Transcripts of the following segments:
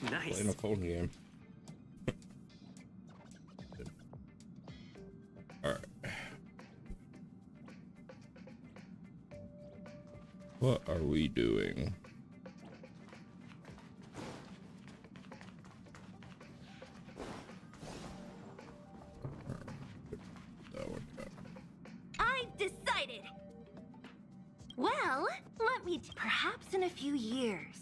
Nice. Playing a phone game. Alright. What are we doing? That one got. I've decided. Well, let me perhaps in a few years,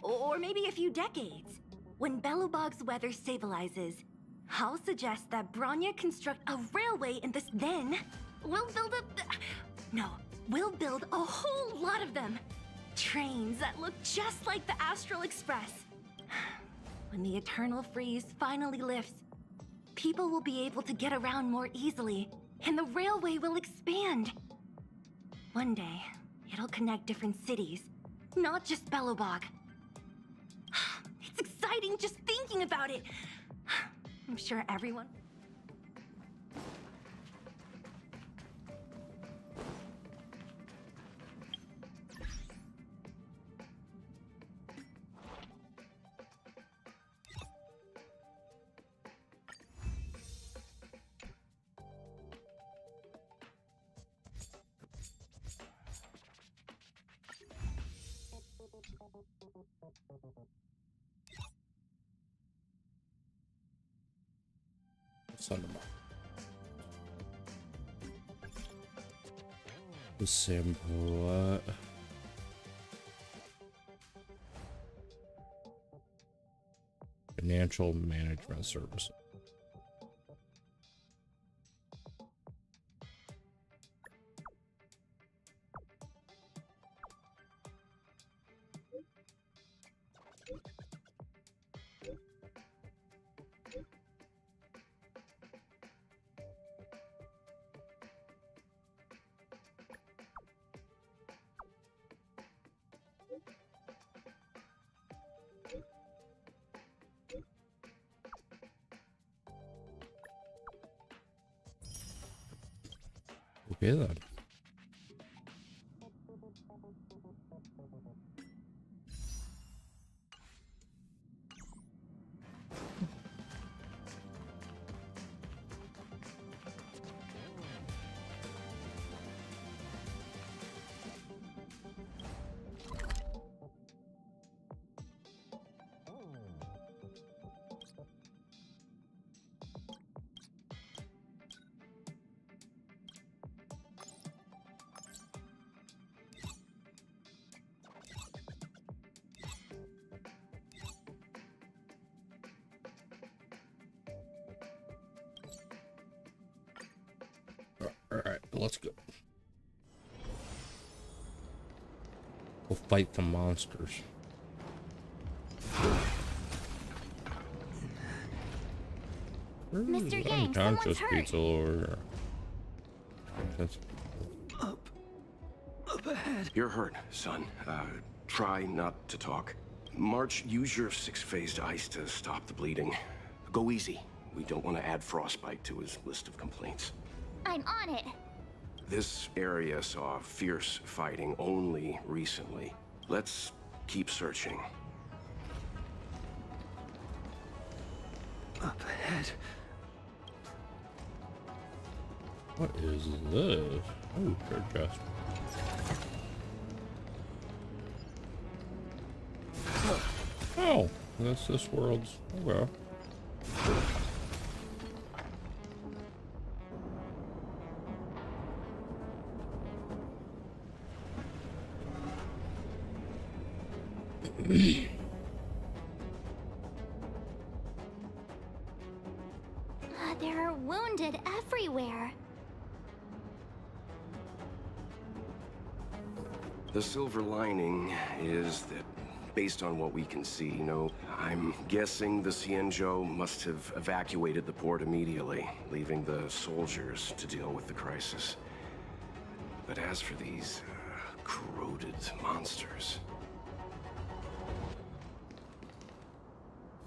or maybe a few decades, when Belobog's weather stabilizes, I'll suggest that Bronya construct a railway in this. Then we'll build we'll build a whole lot of them. Trains that look just like the Astral Express. When the eternal freeze finally lifts, people will be able to get around more easily, and the railway will expand. One day, it'll connect different cities, not just Belobog. It's exciting just thinking about it. I'm sure everyone... Send them up. The sample, Financial management services. Okay then. Alright, let's go. We'll fight the monsters. Mr. Yang, someone's Unconscious hurt. pizza over. Up ahead. You're hurt, son. Try not to talk. March, use your six-phased ice to stop the bleeding. Go easy. We don't want to add frostbite to his list of complaints. I'm on it. This area saw fierce fighting only recently. Let's keep searching. Up ahead. What is this? Oh, sure, chest. Oh, that's this world's. Oh well. There are wounded everywhere. The silver lining is that, based on what we can see, I'm guessing the Xianzhou must have evacuated the port immediately, leaving the soldiers to deal with the crisis. But as for these corroded monsters...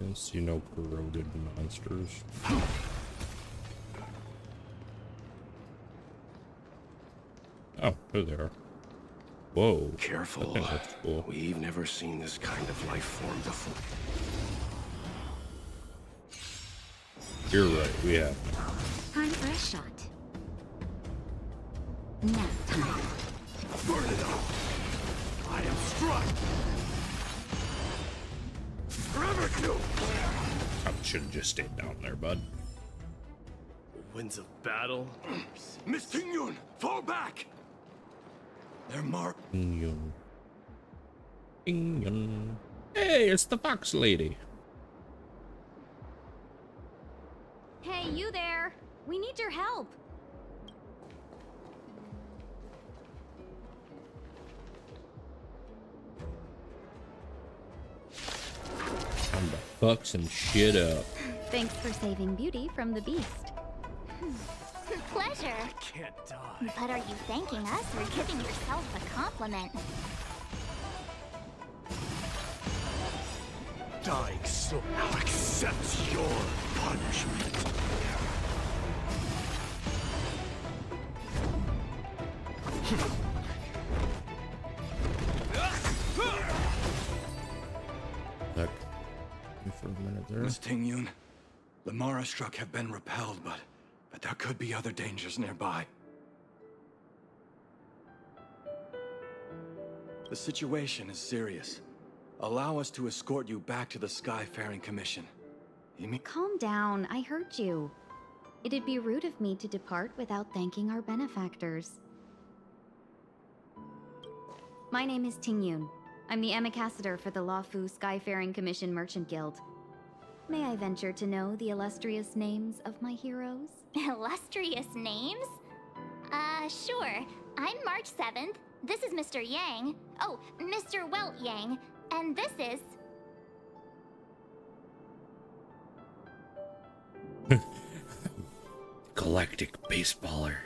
Yes, corroded monsters. Oh, there they are. Whoa. Careful. I think that's cool. We've never seen this kind of life form before. You're right, we have. Time for a shot. Nap time. Burn it up! I am struck! Forever kill! Probably should have just stayed down there, bud. Winds of battle. Miss Tingyun, fall back! They're marked. Yun. Yun. Hey, it's the fox lady. Hey, you there! We need your help! Time to fuck some shit up. Thanks for saving Beauty from the beast. Pleasure. Can't die. But are you thanking us or giving yourself a compliment? Dying so now accept your punishment. Look, for a minute there. Miss Tingyun, the Mara struck have been repelled, but there could be other dangers nearby. The situation is serious. Allow us to escort you back to the Skyfaring Commission. You mean? Calm down, I heard you. It'd be rude of me to depart without thanking our benefactors. My name is Tingyun. I'm the ambassador for the Lawfu Skyfaring Commission Merchant Guild. May I venture to know the illustrious names of my heroes? Illustrious names? Sure. I'm March 7th. This is Mr. Yang. Oh, Mr. Welt Yang. And this is... Galactic baseballer.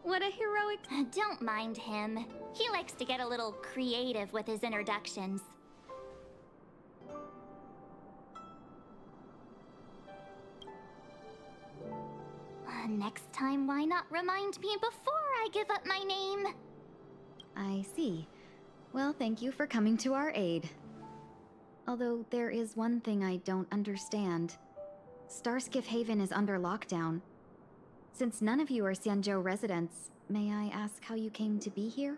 What a heroic... Don't mind him. He likes to get a little creative with his introductions. Next time, why not remind me before I give up my name? I see. Well, thank you for coming to our aid. Although there is one thing I don't understand. Starskiff Haven is under lockdown. Since none of you are Xianzhou residents, may I ask how you came to be here?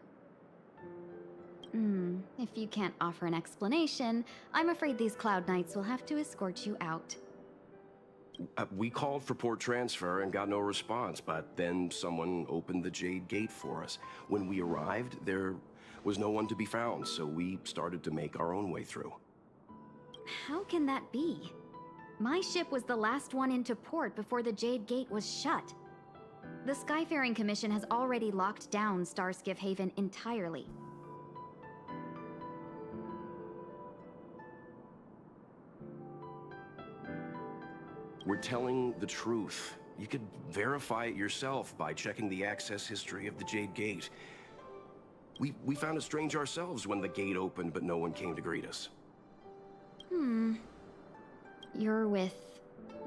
If you can't offer an explanation, I'm afraid these Cloud Knights will have to escort you out. We called for port transfer and got no response, but then someone opened the Jade Gate for us. When we arrived, there was no one to be found, so we started to make our own way through. How can that be? My ship was the last one into port before the Jade Gate was shut. The Skyfaring Commission has already locked down Starskiff Haven entirely. We're telling the truth. You could verify it yourself by checking the access history of the Jade Gate. We found it strange ourselves when the gate opened, but no one came to greet us. You're with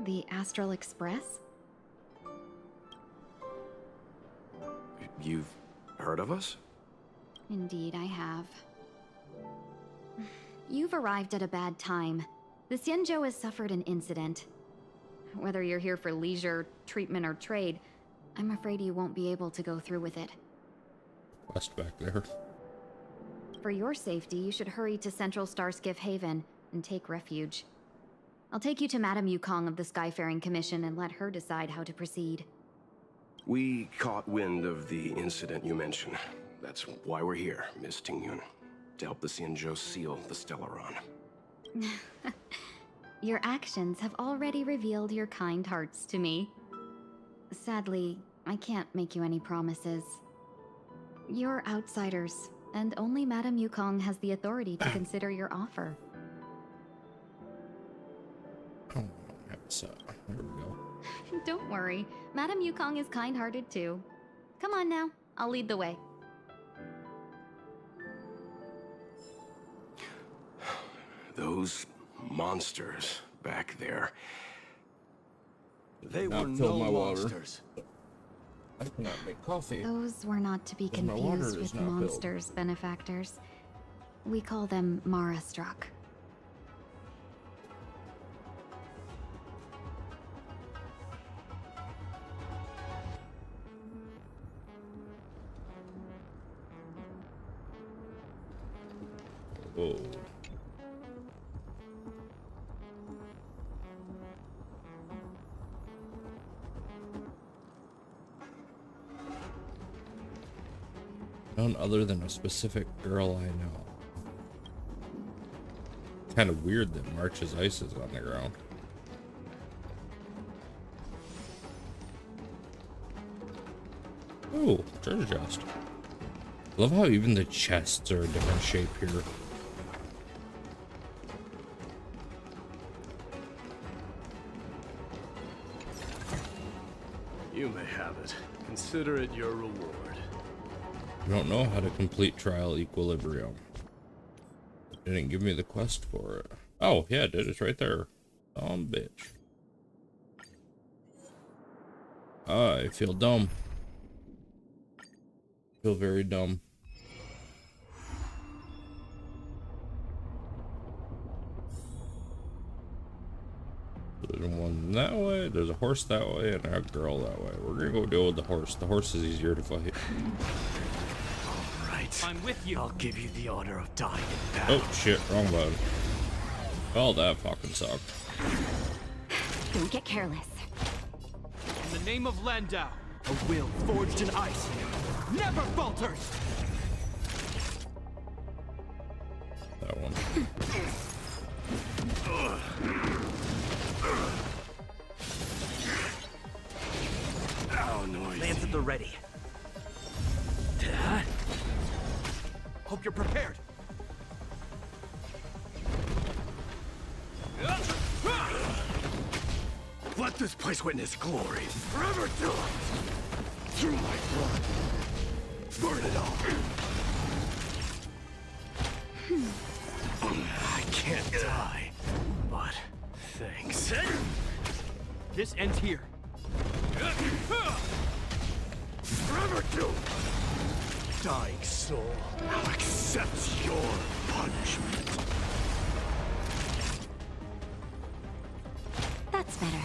the Astral Express? You've heard of us? Indeed, I have. You've arrived at a bad time. The Xianzhou has suffered an incident. Whether you're here for leisure, treatment, or trade, I'm afraid you won't be able to go through with it. Quest back there. For your safety, you should hurry to Central Starskiff Haven and take refuge. I'll take you to Madame Yukong of the Skyfaring Commission and let her decide how to proceed. We caught wind of the incident you mentioned. That's why we're here, Miss Tingyun. To help the Xianzhou seal the Stellaron. Your actions have already revealed your kind hearts to me. Sadly, I can't make you any promises. You're outsiders, and only Madame Yukong has the authority to consider your offer. Oh, there we go. Don't worry, Madame Yukong is kind-hearted too. Come on now, I'll lead the way. Those monsters back there. They Not were fill no my water. monsters. I cannot make coffee. Those were not to be But my water confused is with not filled. monsters, benefactors. We call them Mara struck. Whoa. None other than a specific girl I know. Kind of weird that March's ice is on the ground. Oh, treasure chest. Love how even the chests are a different shape here. You may have it. Consider it your reward. I don't know how to complete Trial Equilibrium. It didn't give me the quest for it. Oh, yeah, it did. It's right there. Bitch. I feel dumb. Feel very dumb. There's one that way, there's a horse that way, and a girl that way. We're gonna go deal with the horse. The horse is easier to fight. All right. I'm with you. I'll give you the honor of dying in battle. Oh shit, wrong button. Well, that fucking sucked. Don't get careless. In the name of Landau, a will forged in ice never falters. That one. Oh, noise. Lance at the ready. Hope you're prepared. Let this place witness glory. Forever do it. Through my blood. Burn it all. I can't die, but thanks. This ends here. Forever do. Dying soul, I'll accept your punishment. That's better.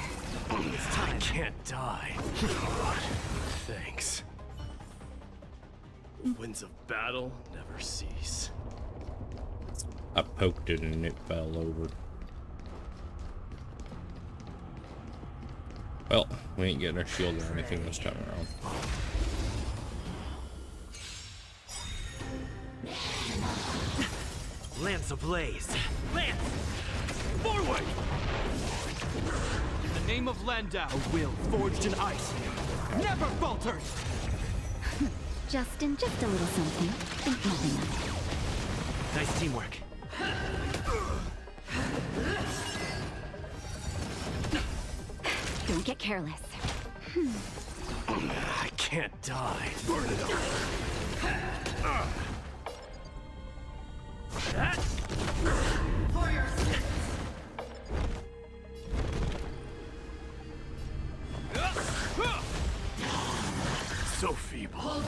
I can't die, but thanks. Winds of battle never cease. I poked it and it fell over. Well, we ain't getting a shield or anything this time around. Lance ablaze! Lance! Forward! In the name of Landau, a will forged in ice never falters! Justin, just a little something. Think nothing of it. Nice teamwork. Don't get careless. I can't die. Burn it up. For your sins. So feeble.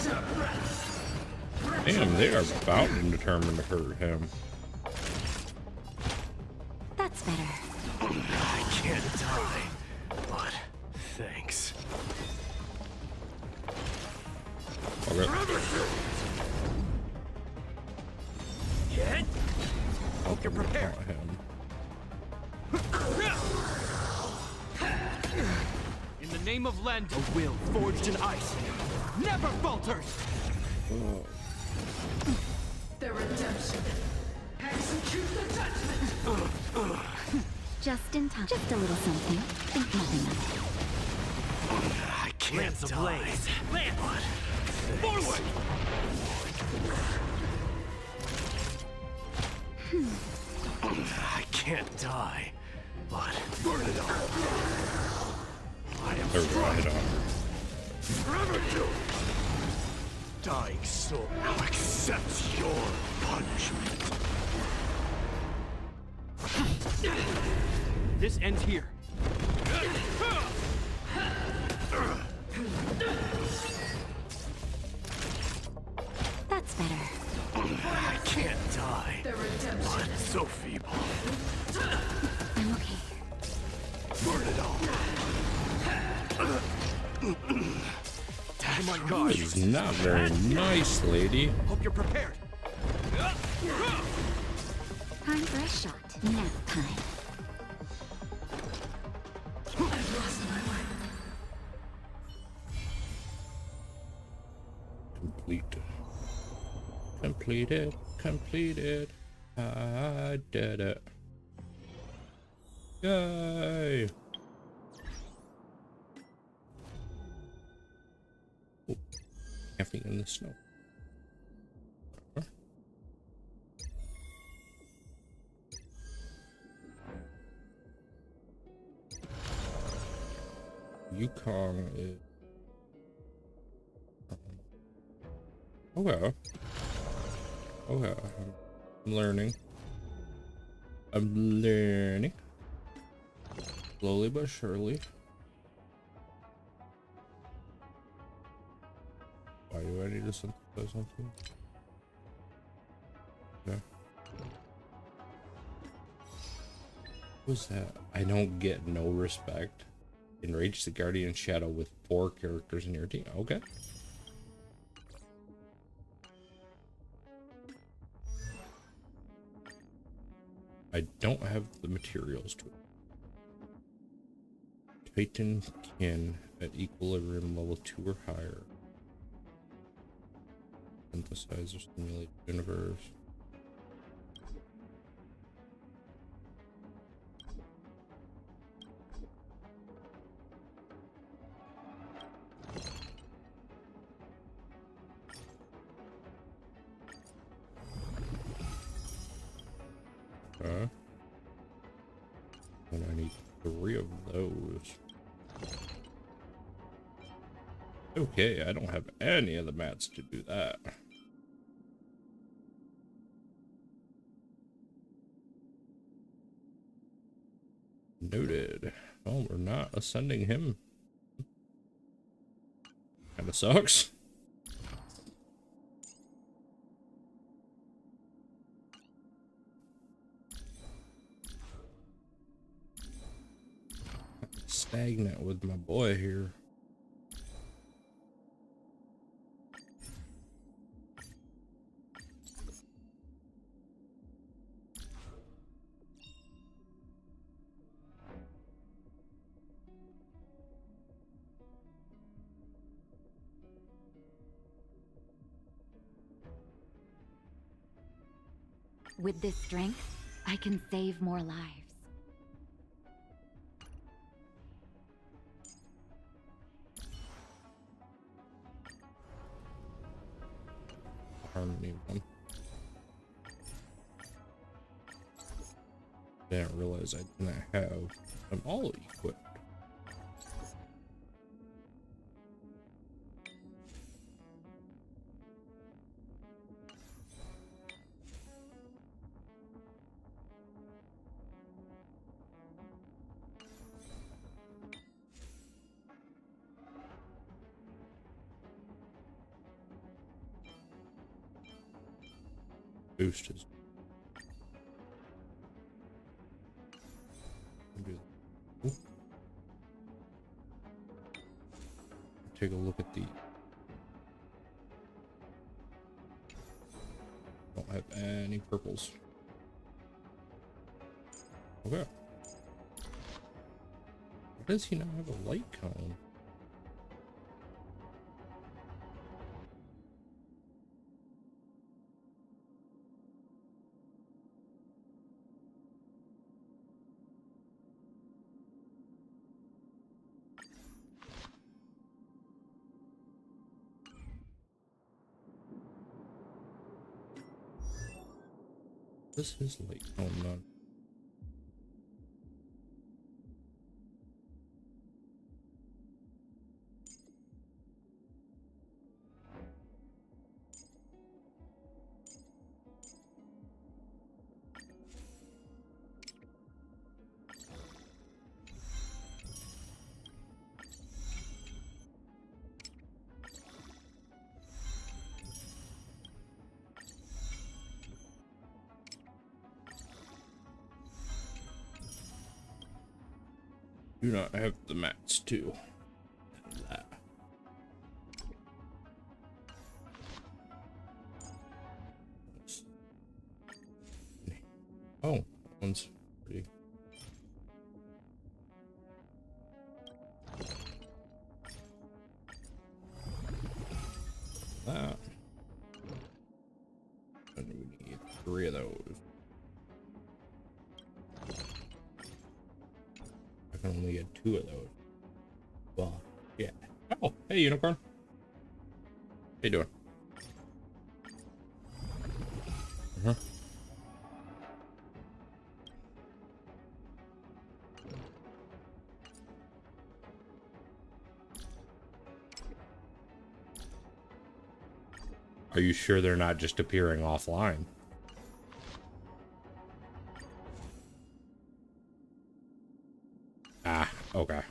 Damn, they are bound and determined to hurt him. That's better. I can't die, but thanks. Okay. Get. Hope you're prepared. Not him. In the name of Land, a will forged in ice never falters. Their redemption. Execute the judgment. Just in time. Just a little something. Think nothing of it. I can't Lance ablaze. Lance! Forward! I can't die, but burn it all. I am There we go, I hit strong. on. Forever do. Dying soul, I'll accept your punishment. This ends here. That's better. I can't die, but so feeble. I'm okay. Burn it all. Come on, guard. This is not very nice, lady. Hope you're prepared. a shot. Nap time. I've lost my way. Complete. Completed. Completed. I did it. Yay! Oh, camping in the snow. Yukon is okay. Okay, I'm learning. I'm learning. Slowly but surely. Why do I need to synthesize something? Okay. What's that? I don't get no respect. Enrage the Guardian Shadow with 4 characters in your team. Okay. I don't have the materials to it. Titan can at equilibrium level 2 or higher. Synthesize or stimulate the universe. Okay. And I need 3 of those. Okay, I don't have any of the mats to do that. Noted. Oh, we're not ascending him. Kinda sucks. Stagnant with my boy here. With this strength, I can save more lives. Harmony one. Didn't realize I didn't have them all equipped. Boost his. Ooh. Take a look at the. Don't have any purples. Okay. Why does he not have a light cone? This is like, oh no. Do not have the mats too. Oh, One's pretty. That. And we need 3 of those. I can only get 2 of those. Well, yeah. Oh, hey, unicorn. How you doing? Uh-huh. Are you sure they're not just appearing offline? Ah, okay.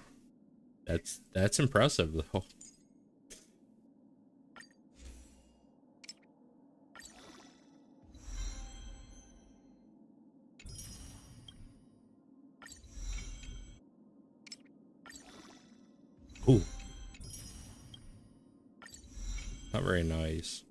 That's impressive though. Ooh. Not very nice.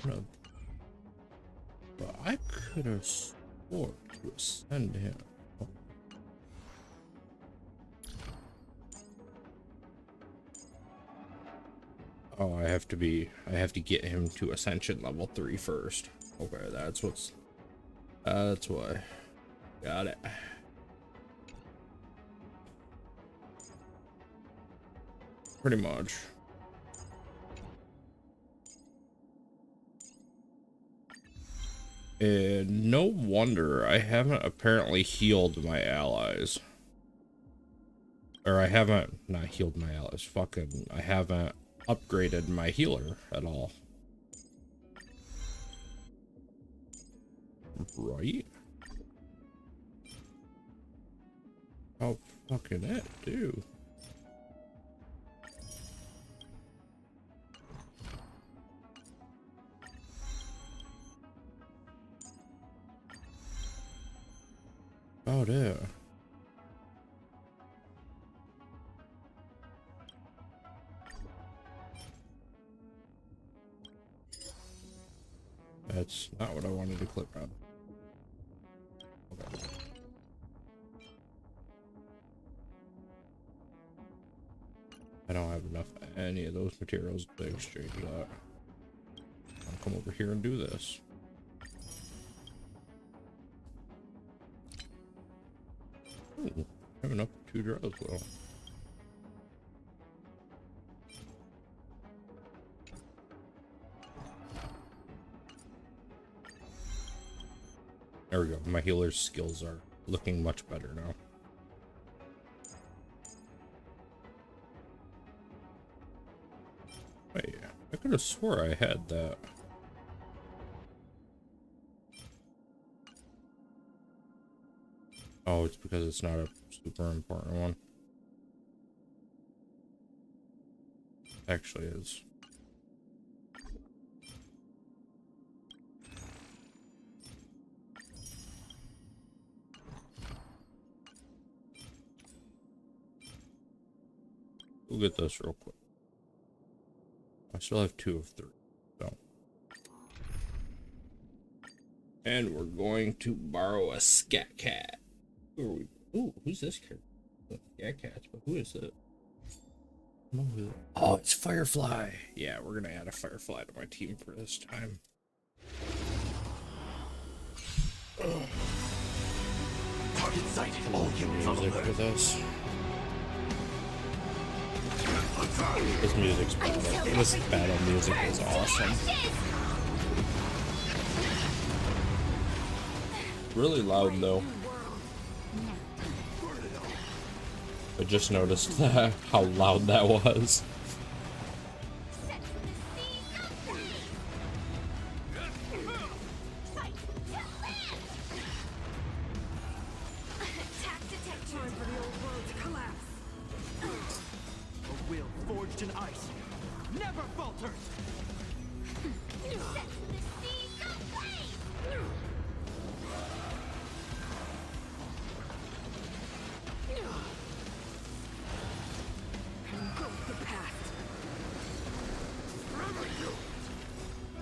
No. But I could have sworn to ascend him. Oh, I have to get him to ascension level 3 first. Okay, that's why. Got it. Pretty much. And no wonder I haven't apparently healed my allies. Or I haven't, not healed my allies, fucking, I haven't upgraded my healer at all. Right? How fucking that do? Oh, there. That's not what I wanted to click on. Okay. I don't have enough of any of those materials to exchange that. I'll come over here and do this. Ooh, I have enough for 2 draws though. There we go. My healer's skills are looking much better now. Wait, I could have swore I had that. Oh, it's because it's not a super important one. Actually is. We'll get this real quick. I still have 2 of 3. So And we're going to borrow a scat cat. Ooh, who's this character? Scat cats, but who is it? Oh, it's Firefly. Yeah, we're gonna add a Firefly to my team for this time. Target sighted. All units on Music alert. for this. This music's battle. This battle music is awesome. Really loud though. I just noticed that how loud that was. Time for the old world to collapse. A will forged in ice never falters. Engulf the past. Forever you.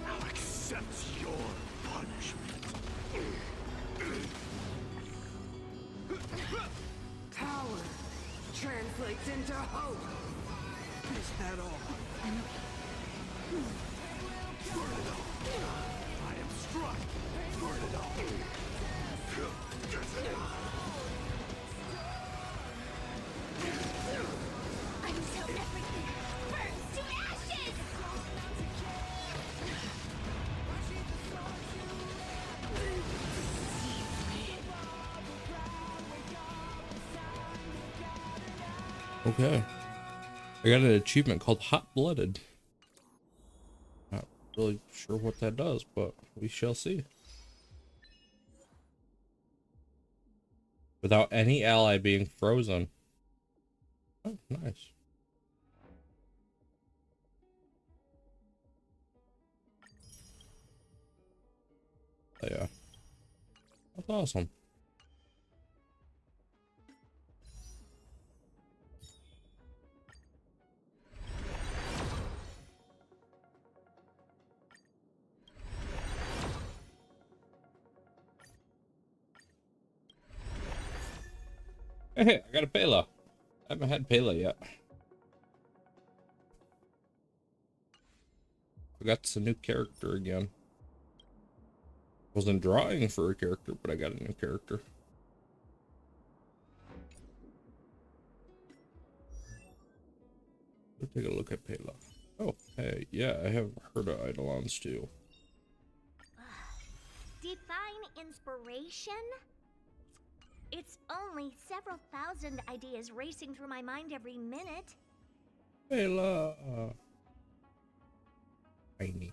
Now accept your punishment. Power translates into hope. Is that all? I am struck. Burn it all. Until everything burns to ashes! Okay. I got an achievement called Hot Blooded. Not really sure what that does, but we shall see. Without any ally being frozen. Oh, nice. Oh, yeah. That's awesome. Hey, I got a Pela. I haven't had Pela yet. I got a new character again. Wasn't drawing for a character, but I got a new character. Let's take a look at Pela. Oh, hey, yeah, I have heard of Eidolons too. Divine inspiration? It's only several thousand ideas racing through my mind every minute. Pela. Tiny.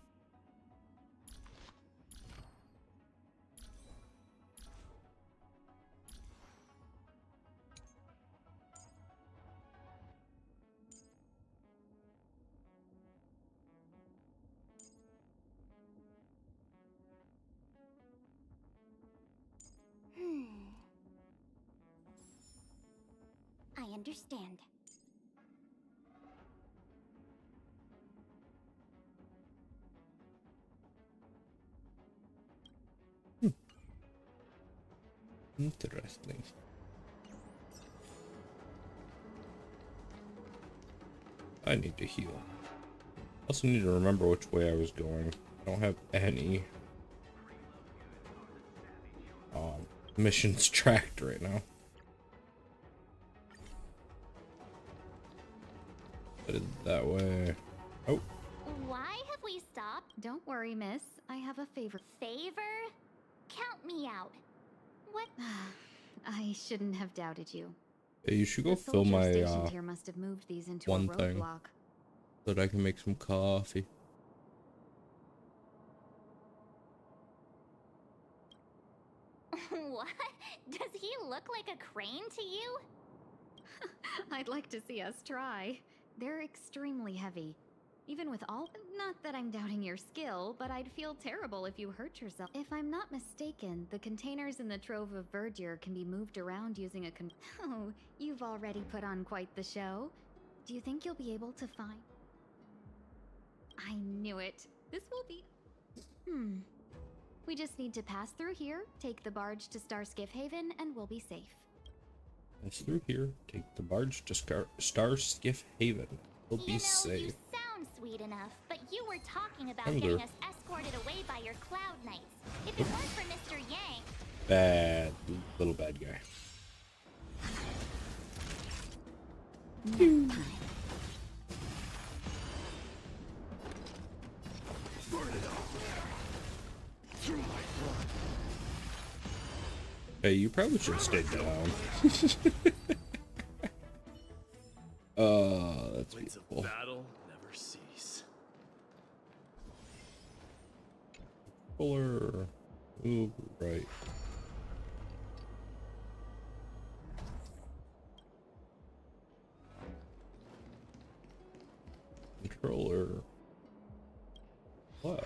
I understand. Interesting. I need to heal. Also need to remember which way I was going. I don't have any missions tracked right now. Headed that way. Oh. Why have we stopped? Don't worry, miss. I have a favor. Favor? Count me out. What? I shouldn't have doubted you. Hey, you should go The fill soldier my stationed here must have moved these into one a thing. roadblock. so that I can make some coffee. What? Does he look like a crane to you? I'd like to see us try. They're extremely heavy. Even with all... Not that I'm doubting your skill, but I'd feel terrible if you hurt yourself. If I'm not mistaken, the containers in the Trove of Verdure can be moved around using a Oh, you've already put on quite the show. Do you think you'll be able to find... I knew it. This will be... We just need to pass through here, take the barge to Starskiff Haven, and we'll be safe. Pass through here, take the barge to Starskiff Haven. We'll be You safe. sound sweet enough, but you were talking about I'm getting good. us escorted away by your Cloud Knights. If it weren't for Mr. Yang... Bad, little bad guy. Nap time. Burn it up. Through my blood. Hey, you probably should stay down. That's Winds of beautiful. battle never cease. Fuller. Ooh, right. Controller. What?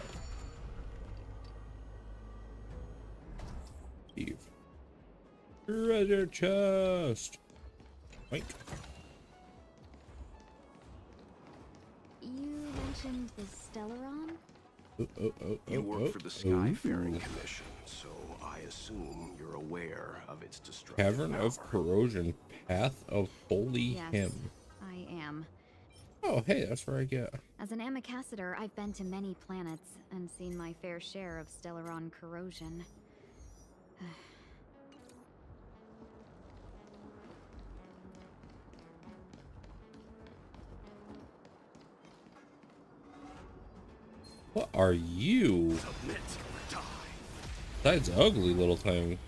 Steve. Treasure chest. Wait. You mentioned the Stellaron? You work for the Skyfaring Commission, so I assume you're aware of its destructive Cavern of power. Corrosion, Path of Holy Yes, Hymn. I am. Oh, hey, that's where I get. As an Amicassador, I've been to many planets and seen my fair share of Stellaron corrosion. What are you? Submit or die. That's an ugly little thing.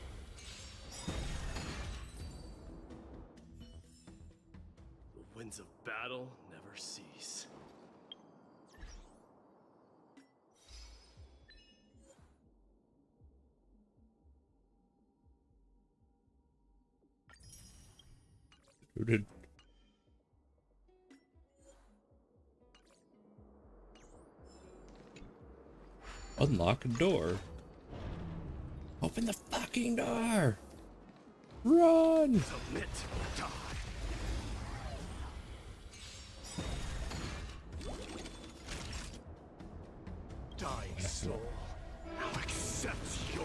The winds of battle never cease. Who did? Unlock a door. Open the fucking door. Run. Submit or die. Dying soul. Now accept your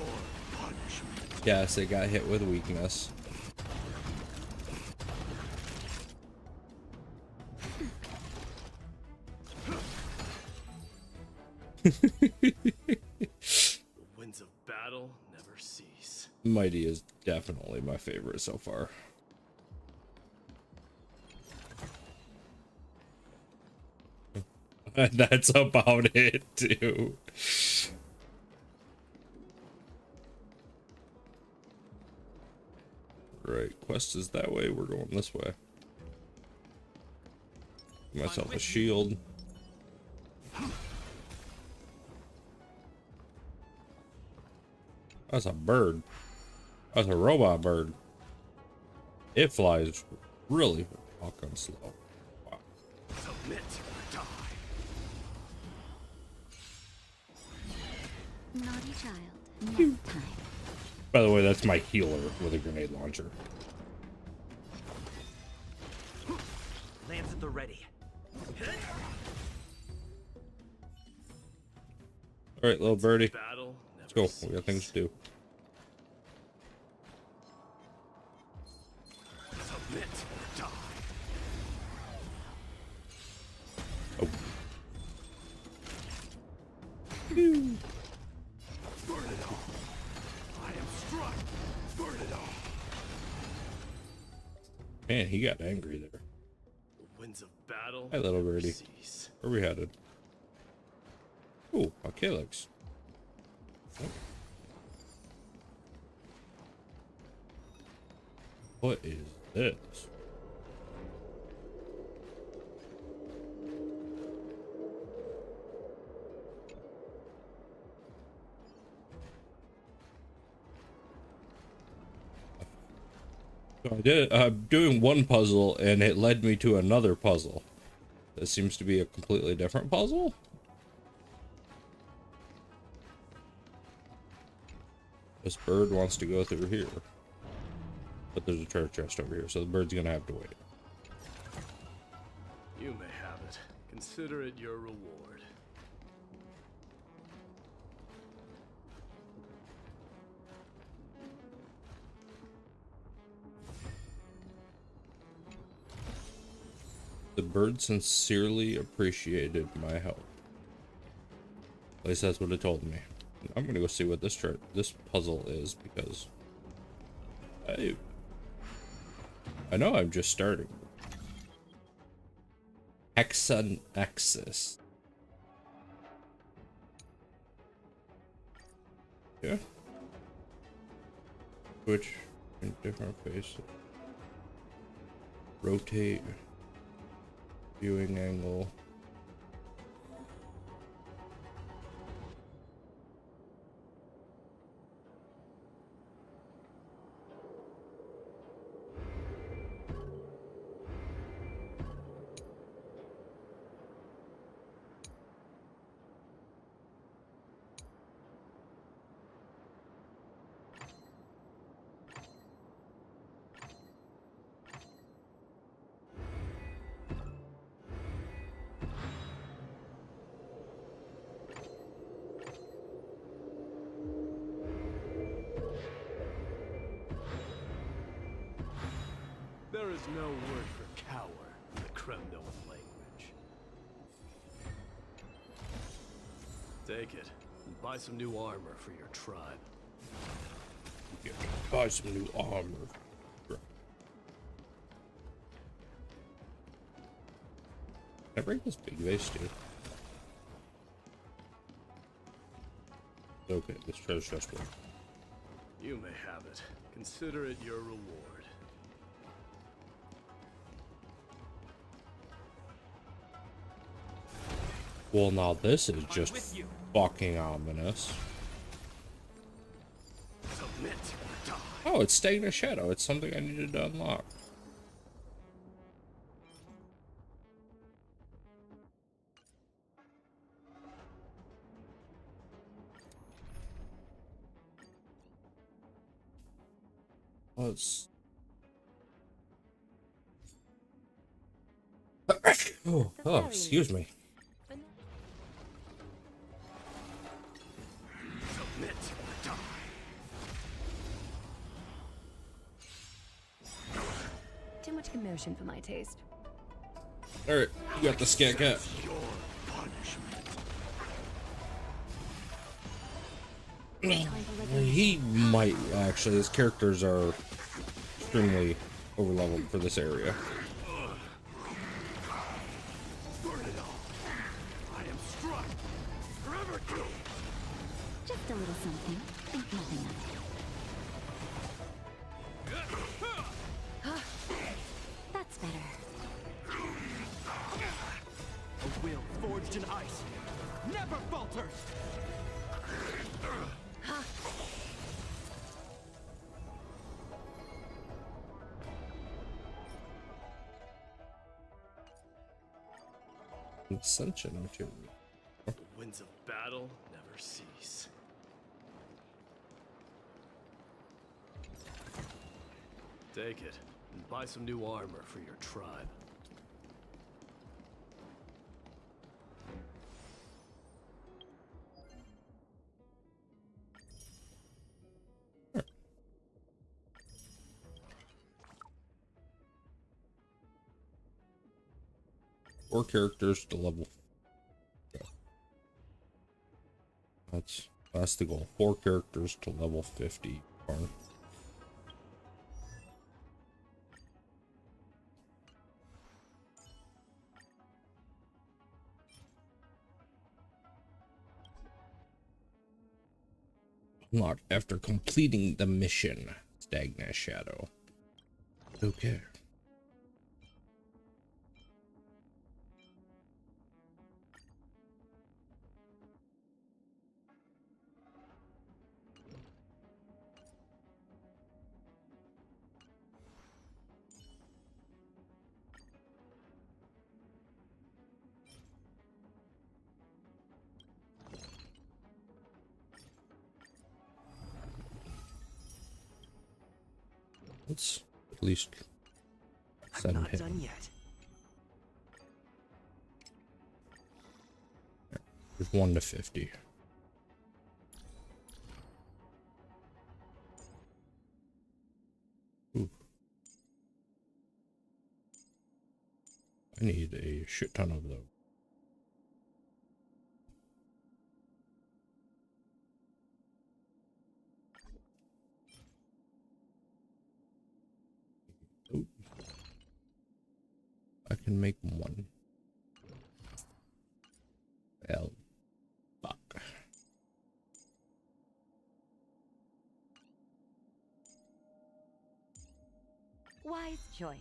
punishment. Yes, it got hit with weakness. The winds of battle never cease. Mighty is definitely my favorite so far. That's about it, too. Right, quest is that way. We're going this way. Give myself a shield. That's a bird. That's a robot bird. It flies really fucking slow. Wow. Submit or die. Naughty child. Nap time. By the way, that's my healer with a grenade launcher. Lands at the ready. All right, little birdie. Battle Let's never go. We got things to do. Submit or die. Oh. Burn it all. I am struck. Burn it all. Man, he got angry there. The winds of battle Hi, little never birdie. cease. Where we headed? Ooh, a calyx. Oh. What is this? So I did. I'm doing one puzzle, and it led me to another puzzle. This seems to be a completely different puzzle. This bird wants to go through here, but there's a treasure chest over here, so the bird's gonna have to wait. You may have it. Consider it your reward. The bird sincerely appreciated my help. At least that's what it told me. I'm gonna go see what this puzzle is, because I know I'm just starting. Hexanexus. Yeah. Switch in different faces. Rotate. Viewing angle. There is no word for coward in the Kremnoan language. Take it and buy some new armor for your tribe. Yeah, buy some new armor. Can I break this big vase too? Okay, this treasure chest one. You may have it. Consider it your reward. Well, now this is just fucking ominous. Submit or die. Oh, it's staying in a shadow. It's something I needed to unlock. Let's... oh, excuse me. Submit or die. Too much commotion for my taste. Alright, you got the scat cat. Your punishment. He might actually. His characters are extremely overleveled for this area. Burn it all. I am struck. Forever killed. Just a little something. Think nothing of it. That's better. A will forged in ice never falters. Ascension material. The winds of battle never cease. Take it and buy some new armor for your tribe. Four characters to level. That's the goal. 4 characters to level 50. Farm. Unlocked after completing the mission. Stagnant Shadow. Okay. Let's at least I'm send not him. done yet. There's 1 to 50. Ooh. I need a shit ton of those. Ooh. I can make one. Well, fuck. Wise choice.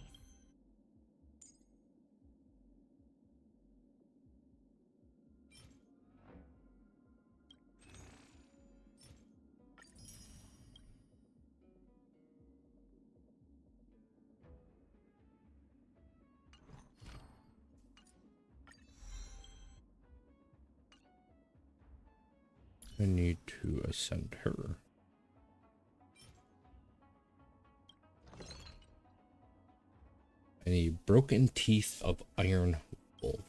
I need to ascend her. I need broken teeth of iron wolf.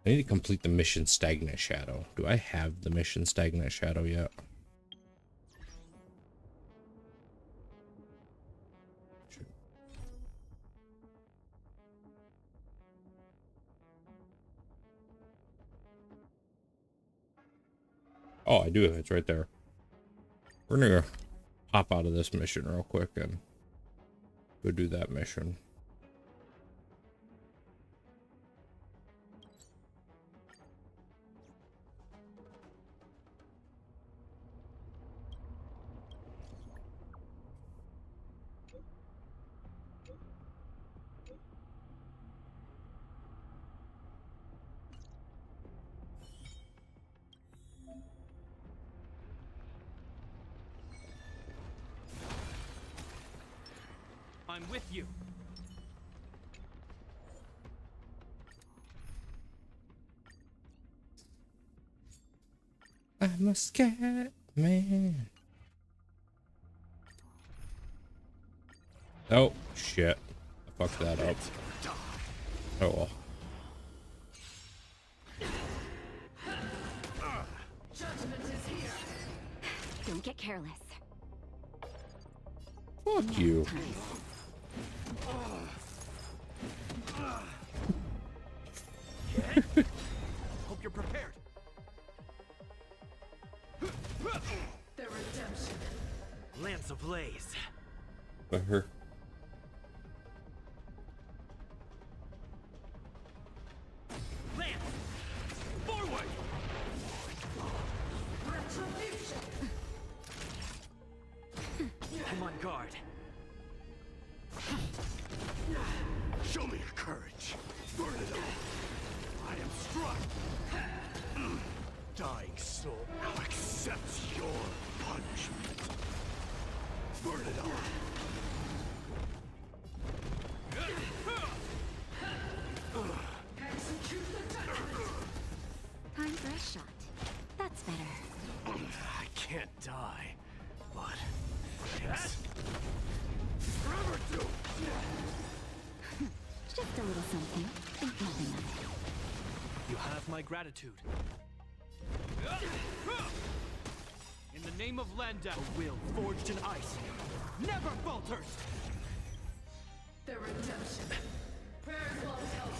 I need to complete the mission Stagnant Shadow. Do I have the mission Stagnant Shadow yet? Oh, I do. It's right there. We're gonna hop out of this mission real quick and go do that mission. I'm with you. I'm a scat man. Oh, shit. I fucked that up. Oh well. Don't get careless. Fuck you. Hope you're prepared. The redemption. Lance ablaze. By her. Lance! Forward! Retribution. I'm on guard. Show me your courage. Burn it up. I am struck. Dying soul now accepts your punishment. Burn it up. Execute the detonator. Time for a shot. That's better. I can't die, but thanks. Forever do. Just a little something. Think nothing of it. You have my gratitude. In the name of Landau, a will forged in ice never falters! The redemption. Prayers will help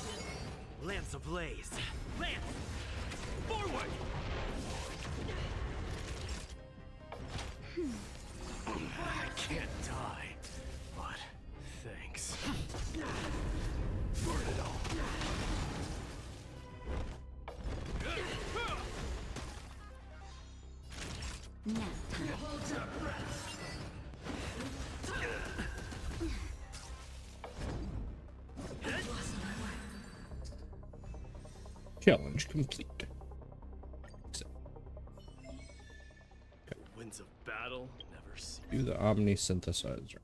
you. Lance ablaze. Lance! Forward! I can't die, but thanks. Burn it all. Nap time. Hold your breath. Challenge complete. Winds of battle never cease. Do the Omni synthesizer.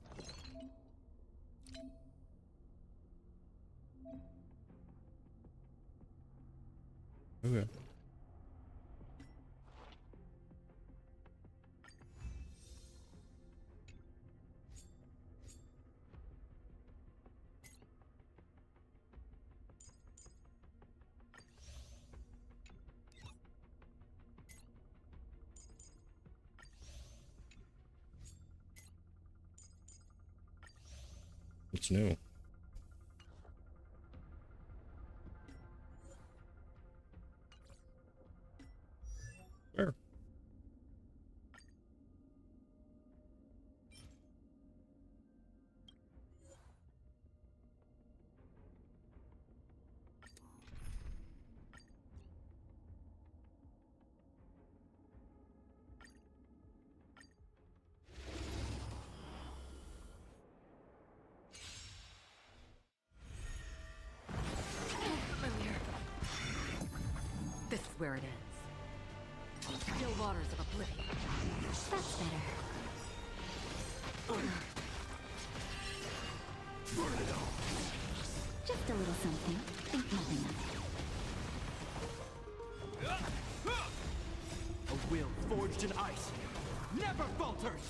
Okay. It's new. where it ends. Still waters of oblivion. That's better. Burn it all. Just a little something. Think nothing of it. A will forged in ice never falters!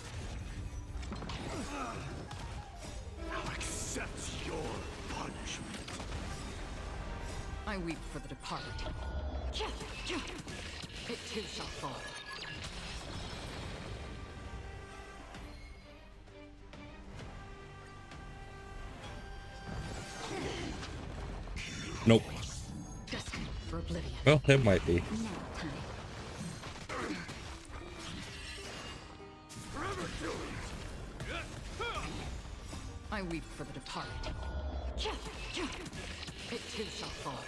I'll accept your punishment. I weep for the departed. It too shall fall. Nope. Destined for oblivion. Well, it might be. Now time. Forever do it. I weep for the departed. It too shall fall.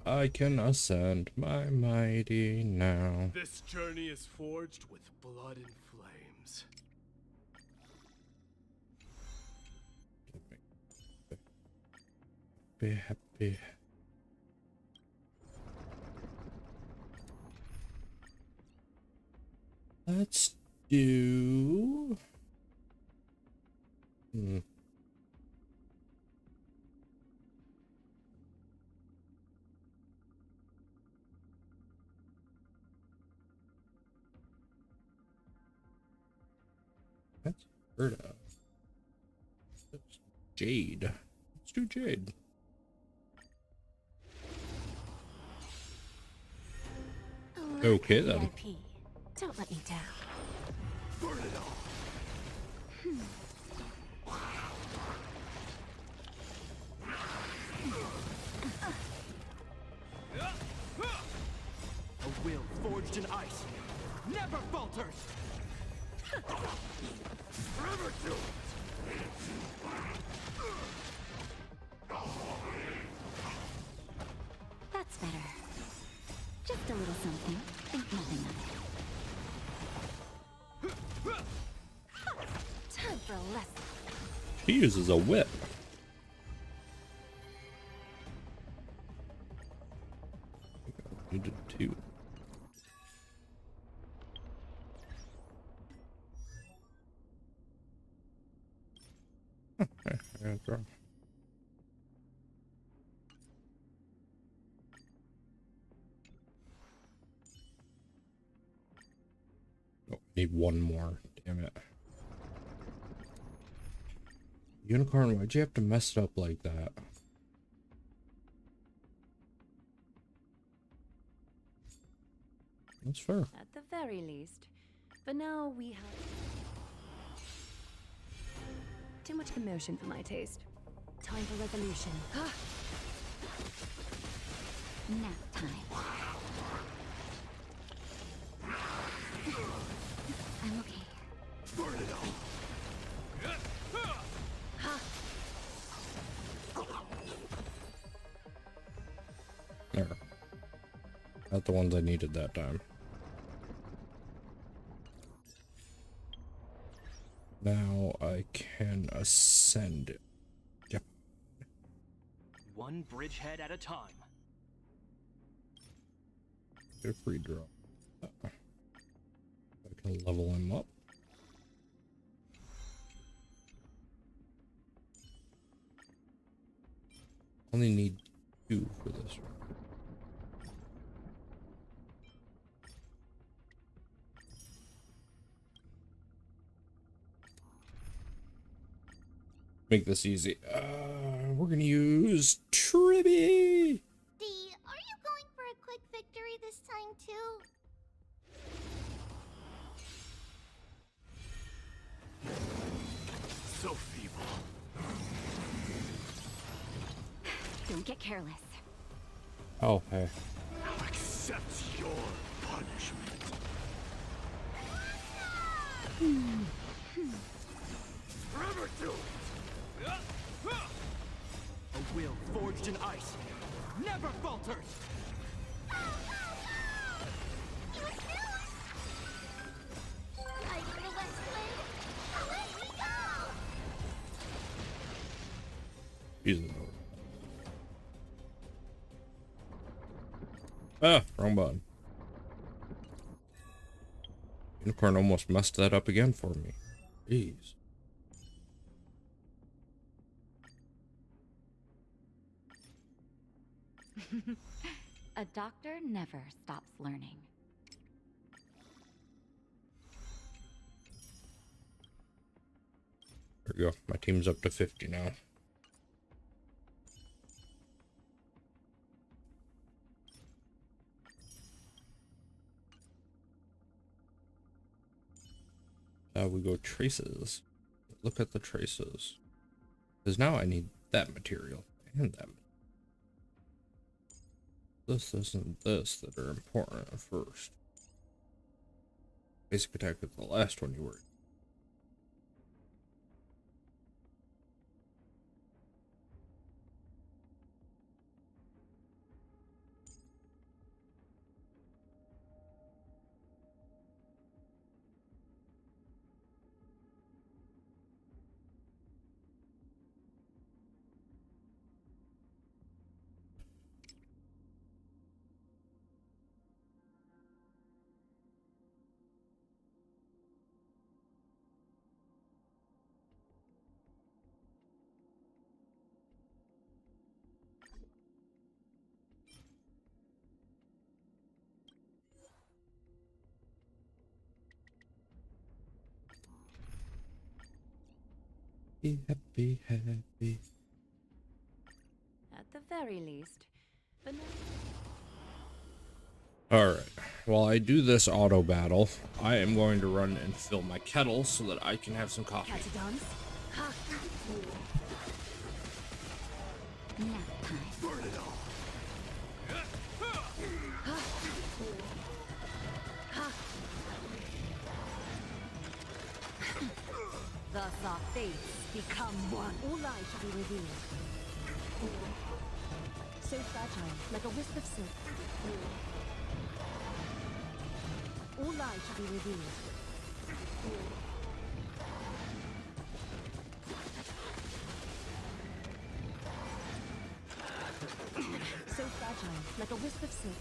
I can ascend my mighty now. This journey is forged with blood and flames. Be happy. Let's do... That's heard of. That's Jade. Let's do Jade. Okay then. VIP. Don't let me down. Burn it all. A will forged in ice never falters! Forever do it. That's better. Just a little something. Think nothing of it. Time for a lesson. He uses a whip. You did too. Okay, I gotta draw. Oh, need one more. Damn it. Unicorn, why'd you have to mess it up like that? That's fair. At the very least. But now we have... Too much commotion for my taste. Time for resolution. Nap time. I'm okay. Burn it all. There. Not the ones I needed that time. Now I can ascend. Yep. One bridgehead at a time. Get a free draw. I can level him up. Only need 2 for this one. Make this easy. We're gonna use Tribby. Dee, are you going for a quick victory this time too? So feeble. Don't get careless. Oh, hey. I'll accept your punishment. Forever do it. A will forged in ice never falters! Ah, wrong button. Unicorn almost messed that up again for me. Jeez. A doctor never stops learning. There we go. My team's up to 50 now. We go traces. Look at the traces. Because now I need that material and that. This and this that are important at first. Basic attack is the last one you were. Be happy, happy. At the very least. But Alright, while I do this auto battle, I am going to run and fill my kettle so that I can have some coffee. Catadons? Ha! Nap time. Burn it all. Thus our fates become one. All light shall be revealed. So fragile, like a wisp of silk. All light shall be revealed. So fragile, like a wisp of silk.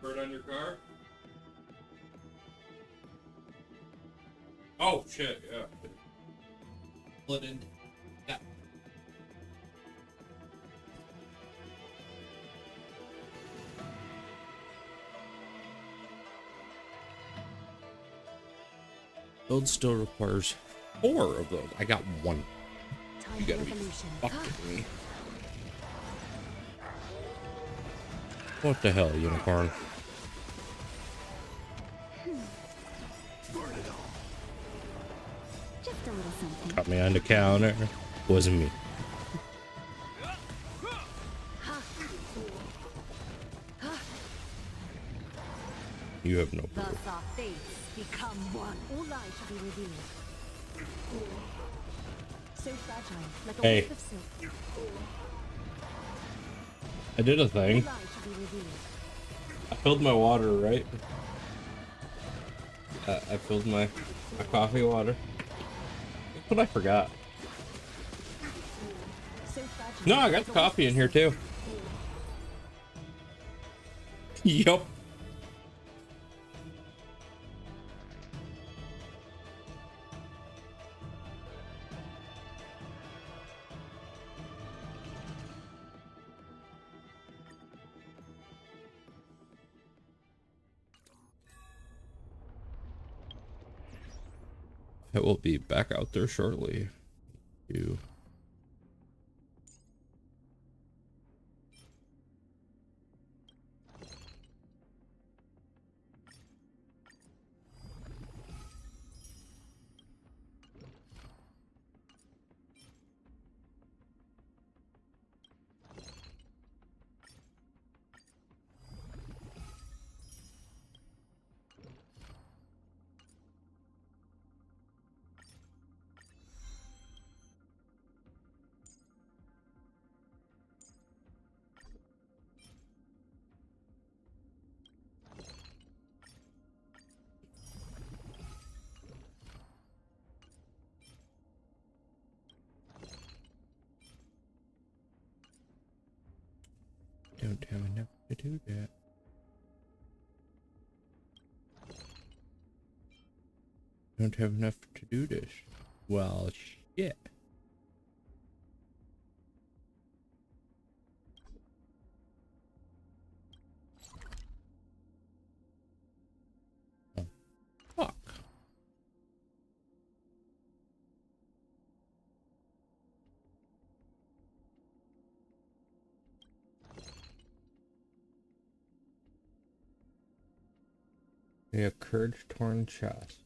Bird on your car? Oh shit, yeah. Split in. Yeah. Build still requires 4 of those. I got 1. You gotta be fucking me. What the hell, unicorn? Just a little something. Got me on the counter. Wasn't me. You have no proof. Thus our fates become one. All light shall be revealed. So fragile, like a Hey. wisp of silk. I did a All thing. light shall be revealed. I filled my water, right? I filled my coffee water. But I forgot. So fragile. No, I got the coffee in here too. Yup. I will be back out there shortly. You. Don't have enough to do that. Don't have enough to do this. Well, shit. Oh, fuck. A courage torn chest.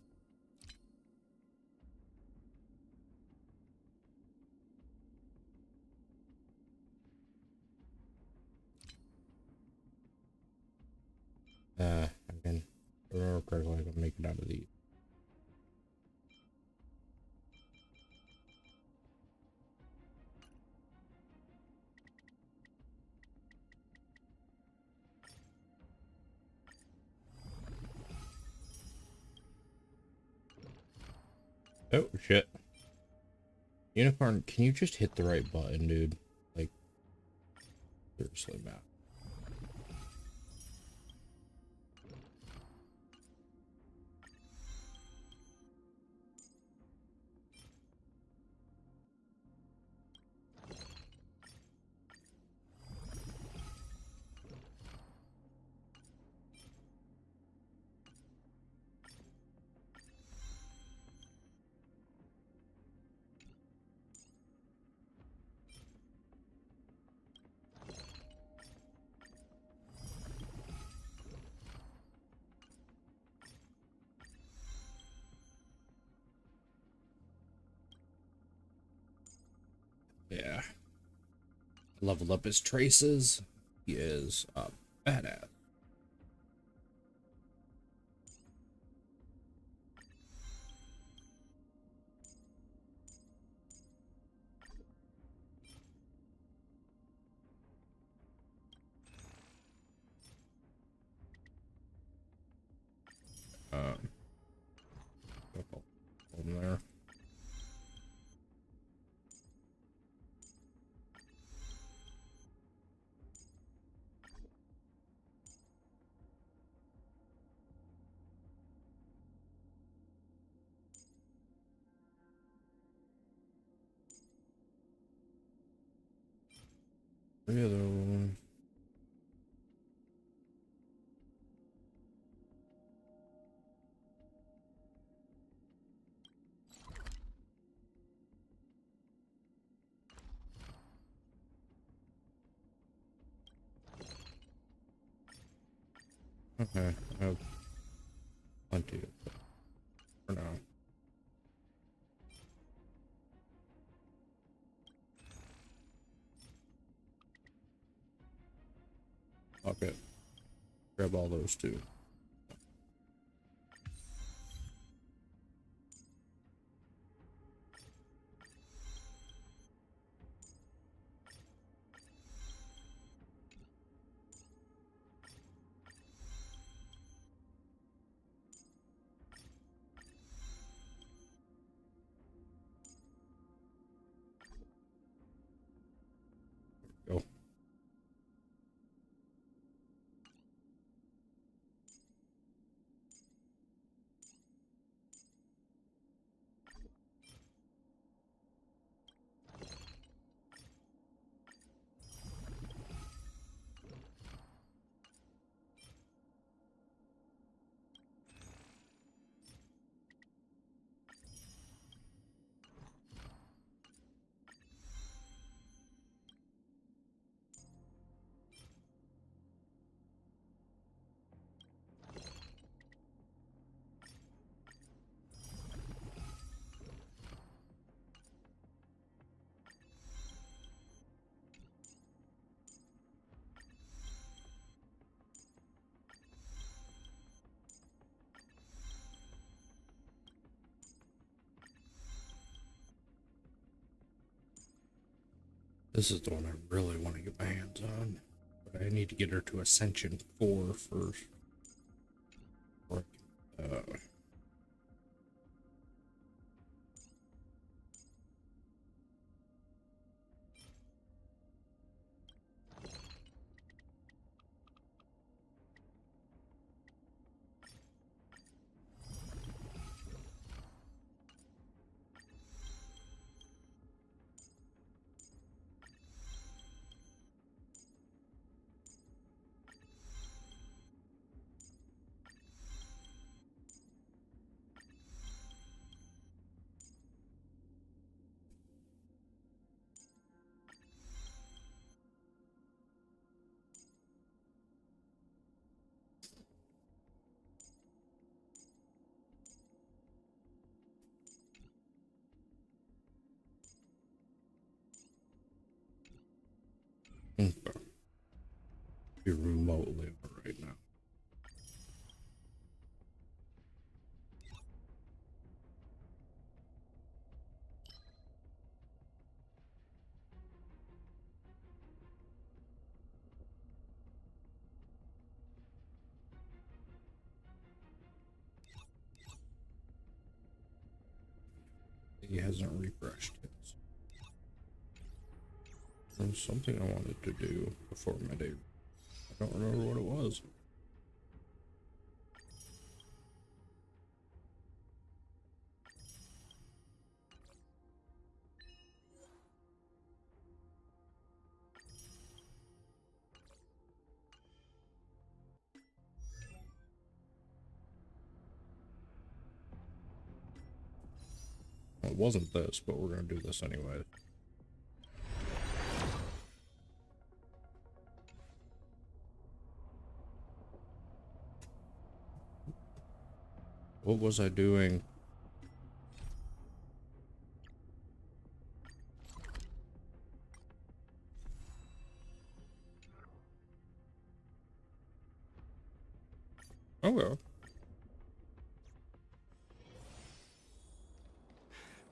Again, I can make it out of these. Oh shit. Unicorn, can you just hit the right button, dude? Like, seriously, man. Yeah. Leveled up his traces. He is a badass. Over there. The other one. Okay, I have plenty for now. Okay, grab all those too. Go. This is the one I really want to get my hands on. But I need to get her to Ascension 4 first. Or, be remotely right now. He hasn't refreshed yet. There's something I wanted to do before my day. I don't remember what it was. Well, it wasn't this, but we're gonna do this anyway. What was I doing? Oh well.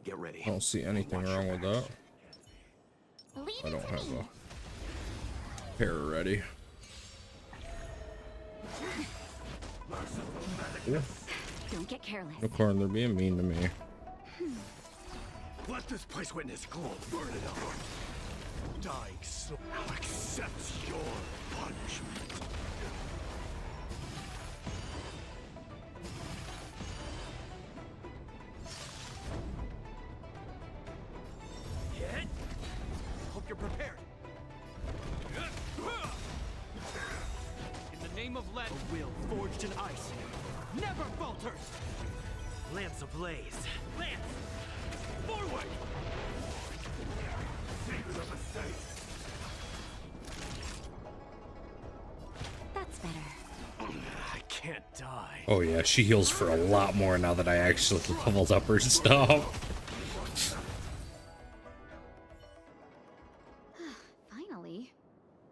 Get ready. I don't see anything wrong with that. Leave I it don't to have me. a pair ready. Yeah. Don't get careless. Unicorn, they're being mean to me. Let this place witness glow. Burn it up. Dying soul now accepts your punishment. Hit. Hope you're prepared. In the name of Lead, a will forged in ice never falters. Lance ablaze. Lance! Forward! Secret of the safe. That's better. I can't die. Oh yeah, she heals for a lot more now that I actually leveled up her stuff. Finally.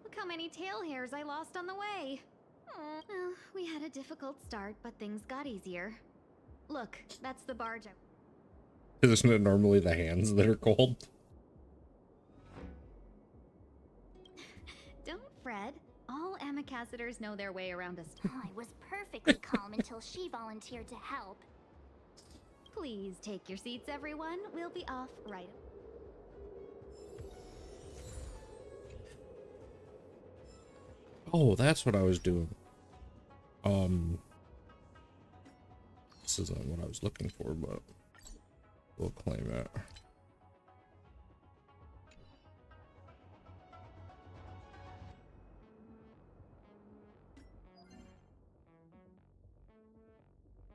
Look how many tail hairs I lost on the way. Well, we had a difficult start, but things got easier. Look, that's the barge. Isn't it normally the hands that are cold? Don't fret. All amicacetors know their way around us. I was perfectly calm until she volunteered to help. Please take your seats, everyone. We'll be off right. Oh, that's what I was doing. This isn't what I was looking for, but we'll claim it.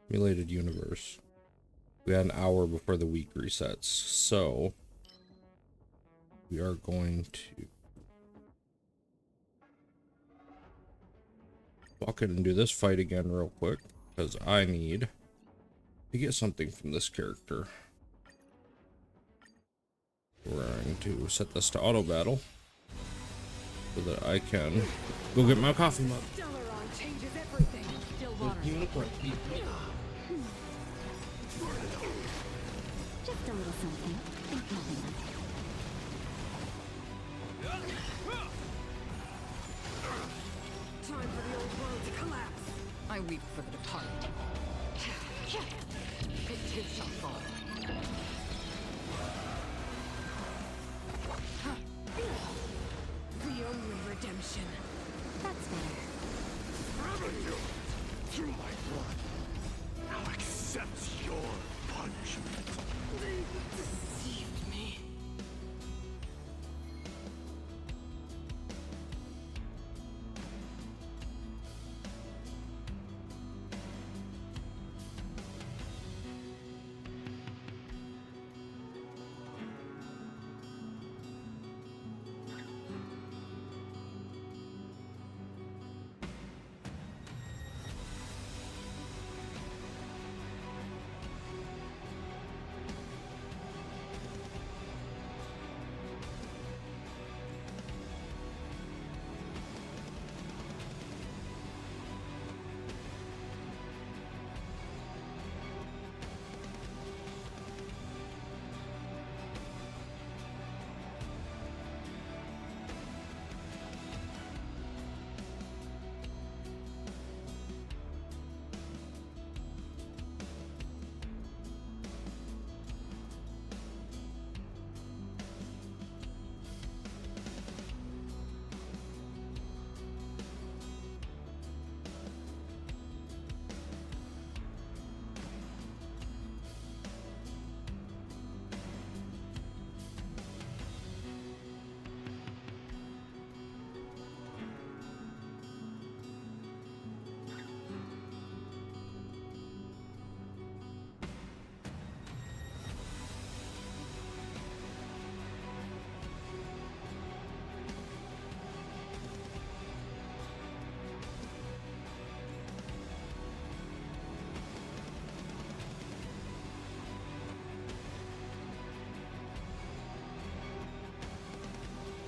Simulated universe. We had an hour before the week resets, so we are going to walk in and do this fight again real quick, because I need to get something from this character. We're going to set this to auto battle so that I can go get my coffee mug. Dalaran changes everything. Still water. Just a little something. Think nothing of it. Time for the old world to collapse. I weep for the departed. It too shall fall. The only redemption. That's better. Forever do it! Through my blood. Now accept your punishment. They deceived me.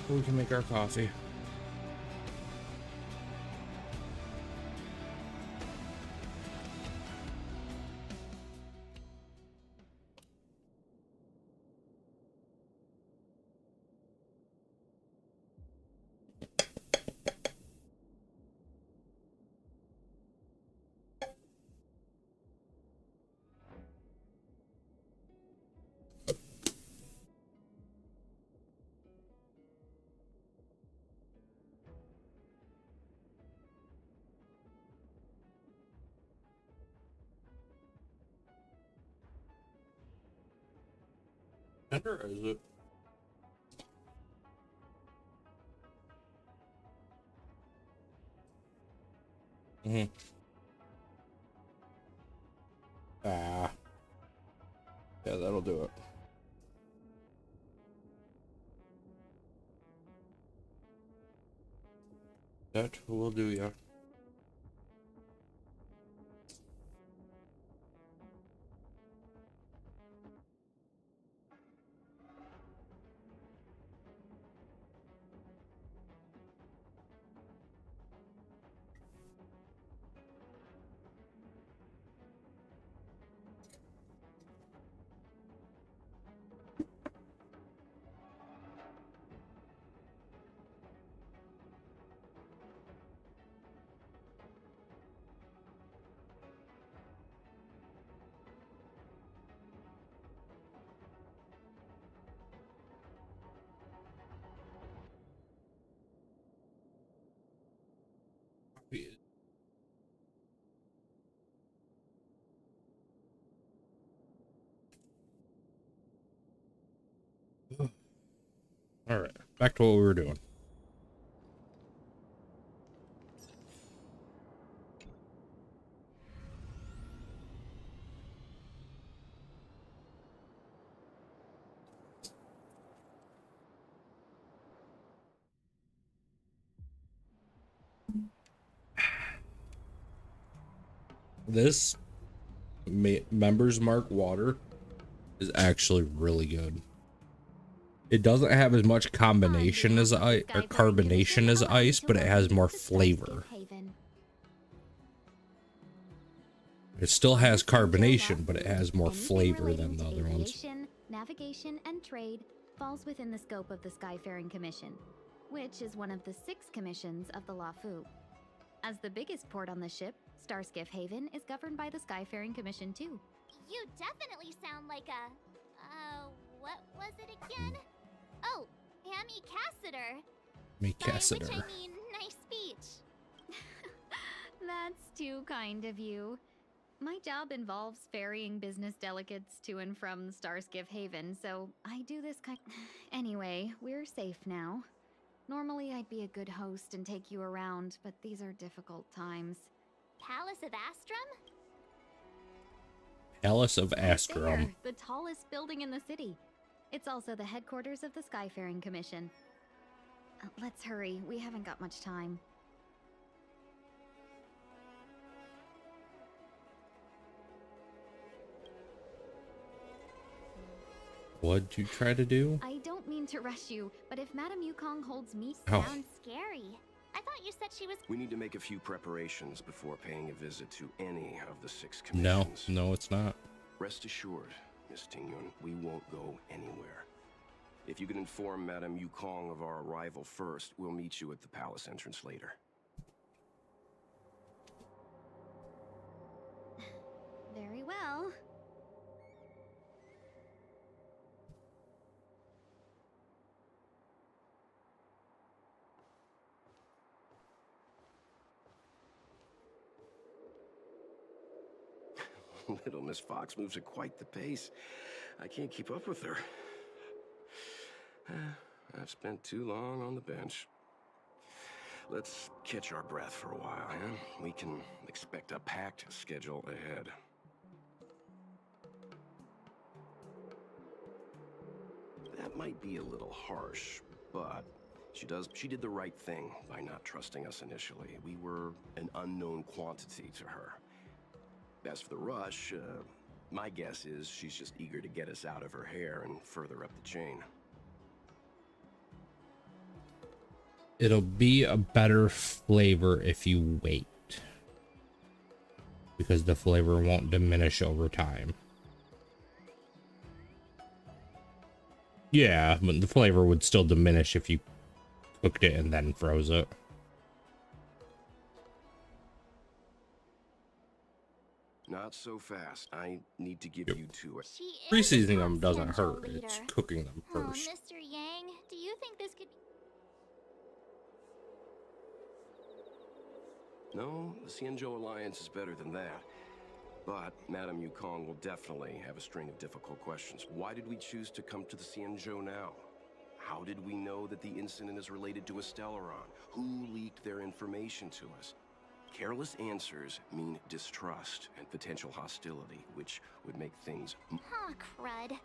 We can make our coffee. Or is it? Yeah, that'll do it. That will do, yeah. All right, back to what we were doing. This Members Mark water is actually really good. It doesn't have as much combination as ice or carbonation as ice, but it has more flavor. It still has carbonation, but it has more flavor than the other ones. Navigation and trade falls within the scope of the Skyfaring Commission. which is one of the 6 commissions of the Lafu. As the biggest port on the ship, Starskiff Haven is governed by the Skyfaring Commission too. You definitely sound like a... what was it again? Oh, Amy Cassiter. Me By which Cassiter. I mean, nice speech. That's too kind of you. My job involves ferrying business delegates to and from Starskiff Haven, so I do this kind... Anyway, we're safe now. Normally I'd be a good host and take you around, but these are difficult times. Palace of Astrum? Palace of Right Astrum. there, the tallest building in the city. It's also the headquarters of the Skyfaring Commission. Let's hurry, we haven't got much time. What'd you try to do? I don't mean to rush you, but if Madame Yukong holds me... Oh. Sounds scary. I thought you said she was... We need to make a few preparations before paying a visit to any of the 6 No, commissions. no, it's not. Rest assured, Miss Tingyun, we won't go anywhere. If you can inform Madame Yukong of our arrival first, we'll meet you at the palace entrance later. Very well. Little Miss Fox moves at quite the pace. I can't keep up with her. I've spent too long on the bench. Let's catch our breath for a while, huh? We can expect a packed schedule ahead. That might be a little harsh, but she did the right thing by not trusting us initially. We were an unknown quantity to her. As for the rush, my guess is she's just eager to get us out of her hair and further up the chain. It'll be a better flavor if you wait. Because the flavor won't diminish over time. Yeah, but the flavor would still diminish if you cooked it and then froze it. Not so fast. I need to give you two. She is Pre-seasoning a them doesn't confidential hurt. It's leader. cooking them Oh, first. Mr. Yang, do you think this could... No, the Xianzhou Alliance is better than that. But Madame Yukong will definitely have a string of difficult questions. Why did we choose to come to the Xianzhou now? How did we know that the incident is related to Estelaron? Who leaked their information to us? Careless answers mean distrust and potential hostility, which would make things... Huh, crud.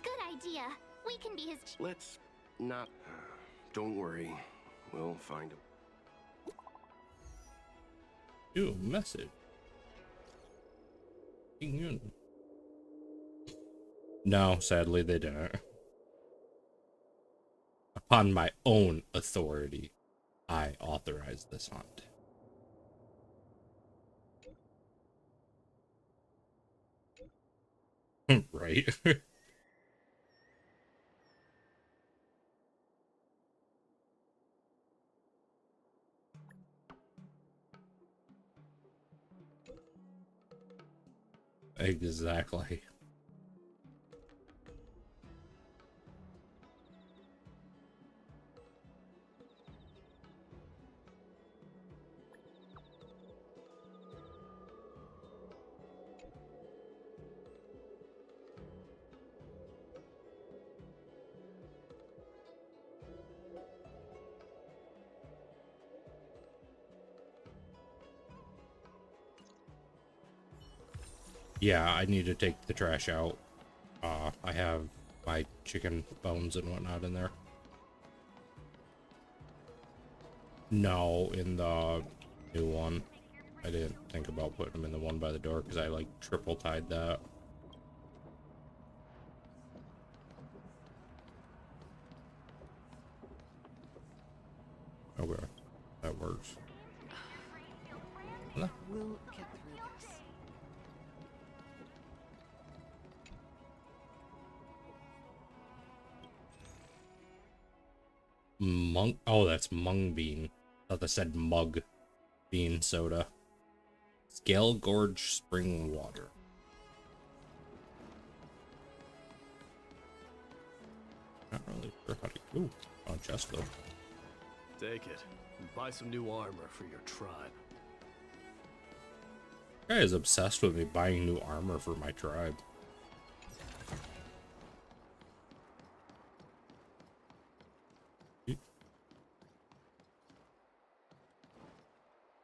Good idea. We can be his... Let's not... Don't worry. We'll find him. Ooh, message. No, sadly they didn't. Upon my own authority, I authorized this hunt. Right? Exactly. Yeah, I need to take the trash out. I have my chicken bones and whatnot in there. No, in the new one. I didn't think about putting them in the one by the door because I like triple tied that. Okay, that works. We'll get through this. Mung. Oh, that's mung bean. I thought they said mug bean soda. Scale Gorge spring water. Not really sure how to. Ooh, on chest though. Take it and buy some new armor for your tribe. This guy is obsessed with me buying new armor for my tribe.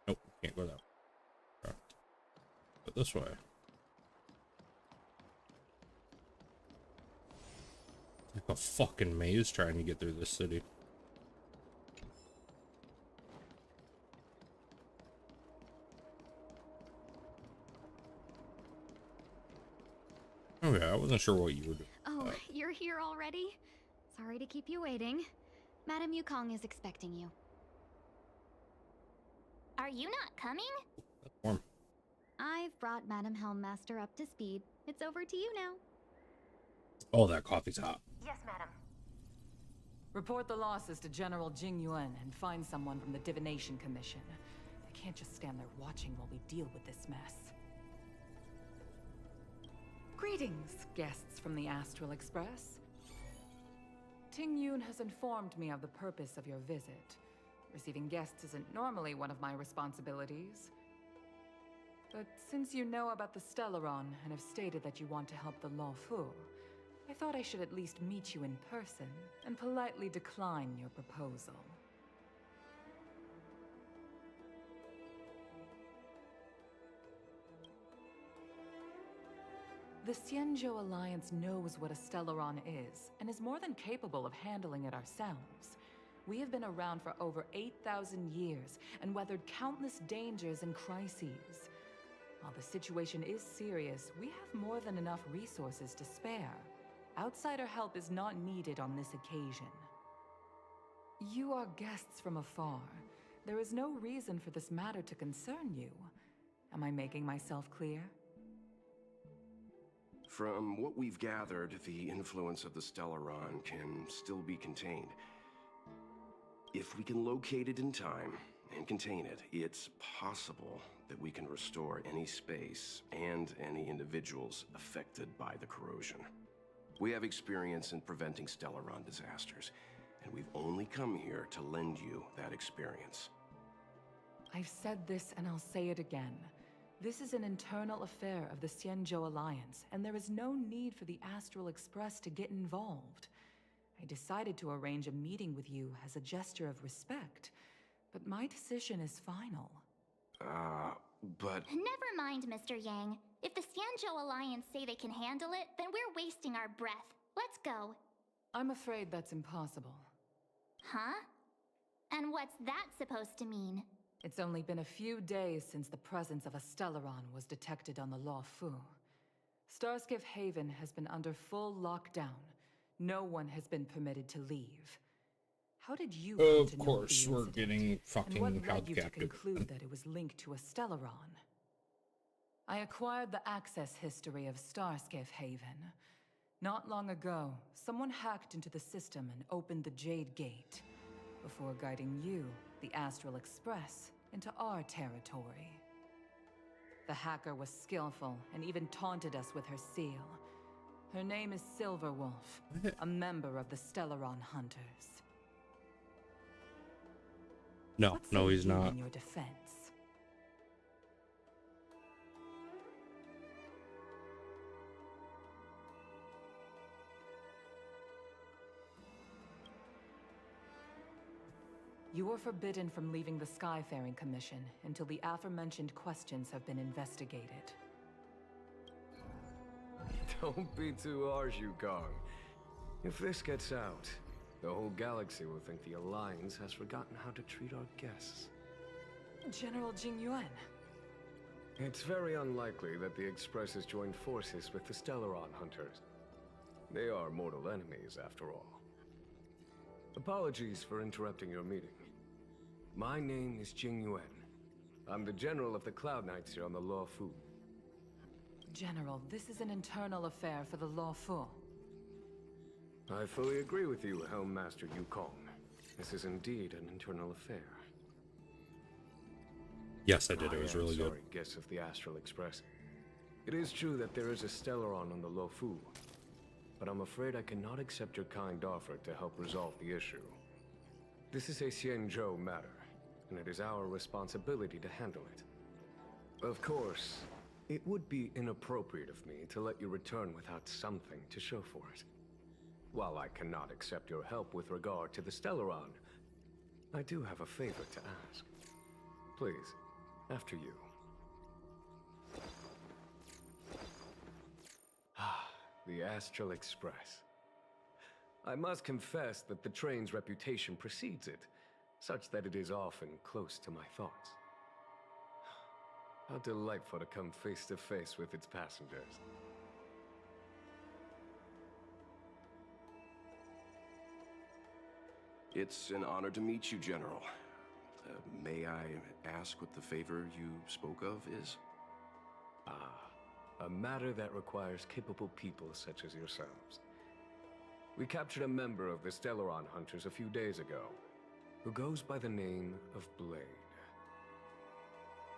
Nope, can't go that way. Okay. But this way. Like a fucking maze trying to get through this city. Oh yeah, I wasn't sure what you were doing. Oh, you're here already? Sorry to keep you waiting. Madam Yukong is expecting you. Are you not coming? That's warm. I've brought Madam Helmmaster up to speed. It's over to you now. Oh, that coffee's hot. Yes, madam. Report the losses to General Jing Yuan and find someone from the Divination Commission. I can't just stand there watching while we deal with this mess. Greetings, guests from the Astral Express. Ting Yun has informed me of the purpose of your visit. Receiving guests isn't normally one of my responsibilities. But since you know about the Stellaron and have stated that you want to help the Law Fu, I thought I should at least meet you in person and politely decline your proposal. The Xianzhou Alliance knows what a Stellaron is, and is more than capable of handling it ourselves. We have been around for over 8,000 years, and weathered countless dangers and crises. While the situation is serious, we have more than enough resources to spare. Outsider help is not needed on this occasion. You are guests from afar. There is no reason for this matter to concern you. Am I making myself clear? From what we've gathered, the influence of the Stellaron can still be contained. If we can locate it in time and contain it, it's possible that we can restore any space and any individuals affected by the corrosion. We have experience in preventing Stellaron disasters, and we've only come here to lend you that experience. I've said this and I'll say it again. This is an internal affair of the Xianzhou Alliance, and there is no need for the Astral Express to get involved. I decided to arrange a meeting with you as a gesture of respect, but my decision is final. But... Never mind, Mr. Yang. If the Xianzhou Alliance say they can handle it, then we're wasting our breath. Let's go. I'm afraid that's impossible. Huh? And what's that supposed to mean? It's only been a few days since the presence of a Stellaron was detected on the Law Fu. Starskiff Haven has been under full lockdown. No one has been permitted to leave. How did you come to know of the course, we're incident? getting fucking And what led held you to captive. conclude that it was linked to a Stellaron? I acquired the access history of Starskiff Haven. Not long ago, someone hacked into the system and opened the Jade Gate, before guiding you, the Astral Express, into our territory. The hacker was skillful and even taunted us with her seal. Her name is Silverwolf, a member of the Stellaron Hunters. No, What no, say he's you not. in your defense? You are forbidden from leaving the Skyfaring Commission until the aforementioned questions have been investigated. Don't be too harsh, Yukong. If this gets out, the whole galaxy will think the Alliance has forgotten how to treat our guests. General Jing Yuan. It's very unlikely that the Express has joined forces with the Stellaron Hunters. They are mortal enemies, after all. Apologies for interrupting your meeting. My name is Jing Yuan. I'm the General of the Cloud Knights here on the Law Fu. General, this is an internal affair for the Law Fu. I fully agree with you, Helmmaster Yukong. This is indeed an internal affair. Yes, I did. It was I am really good. sorry, guests of the Astral Express. It is true that there is a Stellaron on the Lofu, but I'm afraid I cannot accept your kind offer to help resolve the issue. This is a Xianzhou matter, and it is our responsibility to handle it. Of course, it would be inappropriate of me to let you return without something to show for it. While I cannot accept your help with regard to the Stellaron, I do have a favor to ask. Please, after you. Ah, the Astral Express. I must confess that the train's reputation precedes it, such that it is often close to my thoughts. How delightful to come face to face with its passengers. It's an honor to meet you, General. May I ask what the favor you spoke of is? A matter that requires capable people such as yourselves. We captured a member of the Stellaron Hunters a few days ago, who goes by the name of Blade.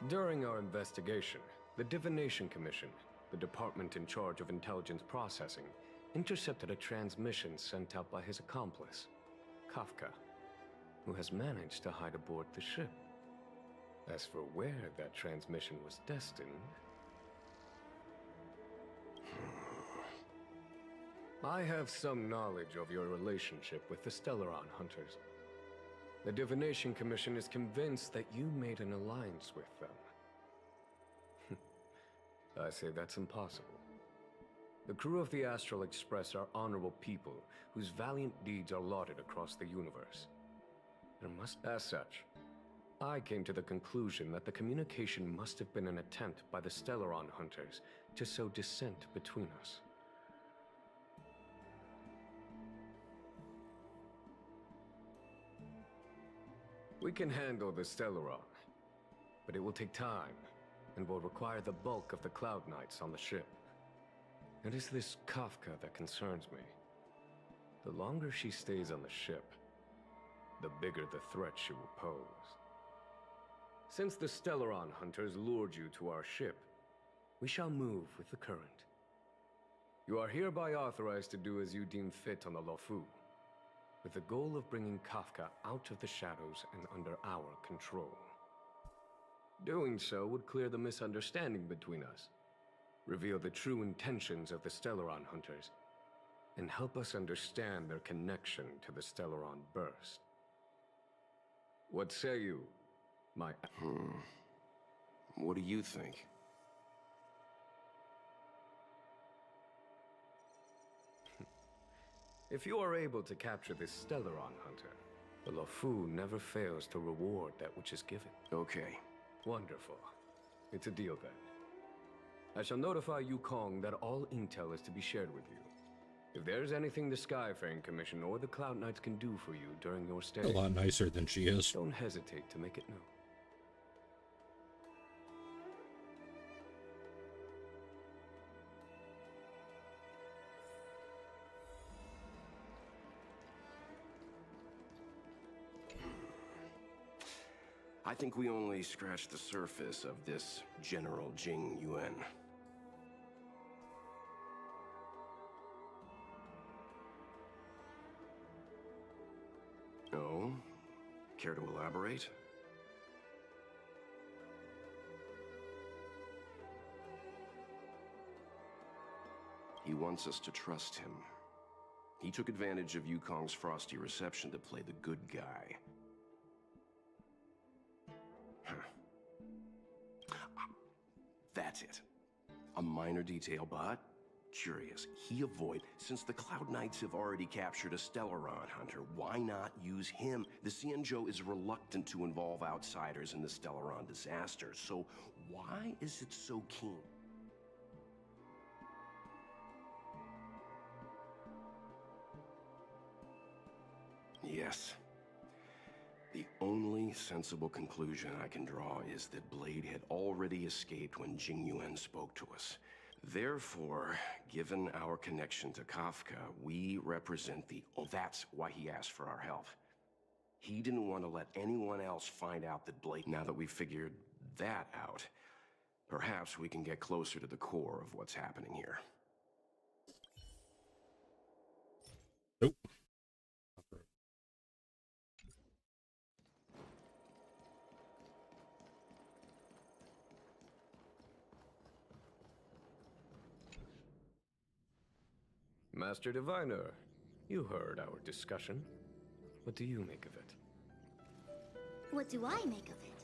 During our investigation, the Divination Commission, the department in charge of intelligence processing, intercepted a transmission sent out by his accomplice, Kafka, who has managed to hide aboard the ship. As for where that transmission was destined... I have some knowledge of your relationship with the Stellaron Hunters. The Divination Commission is convinced that you made an alliance with them. I say that's impossible. The crew of the Astral Express are honorable people whose valiant deeds are lauded across the universe. As such, I came to the conclusion that the communication must have been an attempt by the Stellaron Hunters to sow dissent between us. We can handle the Stellaron, but it will take time and will require the bulk of the Cloud Knights on the ship. It is this Kafka that concerns me. The longer she stays on the ship, the bigger the threat she will pose. Since the Stellaron Hunters lured you to our ship, we shall move with the current. You are hereby authorized to do as you deem fit on the Lofu, with the goal of bringing Kafka out of the shadows and under our control. Doing so would clear the misunderstanding between us, reveal the true intentions of the Stellaron Hunters, and help us understand their connection to the Stellaron Burst. What say you, my... What do you think? If you are able to capture this Stellaron Hunter, the Lofu never fails to reward that which is given. Okay. Wonderful. It's a deal then. I shall notify Yukong that all intel is to be shared with you. If there's anything the Skyfaring Commission or the Cloud Knights can do for you during your stay... A lot nicer than she is. Don't hesitate to make it known. I think we only scratched the surface of this General Jing Yuan. Oh? Care to elaborate? He wants us to trust him. He took advantage of Yukong's frosty reception to play the good guy. That's it. A minor detail, but curious. Since the Cloud Knights have already captured a Stellaron Hunter, why not use him? The Xianzhou is reluctant to involve outsiders in the Stellaron disaster, so why is it so keen? Yes. The only sensible conclusion I can draw is that Blade had already escaped when Jing Yuan spoke to us. Therefore, given our connection to Kafka, we represent the... Oh, that's why he asked for our help. He didn't want to let anyone else find out that Blake... Now that we've figured that out, perhaps we can get closer to the core of what's happening here. Nope. Master Diviner, you heard our discussion. What do you make of it? What do I make of it?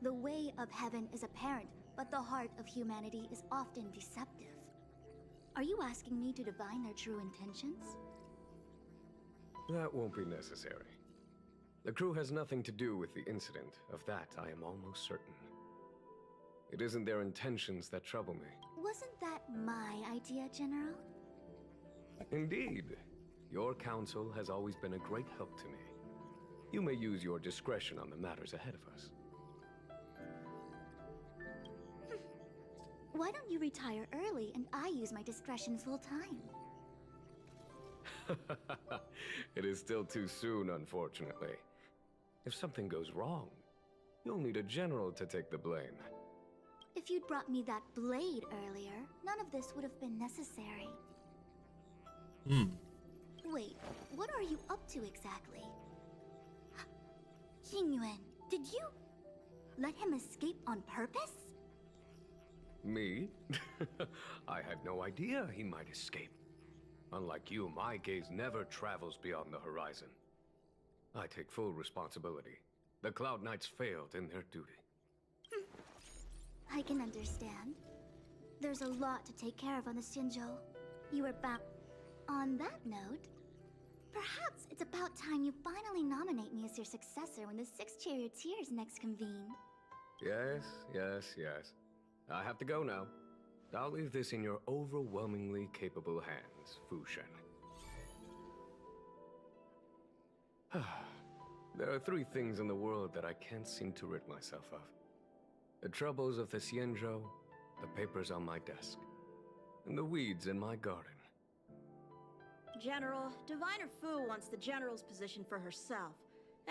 The way of heaven is apparent, but the heart of humanity is often deceptive. Are you asking me to divine their true intentions? That won't be necessary. The crew has nothing to do with the incident. Of that, I am almost certain. It isn't their intentions that trouble me. Wasn't that my idea, General? Indeed. Your counsel has always been a great help to me. You may use your discretion on the matters ahead of us. Why don't you retire early and I use my discretion full time? It is still too soon, unfortunately. If something goes wrong, you'll need a general to take the blame. If you'd brought me that blade earlier, none of this would have been necessary. Wait, what are you up to exactly? Qingyuan, did you let him escape on purpose? Me? I had no idea he might escape. Unlike you, my gaze never travels beyond the horizon. I take full responsibility. The Cloud Knights failed in their duty. I can understand. There's a lot to take care of on the Xinzhou. You were back. On that note, perhaps it's about time you finally nominate me as your successor when the 6 charioteers next convene. Yes. I have to go now. I'll leave this in your overwhelmingly capable hands, Fu Shen. There are 3 things in the world that I can't seem to rid myself of. The troubles of the Xianzhou, the papers on my desk, and the weeds in my garden. General, Diviner Fu wants the General's position for herself.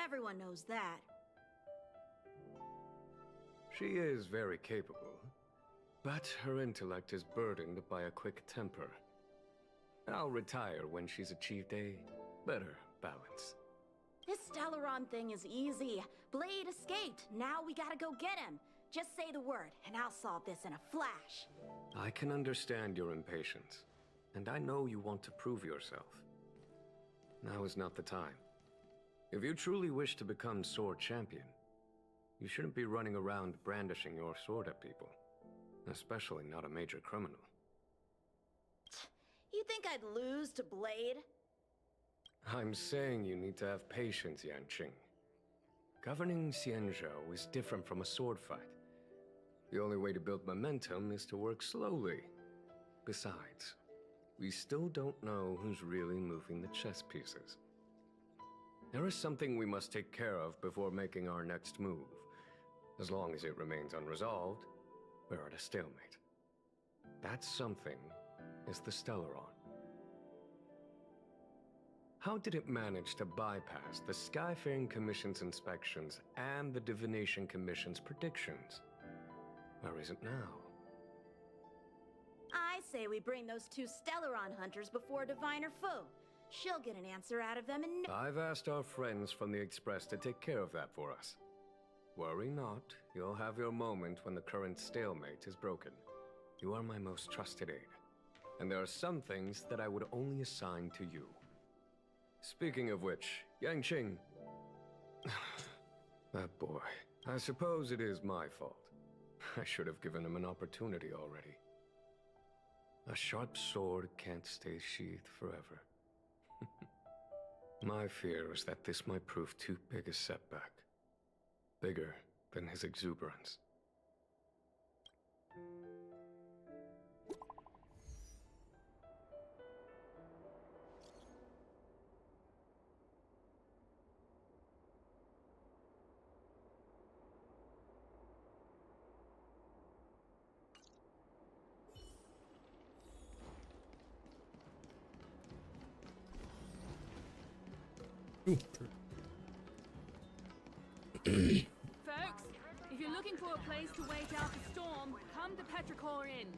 Everyone knows that. She is very capable, but her intellect is burdened by a quick temper. I'll retire when she's achieved a better balance. This Stellaron thing is easy. Blade escaped. Now we gotta go get him. Just say the word, and I'll solve this in a flash. I can understand your impatience, and I know you want to prove yourself. Now is not the time. If you truly wish to become Sword Champion, you shouldn't be running around brandishing your sword at people. Especially not a major criminal. You think I'd lose to Blade? I'm saying you need to have patience, Yanqing. Governing Xianzhou is different from a sword fight. The only way to build momentum is to work slowly. Besides, we still don't know who's really moving the chess pieces. There is something we must take care of before making our next move. As long as it remains unresolved, we're at a stalemate. That something is the Stellaron. How did it manage to bypass the Skyfaring Commission's inspections and the Divination Commission's predictions? Where is it now? I say we bring those 2 Stellaron hunters before Diviner Fu. She'll get an answer out of them in no— I've asked our friends from the Express to take care of that for us. Worry not, you'll have your moment when the current stalemate is broken. You are my most trusted aide, and there are some things that I would only assign to you. Speaking of which, Yanqing... That boy. I suppose it is my fault. I should have given him an opportunity already. A sharp sword can't stay sheathed forever. My fear is that this might prove too big a setback. Bigger than his exuberance. Looking for a place to wait out the storm? Come to Petrichor Inn.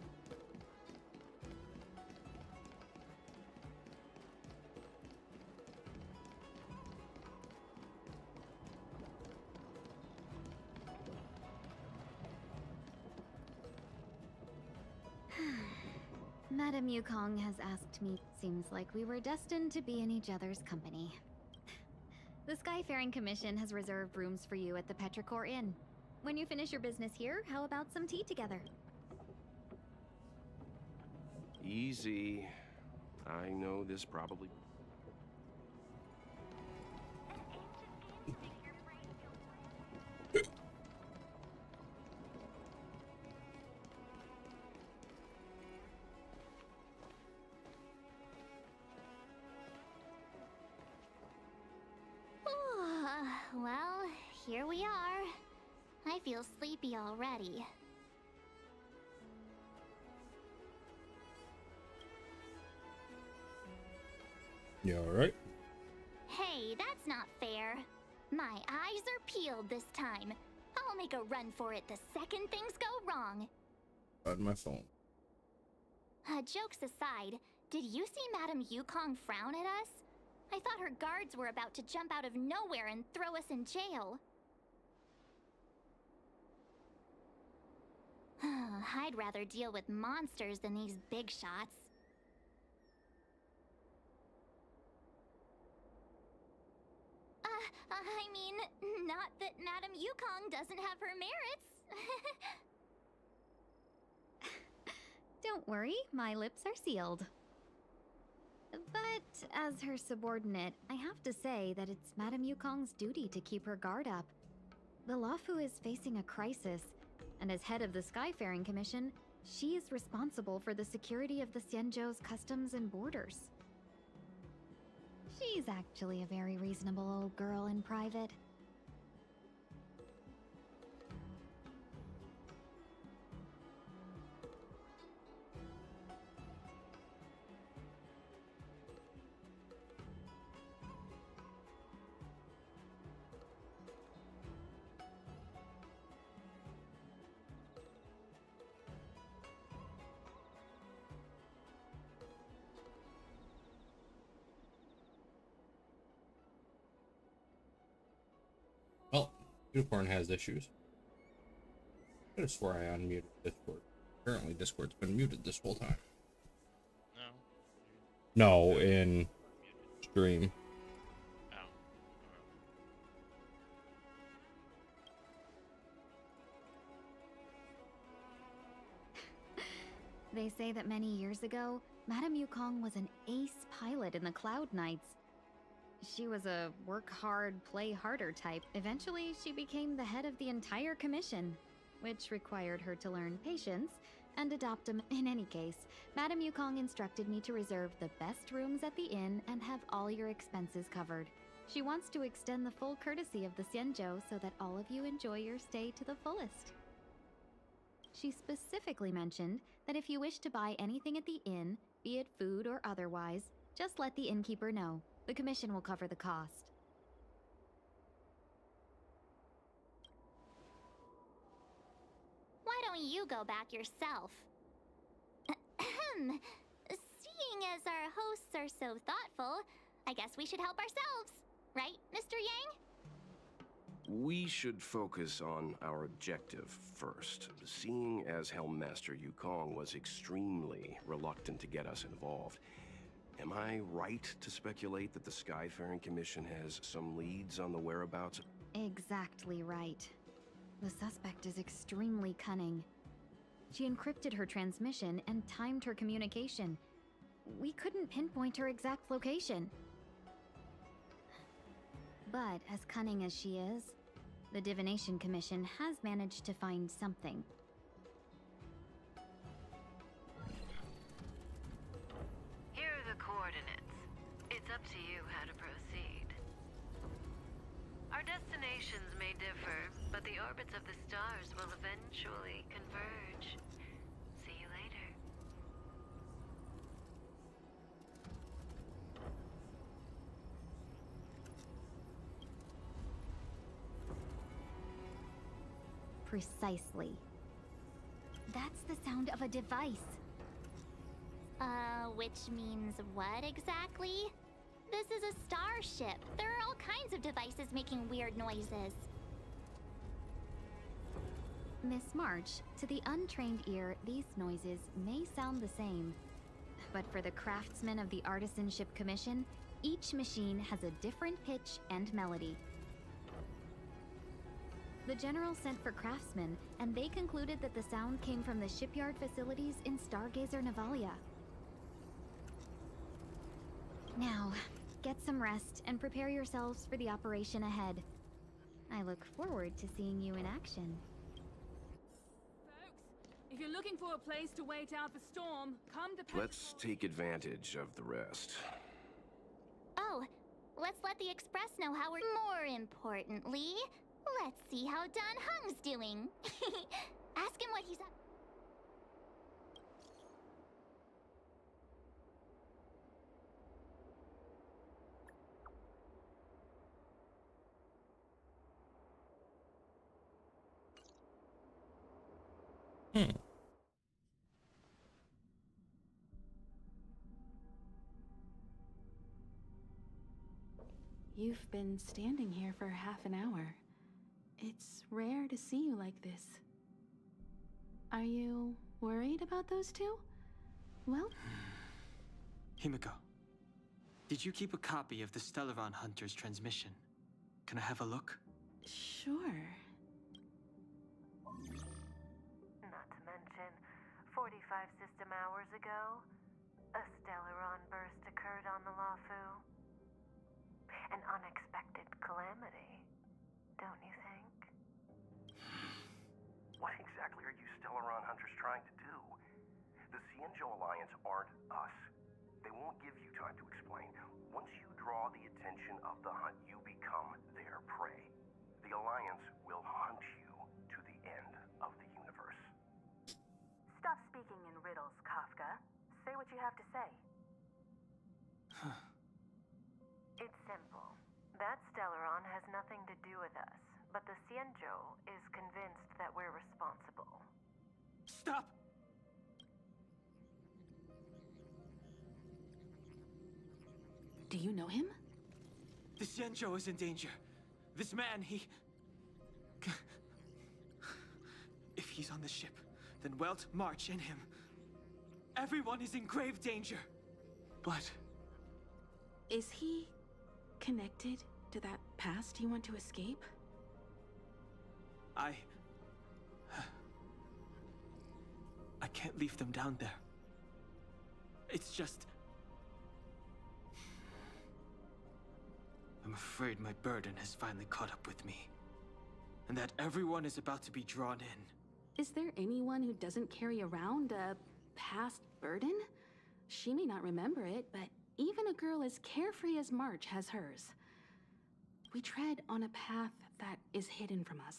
Madame Yukong has asked me. Seems like we were destined to be in each other's company. The Skyfaring Commission has reserved rooms for you at the Petrichor Inn. When you finish your business here, how about some tea together? Easy. I know this probably... Well, here we are. I feel sleepy already. You alright? Hey, that's not fair. My eyes are peeled this time. I'll make a run for it the second things go wrong. On my phone. Jokes aside, did you see Madame Yukong frown at us? I thought her guards were about to jump out of nowhere and throw us in jail. I'd rather deal with monsters than these big shots. I mean, not that Madame Yukong doesn't have her merits. Don't worry, my lips are sealed. But as her subordinate, I have to say that it's Madame Yukong's duty to keep her guard up. The Luofu is facing a crisis, and as head of the Skyfaring Commission, she is responsible for the security of the Xianzhou's customs and borders. She's actually a very reasonable old girl in private. Well, Unicorn has issues. I could have swore I unmuted Discord. Apparently Discord's been muted this whole time. No, in stream. They say that many years ago, Madame Yukong was an ace pilot in the Cloud Knights. She was a work hard, play harder type. Eventually, she became the head of the entire commission, which required her to learn patience and adopt them. In any case, Madame Yukong instructed me to reserve the best rooms at the inn and have all your expenses covered. She wants to extend the full courtesy of the Xianzhou so that all of you enjoy your stay to the fullest. She specifically mentioned that if you wish to buy anything at the inn, be it food or otherwise, just let the innkeeper know. The commission will cover the cost. Why don't you go back yourself? Seeing as our hosts are so thoughtful, I guess we should help ourselves. Right, Mr. Yang? We should focus on our objective first. Seeing as Helmmaster Yukong was extremely reluctant to get us involved, am I right to speculate that the Skyfaring Commission has some leads on the whereabouts? Exactly right. The suspect is extremely cunning. She encrypted her transmission and timed her communication. We couldn't pinpoint her exact location. But as cunning as she is, the Divination Commission has managed to find something. Here are the coordinates. It's up to you how to proceed. Our destinations may differ, but the orbits of the stars will eventually converge. See you later. Precisely. That's the sound of a device. Which means what exactly? This is a starship. There are all kinds of devices making weird noises. Miss March, to the untrained ear, these noises may sound the same. But for the craftsmen of the Artisanship Commission, each machine has a different pitch and melody. The General sent for craftsmen, and they concluded that the sound came from the shipyard facilities in Stargazer Navalia. Now, get some rest and prepare yourselves for the operation ahead. I look forward to seeing you in action. If you're looking for a place to wait out the storm, come to Let's take advantage of the rest. Oh, let's let the Express know how we're... More importantly, let's see how Don Hung's doing. Ask him what he's up... You've been standing here for half an hour. It's rare to see you like this. Are you worried about those two? Well... Himiko, did you keep a copy of the Stellaron Hunter's transmission? Can I have a look? Sure. Not to mention, 45 system hours ago, a Stellaron burst occurred on the Lafu. An unexpected calamity, don't you think? What exactly are you Stellaron hunters trying to do? The Cienjo Alliance aren't us. They won't give you time to explain. Once you draw the attention of the hunt, you become their prey. The Alliance will hunt you to the end of the universe. Stop speaking in riddles, Kafka. Say what you have to say. It's simple. That Stellaron has nothing to do with us, but the Cienjo is convinced that we're responsible. Stop! Do you know him? The Cienjo is in danger. This man, he... If he's on the ship, then Welt, March, and him. Everyone is in grave danger. But... Is he connected to that past you want to escape? I can't leave them down there. It's just... I'm afraid my burden has finally caught up with me. And that everyone is about to be drawn in. Is there anyone who doesn't carry around a past burden? She may not remember it, but even a girl as carefree as March has hers. We tread on a path that is hidden from us.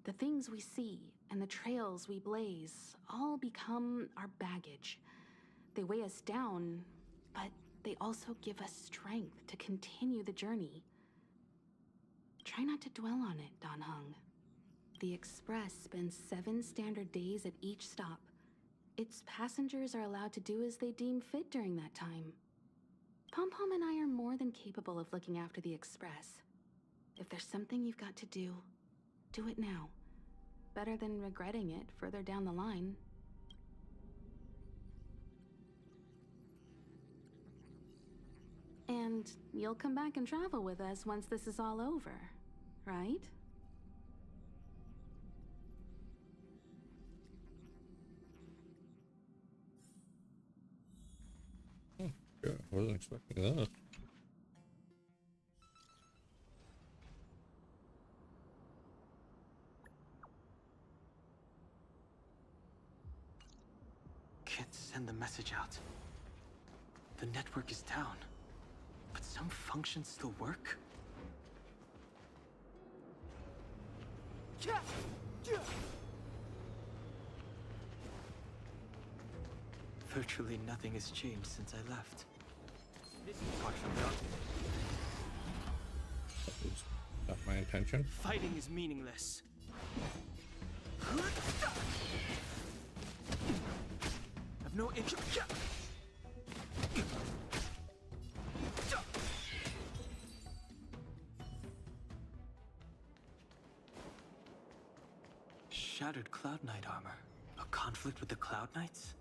The things we see and the trails we blaze all become our baggage. They weigh us down, but they also give us strength to continue the journey. Try not to dwell on it, Don Hung. The Express spends 7 standard days at each stop. Its passengers are allowed to do as they deem fit during that time. Pom-Pom and I are more than capable of looking after the Express. If there's something you've got to do it now. Better than regretting it further down the line. And you'll come back and travel with us once this is all over, right? Yeah, I wasn't expecting that. Can't send the message out. The network is down, but some functions still work. Virtually nothing has changed since I left. Apart from that. That was not my intention. Fighting is meaningless. I've no interest. Shattered Cloud Knight armor. A conflict with the Cloud Knights?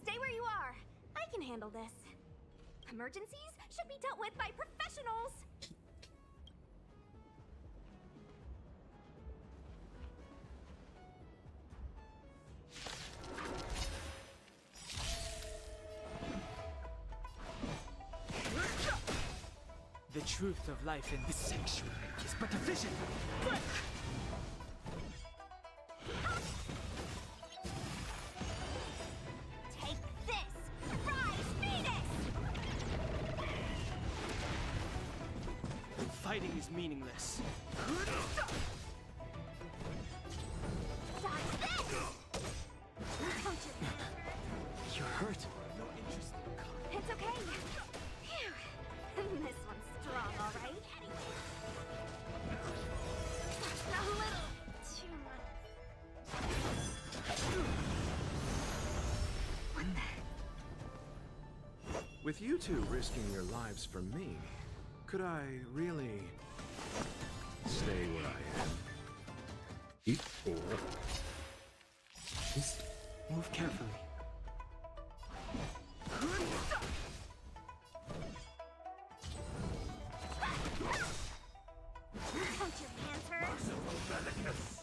Stay where you are. I can handle this. Emergencies should be dealt with by professionals. The truth of life in this sanctuary is but a vision. Take this! Rise, Venus! Fighting is meaningless. Dodge this! Don't you? You're hurt. No interest in combat. It's okay. Phew. This one's strong, all right. A little too much. What the? With you two risking your lives for me, could I really stay where I am? Move carefully. Don't your hands hurt?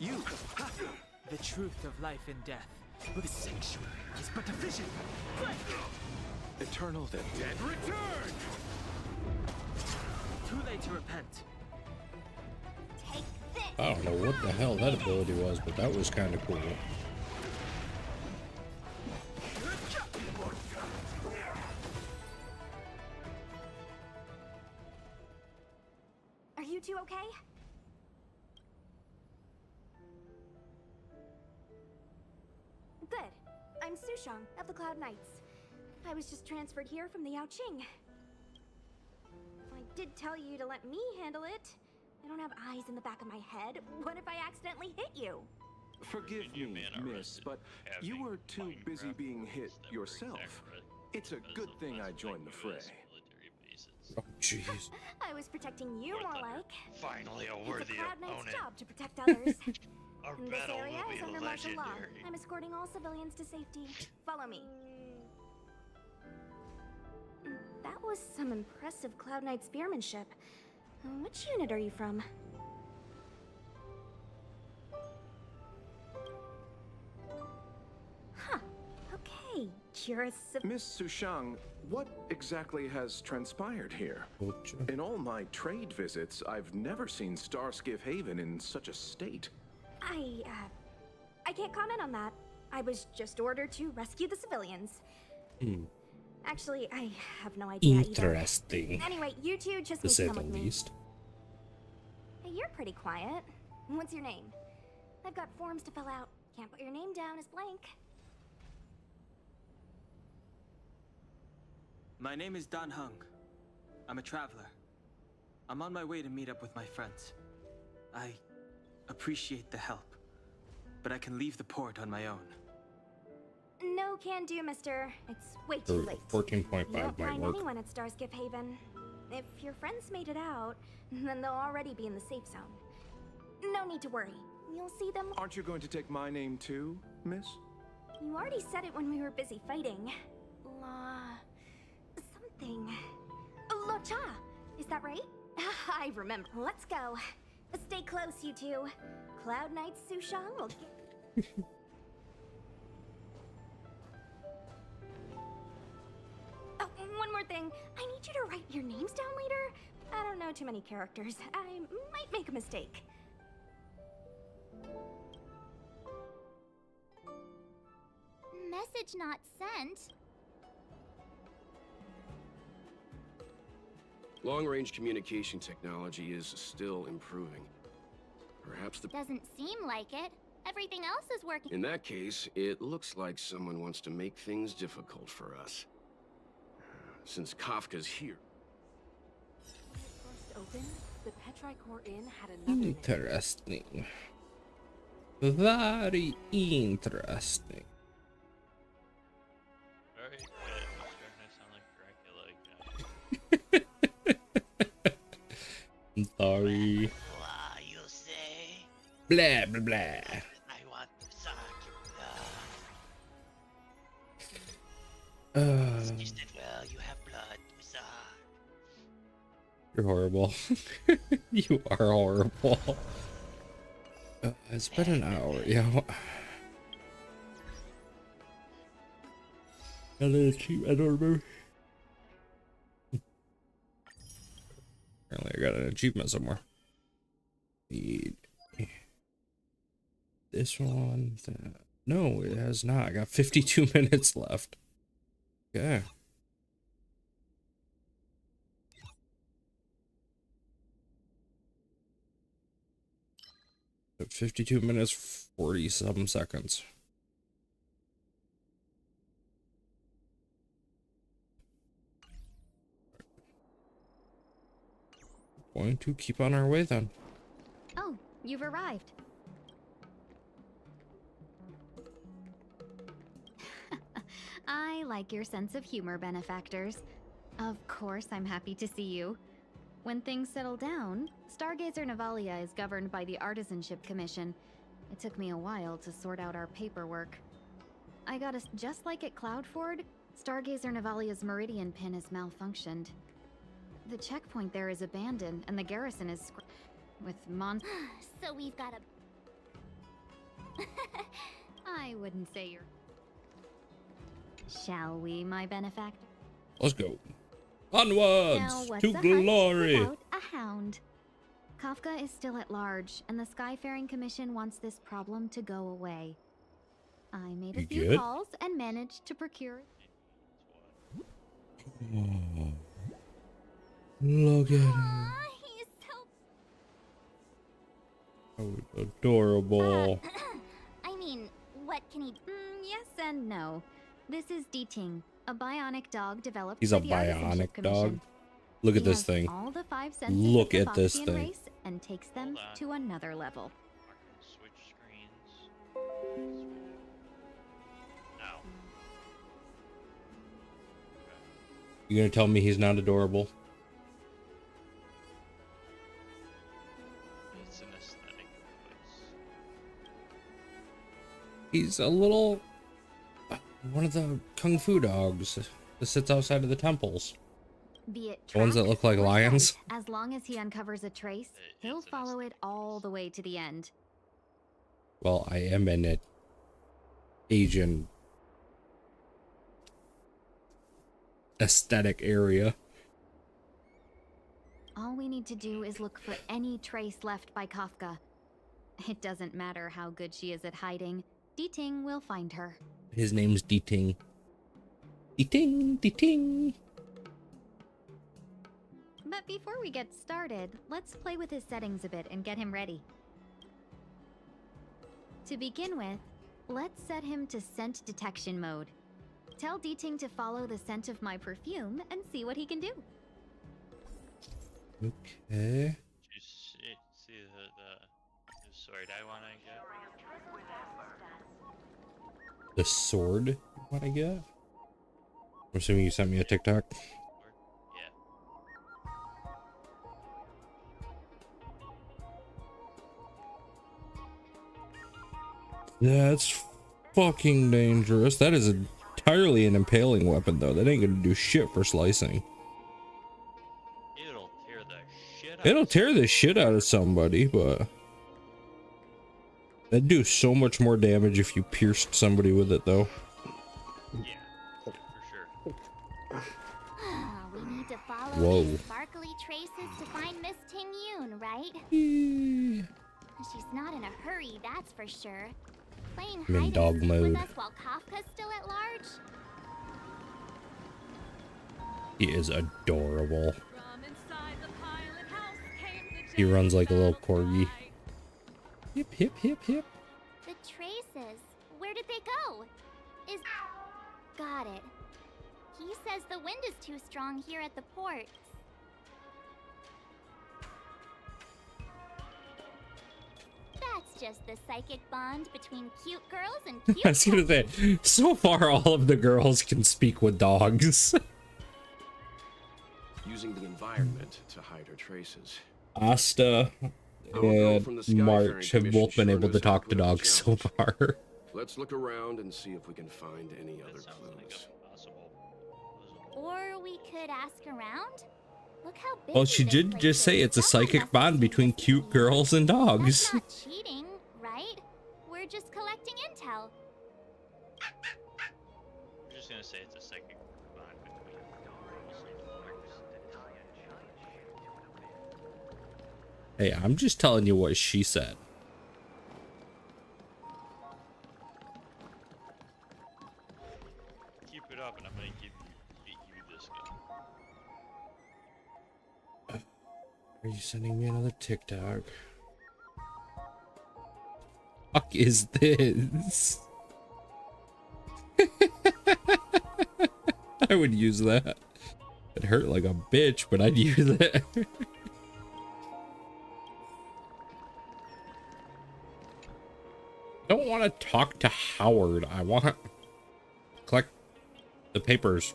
You! Ha! The truth of life and death. But the sanctuary is but a vision. Eternal the dead return! Too late to repent. Take this! I don't know what the hell that ability was, but that was kind of cool. Are you two okay? Good. I'm Sushang of the Cloud Knights. I was just transferred here from the Yaoqing. I did tell you to let me handle it. I don't have eyes in the back of my head. What if I accidentally hit you? Forgive me, miss, but you were too busy being hit yourself. It's a good thing I joined the fray. Oh, jeez. I was protecting you more like. Finally a It's worthy a Cloud Knight's opponent. job to protect others. Our This battle area will is be under martial law. legendary. I'm escorting all civilians to safety. Follow me. That was some impressive Cloud Knight spearmanship. Which unit are you from? Huh. Okay. You're a Miss Sushang, what exactly has transpired here? In all my trade visits, I've never seen Starskiff Haven in such a state. I can't comment on that. I was just ordered to rescue the civilians. Actually, I have no idea Interesting. either. Anyway, you two just To need say to the come with me. least. Hey, you're pretty quiet. What's your name? I've got forms to fill out. Can't put your name down as blank. My name is Dan Hung. I'm a traveler. I'm on my way to meet up with my friends. I appreciate the help, but I can leave the port on my own. No can do, mister. It's way too late. 14.5 You won't might find work. anyone at Starskiff Haven. If your friends made it out, then they'll already be in the safe zone. No need to worry. You'll see them. Aren't you going to take my name too, miss? You already said it when we were busy fighting. Something. Locha! Is that right? I remember. Let's go. Stay close, you two. Cloud Knight Sushang will get... Oh, one more thing. I need you to write your names down later. I don't know too many characters. I might make a mistake. Message not sent. Long-range communication technology is still improving. Perhaps the... Doesn't seem like it. Everything else is working. In that case, it looks like someone wants to make things difficult for us. Since Kafka's here. First opened, the Petrichor Inn had another name. Interesting. Very interesting. Very good. You're starting to sound like Dracula again. I'm sorry. You say? Blah blah blah. I want to suck Uh, your blood. You said, well, you have blood to suck. You're horrible. You are horrible. It's been an hour, yeah. I don't remember. Apparently I got an achievement somewhere. Need this one. No, it has not. I got 52 minutes left. Okay. 52 minutes, 40-some seconds. Going to keep on our way then. Oh, you've arrived. I like your sense of humor, benefactors. Of course, I'm happy to see you. When things settle down, Stargazer Navalia is governed by the Artisanship Commission. It took me a while to sort out our paperwork. I got us just like at Cloudford, Stargazer Navalia's meridian pin has malfunctioned. The checkpoint there is abandoned, and the garrison is with So we've got a... I wouldn't say you're... Shall we, my benefactor? Let's go. Onwards Now, what's to a hunt glory. without a hound? Kafka is still at large, and the Skyfaring Commission wants this problem to go away. I made a few good? calls and managed to procure... Oh, look at him. He's so... Oh, adorable. I mean, what can he... yes and no. This is D-Ting, a bionic dog developed He's by a the Artisanship bionic Commission. dog. Look at He this has thing. all the 5 senses Look of the at this Boxian thing. race and takes them to another level. Switch screens. No. You gonna tell me he's not adorable? It's an aesthetic choice. He's a little... one of the kung fu dogs that sits outside of the temples. Be it The ones that look like track or lions. scent, as long as he uncovers a trace, he'll follow it all the way to the end. Well, I am in an Asian aesthetic area. All we need to do is look for any trace left by Kafka. It doesn't matter how good she is at hiding. D-Ting will find her. His name's D-Ting. D-Ting, D-Ting. But before we get started, let's play with his settings a bit and get him ready. To begin with, let's set him to scent detection mode. Tell D-Ting to follow the scent of my perfume and see what he can do. Okay. You see the sword I want to get? The sword you want to get? I'm assuming you sent me a TikTok. That's fucking dangerous. That is entirely an impaling weapon, though. That ain't gonna do shit for slicing. It'll tear the shit out. It'll tear the shit out of somebody, but that'd do so much more damage if you pierced somebody with it, though. Yeah, for sure. We need to follow Whoa. these sparkly traces to find Miss Ting Yoon, right? She's not in a hurry, that's for sure. Playing I'm in hide dog and seek with mode. us while Kafka's still at large? He is adorable. He runs like a little corgi. Hip, hip, hip, hip. The traces. Where did they go? Got it. He says the wind is too strong here at the port. That's just the psychic bond between cute girls and cute I was gonna say, so far all of the girls can speak with dogs. Using the environment to hide her traces. Asta and March have both been able to talk to dogs so far. Let's look around and see if we can find any other clues. Or we could ask around. Look how big. Well, she did just say it's a psychic bond between cute girls and dogs. That's not cheating, right? We're just collecting intel. I'm just gonna say it's a psychic bond between girls and dogs. Hey, I'm just telling you what she said. Keep it up, and I'm gonna beat you this game. Are you sending me another TikTok? Fuck is this? I would use that. It hurt like a bitch, but I'd use it. I don't want to talk to Howard. I want to collect the papers.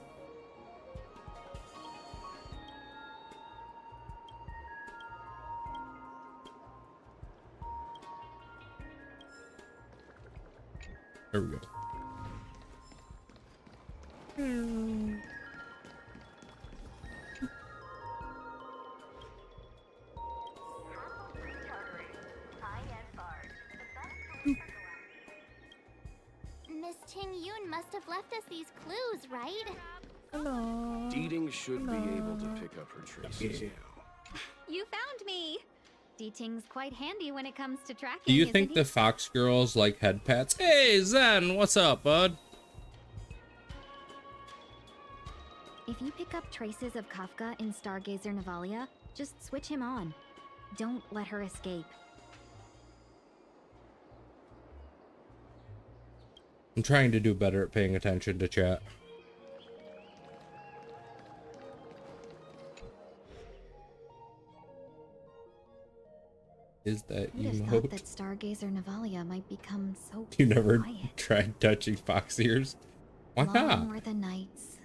There we go. Miss Ting Yun must have left us these clues, right? Hello. Deeding should be able to pick up her traces now. You found me. Deeting's quite handy when it comes to tracking. Do you isn't think he? the Fox girls like head pats? Hey, Zen, what's up, bud? If you pick up traces of Kafka in Stargazer Navalia, just switch him on. Don't let her escape. I'm trying to do better at paying attention to chat. Is that Who'd have thought emote? that Stargazer Navalia might become so You never quiet. tried touching Fox ears? Why Long not? were the nights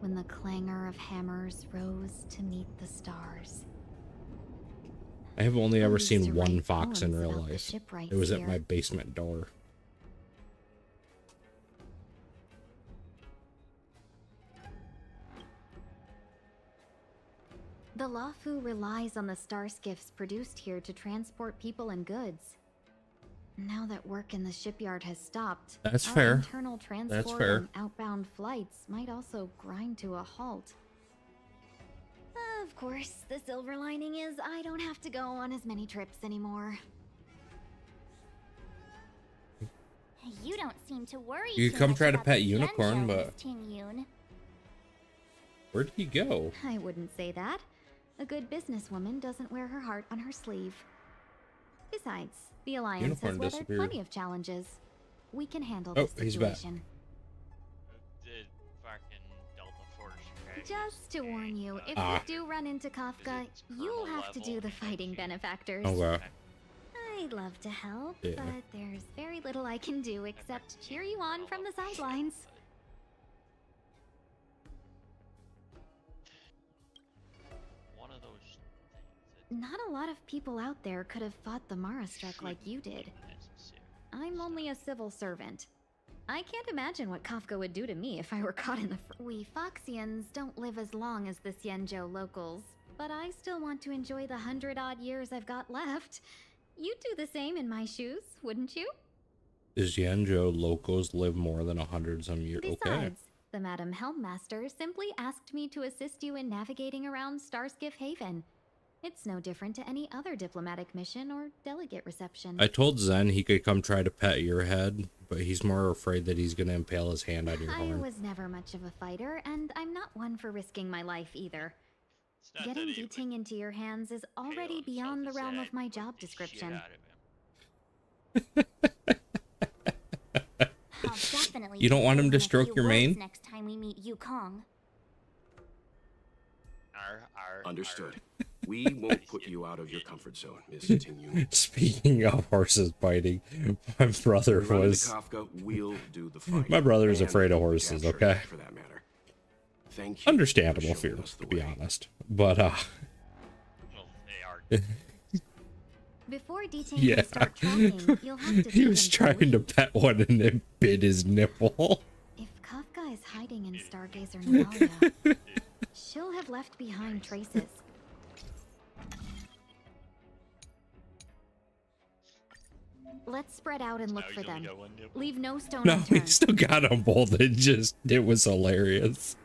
when the clangor of hammers rose to meet the stars. I have only ever used to seen one write fox in poems real about the life. shipwrights It was at here. my basement door. The Lafu relies on the star skiffs produced here to transport people and goods. Now that work in the shipyard has stopped, That's our fair. internal transport That's fair. and outbound flights might also grind to a halt. Of course, the silver lining is I don't have to go on as many trips anymore. You don't seem to worry. You too come much try to about pet the Unicorn, Genjo, but- Miss Ting Yun. Where'd he go? I wouldn't say that. A good businesswoman doesn't wear her heart on her sleeve. Besides, the Alliance Unicorn has weathered disappeared. plenty of challenges. We can handle Oh, this he's back. situation. Did fucking Delta Force drag Just to warn you, if Ah. you do run into Kafka, you'll have to do the fighting benefactors. Okay. I'd love to help, Yeah. but there's very little I can do except cheer you on from the sidelines. one of those Not a lot of people out there could have fought the Mara Struck like you did. necessary. I'm only a civil servant. I can't imagine what Kafka would do to me if I were caught in the We Foxians don't live as long as the Xianzhou locals, but I still want to enjoy the 100-odd years I've got left. You'd do the same in my shoes, wouldn't you? Does Yanzhou locals live more than 100 some years? Okay. Besides, the Madam Helmmaster simply asked me to assist you in navigating around Starskiff Haven. It's no different to any other diplomatic mission or delegate reception. I told Zen he could come try to pet your head, but he's more afraid that he's gonna impale his hand on your I horn. was never much of a fighter, and I'm not one for risking my life either. not Getting that he Deeting into your hands is already beyond the realm of my job description. definitely You don't want him to say in a stroke few your words mane? next time we meet Yukong. Understood. We won't put you out of your comfort zone, Miss Ting. Speaking of horses biting, my brother We run into was. Kafka, we'll do the fighting. My brother is And afraid of the horses. capturing, Okay. For that matter. Thank you. Understandable fear, to be honest. But Before Detang yeah, can start tracking, you'll have to he take was him to trying to leave. pet one and it bit his nipple. If Kafka is hiding in Stargazer Natalia, she'll have left behind traces. Let's spread out and look for them. Leave no stone No, he unturned. still got them both. It was hilarious.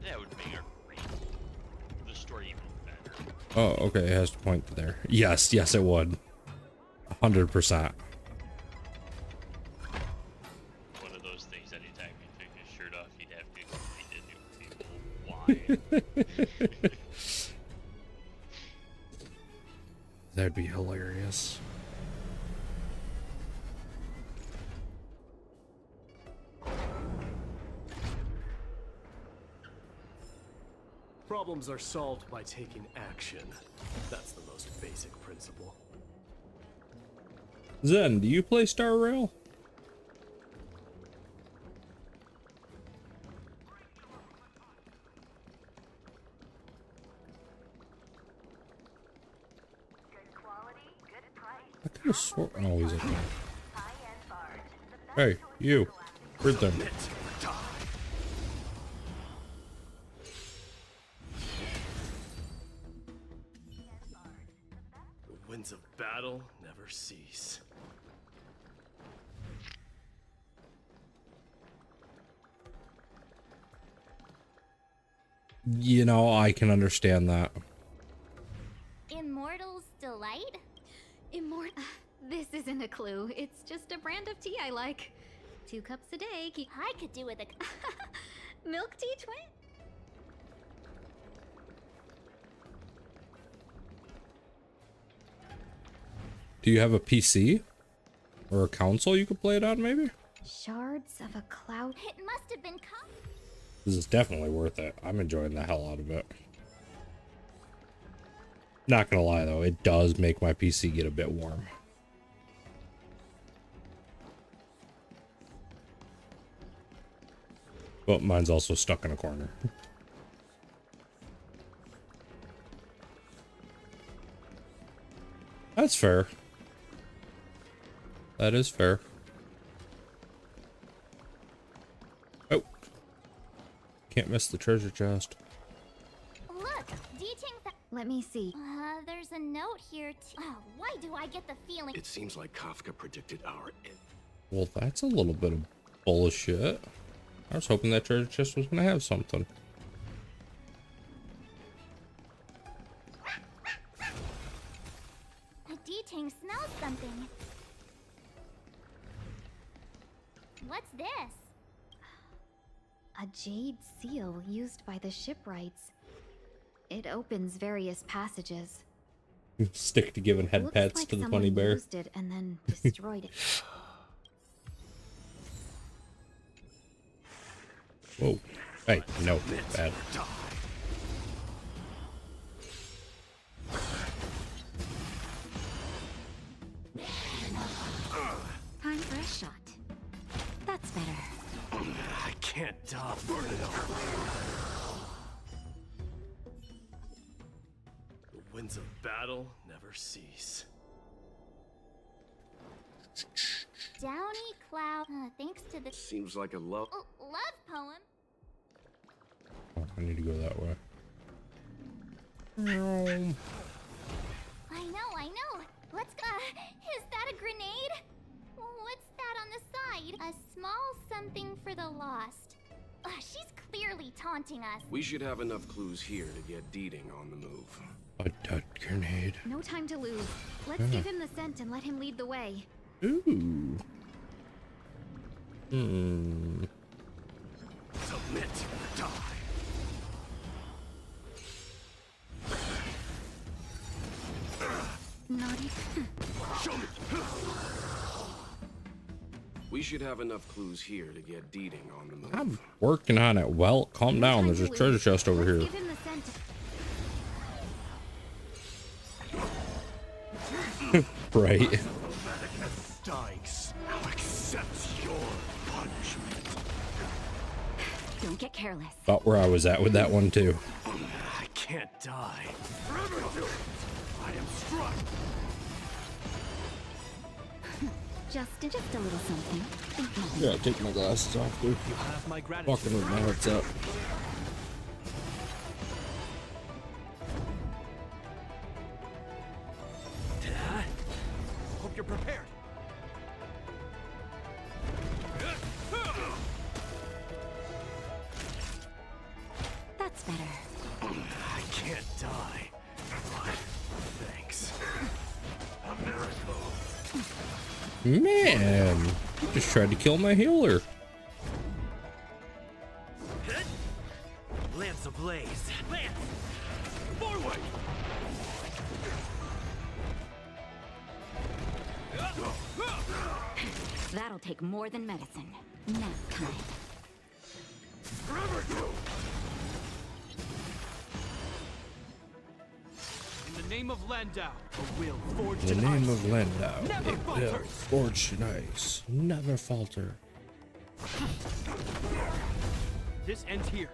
That would make the story even better. Oh, okay, it has to point there. Yes, yes, it would. 100%. One of those things, anytime you took his shirt off, he'd have to explain to people why. That'd be hilarious. Problems are solved by taking action. That's the most basic principle. Zen, do you play Star Rail? I could have sworn. Oh, he's okay. Hey, you. Rhythm. The winds of battle never cease. You know, I can understand that. Immortal's Delight? This isn't a clue. It's just a brand of tea I like. 2 cups a day. I could do with a Milk tea twin? Do you have a PC? Or a console you could play it on, maybe? Shards of a cloud. It must have been This is definitely worth it. I'm enjoying the hell out of it. Not gonna lie, though, it does make my PC get a bit warm. But mine's also stuck in a corner. That's fair. That is fair. Oh. Can't miss the treasure chest. Look, Detang. Let me see. There's a note here. Why do I get the feeling? It seems like Kafka predicted our end. Well, that's a little bit of bullshit. I was hoping that treasure chest was gonna have something. Detang smells something. What's this? A jade seal used by the shipwrights. It opens various passages. Stick to giving head Looks pats like to the someone bunny bear. used it and then destroyed it. Whoa. Hey, no, bad. Time for a shot. That's better. I can't burn it up. The winds of battle never cease. Downy Cloud. Thanks to the Seems like a love. love poem. Oh, I need to go that way. I know. Let's go. Is that a grenade? What's that on the side? A small something for the lost. She's clearly taunting us. We should have enough clues here to get Deeding on the move. A dud grenade. No time to lose. Let's give him the scent and let him lead the way. Ooh. Hmm. Submit, die. Not even. We should have enough clues here to get Deeding on the move. I'm working on it. Well, calm down. There's a treasure chest over here. Give him the scent. Right. Stinks. Now accept your punishment. Don't get careless. About where I was at with that one too. I can't die. I am struck. Just a little something. Think nothing. Yeah, take my glasses off, dude. You have my gratitude. Fucking with my hearts up. Hope you're prepared. That's better. I can't die. But thanks. A miracle. Man, you just tried to kill my healer. Lance ablaze. Lance! Forward! That'll take more than medicine. Nap time. In the name of Landau, a will forged In the in name ice. of Landau, Never a will falters. forged in ice. Never falter. This ends here.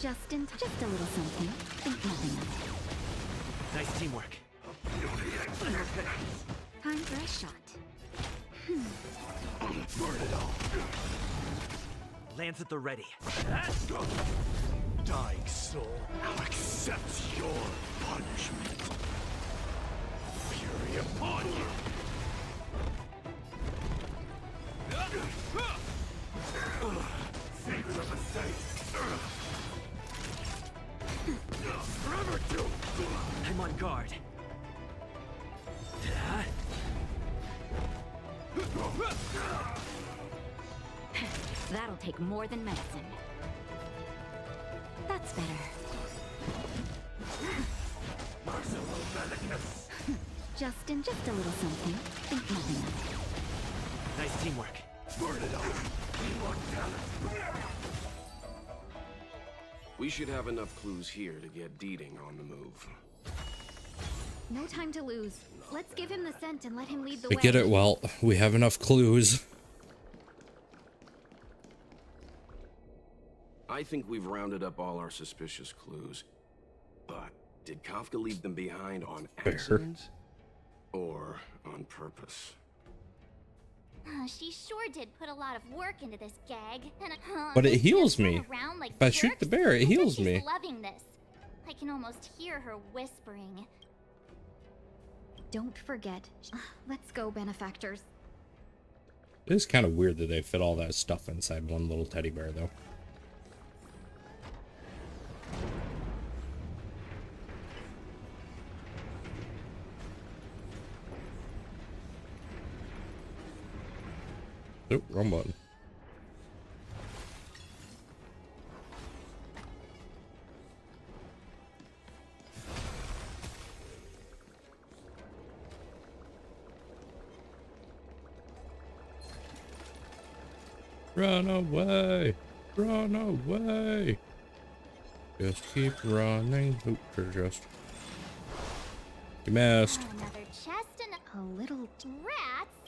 Just a little something. Think nothing of it. Nice teamwork. Time for a shot. Burn it all. Lance at the ready. Dying soul, now accept your punishment. Fury upon you. Secret of the saints. Forever to. I'm on guard. That'll take more than medicine. That's better. Just a little something. Think nothing of it. Nice teamwork. Burn it all. We should have enough clues here to get Deeding on the move. No time to lose. Let's give him the scent and let him lead the I way. get it, well, we have enough clues. I think we've rounded up all our suspicious clues. But did Kafka leave them behind on accident? Or on purpose? She sure did put a lot of work into this gag. And But it these heals kids me. run around like If I shoot jerks. the bear, it I bet heals she's me. loving this. I can almost hear her whispering. Don't forget. Let's go, benefactors. It is kind of weird that they fit all that stuff inside one little teddy bear, though. Nope, wrong button. Run away! Run away! Just keep running. Oop, treasure chest. You missed. Another chest and a little rats.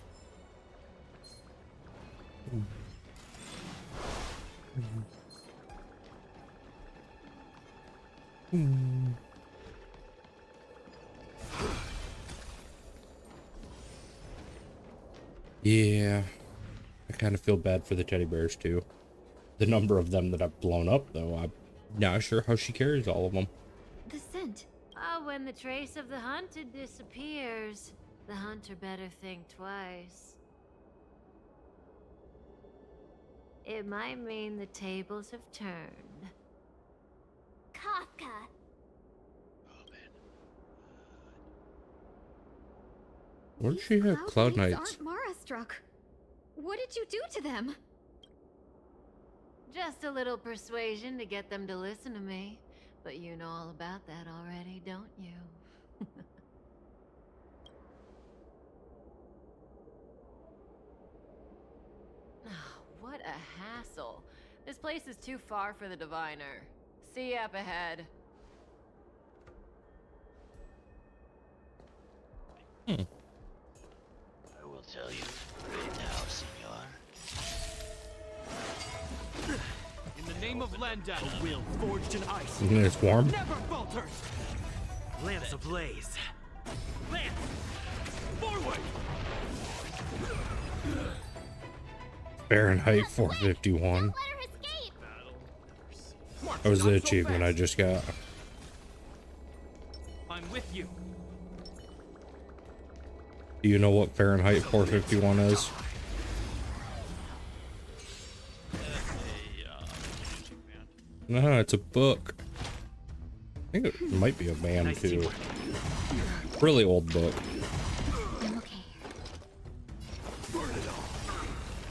Yeah, I kind of feel bad for the teddy bears too. The number of them that I've blown up, though, I'm not sure how she carries all of them. The scent. Oh, when the trace of the hunted disappears, the hunter better think twice. It might mean the tables have turned. Kafka. Where'd she have Cloud Knights? Aren't Mara struck. What did you do to them? Just a little persuasion to get them to listen to me. But you know all about that already, don't you? What a hassle. This place is too far for the diviner. See you up ahead. Hmm. I will tell you right now, senor. In the name of Landau, a will forged in ice. It's warm. Never falters. Lance ablaze. Lance, forward. Fahrenheit 451. That was the achievement I just got. I'm with you. Do you know what Fahrenheit 451 is? No, it's a book. I think it might be a band too. Really old book. I'm okay. Burn it all.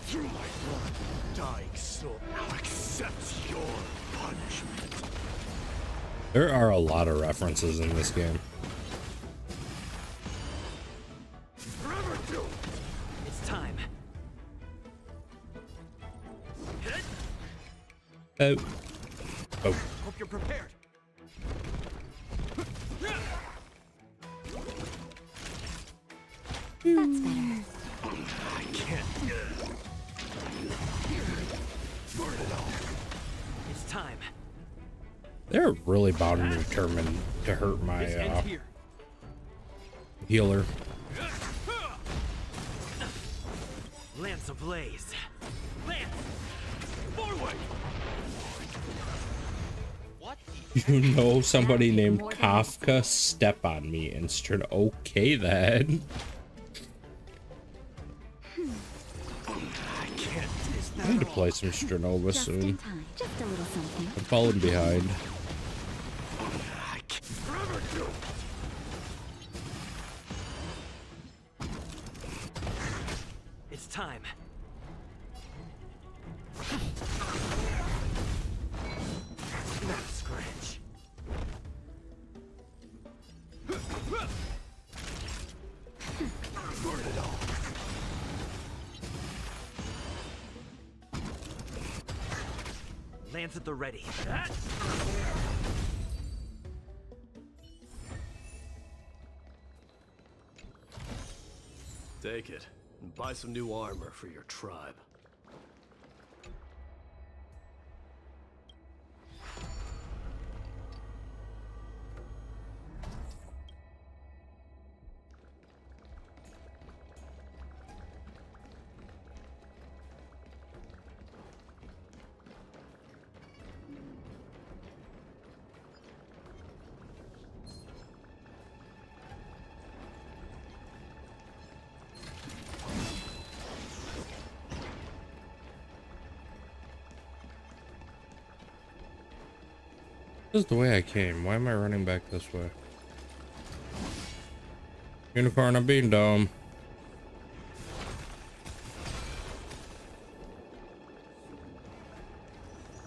Through my blood, dying soul now accepts your punishment. There are a lot of references in this game. Forever doomed. It's time. Oh. Oh. Hope you're prepared. That's better. I can't. Burn it all. It's time. They're really bound and determined to hurt my healer. Lance ablaze. Lance, forward. What? You know somebody named Kafka step on me instant. Okay then. I need to play some Stranova soon. Just a little something. I'm falling behind. It's time. Not a scratch. Burn it all. Lance at the ready. Take it and buy some new armor for your tribe. This is the way I came. Why am I running back this way? Unicorn, I'm being dumb.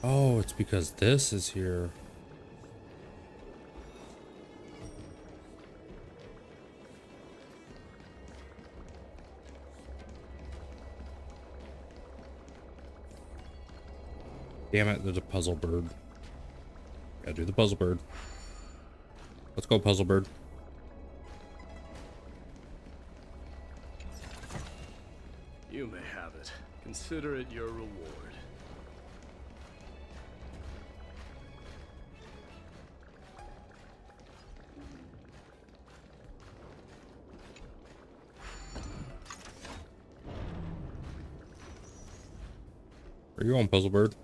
Oh, it's because this is here. Damn it, there's a puzzle bird. Gotta do the puzzle bird. Let's go, puzzle bird. You may have it. Consider it your reward. Where you going, puzzle bird?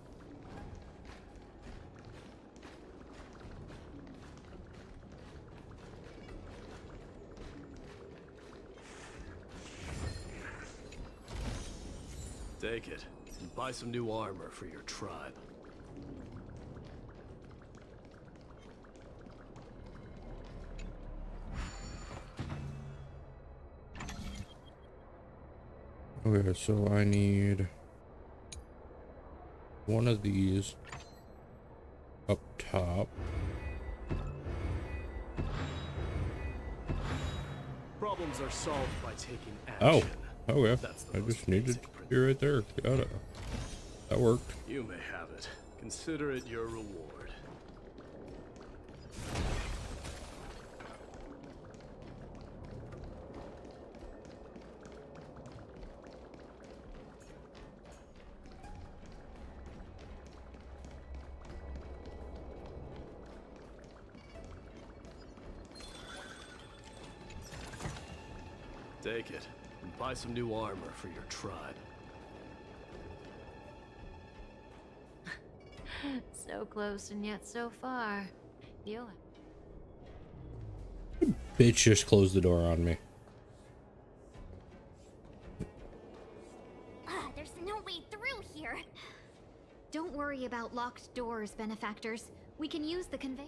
Take it and buy some new armor for your tribe. Okay, so I need one of these up top. Problems are solved by taking Oh, action. okay. That's the I most just needed basic to be right there. Got it. That worked. You may have it. Consider it your reward. Take it, and buy some new armor for your tribe. So close and yet so far. You'll Bitch just closed the door on me. There's no way through here. Don't worry about locked doors, benefactors. We can use the conveyor.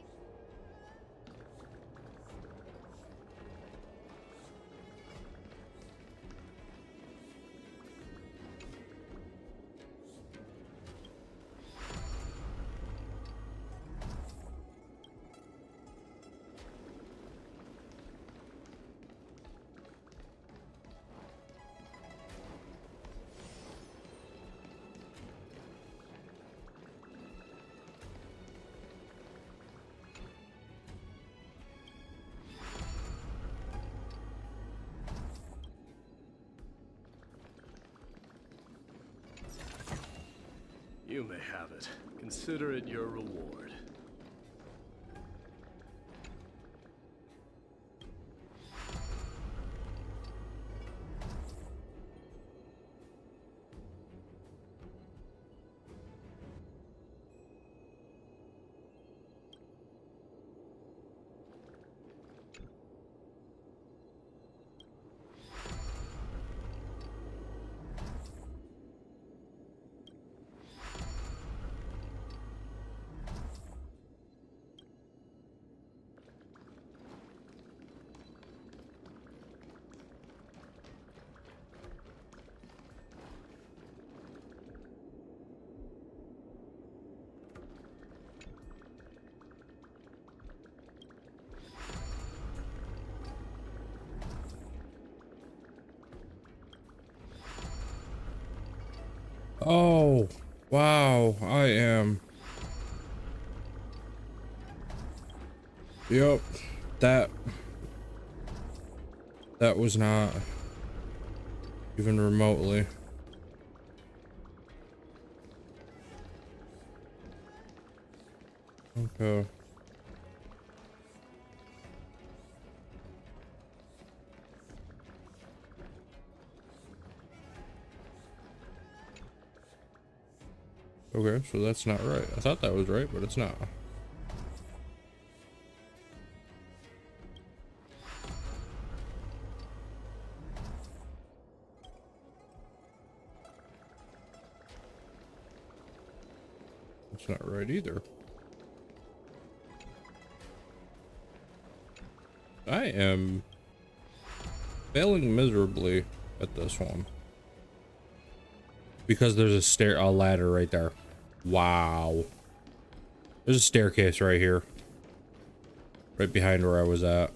You may have it. Consider it your reward. Oh, wow. I am. Yep. That was not even remotely. Okay. Okay, so that's not right. I thought that was right, but it's not. It's not right either. I am failing miserably at this one. Because there's a ladder right there. Wow. There's a staircase right here. Right behind where I was at.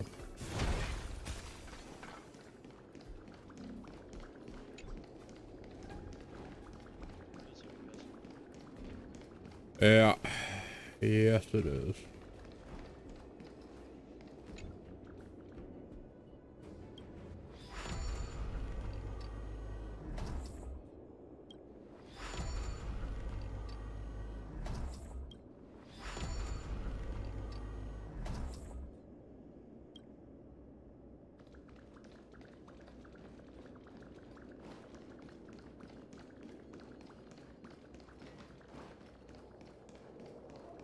Yeah. Yes, it is.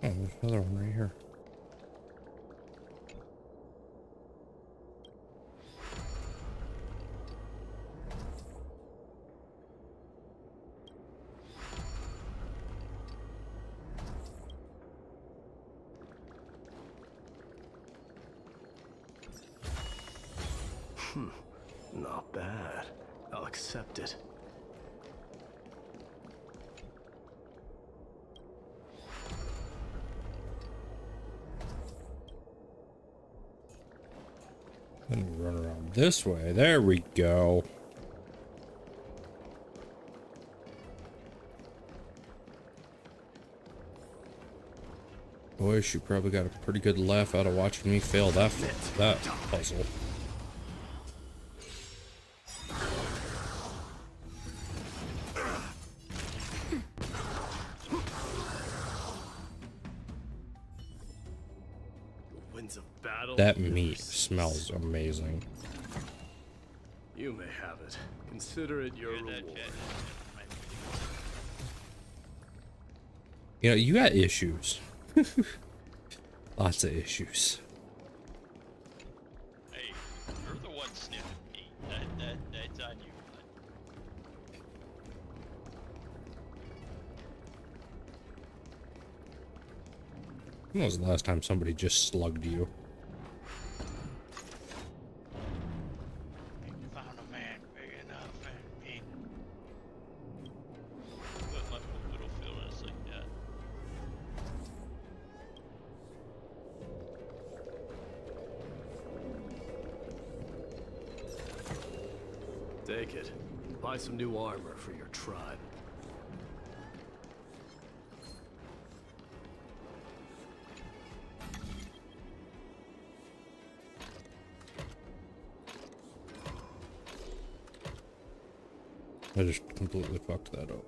Oh, there's another one right here. Not bad. I'll accept it. Then we run around this way. There we go. Boy, she probably got a pretty good laugh out of watching me fail that puzzle. Winds of battle. That meat smells amazing. You may have it. Consider it your reward. You know, you got issues. Lots of issues. Hey, you're the one sniffing me. That's on you, bud. When was the last time somebody just slugged you? Found a man big enough and mean. But my little feelings like that. Take it. Buy some new armor for your tribe. I just completely fucked that up.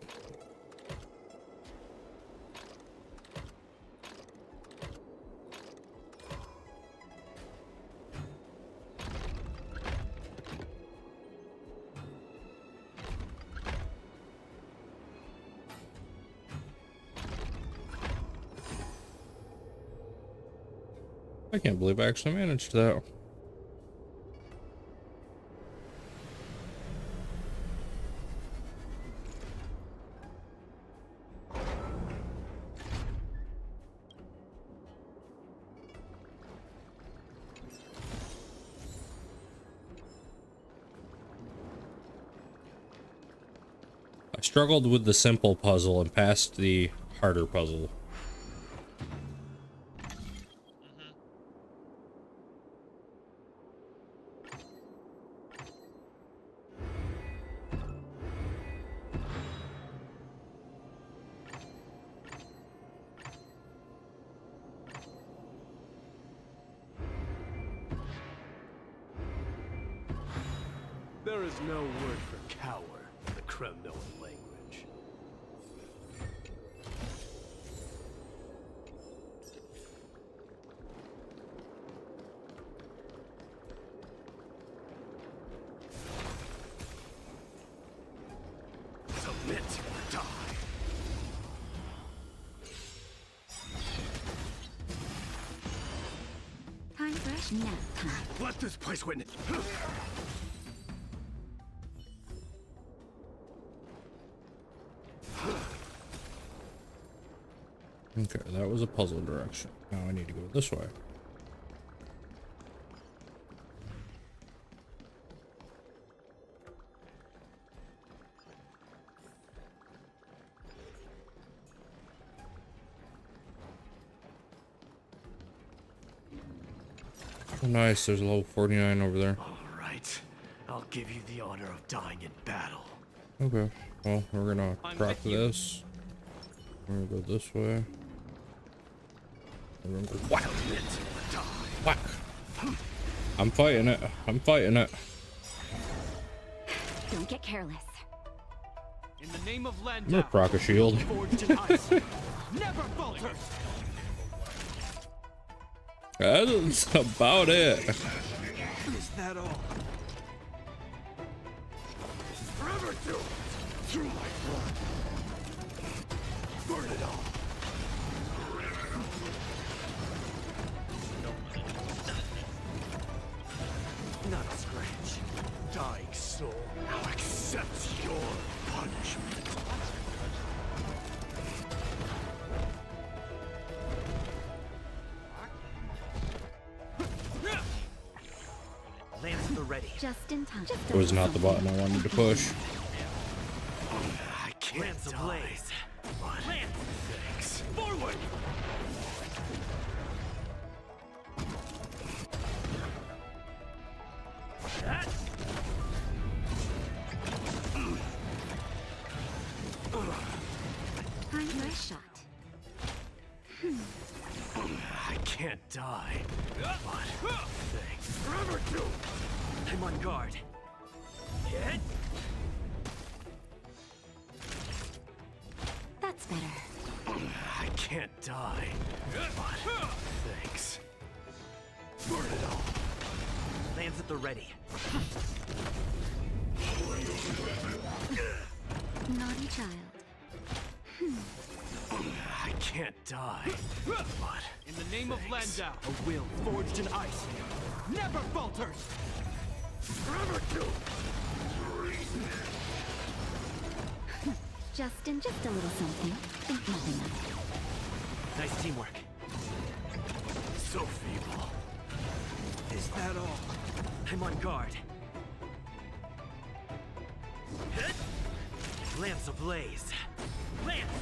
I can't believe I actually managed that. I struggled with the simple puzzle and passed the harder puzzle. There is no word for coward in the Kremnoan language. Submit or die. Time for a nap time. Let this place witness. Okay, that was a puzzle direction. Now I need to go this way. Oh, nice. There's a level 49 over there. All right. I'll give you the honor of dying in battle. Okay. Well, we're gonna drop this. We're gonna go this way. We're gonna go whack. Whack. I'm fighting it. I'm fighting it. Don't get careless. In the name of I'm gonna proc a shield. Never falter. That's about it. Is that all? Forever do through my blood. Burn it all. Not a scratch. Dying soul, now accept your punishment. Lance at the ready. Just in time. It was not the button I wanted to push. I can't Lance die. ablaze. But Lance. thanks. Forward. Time for a shot. I can't die. But thanks. Forever too. I'm on guard. Hit. That's better. I can't die. But thanks. Burn it all. Lands at the ready. Naughty child. I can't die. But in the name of Landau, a will forged in ice never falters. Forever too. Just a little something. Think nothing of it. Nice teamwork. So feeble. Is that all? I'm on guard. Hit! Lance ablaze. Lance!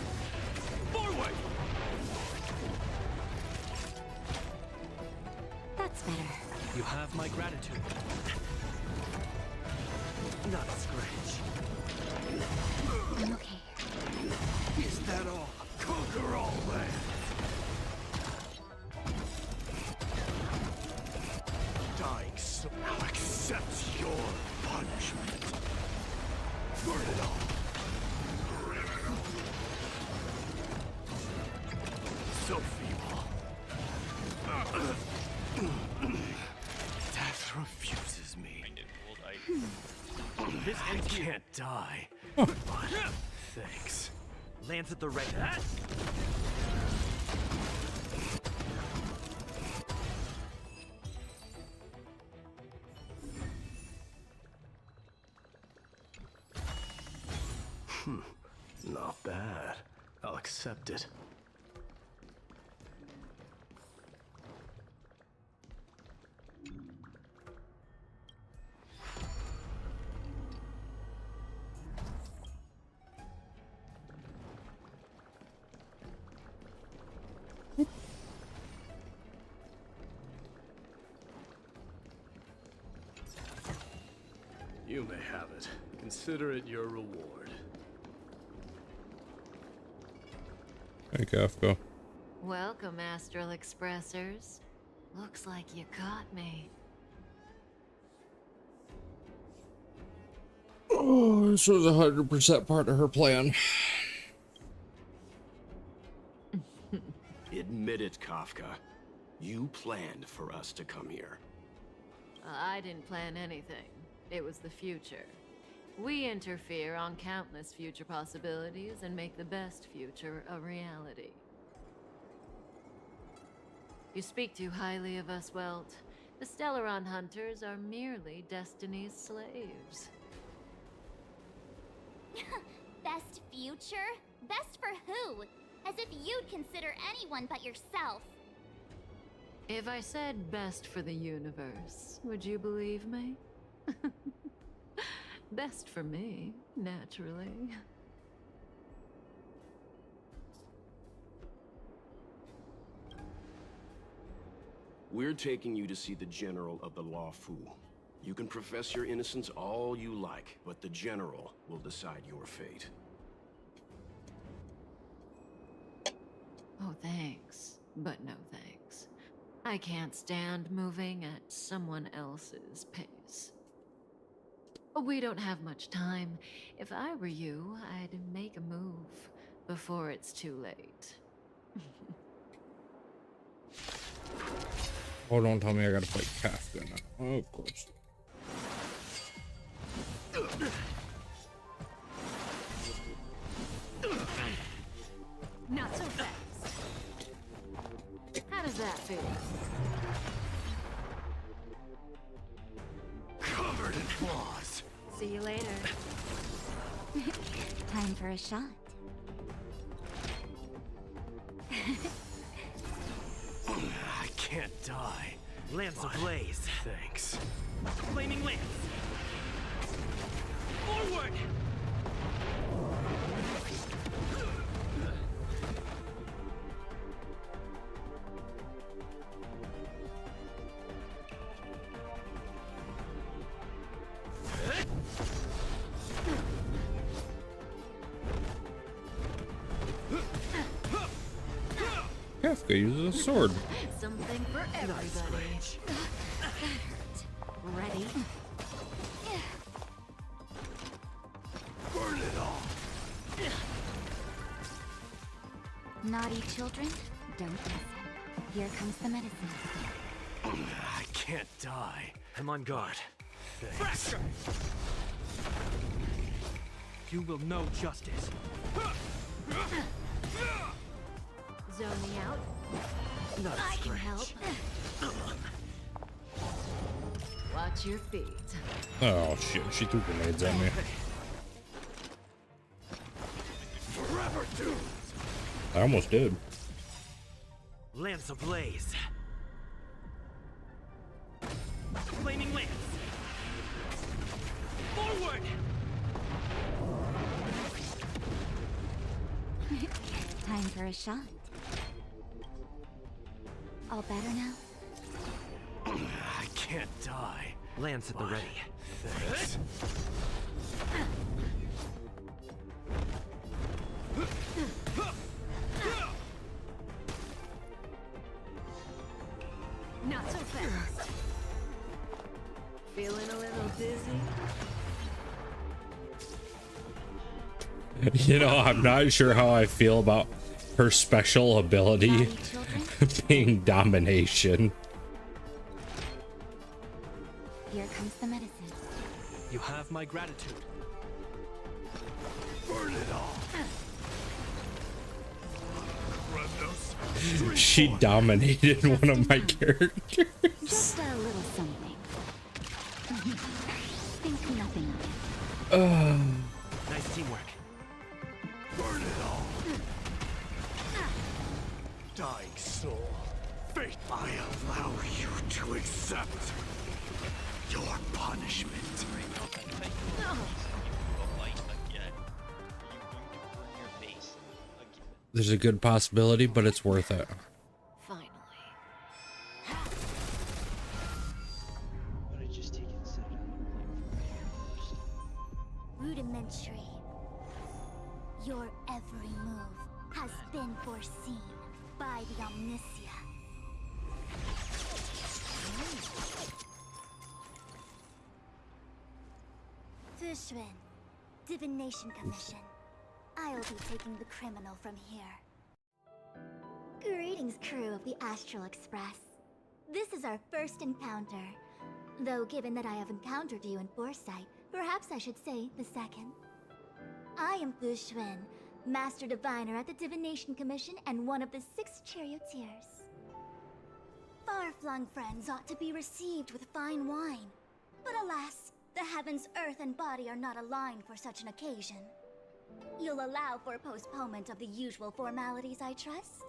Forward! That's better. You have my gratitude. Not a scratch. I'm okay. Is that all? Conquer all land! Dying so now accept your punishment. Burn it all. So feeble. Death refuses me. This I can't die. But thanks. Lands at the ready. Not bad. I'll accept it. You may have it. Consider it your reward. Hey, Kafka. Welcome, Astral Expressers. Looks like you caught me. Oh, this was 100% part of her plan. Admit it, Kafka. You planned for us to come here. I didn't plan anything. It was the future. We interfere on countless future possibilities and make the best future a reality. You speak too highly of us, Welt. The Stellaron Hunters are merely Destiny's slaves. Best future? Best for who? As if you'd consider anyone but yourself. If I said best for the universe, would you believe me? Best for me, naturally. We're taking you to see the General of the Law Fu. You can profess your innocence all you like, but the General will decide your fate. Oh, thanks. But no thanks. I can't stand moving at someone else's pace. We don't have much time. If I were you, I'd make a move before it's too late. Oh, don't tell me I gotta fight Kafka now. Oh, of course. Not so fast. How does that feel? Covered in flaws. See you later. Time for a shot. I can't die. Lance ablaze. Thanks. Flaming lance. Forward! Kafka uses a sword. Something for everybody. Ready? Burn it all. Naughty children, don't listen. Here comes the medicine. I can't die. I'm on guard. Thanks. You will know justice. Zoning out. Not I can help. Watch your feet. Oh shit, she threw grenades at me. Forever doomed. I almost did. Lance ablaze. Flaming lance. Forward. Time for a shot. All better now? I can't die. Lance at the ready. Thanks. Not so fast. Feeling a little dizzy? You know, I'm not sure how I feel about her special ability being domination. Here comes the medicine. You have my gratitude. Burn it all. She dominated one of my characters. Just a little something. Think nothing of it. Nice teamwork. Burn it all. Dying soul. Fate. I allow you to accept your punishment. There's a good possibility, but it's worth it. Finally. But I just take it set Rudimentary. Your every move has been foreseen by the Omniscia. Fushrin, Divination Commission. I'll be taking the criminal from here. Greetings, crew of the Astral Express. This is our first encounter. Though given that I have encountered you in foresight, perhaps I should say the second. I am Fushrin, Master Diviner at the Divination Commission and one of the 6 charioteers. Far-flung friends ought to be received with fine wine. But alas, the heavens, earth, and body are not aligned for such an occasion. You'll allow for postponement of the usual formalities, I trust?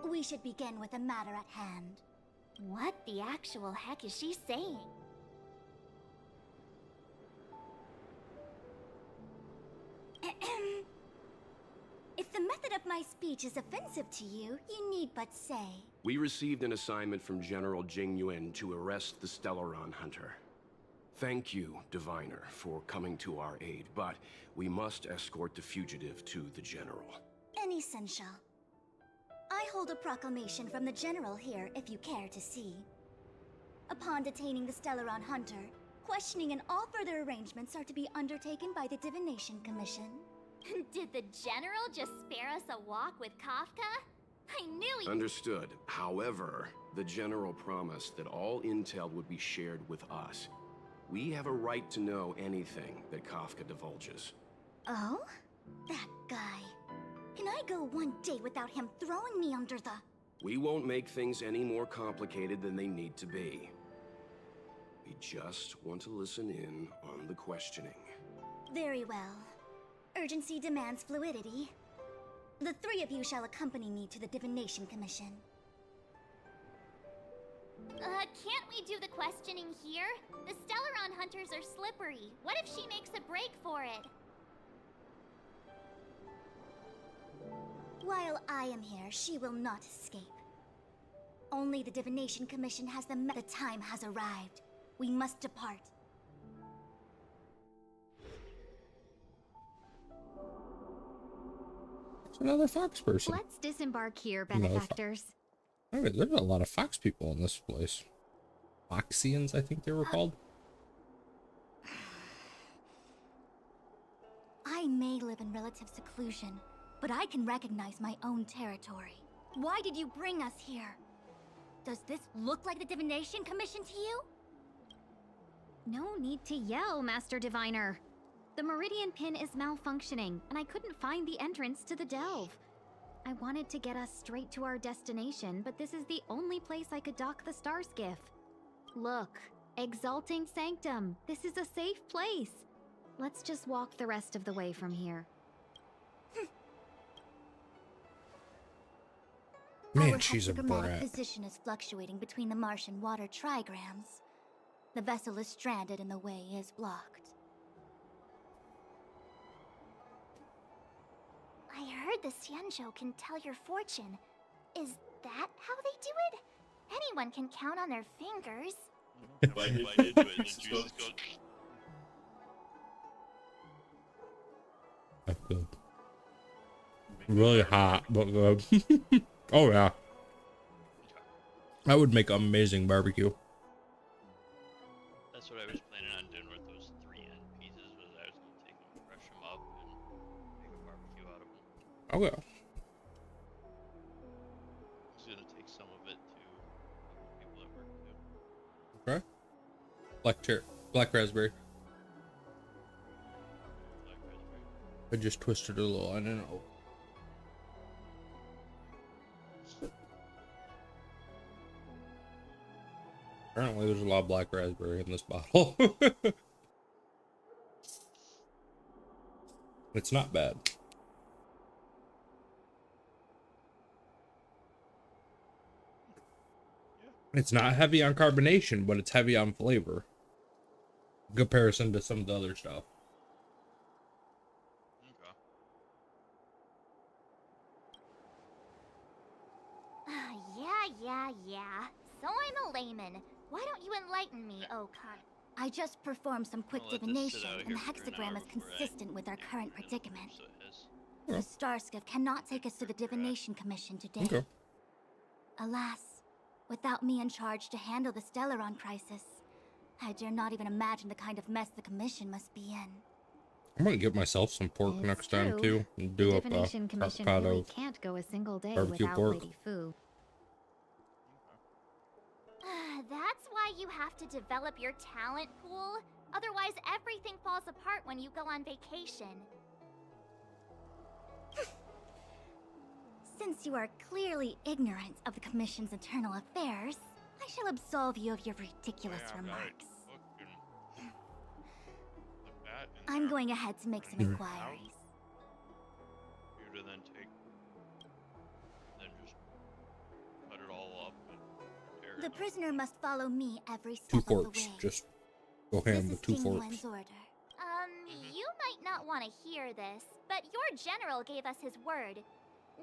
We should begin with the matter at hand. What the actual heck is she saying? If the method of my speech is offensive to you, you need but say. We received an assignment from General Jing Yuan to arrest the Stellaron Hunter. Thank you, Diviner, for coming to our aid, but we must escort the fugitive to the General. Essential. I hold a proclamation from the General here, if you care to see. Upon detaining the Stellaron Hunter, questioning and all further arrangements are to be undertaken by the Divination Commission. Did the General just spare us a walk with Kafka? I knew he— Understood. However, the General promised that all intel would be shared with us. We have a right to know anything that Kafka divulges. Oh? That guy. Can I go one day without him throwing me under the— We won't make things any more complicated than they need to be. We just want to listen in on the questioning. Very well. Urgency demands fluidity. The 3 of you shall accompany me to the Divination Commission. Can't we do the questioning here? The Stellaron hunters are slippery. What if she makes a break for it? While I am here, she will not escape. Only the Divination Commission has the time has arrived. We must depart. Another fox person. Let's disembark here, Another benefactors. Okay, there's a lot of fox people in this place. Foxians, I think they were called. I may live in relative seclusion, but I can recognize my own territory. Why did you bring us here? Does this look like the Divination Commission to you? No need to yell, Master Diviner. The Meridian Pin is malfunctioning, and I couldn't find the entrance to the delve. I wanted to get us straight to our destination, but this is the only place I could dock the star skiff. Look, Exalting Sanctum, this is a safe place. Let's just walk the rest of the way from here. Man, Our she's a hexagrammatic brat. position is fluctuating between the Martian water trigrams. The vessel is stranded and the way is blocked. I heard the Xianzhou can tell your fortune. Is that how they do it? Anyone can count on their fingers. That's good. Really hot, but good. Oh yeah. That would make amazing barbecue. That's what I was planning on doing with those 3 end pieces. Was I was gonna take them, crush them up, and make a barbecue out of them. Okay. I was gonna take some of it to people at work too. Okay. Black raspberry. I just twisted it a little. I don't know. Apparently, there's a lot of black raspberry in this bottle. It's not bad. It's not heavy on carbonation, but it's heavy on flavor. In comparison to some of the other stuff. Yeah. So I'm a layman. Why don't you enlighten me, Okan? I just performed some quick I'll let this divination, sit out and the here for an hexagram hour is before I consistent with our current predicament. So it is. The star skiff cannot take us to the Divination Commission today. Okay. Alas, without me in charge to handle the Stellaron crisis, I dare not even imagine the kind of mess the Commission must be in. I'm gonna get myself some pork It's next time true. too. And The do up Divination a Commission crock pot really of can't go a single day barbecue without pork. Lady Fu. That's why you have to develop your talent pool. Otherwise, everything falls apart when you go on vacation. Since you are clearly ignorant of the Commission's internal affairs, I shall absolve you of your ridiculous remarks. I'm going ahead to make some inquiries. You to then take, then just cut it all up and prepare The it. prisoner must follow me every step 2 of the forks. way. Just go ham This with is 2 King forks. Yuan's order. You might not want to hear this, but your general gave us his word.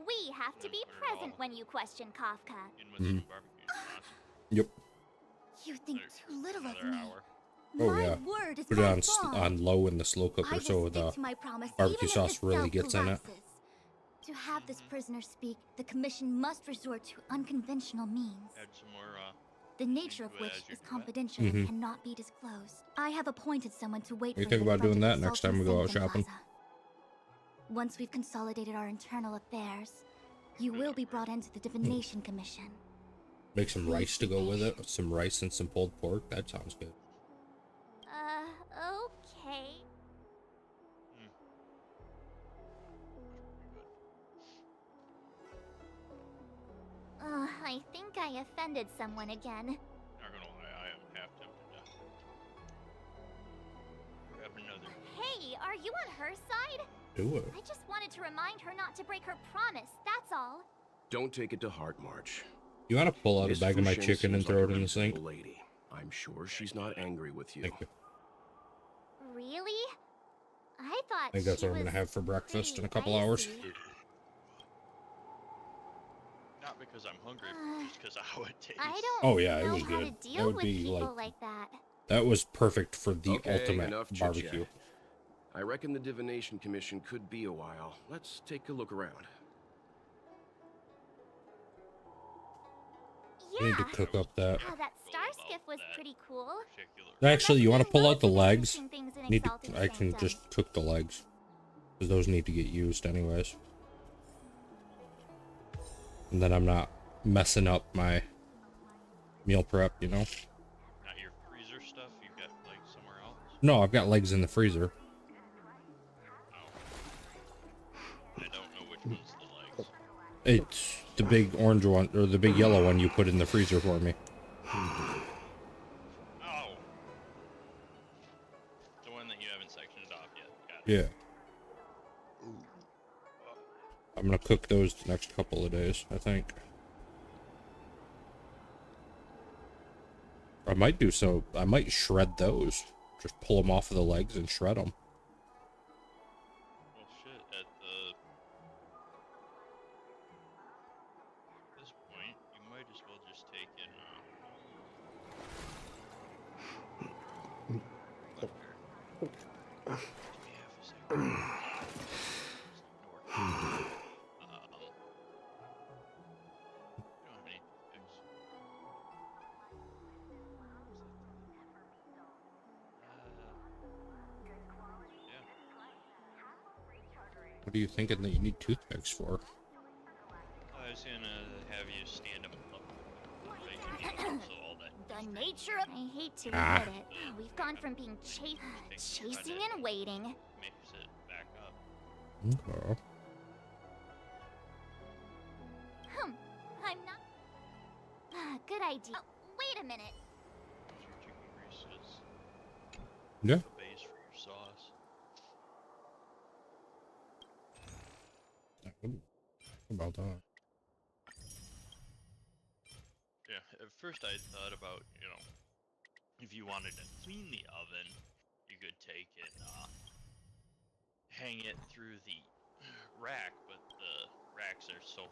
We have to be present when you question Kafka. Mhm. Yep. You think too little of me. Oh My yeah. word is Put it my on bond. on low in the slow I cooker will so stick the to my promise, barbecue even if sauce the really cell gets in it. collapses. To have this prisoner speak, the Commission must resort to unconventional means. Add some more, The nature of into it which as you is do it. confidential Mhm. and cannot be disclosed. I have appointed someone to wait What do you for think you in about front doing of that the next time we go out Exalting shopping? Sanctum Plaza. Once we've consolidated our internal affairs, you will be brought into the Divination Commission. Make some rice to go with it. Some rice and some pulled pork. That sounds good. Okay. I think I offended someone again. Not gonna lie, I am half tempted to grab another. Hey, are you on her side? Do it. I just wanted to remind her not to break her promise, that's all. Don't take it to heart, March. You want to pull out a Miss bag of my Fushin chicken and seems throw like it a in the sink? reasonable lady. I'm sure she's not angry with you. Thank you. Really? I thought I think that's she what I'm gonna was have for breakfast in a couple pretty hours. icy. Not because I'm hungry, but just because of how it tastes. I don't Oh yeah, it know was how good. to That deal would with be people like like that. that was perfect for the Okay, ultimate enough chit-chat. barbecue. I reckon the Divination Commission could be a while. Let's take a look around. I need to cook up that. That star skiff was pretty cool. Actually, you want to pull out the legs? Interesting things in Need to, Exalted I can Sanctum. just cook the legs. Because those need to get used anyways. And then I'm not messing up my meal prep, you know? Not your freezer stuff? You've got legs somewhere else? No, I've got legs in the freezer. I don't know which one's the legs. It's the big orange one, or the big yellow one you put in the freezer for me. Oh! The one that you haven't sectioned off yet. Got it. Yeah. I'm gonna cook those the next couple of days, I think. I might do so. I might shred those. Just pull them off of the legs and shred them. Well, shit, at this point, you might as well just take in, What are you thinking that you need toothpicks for? I was gonna have you stand them up. So all that. The nature of I hate to Ah. admit it. We've gone from being chasing and waiting. Makes it back up. Okay. I'm not. Good idea. Oh, wait a minute. Your chicken grease is Yeah. the base for your sauce. How about that? Yeah, at first I thought about, you know, if you wanted to clean the oven, you could take it, hang it through the rack, but the racks are so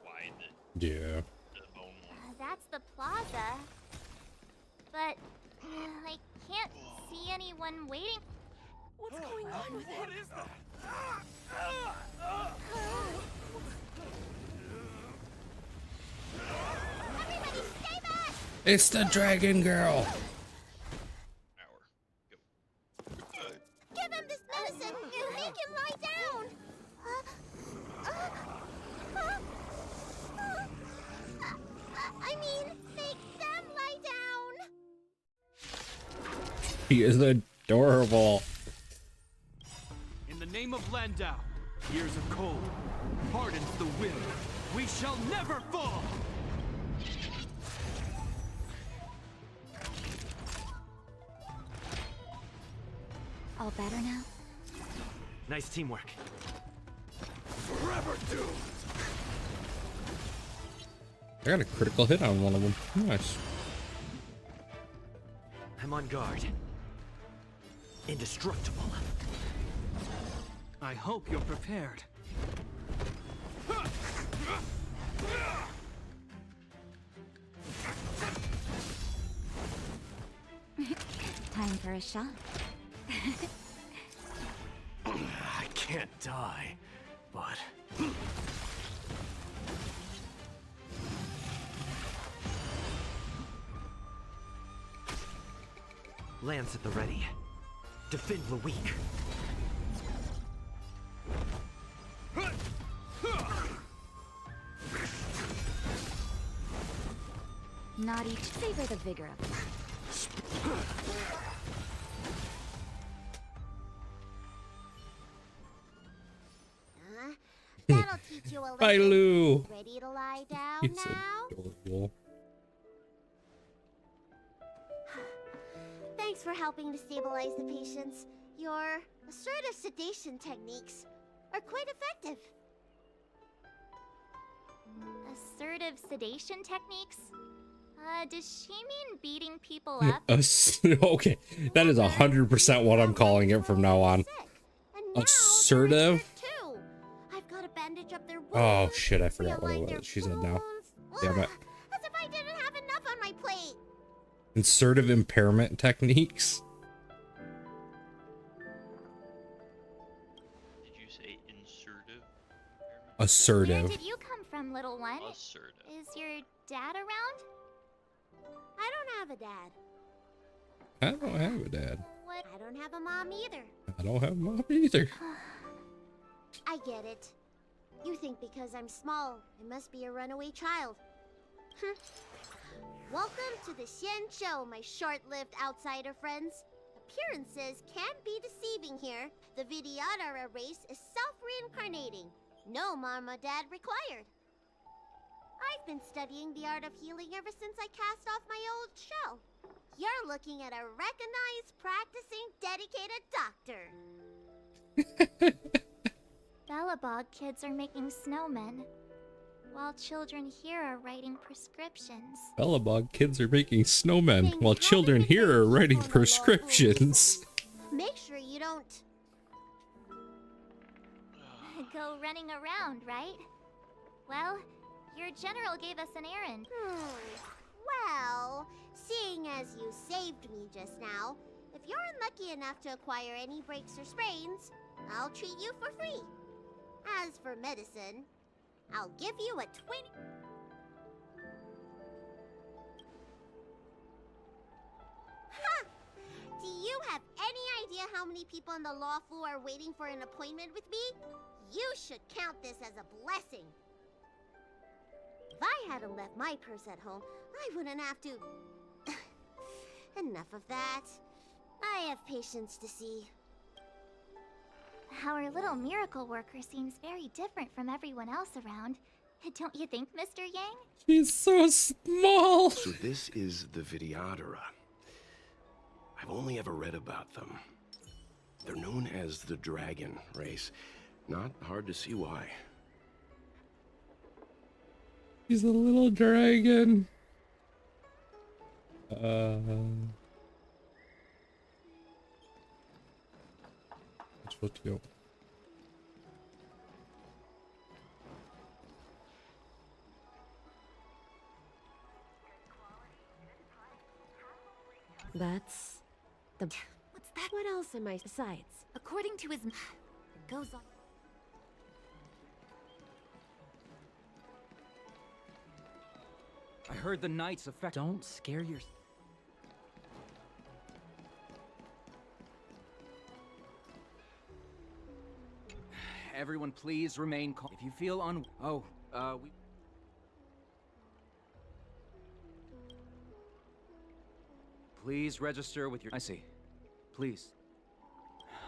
wide that Yeah. the bone won't. That's the plaza. But I can't see anyone waiting. What's going on with him? What is that? Everybody stay back! It's the dragon girl. Give him this medicine and make him lie down! I mean, make them lie down! He is adorable. In the name of Landau, years of cold, hardens the will. We shall never fall! All better now? Nice teamwork. Forever doomed! I got a critical hit on one of them. Nice. I'm on guard. Indestructible. I hope you're prepared. Time for a shot. I can't die, but... Lance at the ready. Defend the weak. Not each favor the vigor of it. That'll teach you a lesson. Bye, Lou. Ready to lie down It's now? adorable. Thanks for helping to stabilize the patients. Your assertive sedation techniques are quite effective. Assertive sedation techniques? Does she mean beating people up? Okay, that is 100% what I'm calling it from now on. Assertive? I've got to bandage up their wounds. Oh shit, I forgot what it was. She said now. Damn it. As if I didn't have enough on my plate. Assertive impairment techniques? Did you say insertive? Where Assertive. did you come from, little one? Assertive. Is your dad around? I don't have a dad. I don't have a dad. What? I don't have a mom either. I don't have a mom either. I get it. You think because I'm small, I must be a runaway child. Welcome to the Xian Show, my short-lived outsider friends. Appearances can be deceiving here. The Vidyadhara race is self-reincarnating. No mom or dad required. I've been studying the art of healing ever since I cast off my old shell. You're looking at a recognized, practicing, dedicated doctor. Belobog kids are making snowmen, while children here are writing prescriptions. Belobog kids are making snowmen, while children here are writing prescriptions. Make sure you don't... Go running around, right? Well, your general gave us an errand. Well, seeing as you saved me just now, if you're unlucky enough to acquire any breaks or sprains, I'll treat you for free. As for medicine, I'll give you a 20... Ha! Do you have any idea how many people in the Lawfu are waiting for an appointment with me? You should count this as a blessing. If I hadn't left my purse at home, I wouldn't have to... Enough of that. I have patience to see. Our little miracle worker seems very different from everyone else around. Don't you think, Mr. Yang? He's so small. So this is the Vidyadhara. I've only ever read about them. They're known as the Dragon race. Not hard to see why. He's a little dragon. Supposed to go. That's the... What's that? What else am I besides? According to his... It goes on... I heard the Knight's effect. Don't scare your... Everyone, please remain calm. If you feel we... Please register with your... I see. Please.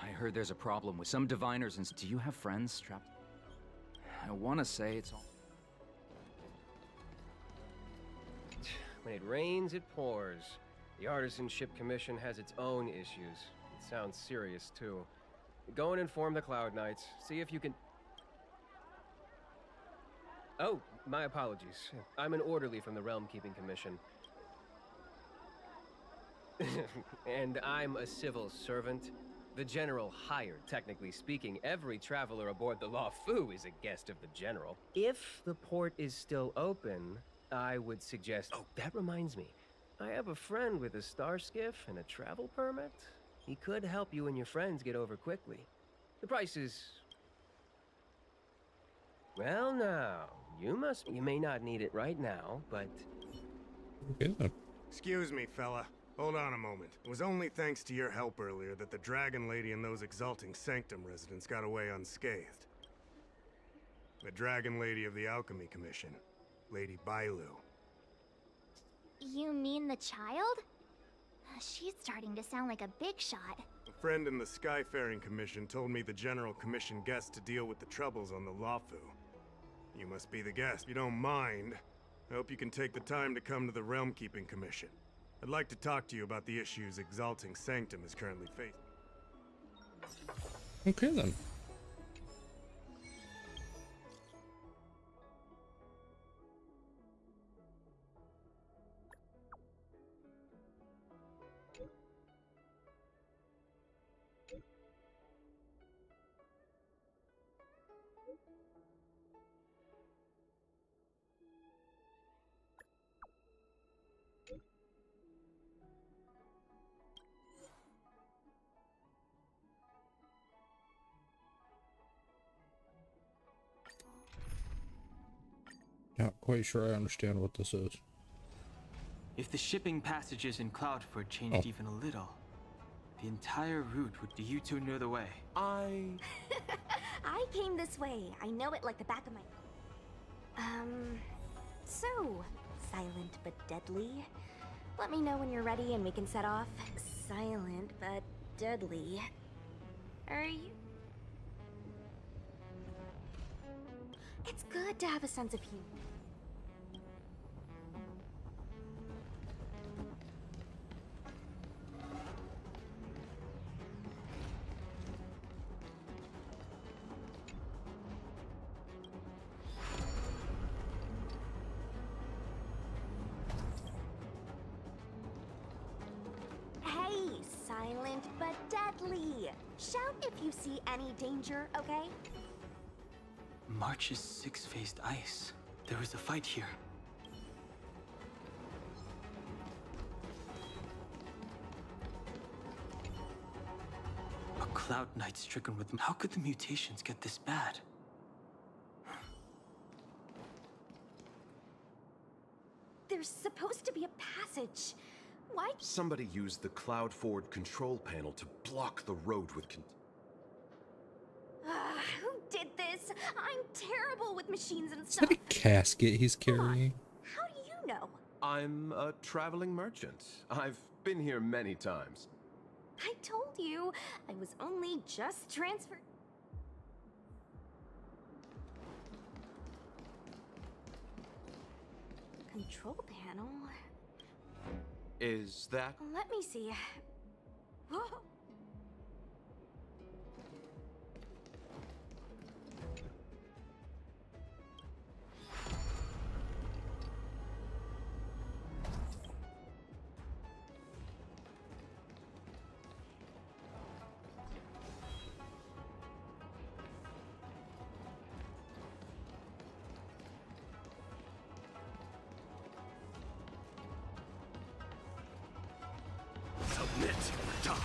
I heard there's a problem with some diviners and... Do you have friends trapped? I want to say it's all... When it rains, it pours. The Artisanship Commission has its own issues. It sounds serious, too. Go and inform the Cloud Knights. See if you can... Oh, my apologies. I'm an orderly from the Realm Keeping Commission. And I'm a civil servant. The General hired, technically speaking. Every traveler aboard the Lawfu is a guest of the General. If the port is still open, I would suggest... Oh, that reminds me. I have a friend with a star skiff and a travel permit. He could help you and your friends get over quickly. The price is... Well, now, you may not need it right now, but... Okay. Excuse me, fella. Hold on a moment. It was only thanks to your help earlier that the Dragon Lady and those Exalting Sanctum residents got away unscathed. The Dragon Lady of the Alchemy Commission, Lady Bailu. You mean the child? She's starting to sound like a big shot. A friend in the Skyfaring Commission told me the General commissioned guests to deal with the troubles on the Lawfu. You must be the guest. If you don't mind, I hope you can take the time to come to the Realm Keeping Commission. I'd like to talk to you about the issues Exalting Sanctum is currently facing. Okay then. Not quite sure I understand what this is. If the shipping passages in Cloudford changed even a little, the entire route would be you two know the way. I came this way. I know it like the back of my... So, silent but deadly. Let me know when you're ready and we can set off. Silent but deadly. Are you... It's good to have a sense of humor. Hey, silent but deadly. Shout if you see any danger, okay? March is six-faced ice. There was a fight here. A Cloud Knight stricken with... How could the mutations get this bad? There's supposed to be a passage. Why? Somebody used the Cloud Forward control panel to block the road with Who did this? I'm terrible with machines and Is stuff. that a casket he's carrying? How do you know? I'm a traveling merchant. I've been here many times. I told you, I was only just transferred. Control panel? Is that... Let me see. Submit or die.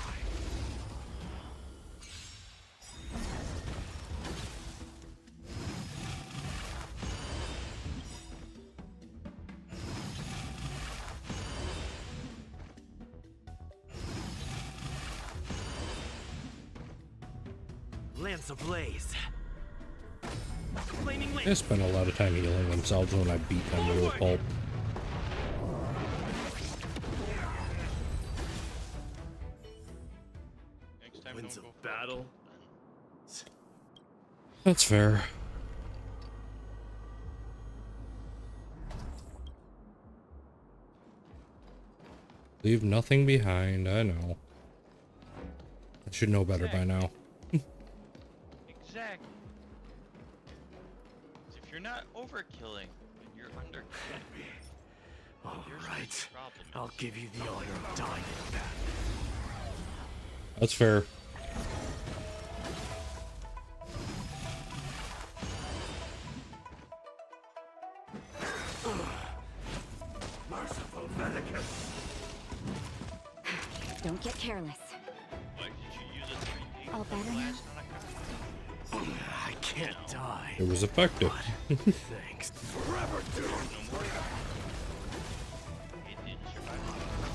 Lance ablaze. Flaming They spent a lot of time healing themselves when I beat them to a pulp. Winds of battle. That's fair. Leave nothing behind, I know. I should know better by now. Exactly. If you're not overkilling and you're underkilling, Alright, I'll give you the honor of dying in battle. That's fair. Merciful Medicus. Don't get careless. why did you use a 3D All better now? blast on a gun? I can't die. It was effective. Thanks. Forever, dude.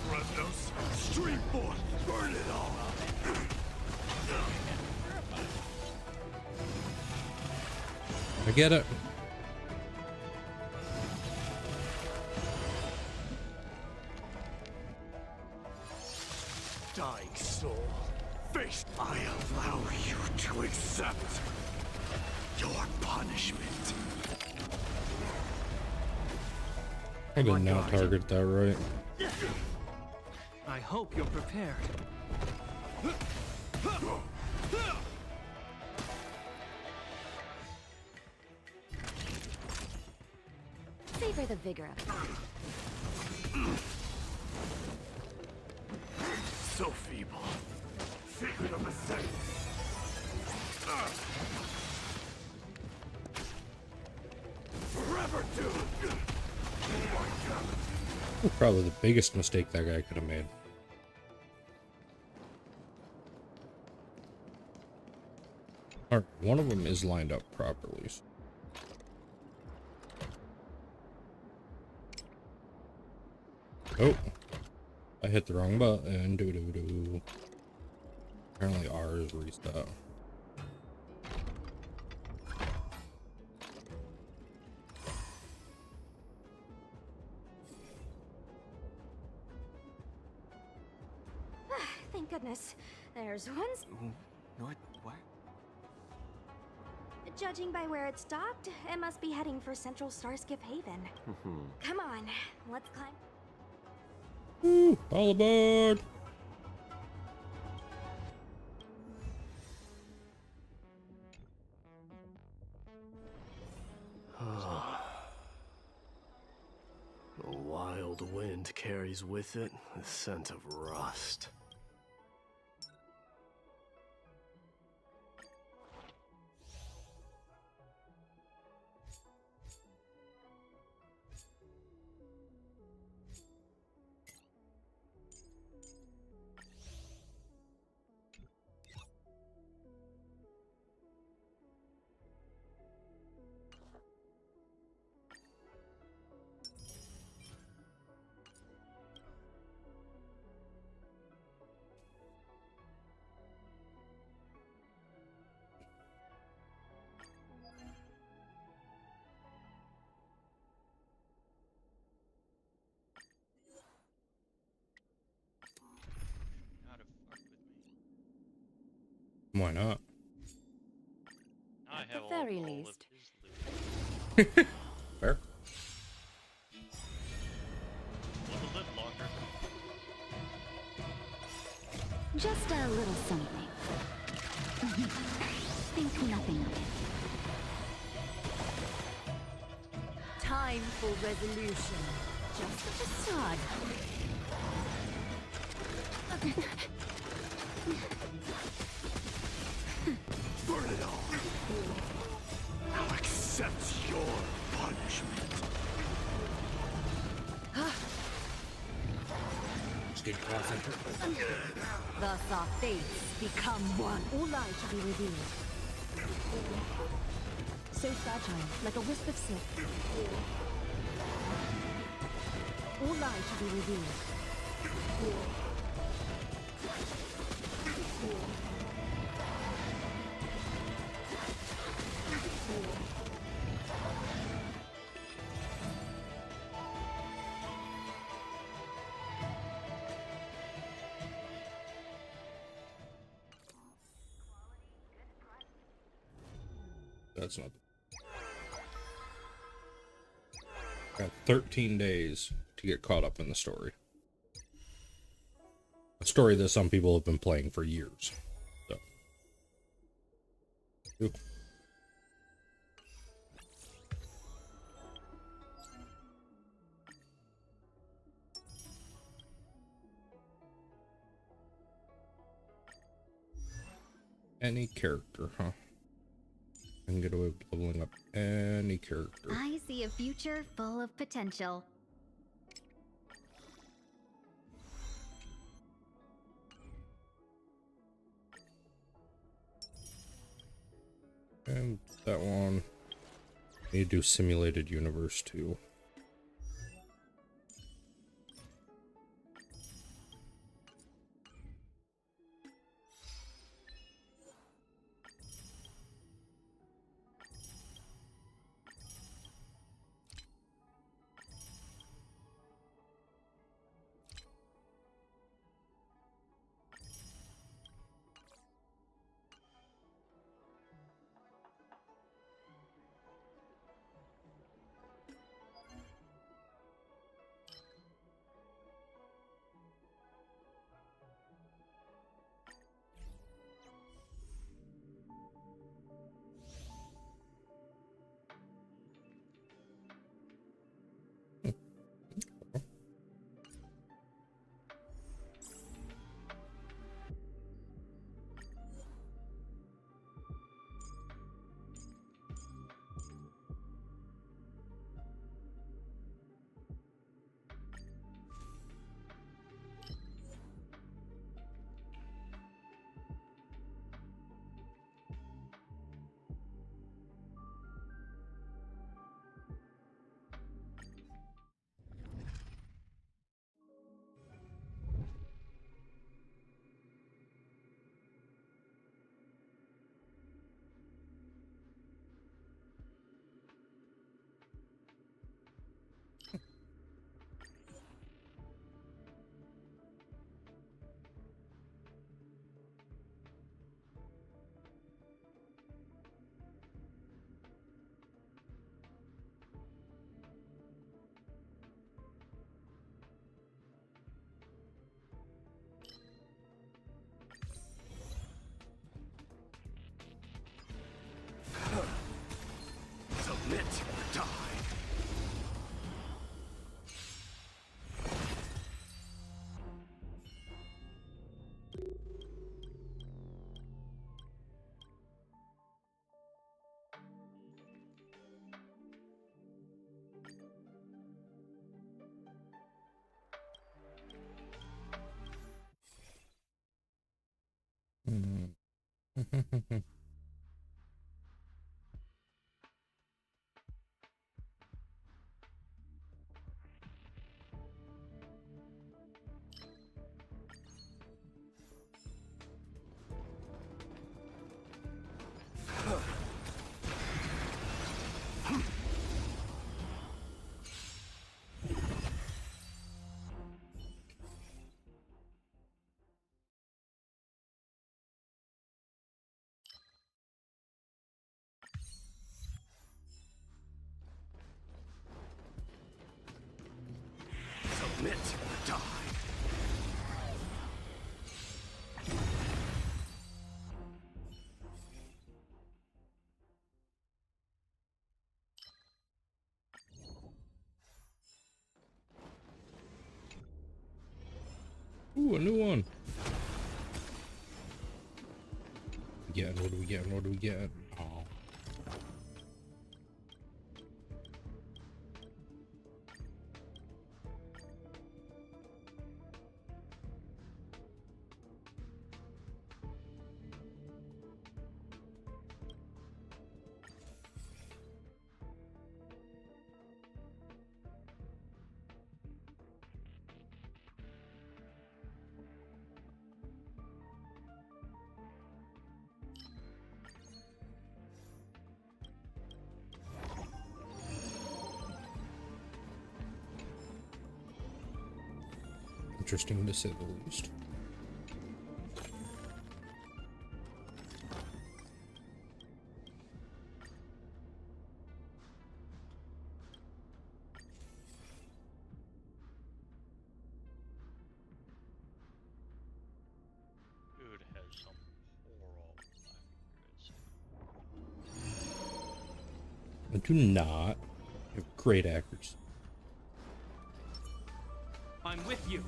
Revnos, Street Force, burn it all. I get it. Dying soul, face. I allow you to accept your punishment. I did not target that right. I hope you're prepared. Savor the vigor of it. So feeble. Secret of the Saints. Forever, dude. Probably the biggest mistake that guy could have made. Alright, one of them is lined up properly. Oh, I hit the wrong button. Doo doo doo. Apparently R is reset. Thank goodness. There's one. What? Judging by where it stopped, it must be heading for Central Starskiff Haven. Come on, let's climb. Woo! All aboard! The wild wind carries with it the scent of rust. Why not? I At have the very least. Fair. With a lip locker. Just a little something. Think nothing of it. Time for resolution. Just a facade. Burn it all. I'll accept your punishment. Stay concentrated. Thus our fates become one. All light shall be revealed. So fragile, like a wisp of silk. All light shall be revealed. That's not. Got 13 days to get caught up in the story. A story that some people have been playing for years. So. Ooh. Any character, huh? I can get away with leveling up any character. I see a future full of potential. And that one. Need to do simulated universe too. Submit or die. Submit or die. Ooh, a new one. What do we get? What do we get? Oh. Interesting to say the least. Dude has some horrible accuracy. I do not have great accuracy. I'm with you.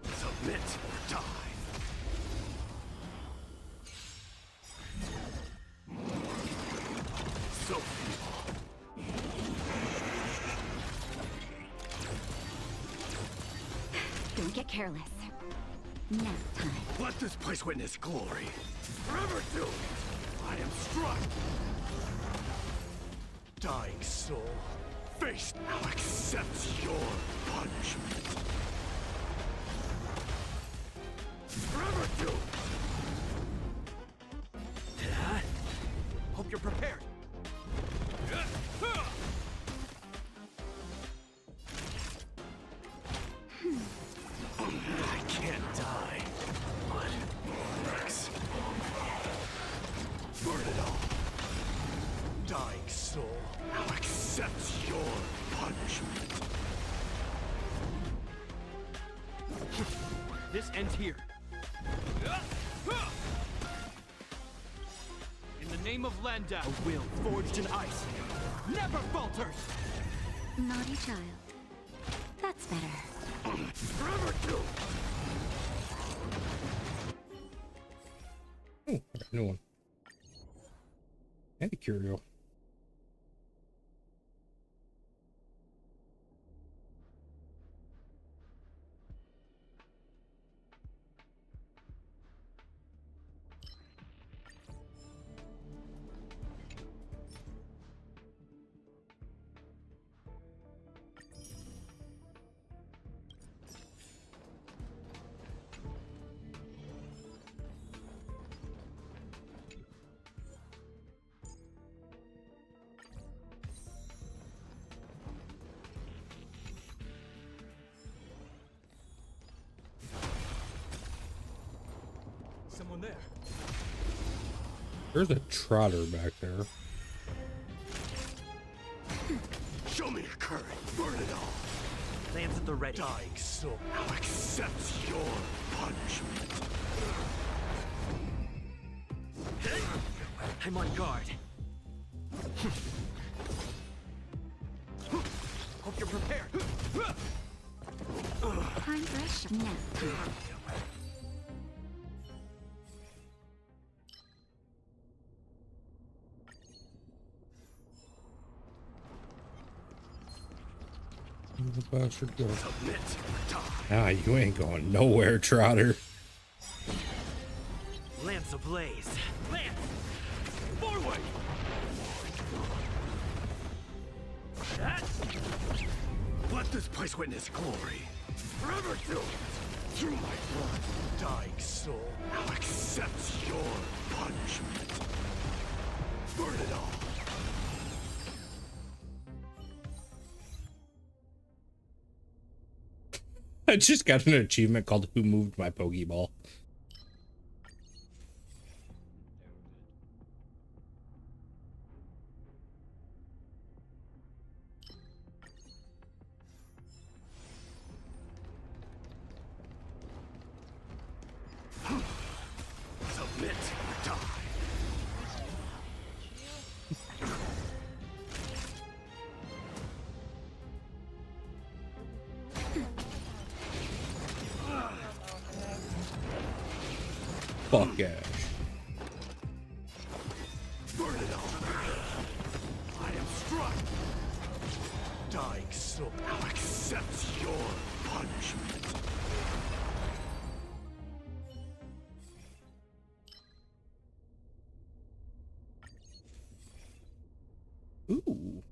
Submit or die. So feeble. Don't get careless. Nap time. Let this place witness glory. Forever do it. I am struck. Dying soul. Face now accepts your punishment. Forever do it. Hope you're prepared. I can't die. What? Rex. Burn it all. Dying soul now accepts your punishment. This ends here. In the name of Landau, a will forged in ice never falters. Naughty child. That's better. Forever do. Oh, I got a new one. And a curio. Someone there. There's a trotter back there. Show me your courage. Burn it all. Lands at the ready. Dying soul now accepts your punishment. I'm on guard. The bastard go. Ah, you ain't going nowhere, Trotter. Lance ablaze. Lance! Forward! Let this place witness glory. Forever do it! Through my blood, dying soul now accepts your punishment. Burn it all! I just got an achievement called Who Moved My Pokeball? Submit or die. Fuck Ash. Burn it all. I am struck. Dying soul now accepts your punishment. Ooh.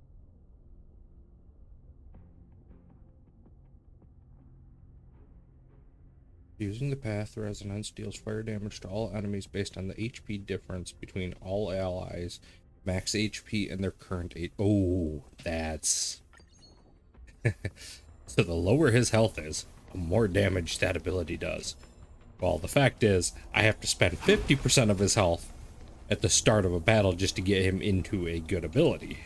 Using the path, resonance deals fire damage to all enemies based on the HP difference between all allies, max HP, and their current HP. Oh, that's... So the lower his health is, the more damage that ability does. Well, the fact is, I have to spend 50% of his health at the start of a battle just to get him into a good ability.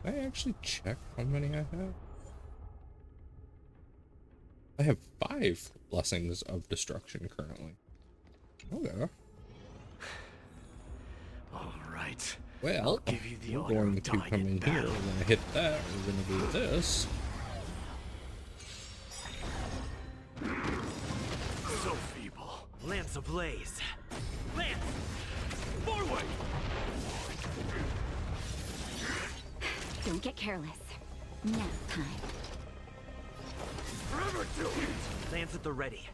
I actually check how many I have? I have 5 blessings of destruction currently. Okay. All right. Well, I'll give you the we're honor going of to dying come in in here. battle. We're going to hit that. We're going to do this. So feeble. Lance ablaze. Lance! Forward! Don't get careless. Nap time. Forever do it! Lance at the ready.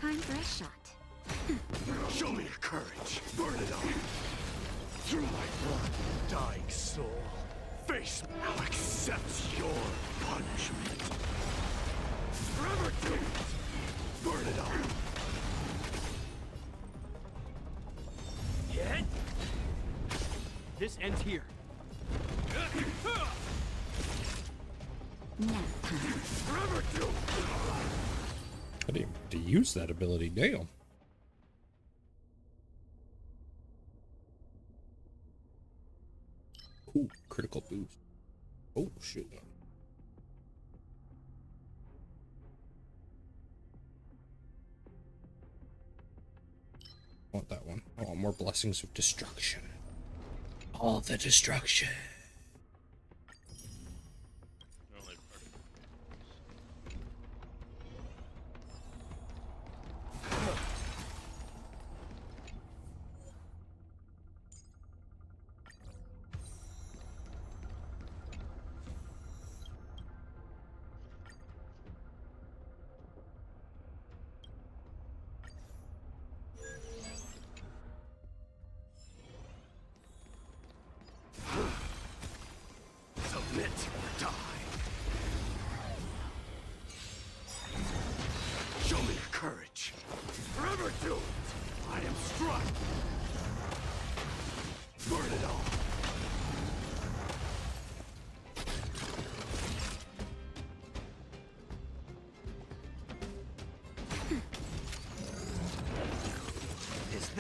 Time for a shot. Show me your courage. Burn it all. Through my blood, dying soul. Face now accepts your punishment. Forever do it. Burn it all. Hit. This ends here. Nap time. Forever do it. I didn't even have to use that ability. Damn. Ooh, critical boost. Oh, shit. I want that one. I want more blessings of destruction. All the destruction.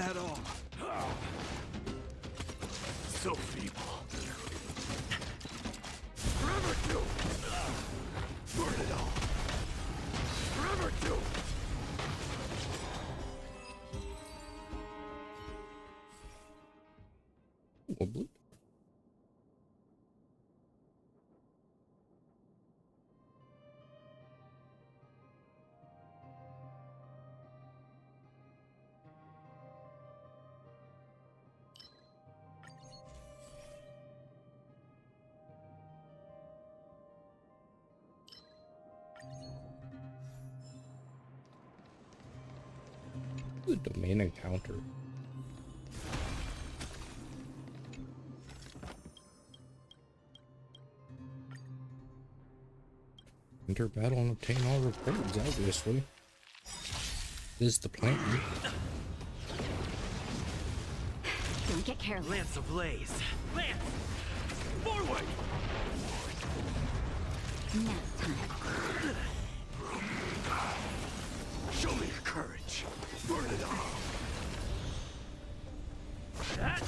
that all? So feeble. Forever two! Burn it all! Forever two! Wobbly. The domain encounter. Enter battle and obtain all rewards, obviously. This is the plan. Don't get careless. Lance ablaze! Lance! Forward! Nap time. Show me your courage! Burn it all! That?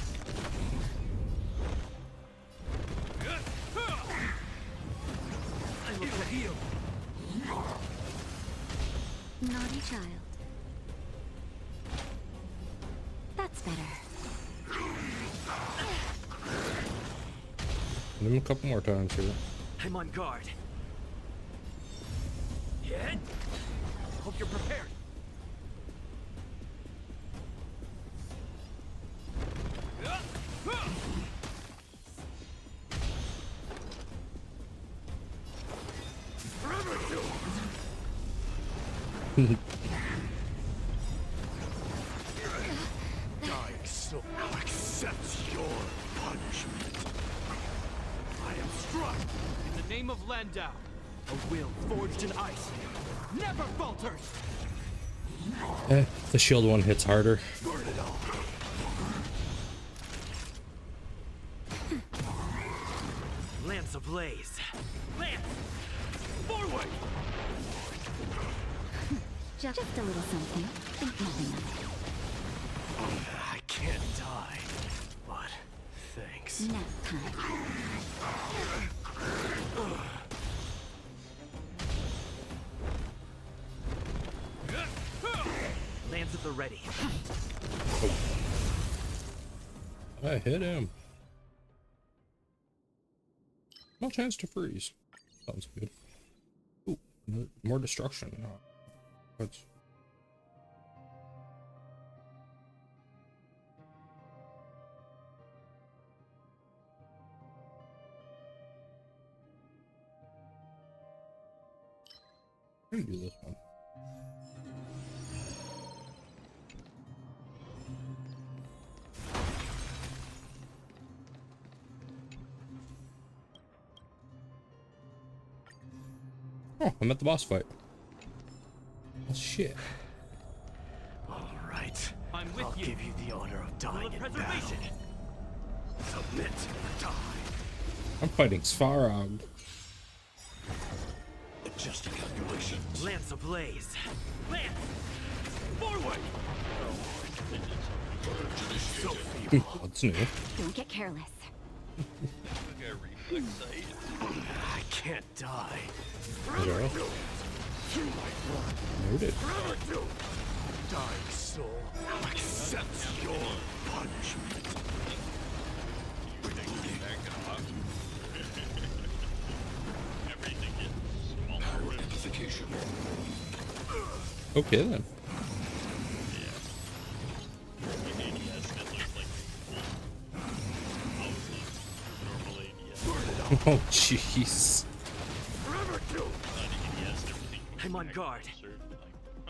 It'll heal! Naughty child. That's better. Hit him a couple more times here. I'm on guard. Hit! Hope you're prepared. Forever two! Dying soul now accepts your punishment. I am struck in the name of Landau. A will forged in ice never falters. The shield one hits harder. Burn it all. Lance ablaze. Lance! Forward! Just a little something. Think nothing of it. I can't die, but thanks. Nap time. Lance at the ready. I hit him. No chance to freeze. Sounds good. Ooh, more destruction. What's... I'm gonna do this one. Oh, I'm at the boss fight. Oh, shit. All right. I'm with you. I'll give you the honor of dying in battle. Submit or die. I'm fighting Svarog. Adjusting calculations. Lance ablaze. Lance! Forward! So feeble. What's new? Don't get careless. I can't die. Zero. Noted. Dying soul now accepts your punishment. Okay then. Oh jeez. I'm on guard. I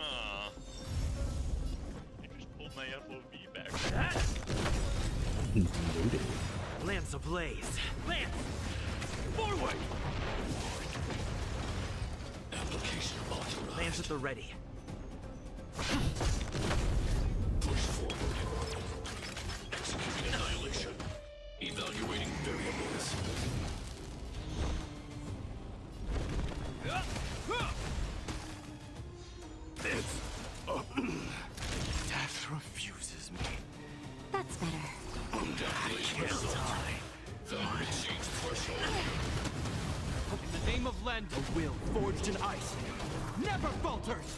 just pulled my FOV back. Noted. Lance ablaze. Lance! Forward! Application authorized. Lance at the ready. Push forward. Executing annihilation. Evaluating variables. Death refuses me. can't die. In the name of Lend, a will forged in ice never falters!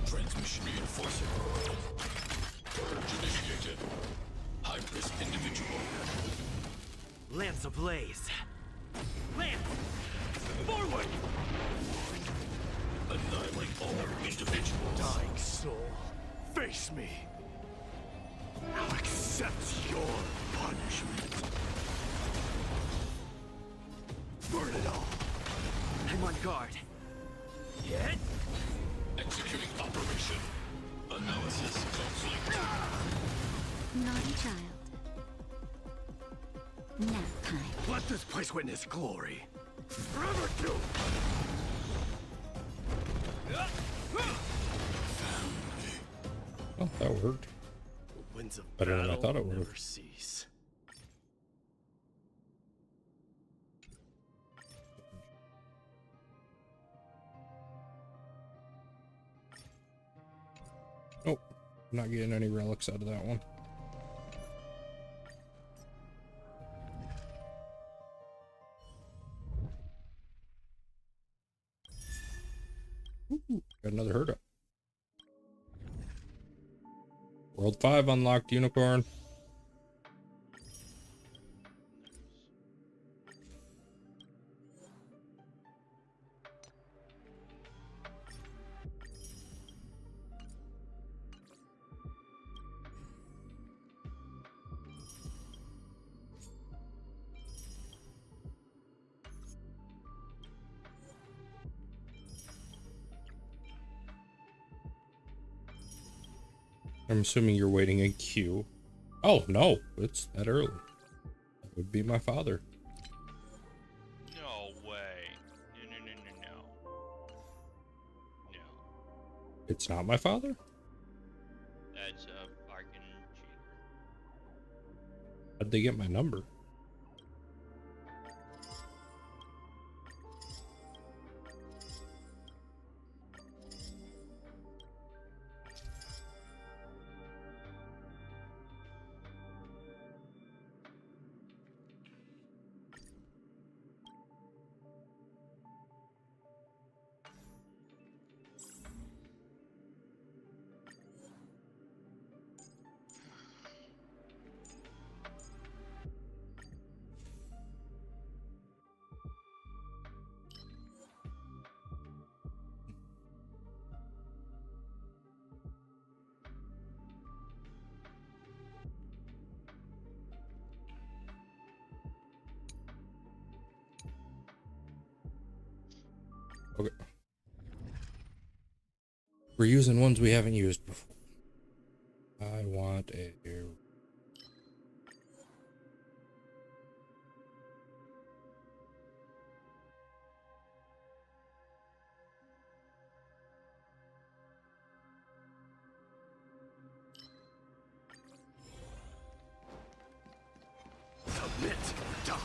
Transmission reinforcing. Purge initiated. High-risk individual. Lance ablaze. Lance! Forward! Annihilate all individuals. Dying soul, face me. I'll accept your punishment. Burn it all. I'm on guard. Yet? Executing operation. Analysis complete. Naughty child. Nap time. Let this place witness glory. Forever do. Oh, that worked. Winds of Better than I battle thought it would never have. cease. Nope. Not getting any relics out of that one. Ooh, got another herd up. World 5 unlocked unicorn. I'm assuming you're waiting in queue. Oh, no, it's that early. That would be my father. No way. No. No. It's not my father? That's a fucking cheater. How'd they get my number? Okay. We're using ones we haven't used before. I want a... Submit, die.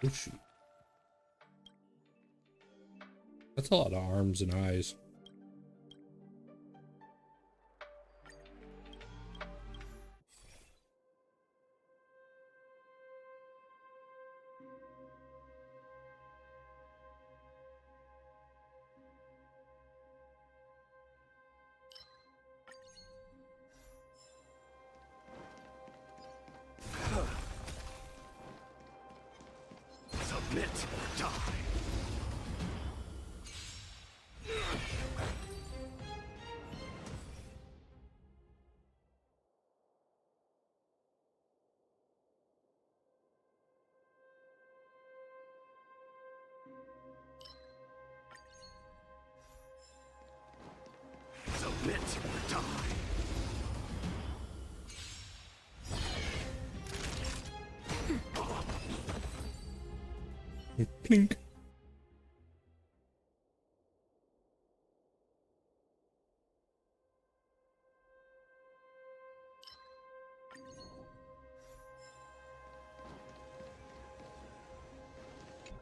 Oh, shoot. That's a lot of arms and eyes. Submit, die. Submit, die. Clink.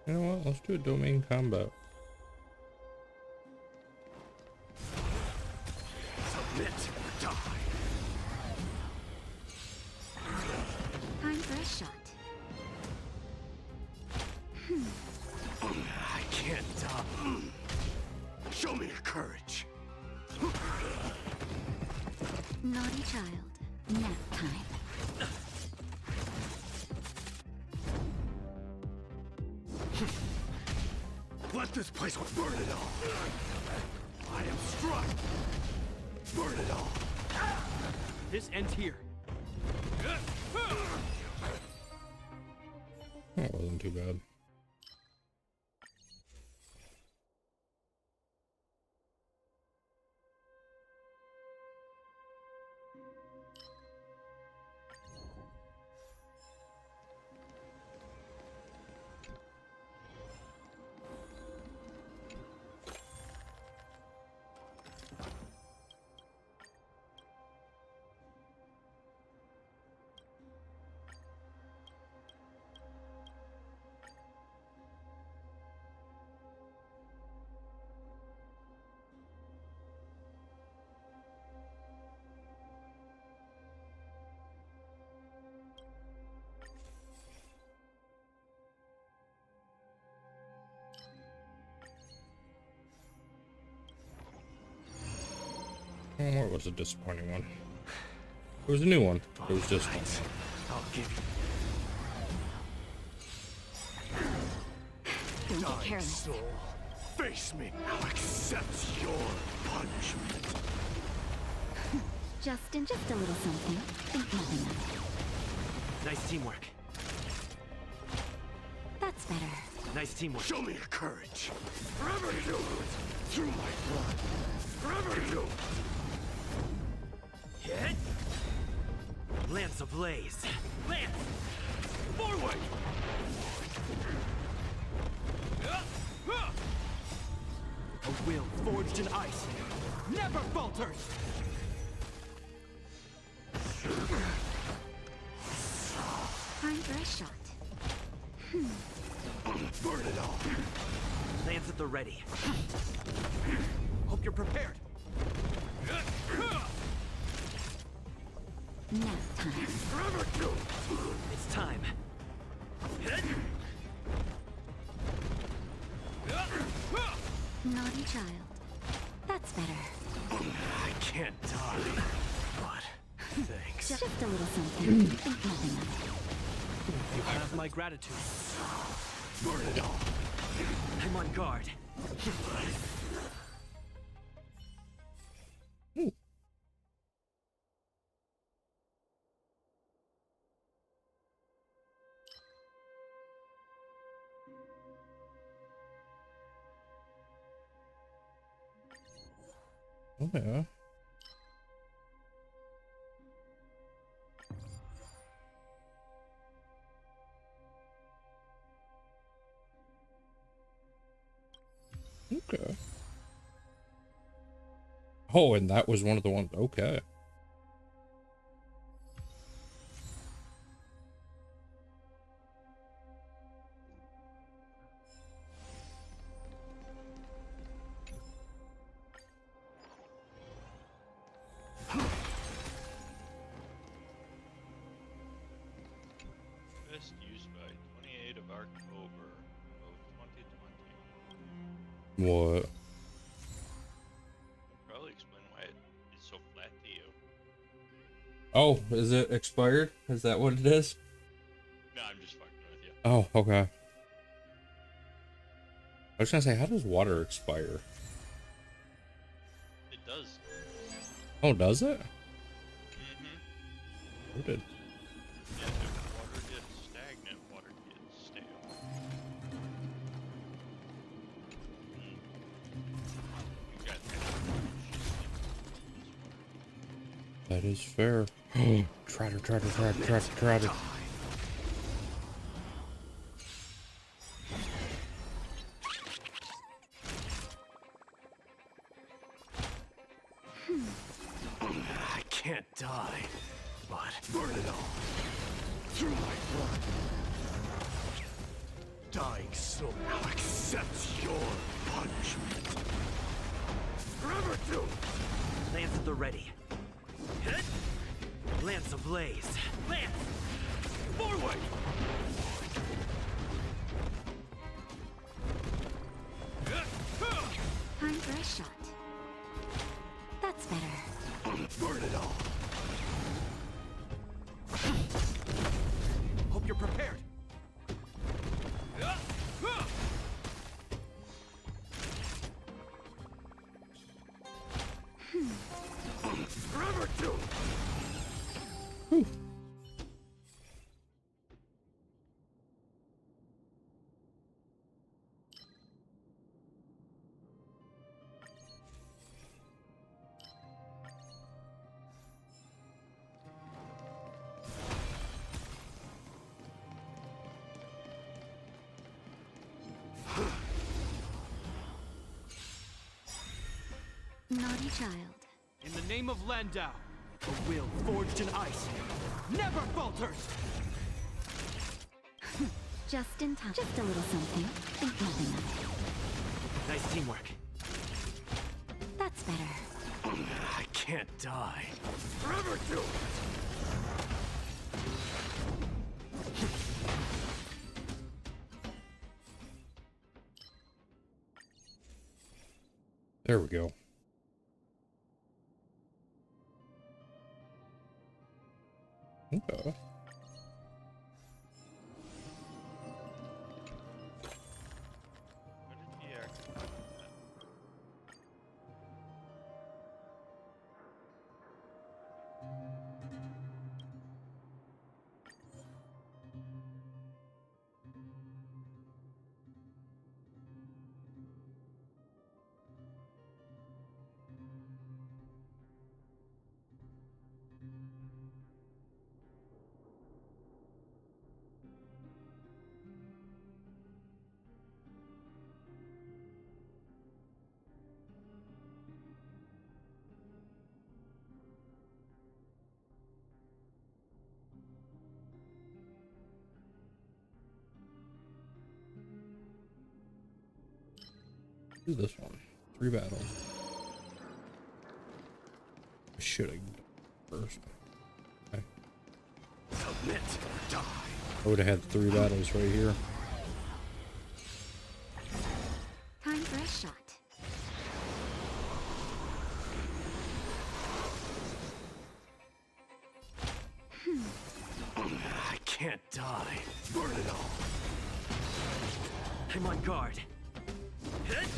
You know what? Let's do a domain combat. Submit or die. Time for a shot. I can't die. Show me your courage. Naughty child. Nap time. Let this place burn it all. I am struck. Burn it all. This ends here. That wasn't too bad. Or was a disappointing one? It was a new one. It was disappointing. I'll give you. Don't get Dying careless. soul, face me. I'll accept your punishment. Just a little something. Think nothing of it. Nice teamwork. That's better. Nice teamwork. Show me your courage. Forever you through my blood. Forever you. Hit! Lance ablaze. Lance! Forward! A will forged in ice never falters! Time for a shot. Burn it all. Lance at the ready. Hope you're prepared. Nap time. Forever you. It's time. Hit! Naughty child. That's better. I can't die. But thanks. Just a little something. Think nothing of it. You have my gratitude. Burn it all. I'm on guard. Oh yeah. Okay. Oh, and that was one of the ones. Okay. Best used by 28 of October of 2020. What? Probably explain why it's so flat to you. Oh, is it expired? Is that what it is? No, I'm just fucking with you. Oh, okay. I was gonna say, how does water expire? It does. Oh, does it? Mm-hmm. Who did? Yeah, if water gets stagnant, water gets stale. You got That is fair. Trotter. I can't die. but burn it all through my blood. Dying soul now accepts your punishment. Forever doomed! Lance at the ready. Hit! Lance ablaze. Lance! Forward! Time for a shot. That's better. Burn it all! Hope you're prepared. Forever doomed! Naughty child. In the name of Landau, a will forged in ice never falters! Just in time. Just a little something. Think nothing of it. Nice teamwork. That's better. I can't die. Forever doomed! There we go. Okay. Do this one. 3 battles. I should have first. Okay. Submit or die. I would have had 3 battles right here. Time for a shot. I can't die. Burn it all. I'm on guard. Hit!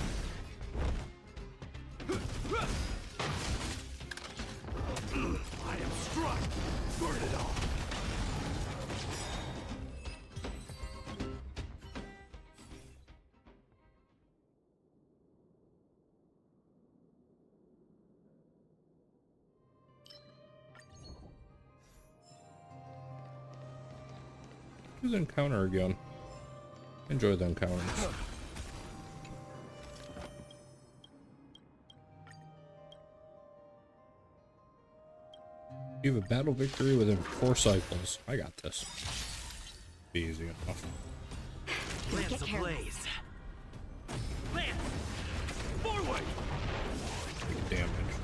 I am struck. Burn it all. Do the encounter again. Enjoy the encounters. You have a battle victory within 4 cycles. I got this. Be easy enough. Lance ablaze. Lance! Forward! Big damage.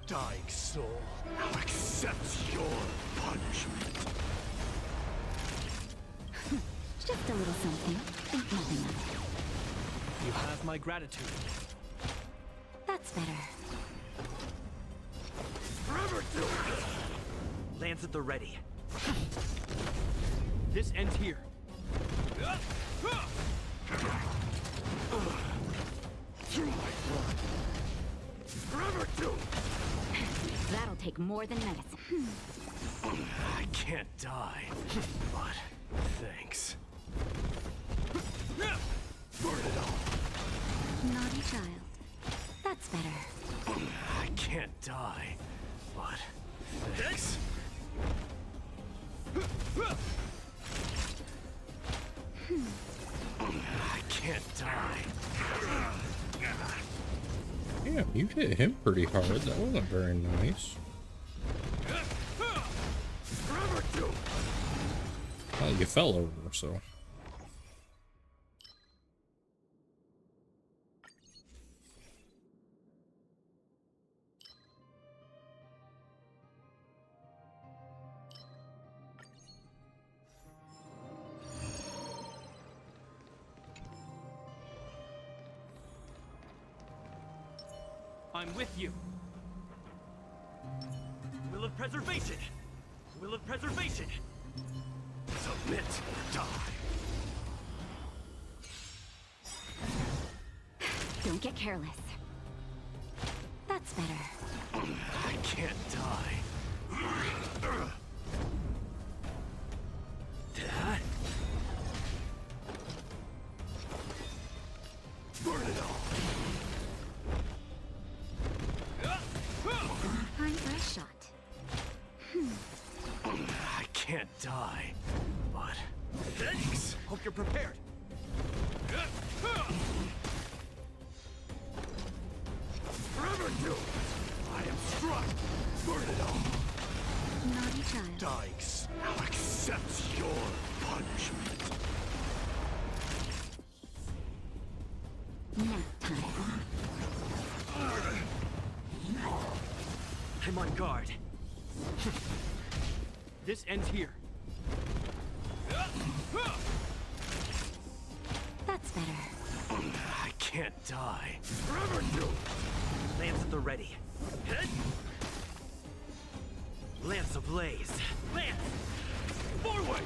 Dying soul now accepts your punishment. Just a little something. Think nothing of it. You have my gratitude. That's better. Forever doomed! Lance at the ready. This ends here. Through my blood. Forever doomed! That'll take more than medicine. I can't die, but thanks. Burn it all. Naughty child. That's better. I can't die, but thanks. I can't die. Damn, you hit him pretty hard. That wasn't very nice. Well, you fell over, so. I'm with you. Will of preservation. Will of preservation. Submit or die. Don't get careless. That's better. I can't die. Dad? Burn it all. Time for a shot. I can't die, but thanks. Hope you're prepared. Forever do. I am struck. Burn it all. Naughty child. Dykes, I'll accept your punishment. Nap time. I'm on guard. This ends here. That's better. I can't die. Forever do. Lance at the ready. Lance ablaze. Lance! Forward!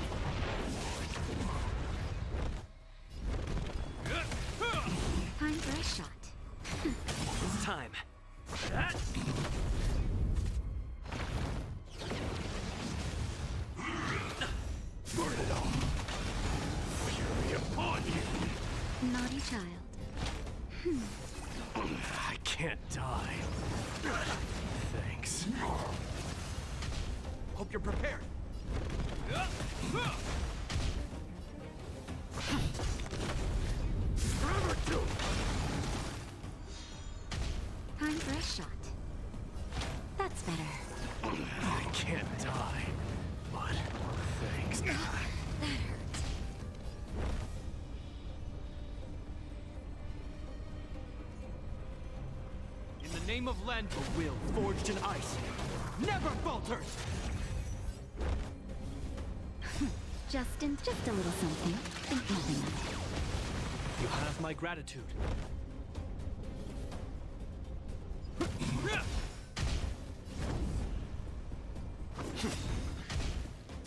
Time for a shot. It's time. Burn it all. Fury upon you. Naughty child. I can't die. Thanks. Hope you're prepared. Forever do. Time for a shot. That's better. I can't die, but thanks. That hurt. In the name of Land, a will forged in ice never falters! Just a little something. Think nothing of it. You have my gratitude.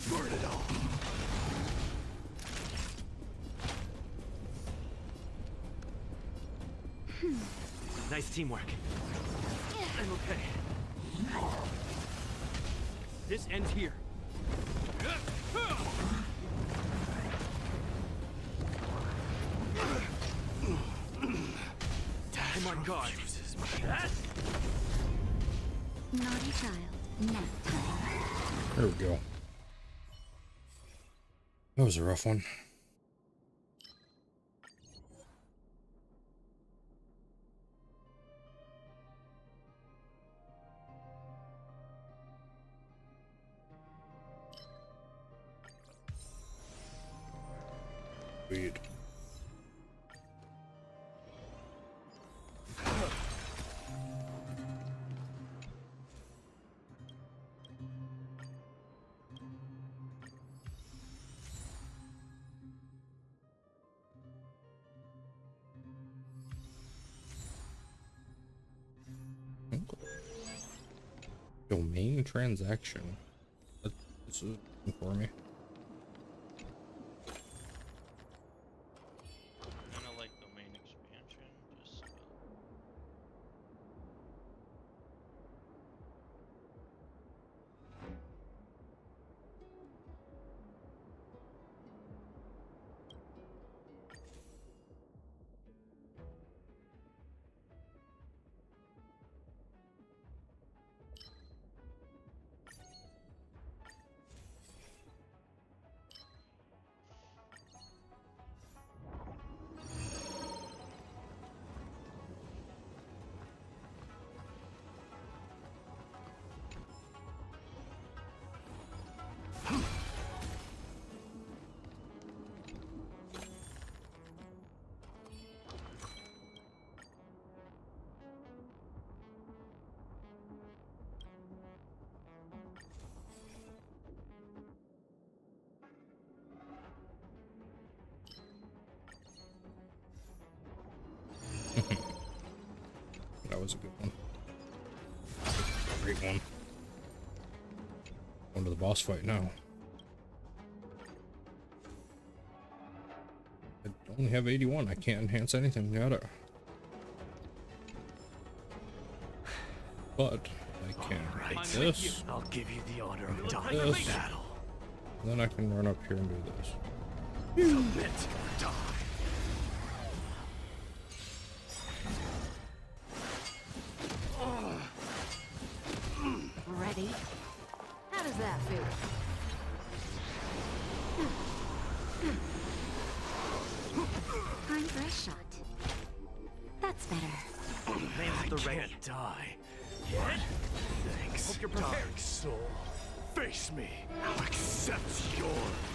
Burn it all. Nice teamwork. I'm okay. This ends here. I'm on guard. Naughty child. Nap time. There we go. That was a rough one. Weird. Domain transaction. This is for me. Kind of like domain expansion, just was a good one. Great one. Going to the boss fight now. I only have 81. I can't enhance anything. Got it. But I can take this. I'll give you the honor of dying This. in battle. Then I can run up here and do this. Submit or die. Ready? How does that feel? Time for a shot. That's better. I can't die. What? Thanks. Hope you're prepared. Dark soul. Face me. I'll accept your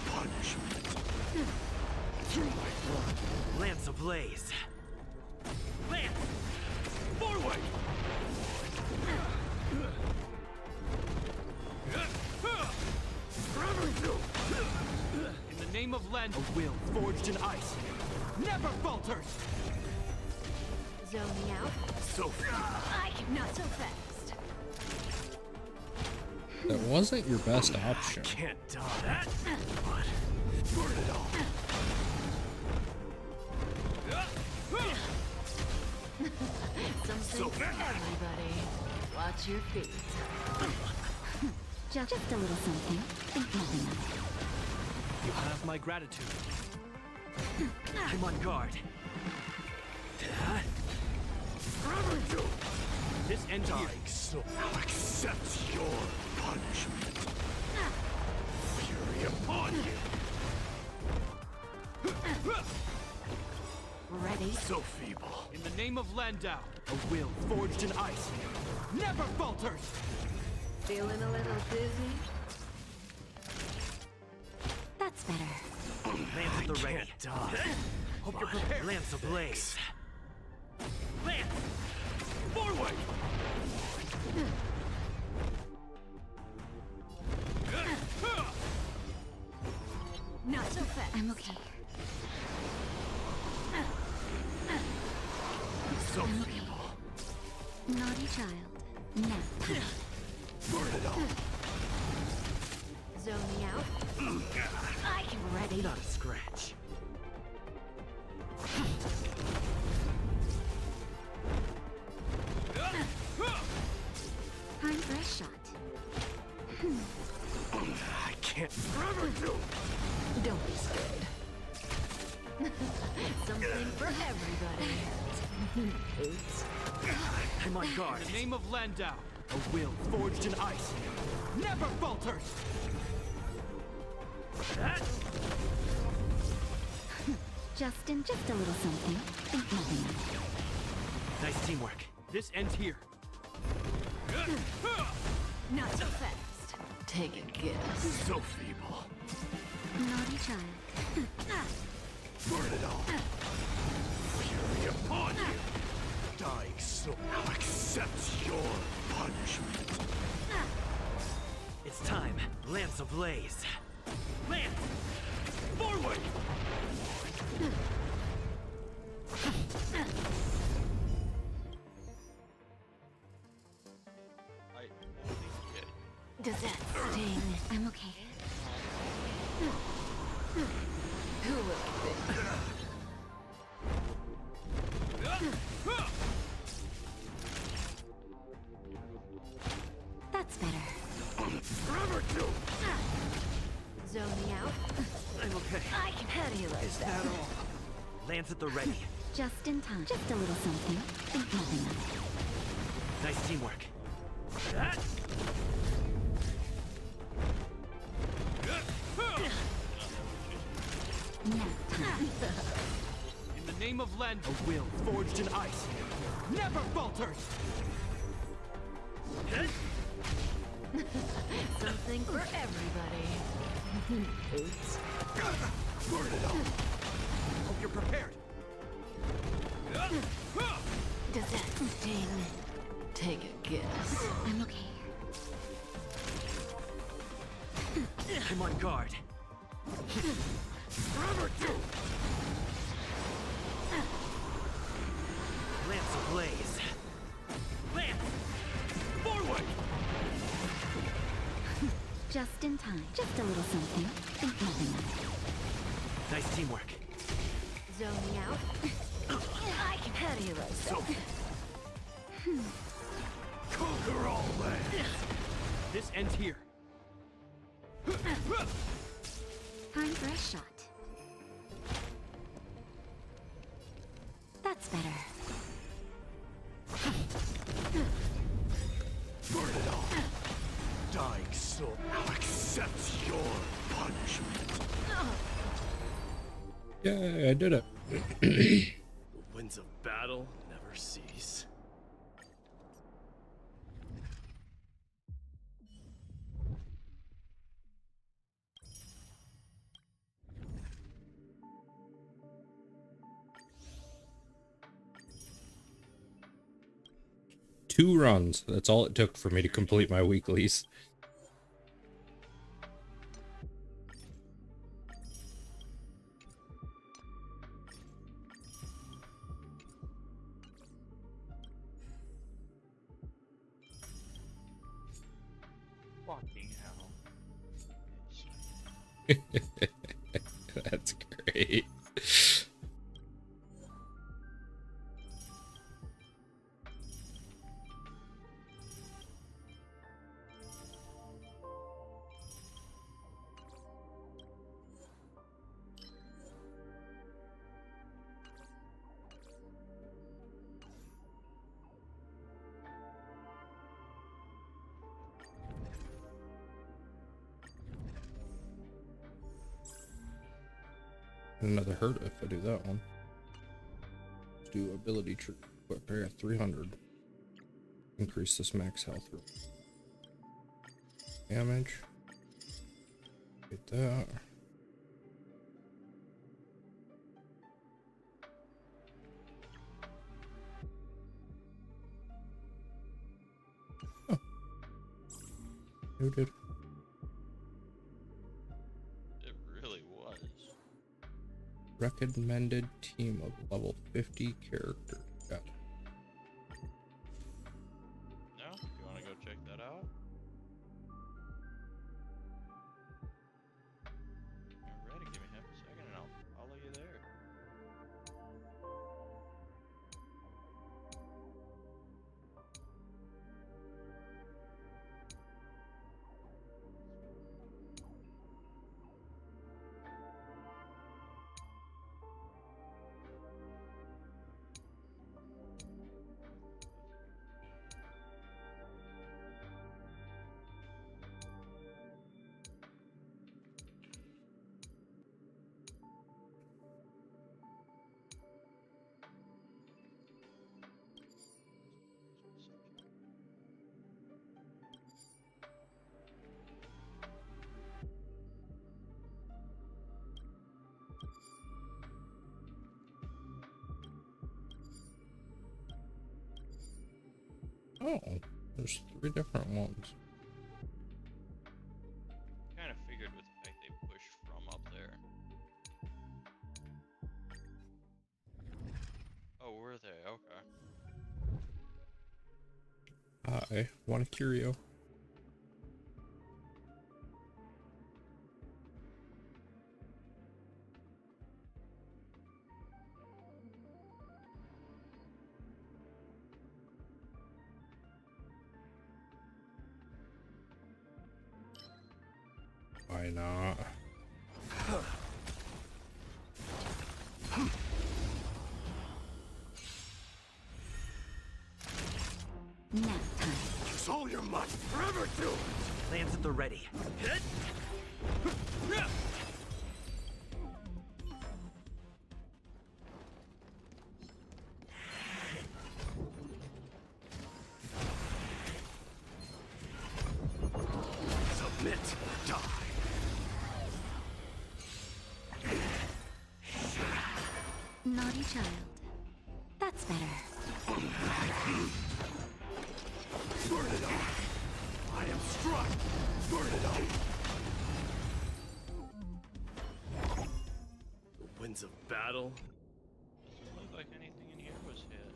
punishment. Through my blood. Lance ablaze. Lance! Forward! In the name of Len, a will forged in ice never falters. Zone me out. So Not so fast. That wasn't your best option. can't die. But burn it all. Something for everybody. Watch your feet. Just a little something. Think nothing of it. You have my gratitude. I'm on guard. This ends here. Dying soul. I'll accept your punishment. Fury upon you. Ready? So feeble. In the name of Landau, a will forged in ice never falters. Feeling a little dizzy? That's better. Lance at the ready. Die. Hope you're prepared. Lance ablaze. Lance! Forward! Not so fast. I'm okay. So I'm feeble. okay. Naughty child. Nap time. Burn it all. Zone me out. I can ready. Not a scratch. Time for a shot. I can't forever do. Don't be scared. Something for everybody. Oops. I'm on guard. In the name of Landau, a will forged in ice never falters. Justin, just a little something. Think nothing of it. Nice teamwork. This ends here. Not so fast. Take a guess. So feeble. Naughty child. Burn it all. Fury upon you. Dying soul. I'll accept your punishment. It's time. Lance ablaze. Lance! Forward! Does that sting? I'm okay. Who will fit? That's better. Forever do. Zone me out. I'm okay. I can handle it. Is that all? Lance at the ready. Just in time. Just a little something. Think nothing of it. Nice teamwork. Nap time. In the name of Len, a will forged in ice never falters. Something for everybody. Oops. Burn it all. Hope you're prepared. Does that sting? Take a guess. I'm okay. I'm on guard. Forever do. Lance ablaze. Just in time. Just a little something. Think nothing of it. Nice teamwork. Zone me out. I can have you, So, Conquer all lands! this ends here. Time for a shot. That's better. Burn it all! Dying soul now accepts your punishment. Yeah, I did it. The winds of battle never cease. Two runs. That's all it took for me to complete my weeklies. Fucking hell. That's great. Another hurt if I do that one. Let's do ability tree. Equip area 300. Increase this max health. Damage. Get that. Oh. Who did? It really was. Recommended team of level 50 characters. Got it. No? You want to go check that out? Alrighty, give me half a second and I'll follow you there. Oh, there's 3 different ones. Kind of figured with the fact they push from up there. Oh, were they? Okay. I want a curio. Why not? Nap time. Use all your might. Forever do it. Lands at the ready. Hit! Submit or die. Naughty child. That's better. Burn it all. I am struck. Burn it all. The winds of battle. Doesn't look like anything in here was hit.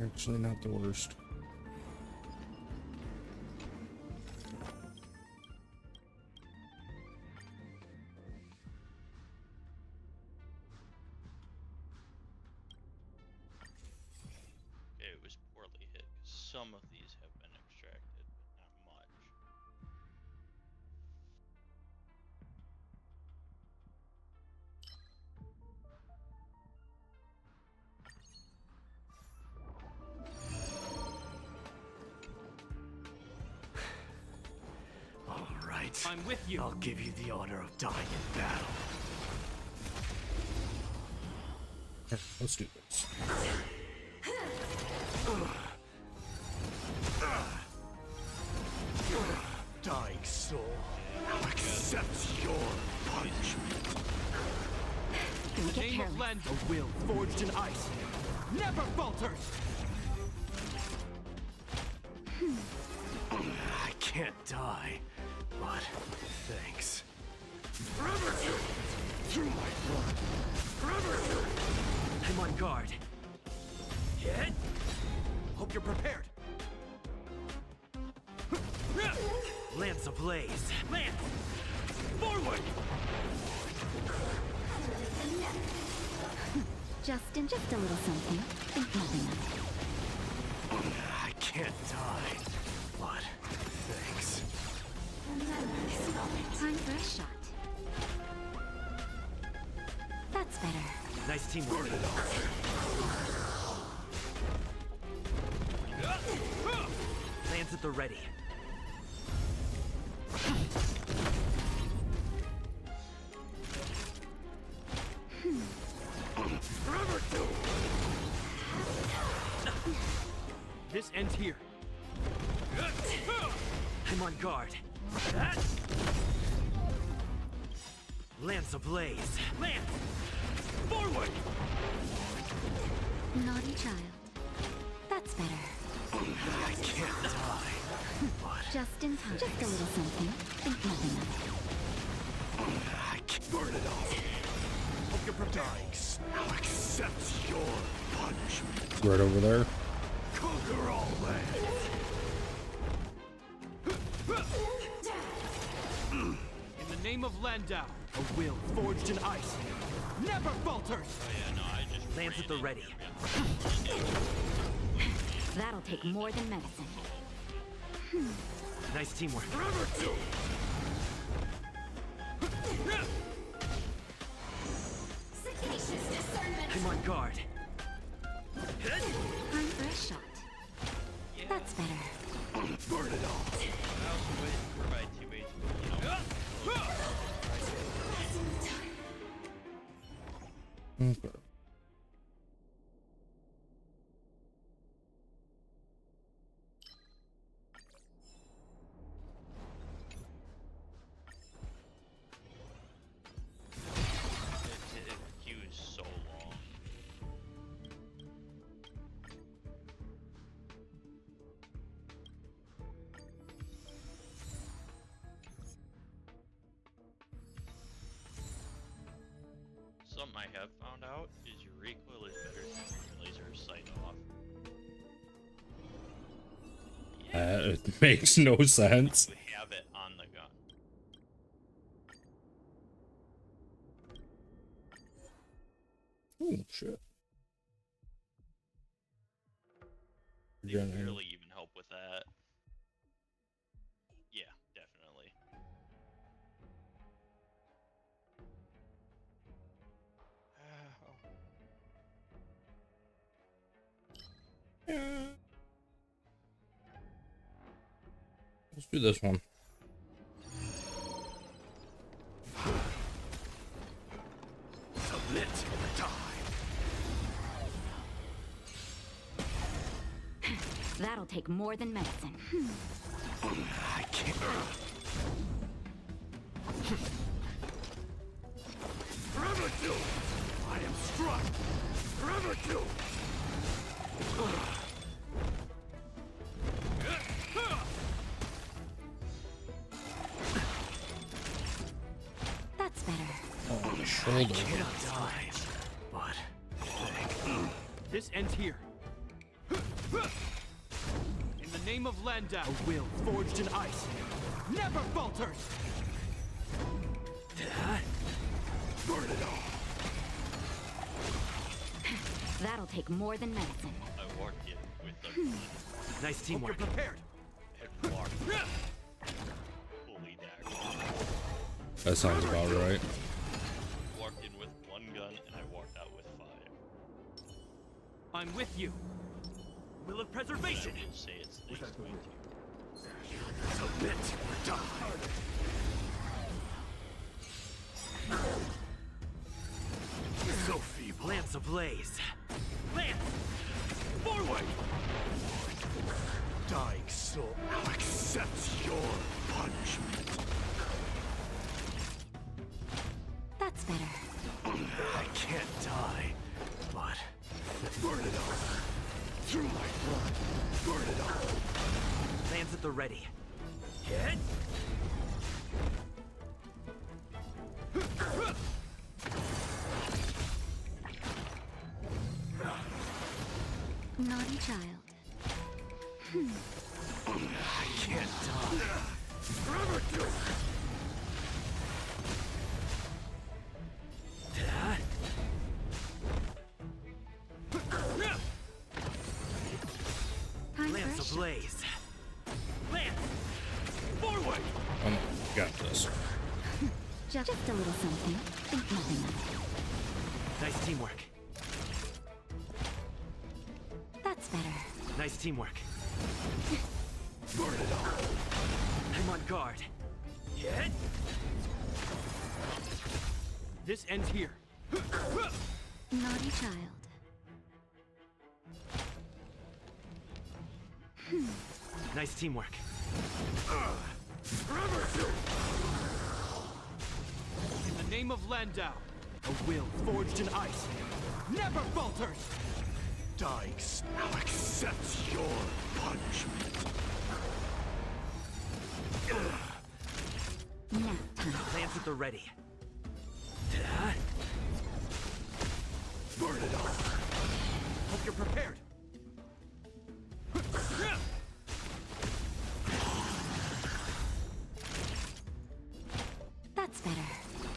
Actually, not the worst. Okay, it was poorly hit. Some of these have been extracted, but not much. All right. I'm with you. I'll give you the honor of dying in battle. Let's do this. Dying soul, now accept your punishment. In the name of Land, a will forged in ice never falters. I can't die, but thanks. Forever through my blood. Forever. I'm on guard. Hit. Hope you're prepared. Lance ablaze. Lance! Forward! Justin, just a little something. Think nothing of it. I can't die, but thanks. Time for a shot. That's better. Nice teamwork. Lance at the ready. This ends here. I'm on guard. Lance ablaze. Lance! Forward! Naughty child. That's better. I can't die, but Just in time. Just a little something. Think nothing of it. I can't burn it all. Hope you're dying. Now accept your punishment. Right over there. Conquer all lands. In the name of Landau, a will forged in ice never falters. Oh yeah, no, I just Lance at the ready. That'll take more than medicine. Nice teamwork. I'm on guard. Time for a shot. That's better. Burn it all. I also waited for my teammates, you know. Okay. The queue is so long. Something I have found out is your recoil is better than your laser sight off. It makes no sense. You have it on the gun. Oh shit. They barely even help with that. Yeah, definitely. Let's do this one. Submit or die. That'll take more than medicine. I can't. Forever two. I am struck. Forever two. That's better. Oh, my shoulder. I can't die, but This ends here. In the name of Landau, a will forged in ice never falters! Burn it all! That'll take more than medicine. I walked in with the Nice teamwork. You're prepared. and walked fully dagger. That sounds about right. Walked in with one gun and I walked out with 5. I'm with you. Will of preservation. I will say it's thanks to you. Submit or die! So feeble. Lance ablaze. Lance! Forward! Dying soul now accepts your punishment. That's better. I can't die, but burn it all. Through my blood, burn it all. Lance at the ready. Hit! Naughty child. I can't die. Forever do. Lance ablaze. Lance! Forward! Got this. Just a little something. Think nothing of it. Nice teamwork. That's better. Nice teamwork. Burn it all. I'm on guard. Hit! This ends here. Naughty child. Nice teamwork. In the name of Landau, a will forged in ice never falters! Dying now accepts your punishment. Nap time. Lance at the ready. Burn it all. Hope you're prepared. That's better.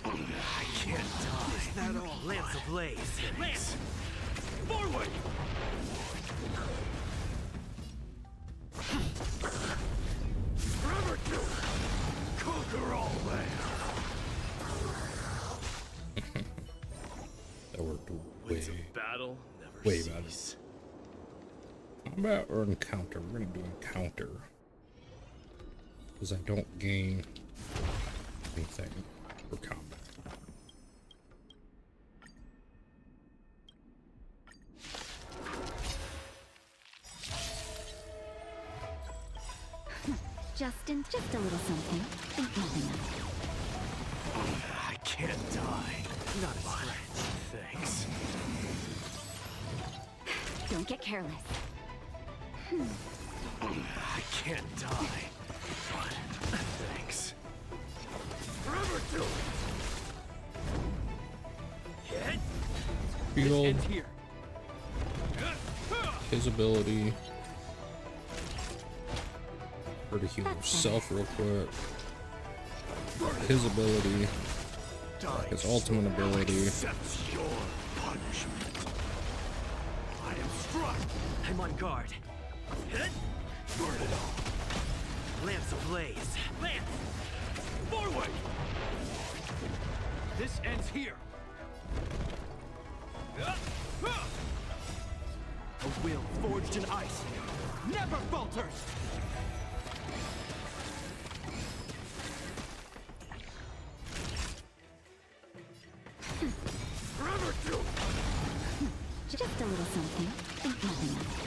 I can't die. Is that all? Lance ablaze. Lance! Forward! Forever do. Conquer all land. That worked Winds of battle never way cease. better. Combat or encounter? We're gonna do encounter. Because I don't gain anything for combat. Just a little something. Think nothing of it. I can't die. Not as friends. Thanks. Don't get careless. I can't die. But thanks. Forever do. Hit! Field. Ends here. His ability. For to heal himself real quick. His ability. His ultimate ability. Accepts your punishment. I am struck. I'm on guard. Hit! Burn it all. Lance ablaze. Lance! Forward! This ends here. A will forged in ice never falters! Forever do. Just a little something. Think nothing of it.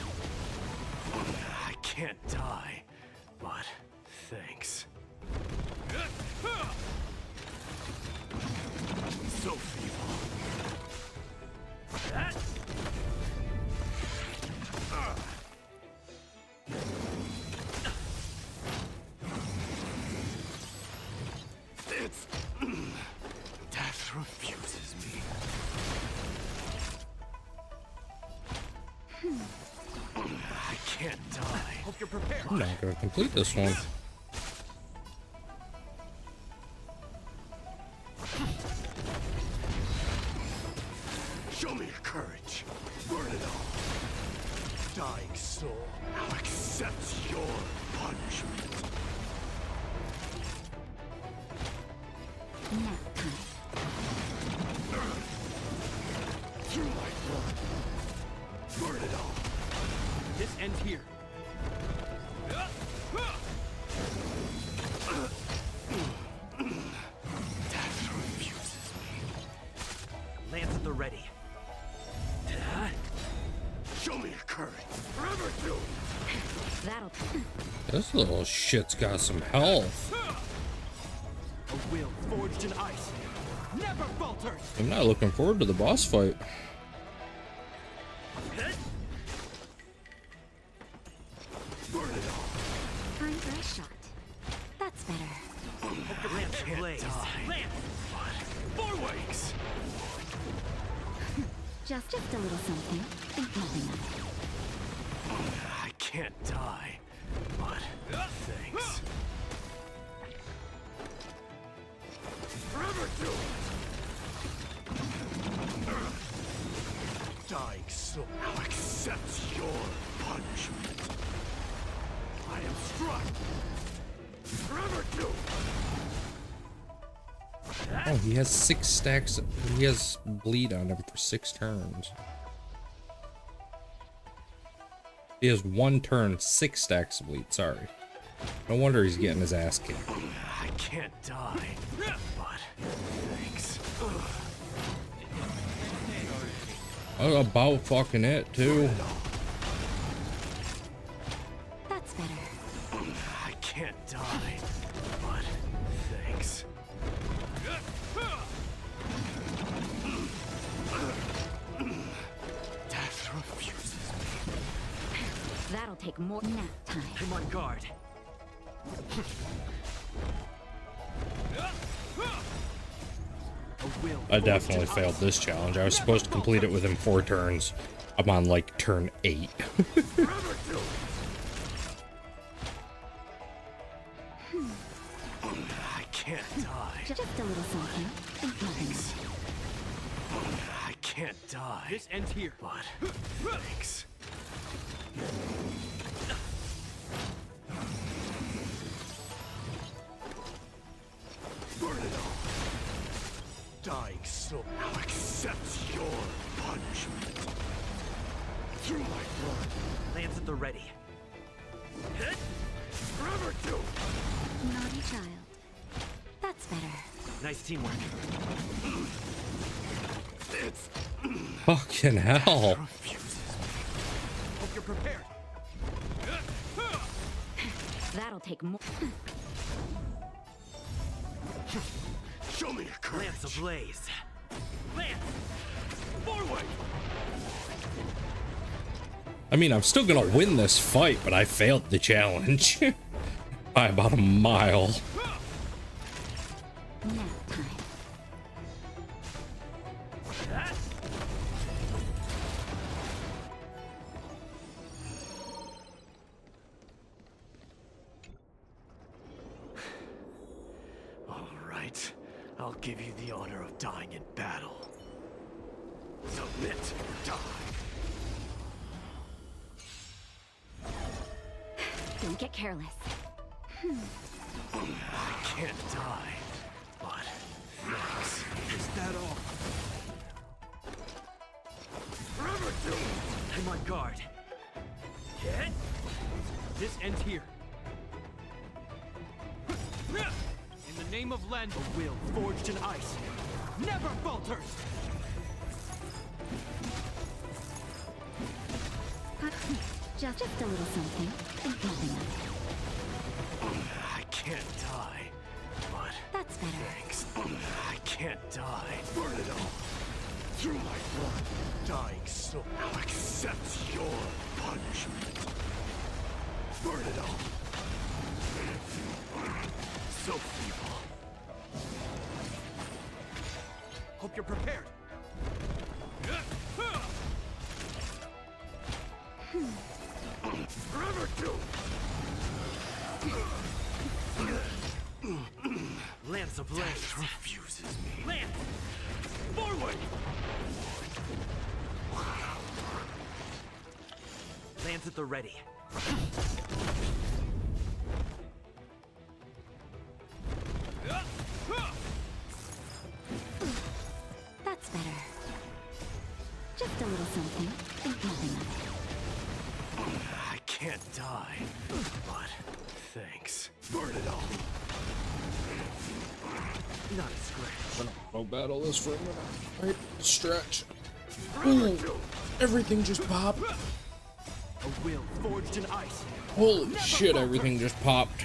I can't die. But thanks. So feeble. It's... Death refuses me. I I'm not gonna complete this one. Show me your courage. Burn it all. Dying soul, now accept your punishment. Nap time. Through my blood. Burn it all. This ends here. Death refuses me. Lance at the ready. Show me your courage. Forever do. That'll. This little shit's got some health. A will forged in ice. Never falters. I'm not looking forward to the boss fight. Burn it all. Time for a shot. That's better. Lance blaze. Lance. More wakes. Just a little something. Think nothing of it. I can't die, but thanks. Forever do. Dying soul now accepts your punishment. I am struck. Forever do. Oh, he has 6 stacks. He has bleed on him for 6 turns. He has 1 turn, 6 stacks of bleed. Sorry. No wonder he's getting his ass kicked. I can't die, but thanks. I'm about fucking it, too. That's better. I can't die, but thanks. Death refuses me. That'll take more nap time. I'm on guard. I definitely failed this challenge. I was supposed to complete it within 4 turns. I'm on like turn 8. I can't die. Just a little something. Think nothing of it. I can't die. This ends here. But thanks. Burn it all. Dying soul now accepts your punishment. Through my blood. Lance at the ready. Forever do. Naughty child. That's better. Nice teamwork. It's Fucking hell. Hope you're prepared. That'll take more. Show me your courage. Lance ablaze. Lance! Forward! I mean, I'm still gonna win this fight, but I failed the challenge. By about a mile. Nap time. All right. I'll give you the honor of dying in battle. Submit or die. Don't get careless. I can't die, but thanks. Is that all? Forever do. I'm on guard. Get? This ends here. In the name of Len, a will forged in ice never falters. Just a little something. Think nothing of it. I can't die, but That's better. thanks. I can't die. Burn it all. Through my blood, dying soul now accepts your punishment. Burn it all. So feeble. Hope you're prepared. Forever do. ablaze. Death refuses me. Land! Forward! Lands at the ready. That's better. Just a little something. Think nothing of it. I can't die, but thanks. Burn it all. Not a scratch. I'll battle this for a minute. Right, stretch. Ooh, everything just popped. A will forged in ice. Holy shit, everything just popped.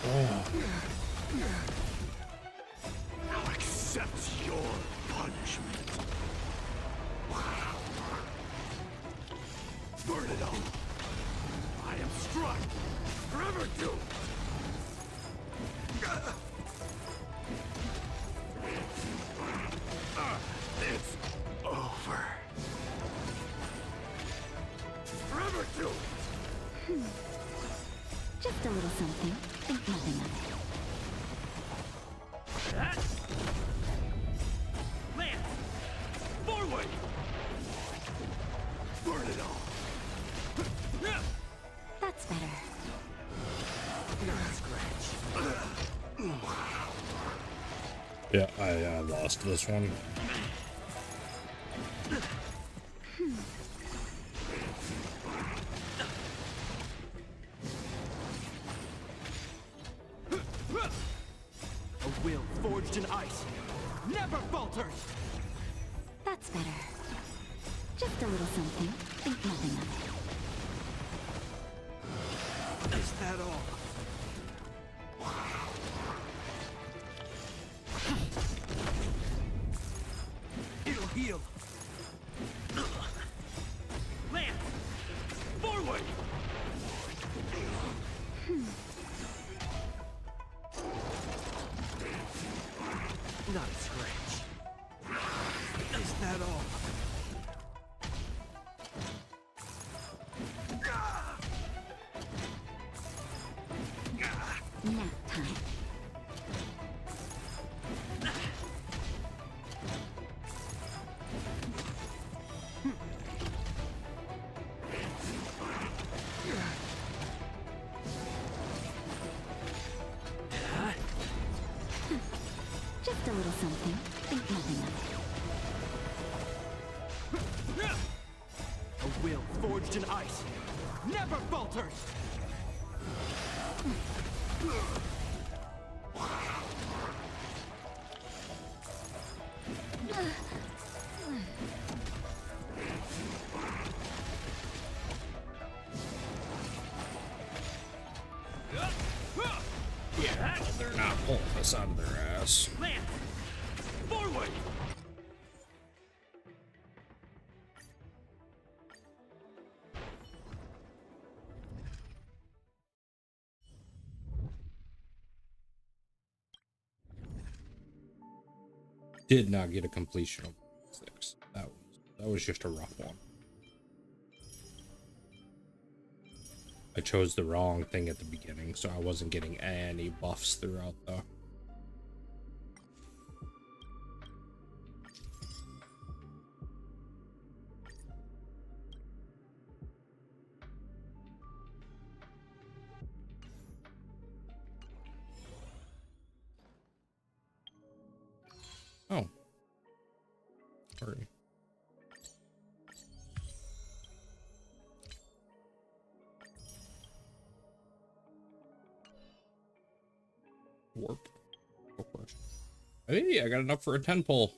Oh. Now accept your punishment. Burn it all. I am struck. Forever doomed. It's over. Forever doomed. Just a little something. Think nothing of it. Land! Forward! Burn it all. That's better. Not a scratch. Yeah, I lost this one. A will forged in ice. Never falters! That's better. Just a little something. Think nothing of it. Is that all? It'll heal. Land! Forward! Not a scratch. Is that all? Nap time. Just a little something. Think nothing of it. A will forged in ice. Never falters! Yeah, well, they're not pulling us out of their ass. Land! Forward! Did not get a completion of 6. That was just a rough one. I chose the wrong thing at the beginning, so I wasn't getting any buffs throughout the... Oh. Sorry. Warp. Go for it. Hey, I got enough for a 10 pull.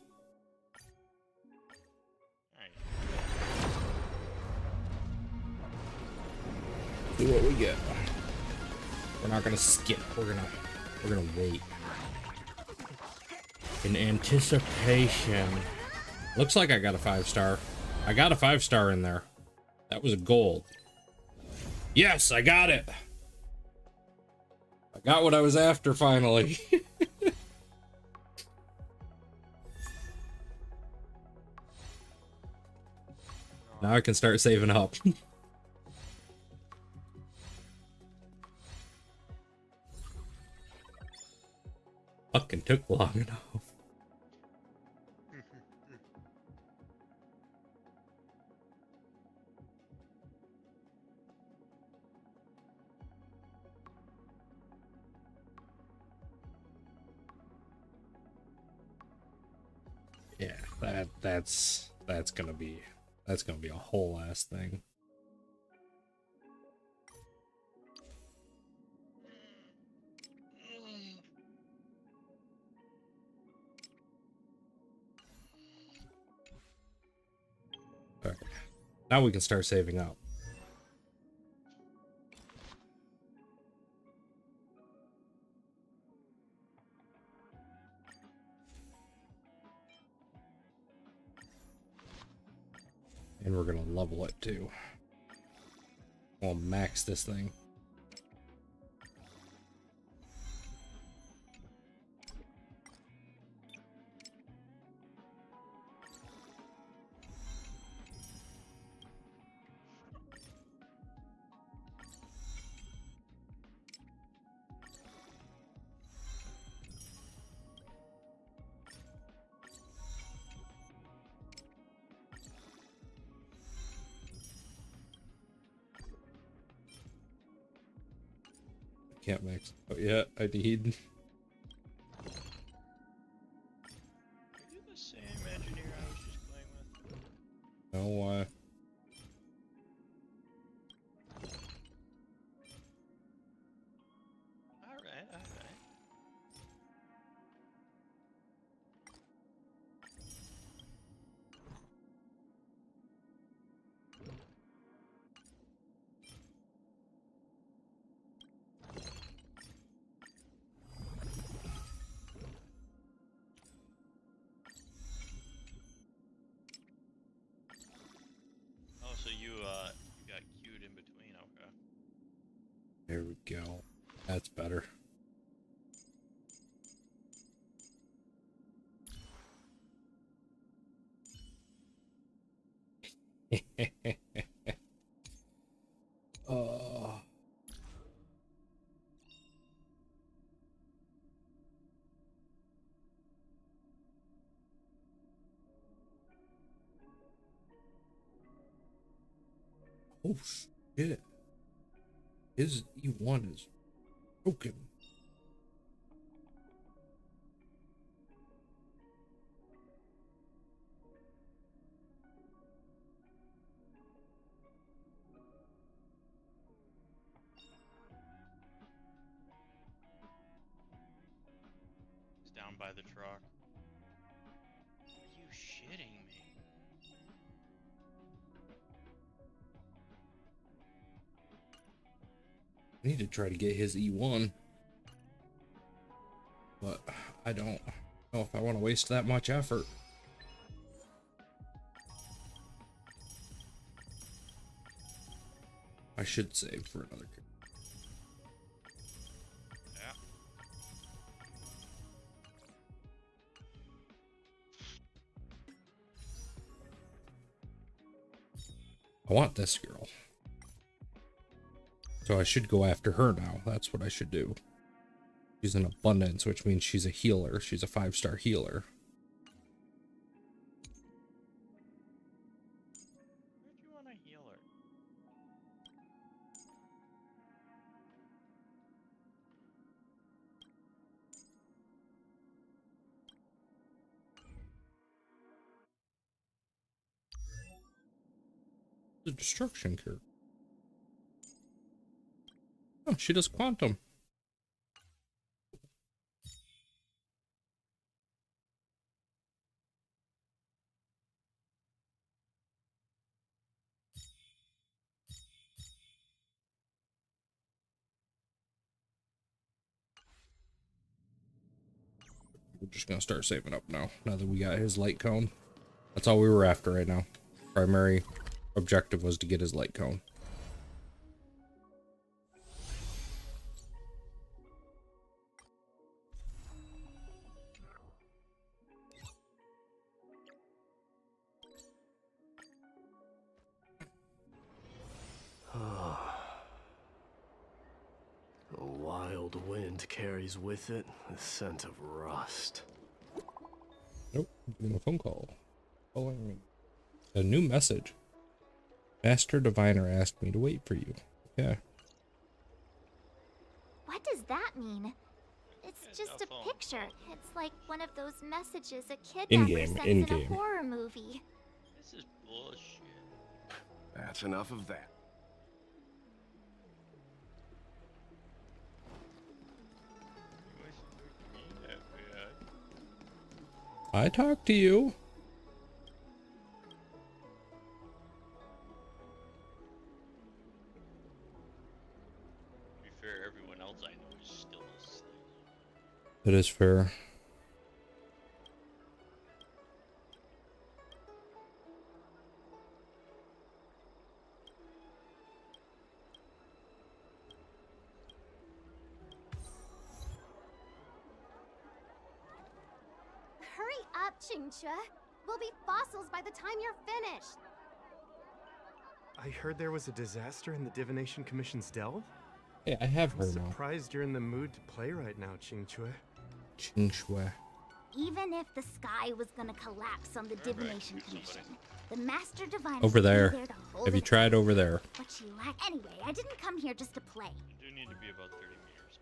See what we get. We're not gonna skip. We're gonna wait. In anticipation. Looks like I got a 5-star. I got a 5-star in there. That was a gold. Yes, I got it. I got what I was after finally. Now I can start saving up. Fucking took long enough. Yeah, that's gonna be a whole ass thing. Okay. Now we can start saving up. And we're gonna level it too. We'll max this thing. Can't max. Oh yeah, I need. Are you the same engineer I was just playing with? No, why? Alright, alright. Oh, so you got queued in between, okay. There we go. That's better. Oh. Oh shit. His E1 is broken. He's down by the truck. Are you shitting me? I need to try to get his E1. But I don't know if I want to waste that much effort. I should save for another character. Yeah. I want this girl. So I should go after her now. That's what I should do. She's in abundance, which means she's a healer. She's a 5-star healer. Where'd you want a healer? The destruction curve. Oh, she does quantum. We're just gonna start saving up now that we got his light cone. That's all we were after right now. Primary objective was to get his light cone. A wild wind carries with it the scent of rust. Nope, I'm getting a phone call. Calling me. A new message. Master Diviner asked me to wait for you. Yeah. What does that mean? It's just a picture. It's like one of those messages a kidnapper sends in a horror movie. This is bullshit. That's enough of that. I talked to you. To be fair, everyone else I know is still asleep. That is fair. Hurry up, Qingque. We'll be fossils by the time you're finished. I heard there was a disaster in the Divination Commission's delve. Hey, I have her I'm now. surprised you're in the mood to play right now, Qingque. Qingque. Even if the sky was gonna collapse on the Divination Commission, the Master Diviner Over there. to hold Have you it tried over there? What she lacked. Anyway, I didn't come here just to play. You do need to be about 30 meters.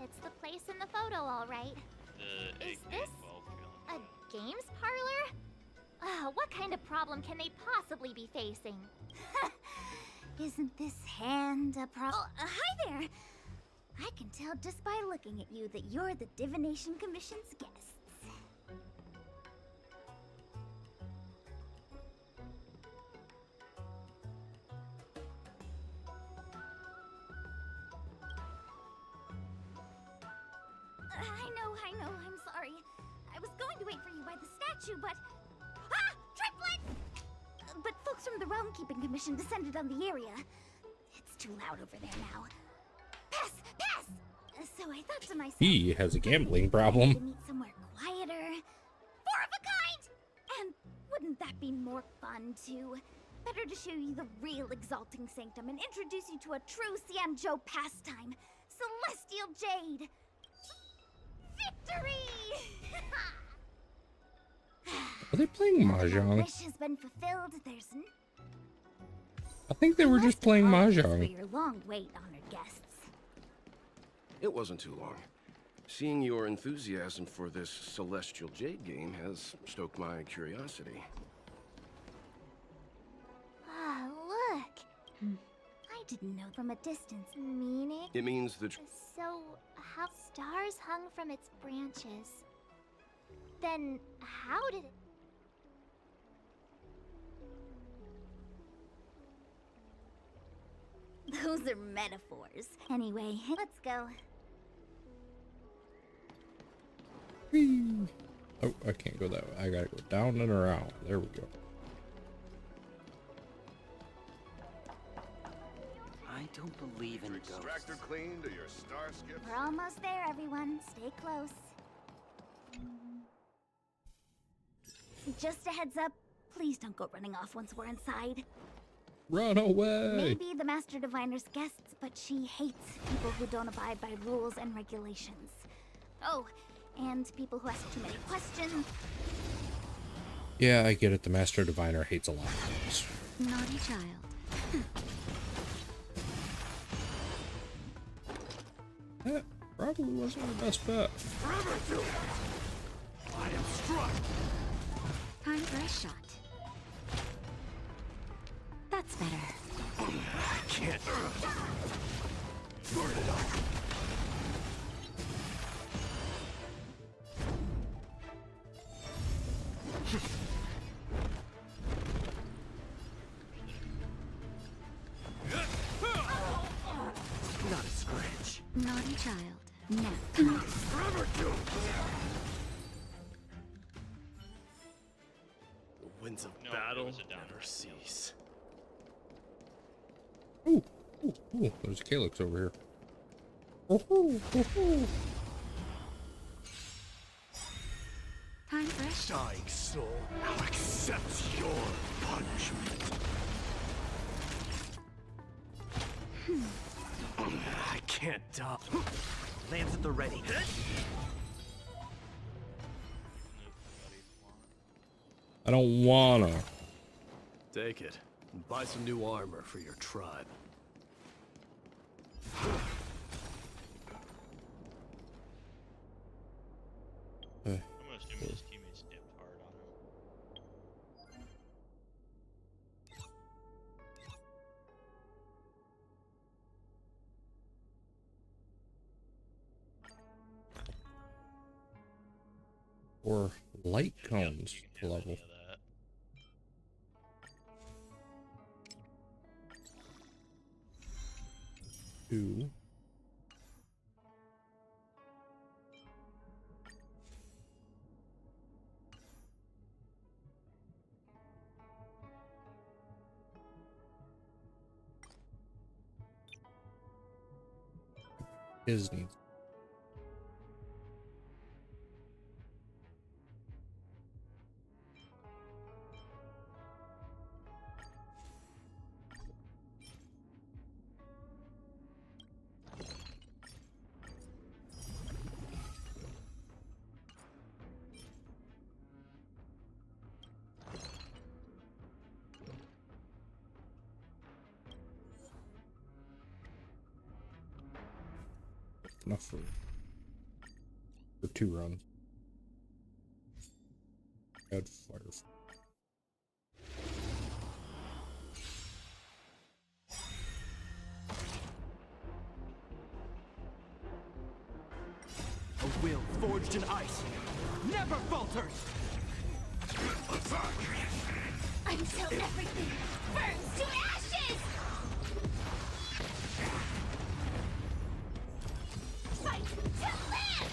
It's the place in the photo, all right. The Is this a games parlor? What kind of problem can they possibly be facing? Isn't this hand a problem? Hi there! I can tell just by looking at you that you're the Divination Commission's guests. I know, I'm sorry. I was going to wait for you by the statue, but... Ah! Triplet! But folks from the Realm Keeping Commission descended on the area. It's too loud over there now. Pass! Pass! So I thought to myself... He has a gambling To problem. meet somewhere quieter. Four of a kind! And wouldn't that be more fun, too? Better to show you the real Exalting Sanctum and introduce you to a true Xianzhou pastime. Celestial Jade! Victory! Are they playing My Mahjong? wish has been fulfilled. There's I think they were just playing for Mahjong. your long wait, honored guests. It wasn't too long. Seeing your enthusiasm for this Celestial Jade game has stoked my curiosity. Ah, look! I didn't know from a distance. Meaning? It means that So, how stars hung from its branches? Then, how did it... Those are metaphors. Anyway, let's go. Whee! Oh, I can't go that way. I gotta go down and around. There we go. I don't believe in ghosts. Extractor clean to your star skip. We're almost there, everyone. Stay close. Just a heads up, please don't go running off once we're inside. Run away! Maybe the Master Diviner's guests, but she hates people who don't abide by rules and regulations. Oh, and people who ask too many questions. Yeah, I get it. The Master Diviner hates a lot of things. Naughty child. That probably wasn't the best bet. Forever do it! I am struck! Time for a shot. That's better. I can't. Burn it up! Not a scratch. Naughty child. Nap time. Forever do it! The winds of battle never cease. Ooh, ooh, ooh. There's a Calyx over here. Ooh, ooh, ooh, ooh. Time for a shot. Dying soul, now accept your punishment. I can't stop. Lance at the ready. I don't wanna. Take it and buy some new armor for your tribe. I'm gonna assume his teammates dipped hard on him. Or light cones level. 2. His needs. Enough for 2 runs. Add fire. A will forged in ice never falters! Until everything burns to ashes! Fight to live!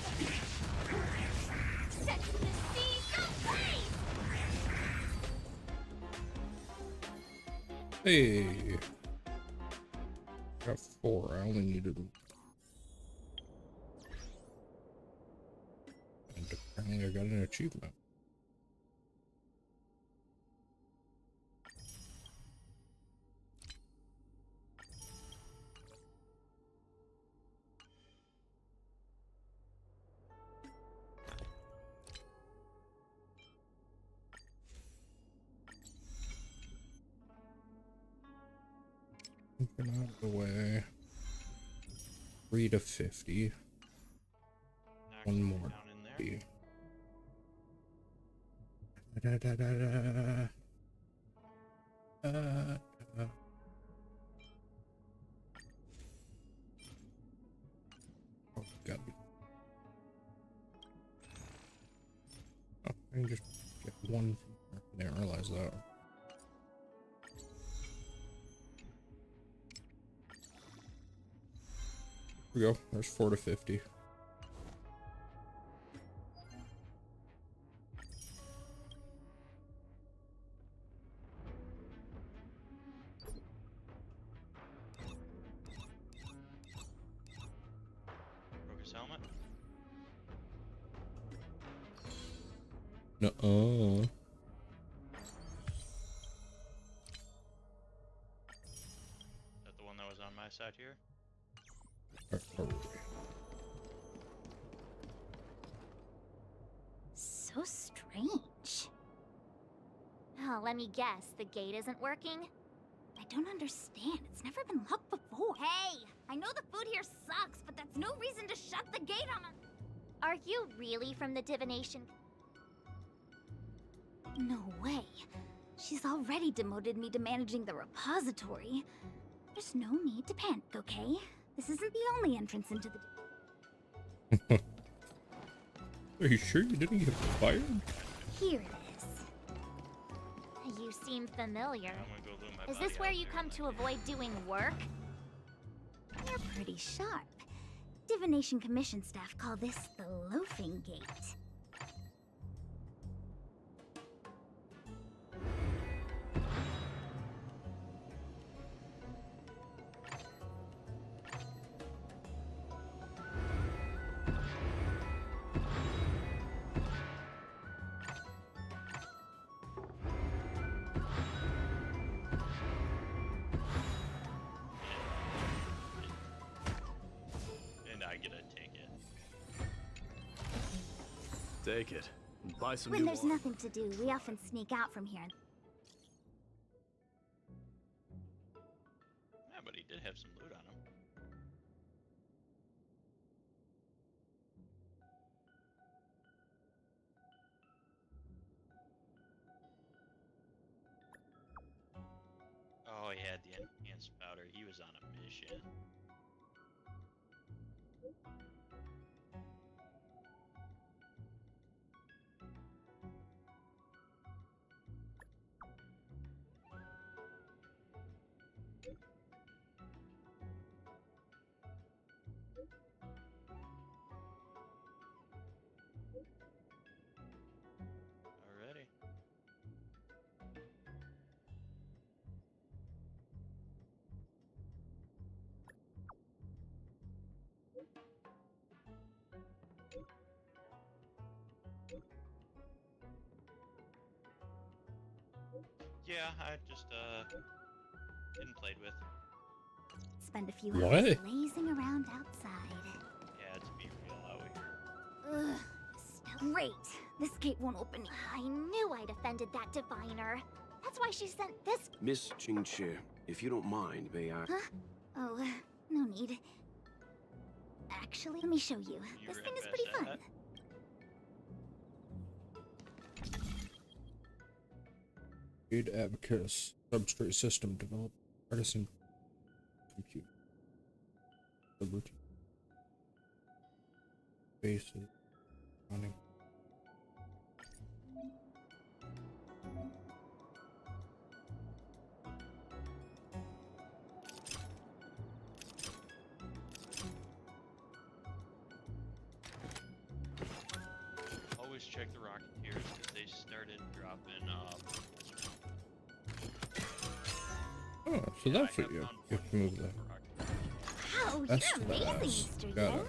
Set the seas ablaze! Hey! Got 4. I only needed. And apparently I got an achievement. Get out of the way. 3 to 50. One more. Da, da, da, da. Oh, gotta be. Oh, I can just get 1 from there. I didn't realize that. Here we go. There's 4 to 50. Broke his helmet. Nuh-uh. Is that the one that was on my side here? So strange. Oh, let me guess, the gate isn't working? I don't understand. It's never been locked before. Hey, I know the food here sucks, but that's no reason to shut the gate on us. Are you really from the divination? No way. She's already demoted me to managing the repository. There's no need to panic, okay? This isn't the only entrance into the... Are you sure you didn't get fired? Here it is. You seem familiar. I'm gonna go loot my Is body this where out you there. come to avoid doing work? You're pretty sharp. Divination Commission staff call this the loafing gate. Take it. And buy some When new there's armor. nothing to do, we often sneak out from here. Yeah, but he did have some loot on him. Oh, he had the enhanced powder. He was on a mission. Alrighty. Yeah, I just didn't played with. Spend a few What? hours lazing around outside. Yeah, to be real out here. Ugh, great. This gate won't open. I knew I'd offended that diviner. That's why she sent this. Miss Jingche, if you don't mind, may I... Huh? Oh, no need. Actually, let me show you. You This were thing is at pretty best fun. at Aid Abacus substrate system developed artisan compute. Liberty. Bases. Running. Always check the Rocketeers because they started dropping Oh, so that's what you have to move that. Wow, That's you're amazing, badass. Mr. Got Yin. it.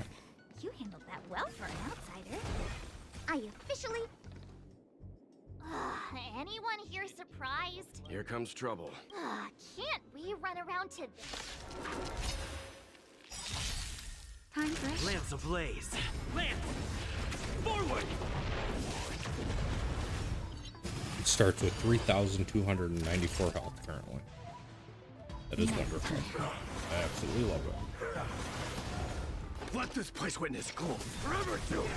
You handled that well for an outsider. I officially... Anyone here surprised? Here comes trouble. Can't we run around to... Time for a shot. Lance ablaze! Lance! Forward! It starts with 3,294 health currently. That is wonderful. I absolutely love it. Let this place witness gloom forever to it!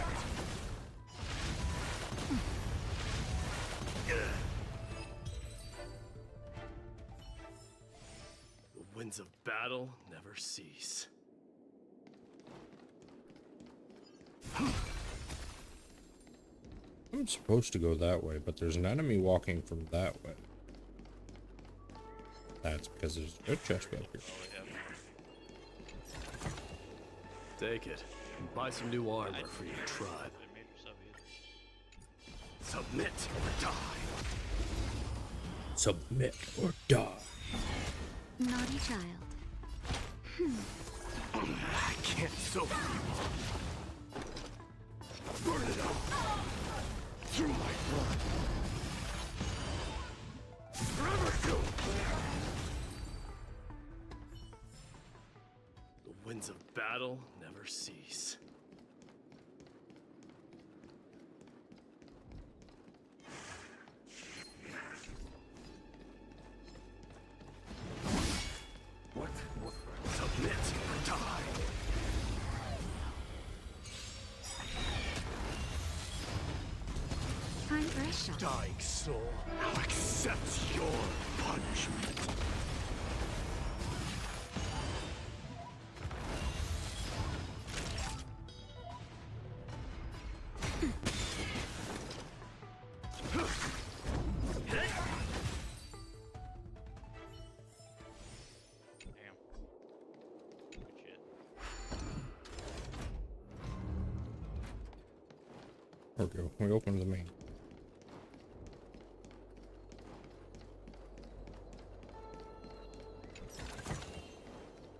The winds of battle never cease. I'm supposed to go that way, but there's an enemy walking from that way. That's because there's a good chest back here. Take it. And buy some new armor for your tribe. Submit or die. Submit or die. Naughty child. I can't so burn it up through my blood. Forever to The winds of battle never cease. what? Submit or die. Time for a shot. Dying soul, now accept your punishment. Damn. Good shit. Okay, we open the main.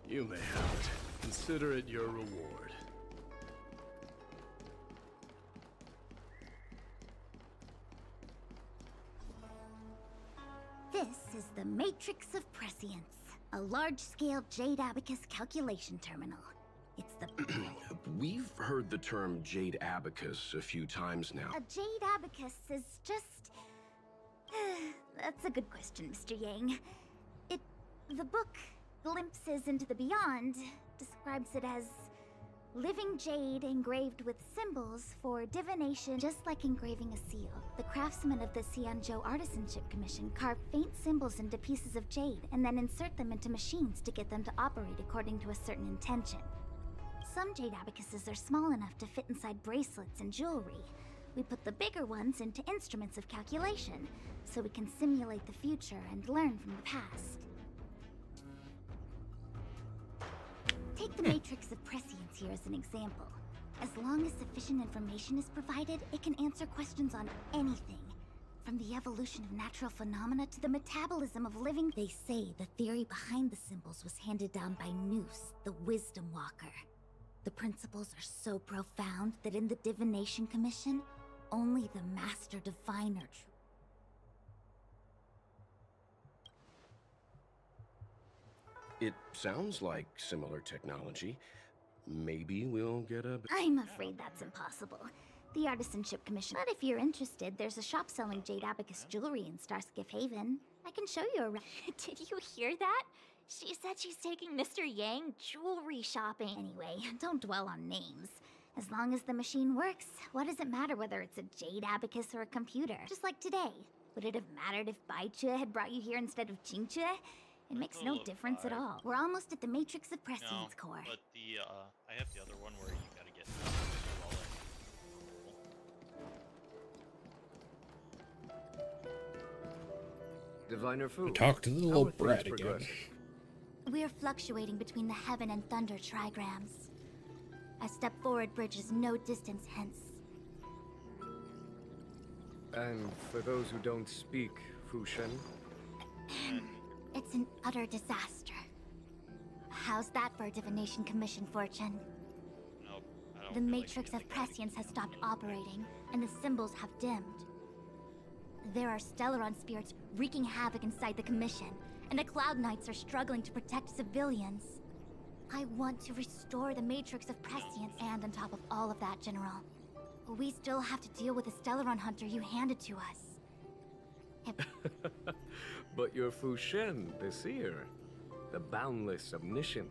You may have it. Consider it your reward. This is the Matrix of Prescience, a large-scale Jade Abacus calculation terminal. It's the... We've heard the term Jade Abacus a few times now. A Jade Abacus is just... That's a good question, Mr. Yang. The book, Glimpses into the Beyond, describes it as living jade engraved with symbols for divination, just like engraving a seal. The craftsmen of the Xianzhou Artisanship Commission carve faint symbols into pieces of jade and then insert them into machines to get them to operate according to a certain intention. Some jade abacuses are small enough to fit inside bracelets and jewelry. We put the bigger ones into instruments of calculation, so we can simulate the future and learn from the past. Take the matrix of prescience here as an example. As long as sufficient information is provided, it can answer questions on anything. From the evolution of natural phenomena to the metabolism of living. They say the theory behind the symbols was handed down by Noose, the Wisdom Walker. The principles are so profound that in the Divination Commission, only the Master Diviner... It sounds like similar technology. Maybe we'll get a... I'm afraid that's impossible. The Artisanship Commission. But if you're interested, there's a shop selling Jade Abacus jewelry in Starskiff Haven. I can show you around. Did you hear that? She said she's taking Mr. Yang jewelry shopping. Anyway, don't dwell on names. As long as the machine works, what does it matter whether it's a Jade Abacus or a computer? Just like today. Would it have mattered if Baichue had brought you here instead of Qingchue? It makes no difference at all. We're almost at the Matrix of Prescience core. But the, I have the other one where you gotta get Diviner Fu. Talk to the little brat again. We're fluctuating between the heaven and thunder trigrams. A step forward bridges no distance hence. And for those who don't speak Fushen? It's an utter disaster. How's that for a Divination Commission fortune? Nope. The Matrix of Prescience has stopped operating, and the symbols have dimmed. There are Stellaron spirits wreaking havoc inside the Commission, and the Cloud Knights are struggling to protect civilians. I want to restore the Matrix of Prescience, and on top of all of that, General, we still have to deal with the Stellaron hunter you handed to us. But you're Fushen, the seer. The boundless, omniscient.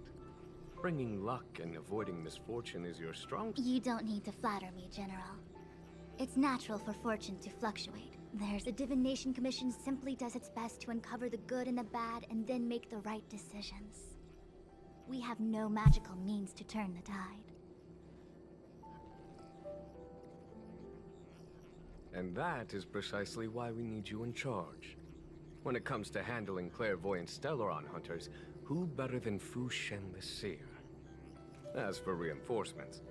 Bringing luck and avoiding misfortune is your strong... You don't need to flatter me, General. It's natural for fortune to fluctuate. The Divination Commission simply does its best to uncover the good and the bad and then make the right decisions. We have no magical means to turn the tide. And that is precisely why we need you in charge. When it comes to handling clairvoyant Stellaron hunters, who better than Fushen the Seer? As for reinforcements,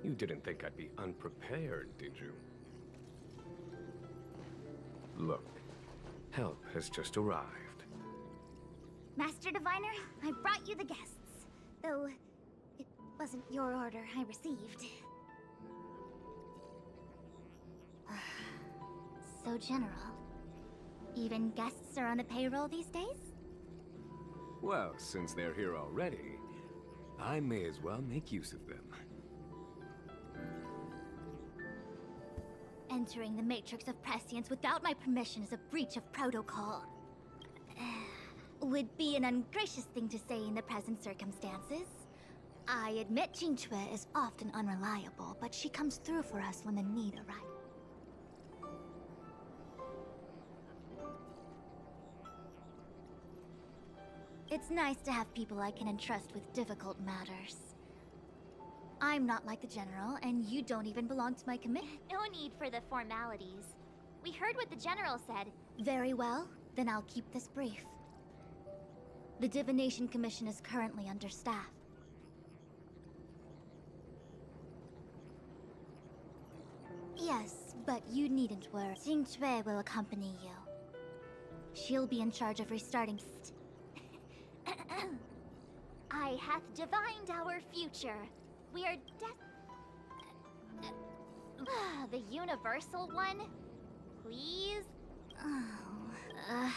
you didn't think I'd be unprepared, did you? Look, help has just arrived. Master Diviner, I brought you the guests. Though, it wasn't your order I received. So, General, even guests are on the payroll these days? Well, since they're here already, I may as well make use of them. Entering the Matrix of Prescience without my permission is a breach of protocol. Would be an ungracious thing to say in the present circumstances. I admit Qingchue is often unreliable, but she comes through for us when the need arises. It's nice to have people I can entrust with difficult matters. I'm not like the General, and you don't even belong to my committee. No need for the formalities. We heard what the General said. Very well, then I'll keep this brief. The Divination Commission is currently understaffed. Yes, but you needn't worry. Qingchue will accompany you. She'll be in charge of restarting... I hath divined our future. We are the universal one? Please? Oh,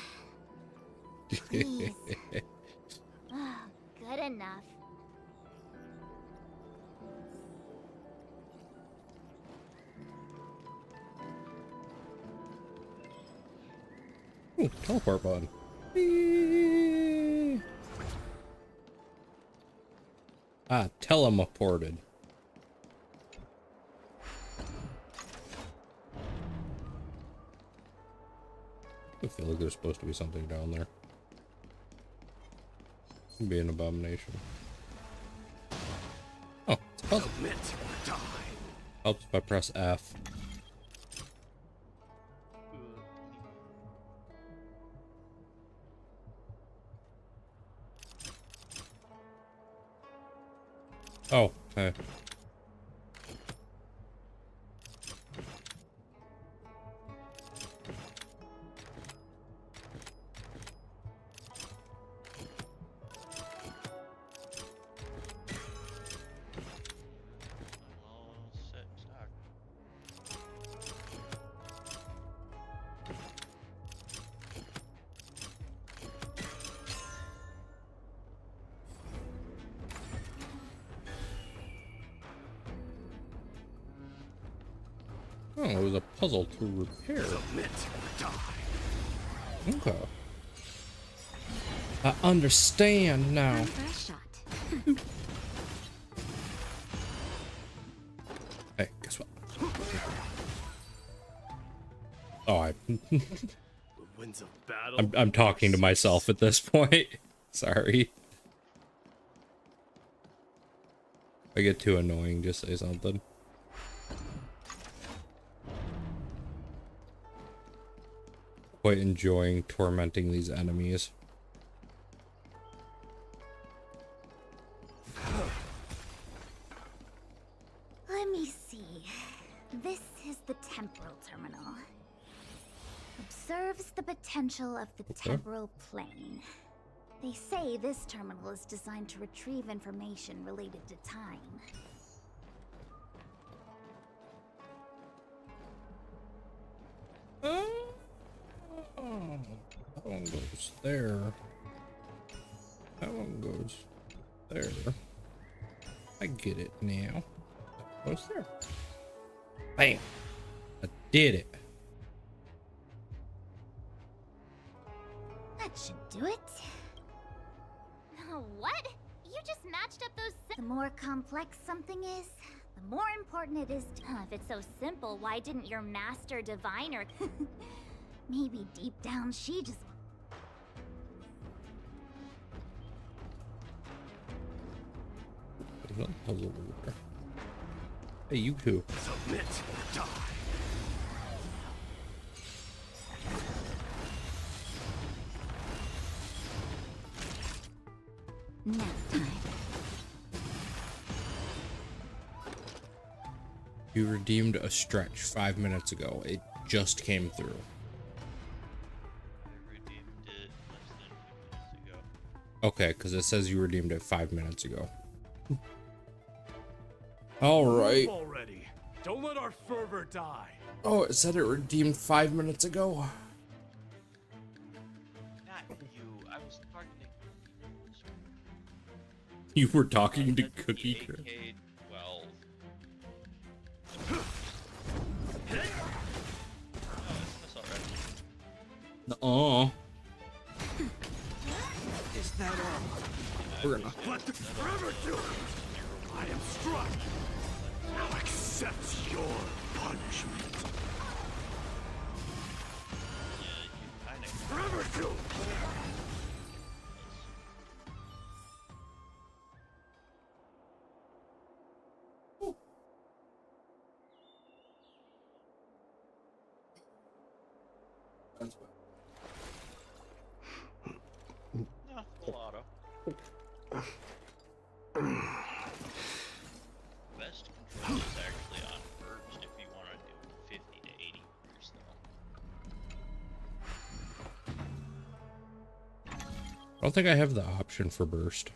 please. Good enough. Ooh, teleport button. Whee! Ah, teleported. I feel like there's supposed to be something down there. It'd be an abomination. Oh, it's a puzzle. Helps if I press F. Oh, hey. Oh, it was a puzzle to repair. Okay. I understand now. Hey, guess what? Oh, I'm talking to myself at this point. Sorry. If I get too annoying, just say something. Quite enjoying tormenting these enemies. Let me see. This is the temporal terminal. Observes the potential of the temporal plane. They say this terminal is designed to retrieve information related to time. That one goes there. That one goes there. I get it now. That goes there. Bam! I did it. That should do it. What? You just matched up those. The more complex something is, the more important it is to. If it's so simple, why didn't your master diviner? Maybe deep down she just. There's another puzzle over there. Hey, you two. Submit or die. Nap time. You redeemed a stretch 5 minutes ago. It just came through. I redeemed it less than 2 minutes ago. Okay, because it says you redeemed it 5 minutes ago. Alright. Already. Don't let our fervor die. Oh, it said it redeemed 5 minutes ago. Not you. I was talking to. You were talking to Cookie Girl. AK-12. Oh. Is that all? We're gonna let the forever do it. I am struck. Now accept your punishment. Forever do it. No, full auto. Best control is actually on burst if you want to do 50 to 80 burst though. I don't think I have the option for burst.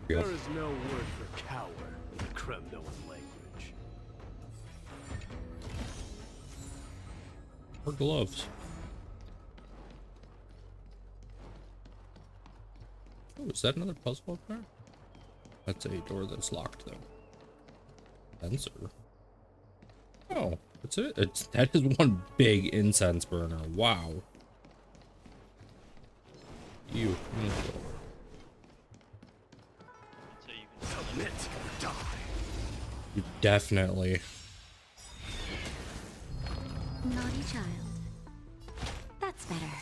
There is no word for coward in the Kremnoan language. Or gloves. Oh, is that another puzzle up there? That's a door that's locked though. Sensor. Oh, that's it. That is one big incense burner. Wow. You. Submit or die. You definitely. Naughty child. That's better.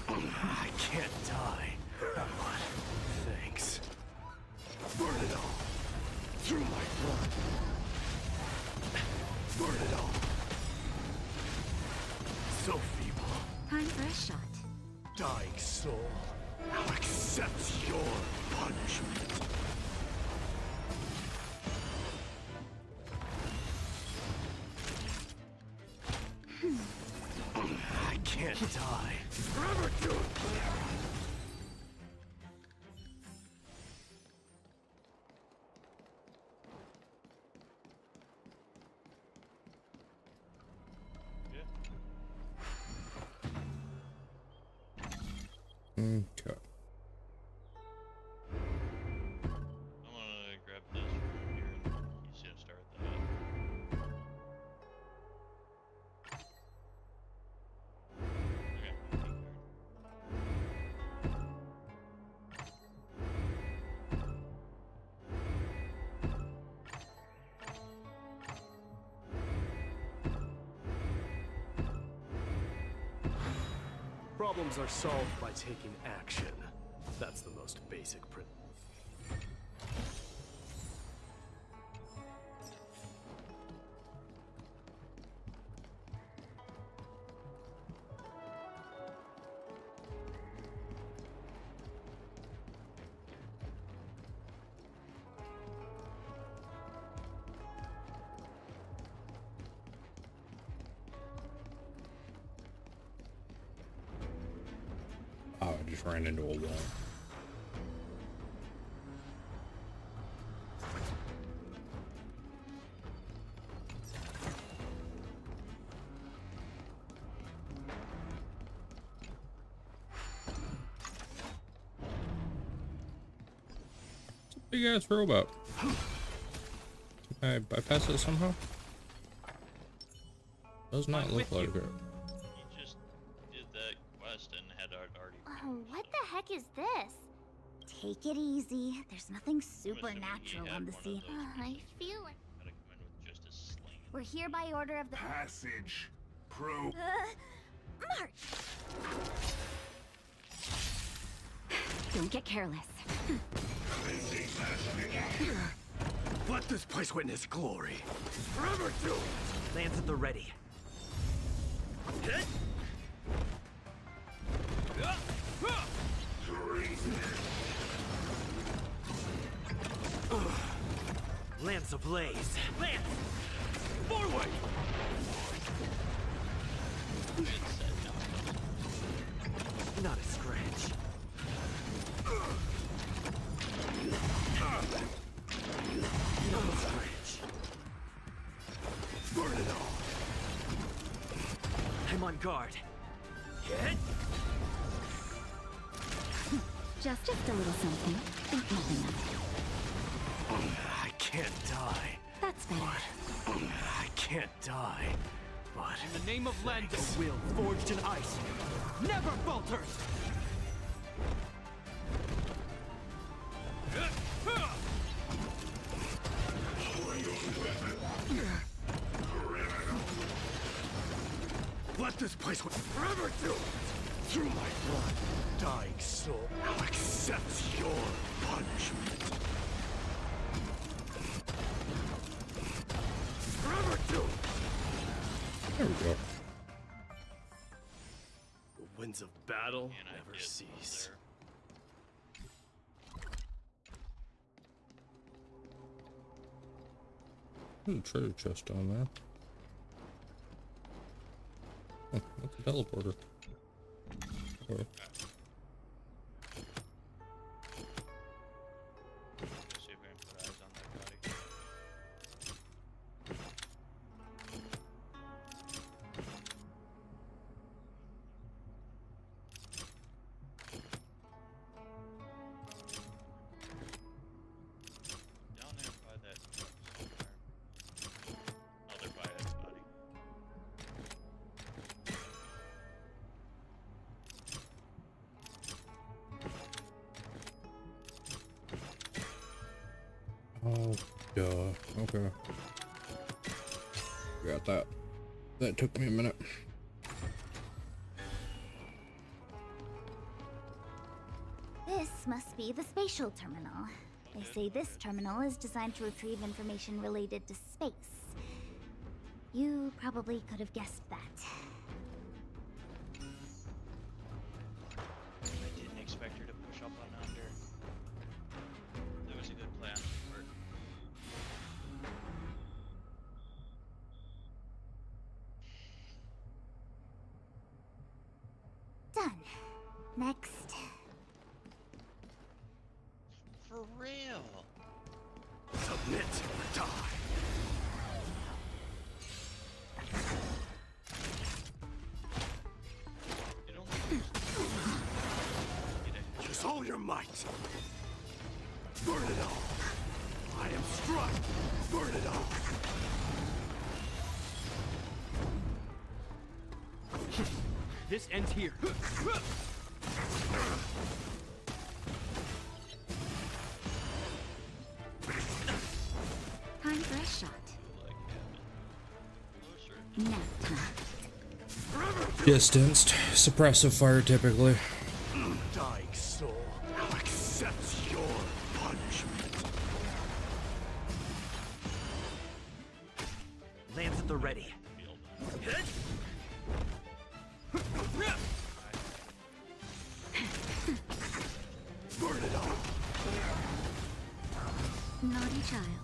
I can't die. Thanks. Burn it all. Through my blood. Burn it all. So feeble. Time for a shot. Dying soul. Now accept your punishment. I can't die. Forever do it. Okay. I'm gonna grab this from here and he's gonna start that. Okay. Problems are solved by taking action. That's the most basic principle. Oh, I just ran into a wall. It's a big ass robot. Can I bypass it somehow? Does not look like it. He just did that quest and had already. Oh, what the heck is this? Take it easy. There's nothing supernatural on the scene. I feel like Gotta come in with just a sling. We're here by order of the Passage. Pro. March. Don't get careless. Let this place witness glory. Forever do it. Lands at the ready. Hit. Lance ablaze. Lance! Forward. Not a scratch. Not a scratch. Burn it all. I'm on guard. Hit! Just a little something. Think nothing of it. I can't die. That's better. I can't die. But In the name of Lendau, a will forged in ice never falters! let this place forever do it. Through my blood, dying soul now accepts your punishment. Forever do it. There we go. The winds of battle never cease. There's a treasure chest down there. Oh, that's a teleporter. Oh. So Oh, duh. Okay. Got that. That took me a minute. This must be the spatial terminal. They say this terminal is designed to retrieve information related to space. You probably could have guessed that. I didn't expect her to push up on under. That was a good plan. Done. Next. For real. Submit or die. Use all your might. Burn it all. I am struck. Burn it all. This ends here. Time for a shot. Nap time. Distanced. Suppressive fire typically. Dying soul, now accept your punishment. Lance at the ready. Hit! Burn it all. Naughty child.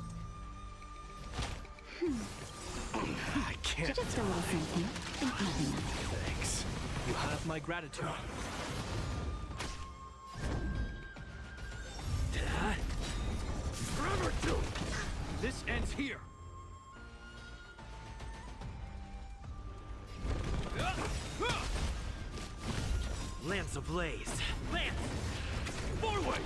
I can't. Just a little something. Think nothing of it. Thanks. You have my gratitude. Forever doomed. This ends here. Lance ablaze. Lance! Forward!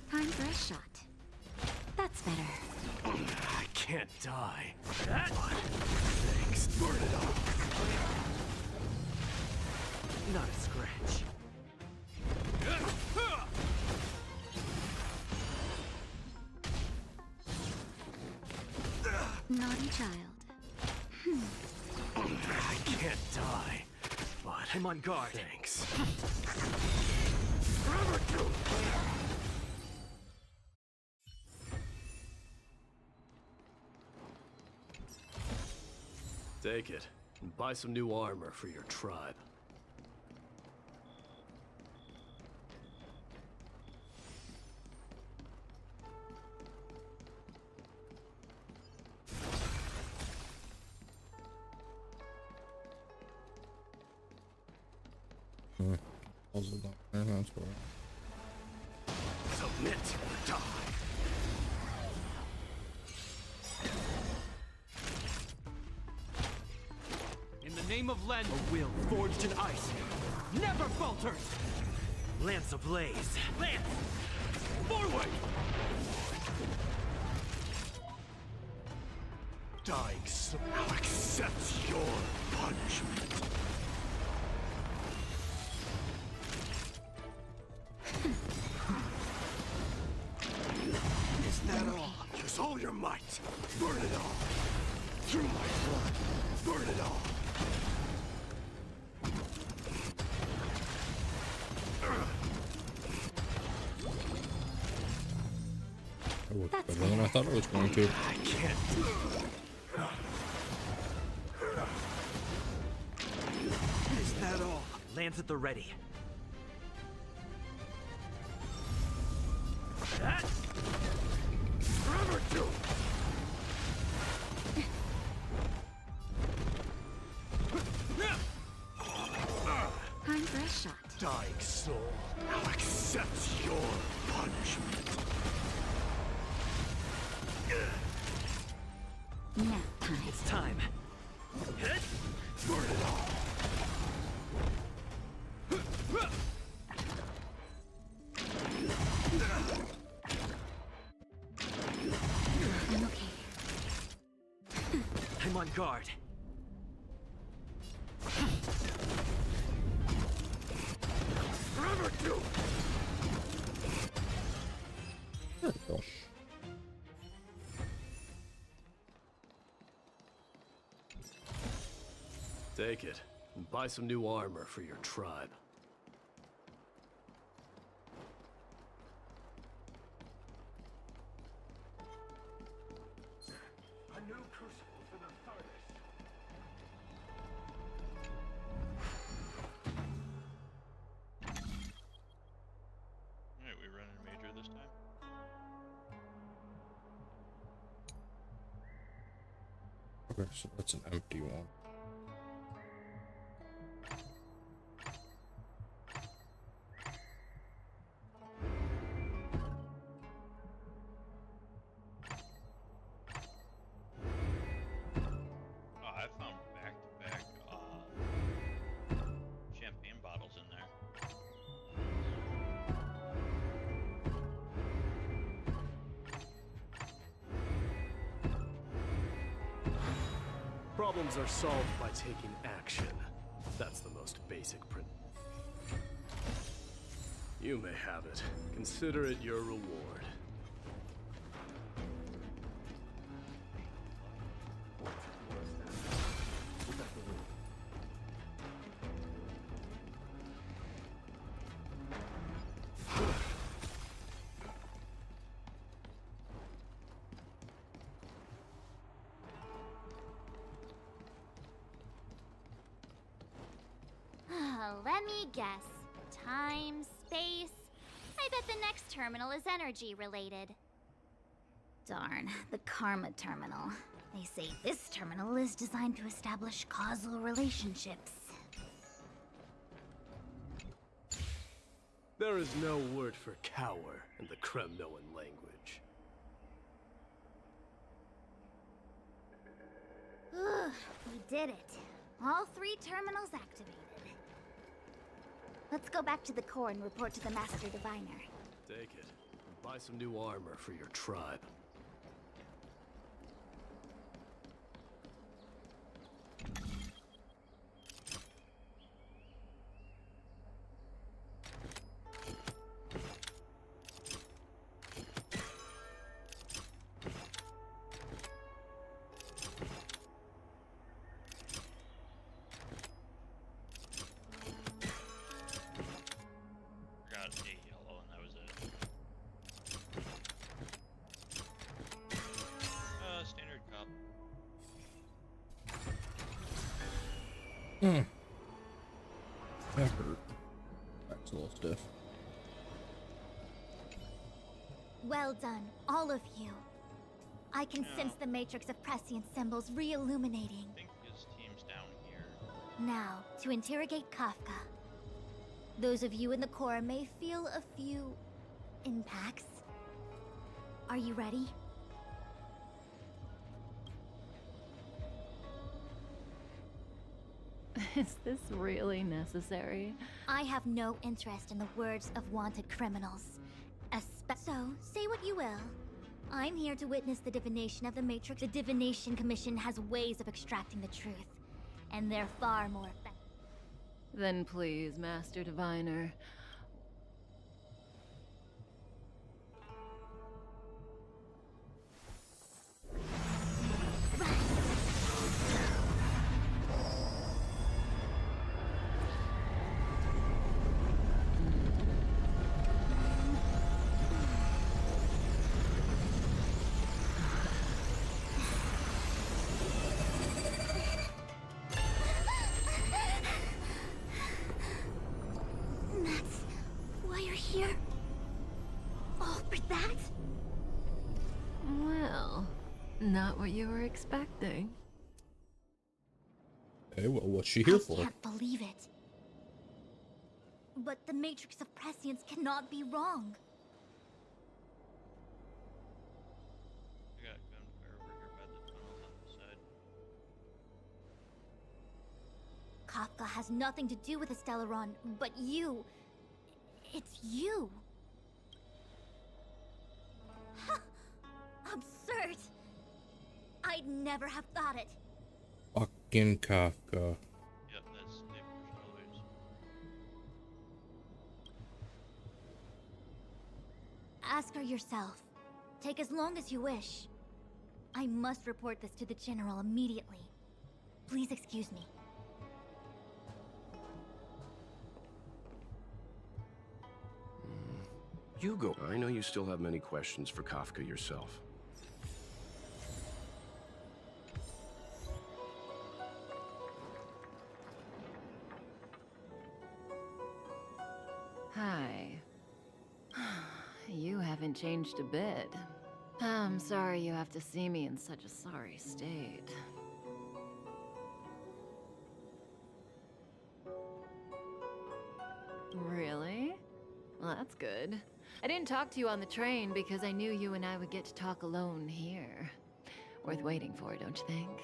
Time for a shot. That's better. I can't die. Thanks. Burn it all. Not a scratch. Naughty child. I can't die. But I'm on guard. Thanks. Forever doomed. Take it, and buy some new armor for your tribe. That's cool. Submit or die. In the name of Len, a will forged in ice never falters. Lance ablaze. Lance! Forward! Dying soul, now accept your punishment. Is that all? Use all your might. Burn it all. Through my blood. Burn it all. That worked better than I thought it was going to. I can't. Is that all? Lance at the ready. Forever doomed. Time for a shot. Dying soul, now accept your punishment. Nap time. It's time. Hit! Burn it all. I'm okay. I'm on guard. Take it, and buy some new armor for your tribe. A new crucible for the furnace. Alright, we running major this time? Okay, so that's an empty one. Oh, I found back-to-back champagne bottles in there. Problems are solved by taking action. That's the most basic principle. You may have it. Consider it your reward. Let me guess. Time, space. I bet the next terminal is energy related. Darn, the Karma Terminal. They say this terminal is designed to establish causal relationships. There is no word for cower in the Kremnoan language. We did it. All 3 terminals activated. Let's go back to the core and report to the Master Diviner. Take it, and buy some new armor for your tribe. Got a yellow and that was it. Standard cup. That hurt. That's a little stiff. Well done, all of you. I can sense the matrix of prescient symbols re-illuminating. I think his team's down here. Now, to interrogate Kafka. Those of you in the core may feel a few impacts. Are you ready? Is this really necessary? I have no interest in the words of wanted criminals. So, say what you will. I'm here to witness the divination of the Matrix. The Divination Commission has ways of extracting the truth, and they're far more effective. Then please, Master Diviner. That's why you're here? All for that? Well, not what you were expecting. Hey, well, what's she here for? I can't believe it. But the Matrix of Prescience cannot be wrong. I got gunfire over here by the tunnels on the side. Kafka has nothing to do with Stellaron, but you... It's you. Absurd. I'd never have thought it. Fucking Kafka. Yep, that's they push elevators. Ask her yourself. Take as long as you wish. I must report this to the General immediately. Please excuse me. You go. I know you still have many questions for Kafka yourself. Hi. You haven't changed a bit. I'm sorry you have to see me in such a sorry state. Really? Well, that's good. I didn't talk to you on the train because I knew you and I would get to talk alone here. Worth waiting for, don't you think?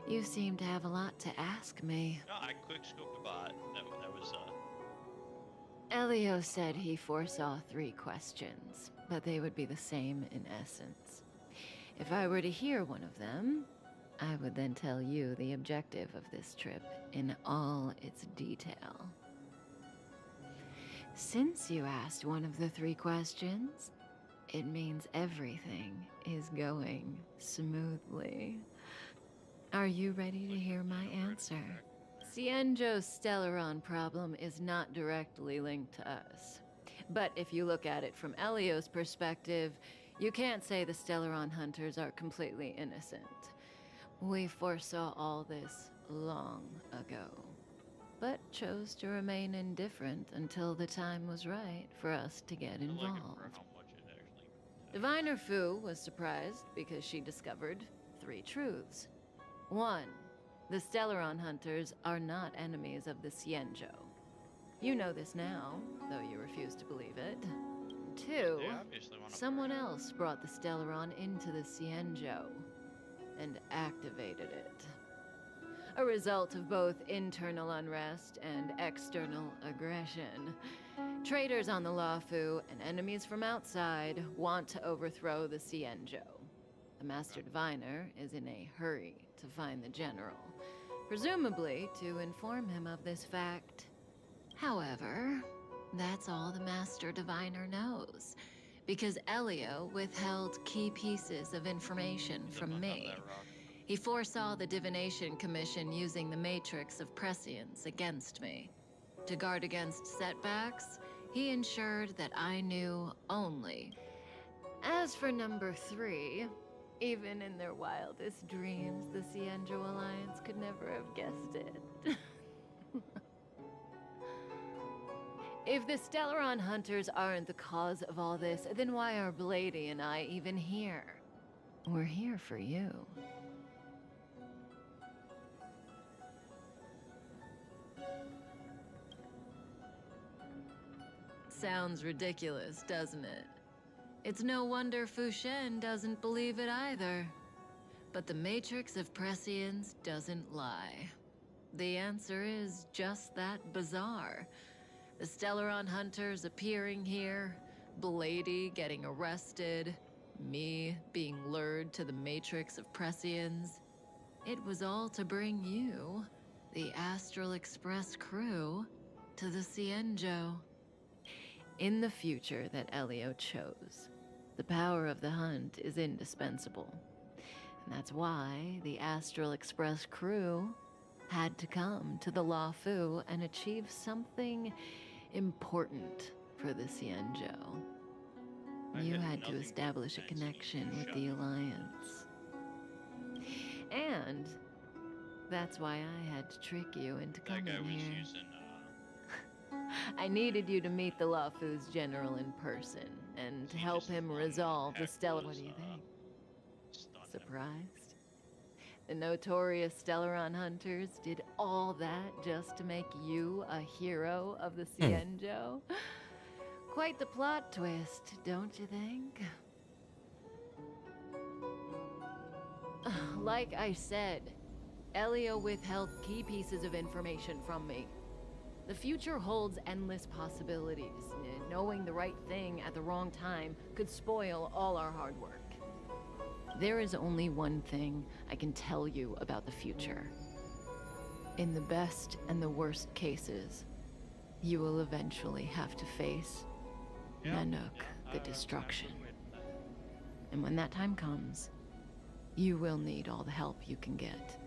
You seem to have a lot to ask me. No, I quick scoped the bot. That was Elio said he foresaw 3 questions, but they would be the same in essence. If I were to hear one of them, I would then tell you the objective of this trip in all its detail. Since you asked one of the 3 questions, it means everything is going smoothly. Are you ready to hear my answer? Cienjo's Stellaron problem is not directly linked to us. But if you look at it from Elio's perspective, you can't say the Stellaron hunters are completely innocent. We foresaw all this long ago, but chose to remain indifferent until the time was right for us to get involved. Diviner Fu was surprised because she discovered 3 truths. 1. The Stellaron hunters are not enemies of the Cienjo. You know this now, though you refuse to believe it. 2. Someone else brought the Stellaron into the Cienjo and activated it. A result of both internal unrest and external aggression. Traitors on the Luofu and enemies from outside want to overthrow the Cienjo. The Master Diviner is in a hurry to find the General, presumably to inform him of this fact. However, that's all the Master Diviner knows, because Elio withheld key pieces of information from me. He foresaw the Divination Commission using the Matrix of Prescience against me. To guard against setbacks, he ensured that I knew only. As for number 3, even in their wildest dreams, the Cienjo Alliance could never have guessed it. If the Stellaron hunters aren't the cause of all this, then why are Blady and I even here? We're here for you. Sounds ridiculous, doesn't it? It's no wonder Fu Shen doesn't believe it either. But the Matrix of Prescience doesn't lie. The answer is just that bizarre. The Stellaron hunters appearing here, Blady getting arrested, me being lured to the Matrix of Prescience. It was all to bring you, the Astral Express crew, to the Cienjo. In the future that Elio chose, the power of the hunt is indispensable. And that's why the Astral Express crew had to come to the Luofu and achieve something important for the Cienjo. You had to establish a connection with the Alliance. And that's why I had to trick you into coming here. I needed you to meet the Luofu's general in person and to help him resolve the Stellar. What do you think? Surprised? The notorious Stellaron hunters did all that just to make you a hero of the Cienjo? Quite the plot twist, don't you think? Like I said, Elio withheld key pieces of information from me. The future holds endless possibilities. Knowing the right thing at the wrong time could spoil all our hard work. There is only one thing I can tell you about the future. In the best and the worst cases, you will eventually have to face Nanook, the destruction. And when that time comes, you will need all the help you can get.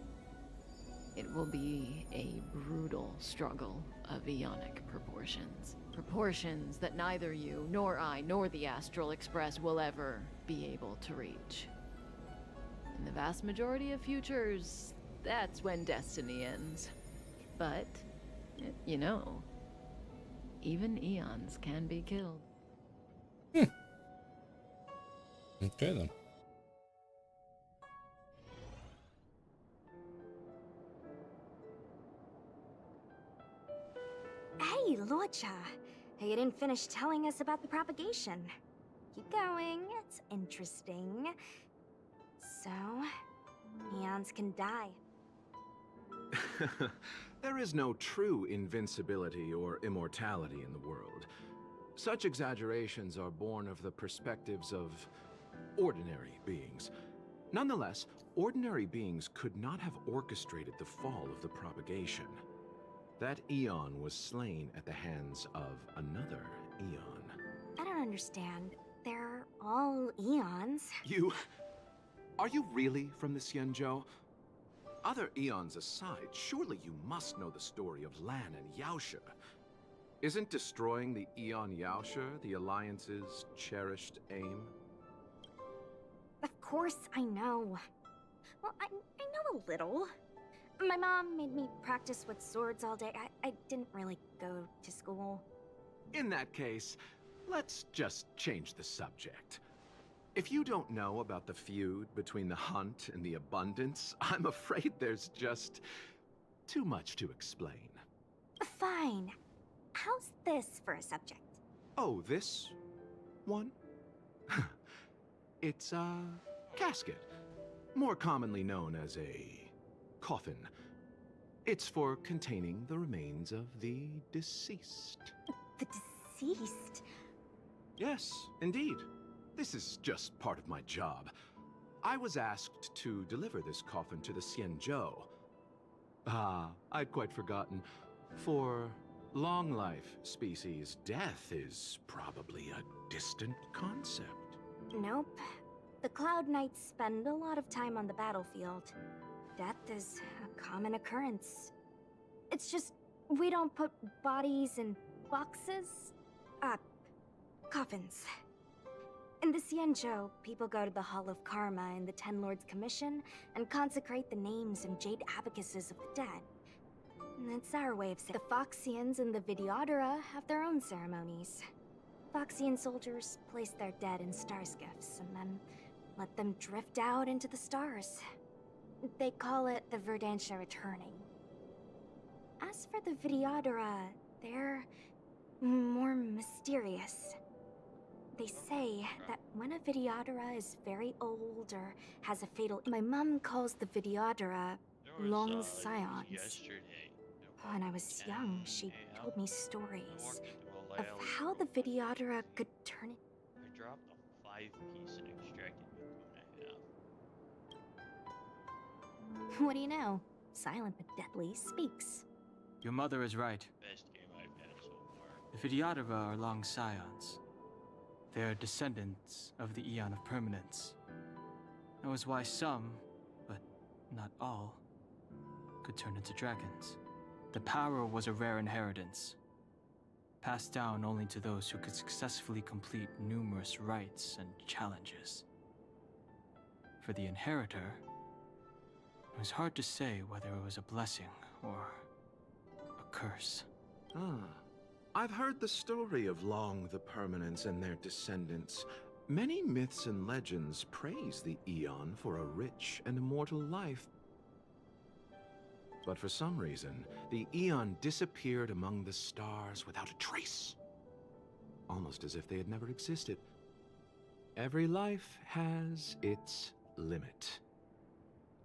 It will be a brutal struggle of eonic proportions. Proportions that neither you, nor I, nor the Astral Express will ever be able to reach. In the vast majority of futures, that's when destiny ends. But, you know, even eons can be killed. Okay then. Hey, Lorcha. You didn't finish telling us about the propagation. Keep going, it's interesting. So, eons can die. There is no true invincibility or immortality in the world. Such exaggerations are born of the perspectives of ordinary beings. Nonetheless, ordinary beings could not have orchestrated the fall of the propagation. That eon was slain at the hands of another eon. I don't understand. They're all eons. Are you really from the Xianzhou? Other eons aside, surely you must know the story of Lan and Yaoshe. Isn't destroying the Eon Yaoshe the Alliance's cherished aim? Of course I know. Well, I know a little. My mom made me practice with swords all day. I didn't really go to school. In that case, let's just change the subject. If you don't know about the feud between the Hunt and the Abundance, I'm afraid there's just too much to explain. Fine. How's this for a subject? Oh, this one? It's a casket, more commonly known as a coffin. It's for containing the remains of the deceased. The deceased? Yes, indeed. This is just part of my job. I was asked to deliver this coffin to the Xianzhou. I'd quite forgotten. For long life species, death is probably a distant concept. Nope. The Cloud Knights spend a lot of time on the battlefield. Death is a common occurrence. It's just, we don't put bodies in boxes? Coffins. In the Xianzhou, people go to the Hall of Karma in the Ten Lords Commission and consecrate the names and jade abacuses of the dead. That's our way of saying. The Foxians and the Videodora have their own ceremonies. Foxian soldiers place their dead in star skiffs and then let them drift out into the stars. They call it the Verdantia returning. As for the Videodora, they're more mysterious. They say that when a Videodora is very old or has a fatal... My mom calls the Videodora long scions. Yesterday. When I was young, she told me stories of how the Videodora could turn it... I dropped a 5-piece and extracted the 2.5. What do you know? Silent but deadly speaks. Your mother is right. Best game I've had so far. The Videodora are long scions. They are descendants of the Eon of Permanence. That was why some, but not all, could turn into dragons. The power was a rare inheritance, passed down only to those who could successfully complete numerous rites and challenges. For the inheritor, it was hard to say whether it was a blessing or a curse. I've heard the story of Long the Permanence and their descendants. Many myths and legends praise the Eon for a rich and immortal life. But for some reason, the Eon disappeared among the stars without a trace. Almost as if they had never existed. Every life has its limit.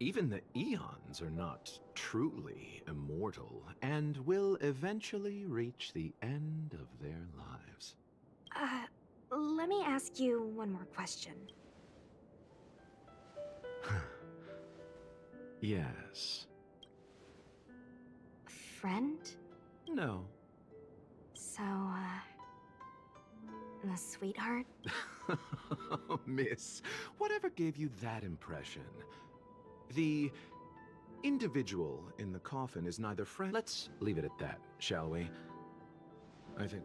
Even the Eons are not truly immortal, and will eventually reach the end of their lives. Let me ask you one more question. Yes. Friend? No. So, a sweetheart? Miss, whatever gave you that impression? The individual in the coffin is neither friend. Let's leave it at that, shall we? I think.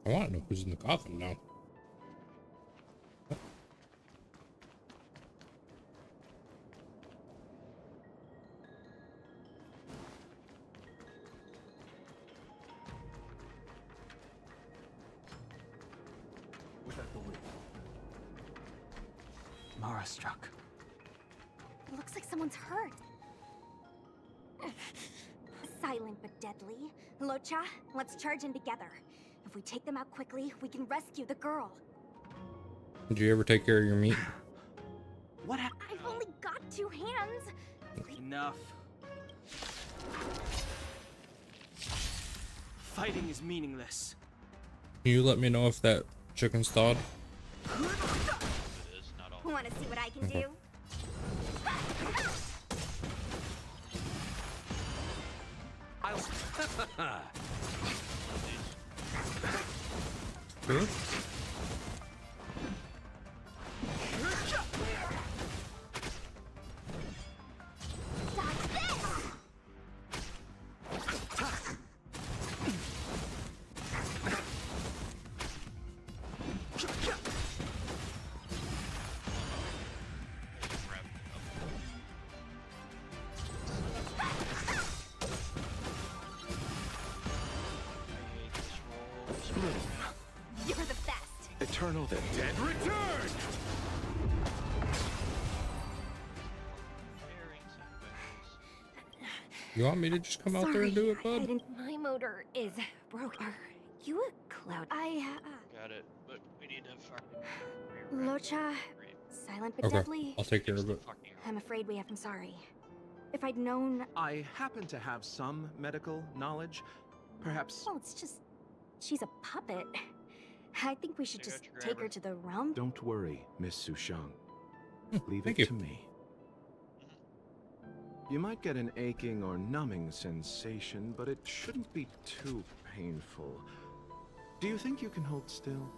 I want to know who's in the coffin now. Mara struck. It looks like someone's hurt. Silent but deadly. Locha, let's charge in together. If we take them out quickly, we can rescue the girl. Did you ever take care of your meat? What happened? I've only got 2 hands. Enough. Fighting is meaningless. Can you let me know if that chicken's thawed? Want to see what I can do? Sure. You're the best. Eternal the dead return! You want me to just come out there and do it, bud? My motor is broke. Are you a cloud? Got it, but we need to Locha, silent but Okay, deadly. I'll take care of it. I'm afraid we have. I'm sorry. If I'd known. I happen to have some medical knowledge. Perhaps. Well, it's just. She's a puppet. I think we should just take her to the realm. Don't worry, Miss Sushang. Leave thank it you. to me. You might get an aching or numbing sensation, but it shouldn't be too painful. Do you think you can hold still?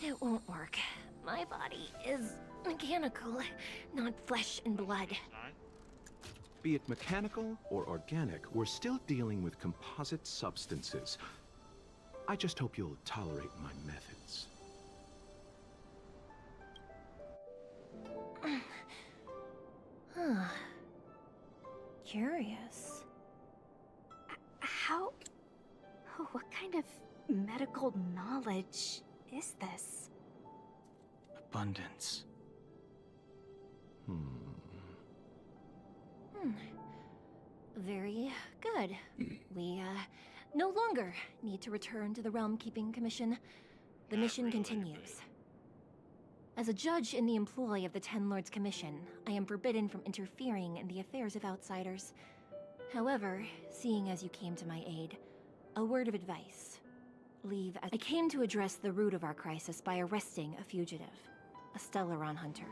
It won't work. My body is mechanical, not flesh and blood. Be it mechanical or organic, we're still dealing with composite substances. I just hope you'll tolerate my methods. Huh. Curious. How... Oh, what kind of medical knowledge is this? Abundance. Very good. We, no longer need to return to the Realm Keeping Commission. The mission continues. As a judge in the employ of the Ten Lords Commission, I am forbidden from interfering in the affairs of outsiders. However, seeing as you came to my aid, a word of advice. Leave as I came to address the root of our crisis by arresting a fugitive, a Stellaron hunter.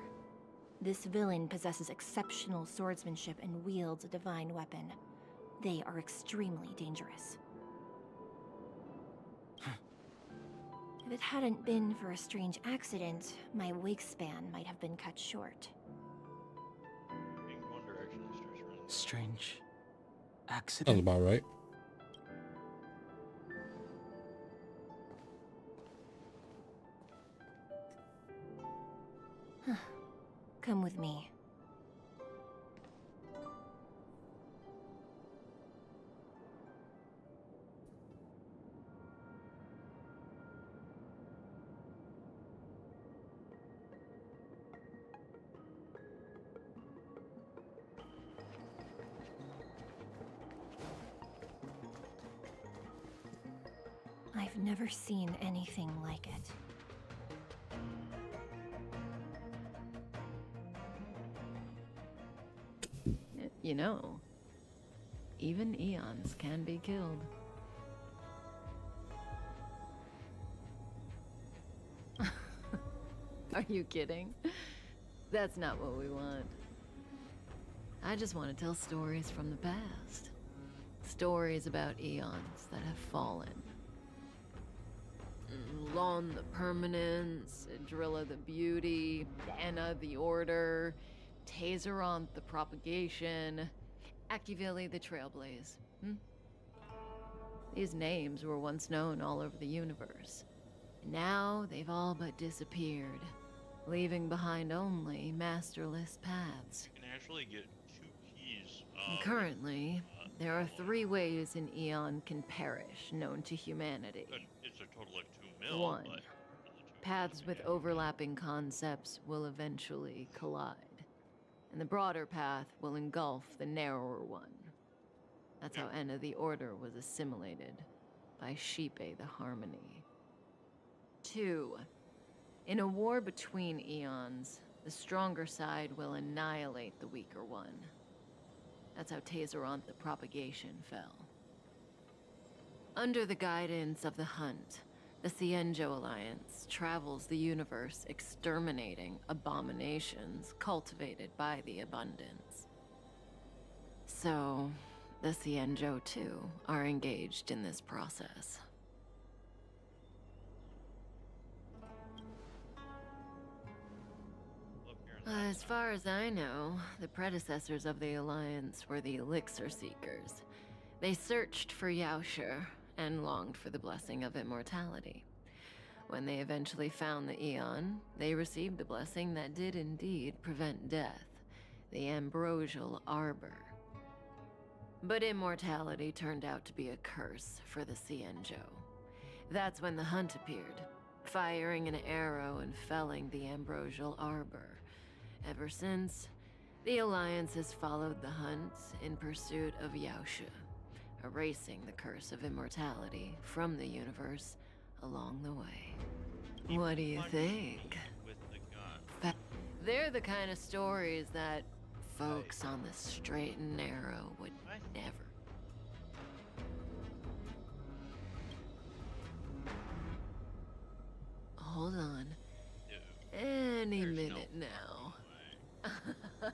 This villain possesses exceptional swordsmanship and wields a divine weapon. They are extremely dangerous. If it hadn't been for a strange accident, my wingspan might have been cut short. Strange Sounds accident? about right. Come with me. I've never seen anything like it. You know, even eons can be killed. Are you kidding? That's not what we want. I just want to tell stories from the past. Stories about eons that have fallen. Lon the Permanence, Drilla the Beauty, Anna the Order, Taseronth the Propagation, Akivili the Trailblaze. These names were once known all over the universe. Now they've all but disappeared, leaving behind only masterless paths. You can actually get 2 keys. Currently, there are 3 ways an Eon can perish known to humanity. It's a total of 2 mil. 1. But Paths with overlapping concepts will eventually collide, and the broader path will engulf the narrower one. That's how Enna the Order was assimilated by Sheepe the Harmony. 2. In a war between eons, the stronger side will annihilate the weaker one. That's how Taseronth the Propagation fell. Under the guidance of the Hunt, the Cienjo Alliance travels the universe exterminating abominations cultivated by the Abundance. So, the Cienjo too are engaged in this process. As far as I know, the predecessors of the Alliance were the Elixir Seekers. They searched for Yaoshe and longed for the blessing of immortality. When they eventually found the Eon, they received the blessing that did indeed prevent death, the Ambrosial Arbor. But immortality turned out to be a curse for the Cienjo. That's when the Hunt appeared, firing an arrow and felling the Ambrosial Arbor. Ever since, the Alliance has followed the Hunt in pursuit of Yaoshe, erasing the curse of immortality from the universe along the way. What do you think? with the gun. They're the kind of stories that folks on the straight and narrow would never. Hold on. Any minute now. There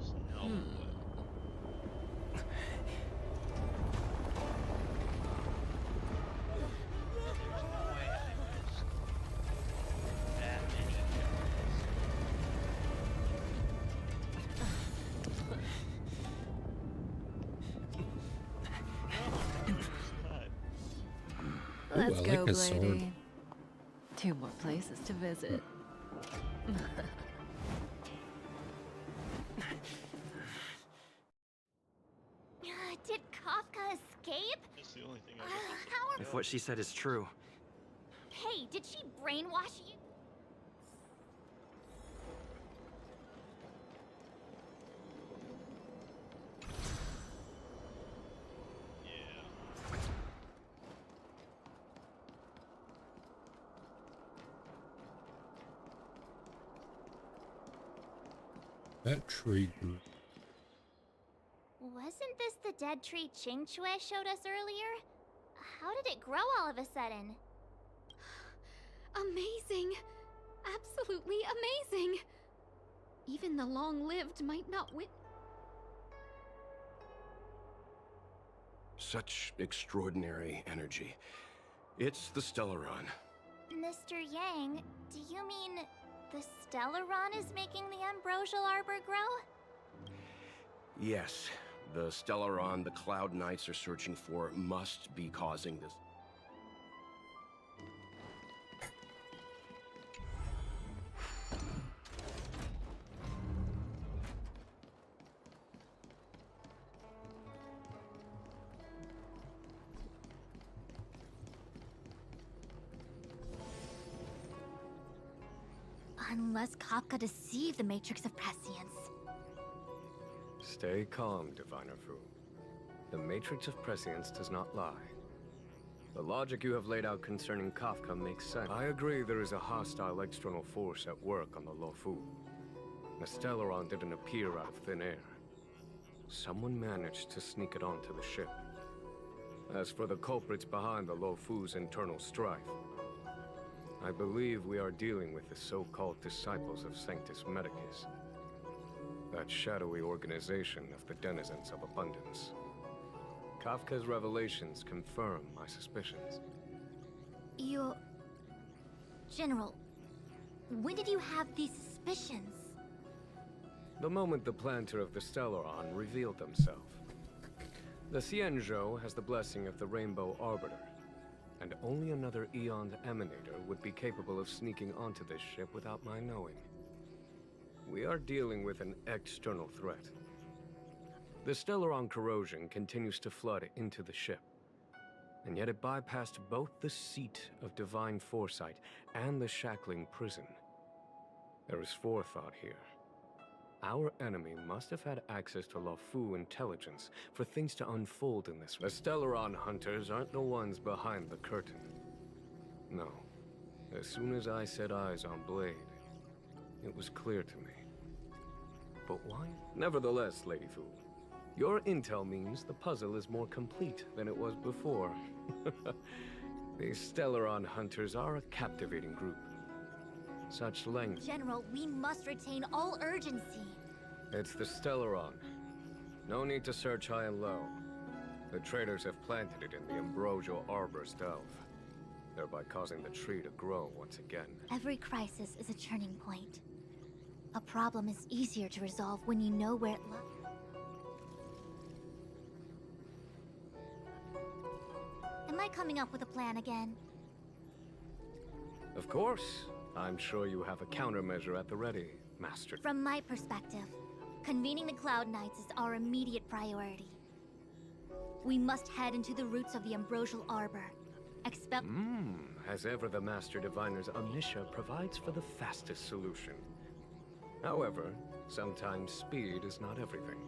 is no way. Let's I go, like his sword. Blady. 2 more places to visit. Did Kafka escape? That's the only thing How are... If what she said is true, Hey, did she brainwash you? That tree grew. Wasn't this the dead tree Qingque showed us earlier? How did it grow all of a sudden? Amazing! Absolutely amazing! Even the long-lived might not win. Such extraordinary energy. It's the Stellaron. Mr. Yang, do you mean the Stellaron is making the Ambrosial Arbor grow? Yes, the Stellaron the Cloud Knights are searching for must be causing this. Unless Kafka deceived the Matrix of Prescience. Stay calm, Diviner Fu. The Matrix of Prescience does not lie. The logic you have laid out concerning Kafka makes sense. I agree there is a hostile external force at work on the Luofu. The Stellaron didn't appear out of thin air. Someone managed to sneak it onto the ship. As for the culprits behind the Luofu's internal strife, I believe we are dealing with the so-called disciples of Sanctus Medicus. That shadowy organization of the denizens of abundance. Kafka's revelations confirm my suspicions. General, When did you have these suspicions? The moment the planter of the Stellaron revealed themselves. The Xianzhou has the blessing of the Rainbow Arbiter, and only another Eon's Emanator would be capable of sneaking onto this ship without my knowing. We are dealing with an external threat. The Stellaron corrosion continues to flood into the ship, and yet it bypassed both the seat of divine foresight and the shackling prison. There is forethought here. Our enemy must have had access to Luofu intelligence for things to unfold in this. The Stellaron hunters aren't the ones behind the curtain. No. As soon as I set eyes on Blade, it was clear to me. But why? Nevertheless, Lady Fu, your intel means the puzzle is more complete than it was before. These Stellaron hunters are a captivating group. Such length. General, we must retain all urgency. It's the Stellaron. No need to search high and low. The traitors have planted it in the Ambrosial Arbor's delve, thereby causing the tree to grow once again. Every crisis is a turning point. A problem is easier to resolve when you know where it lies. Am I coming up with a plan again? Of course. I'm sure you have a countermeasure at the ready, Master. From my perspective, convening the Cloud Knights is our immediate priority. We must head into the roots of the Ambrosial Arbor. Expel— As ever, the Master Diviner's omniscia provides for the fastest solution. However, sometimes speed is not everything.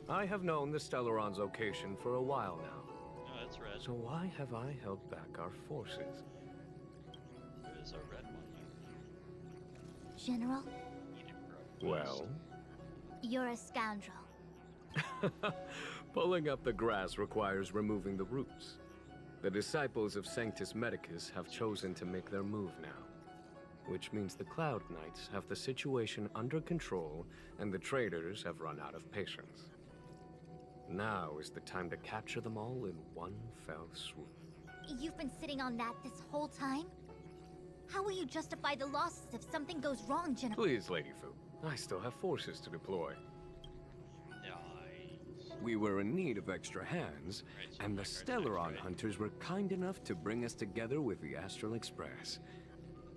I have known the Stellaron's location for a while now. Oh, that's red. So why have I held back our forces? There's a red one. General? Well? You're a scoundrel. Pulling up the grass requires removing the roots. The disciples of Sanctus Medicus have chosen to make their move now, which means the Cloud Knights have the situation under control and the traitors have run out of patience. Now is the time to capture them all in one fell swoop. You've been sitting on that this whole time? How will you justify the losses if something goes wrong, General? Please, Lady Fu. I still have forces to deploy. We were in need of extra hands, and the Stellaron hunters were kind enough to bring us together with the Astral Express.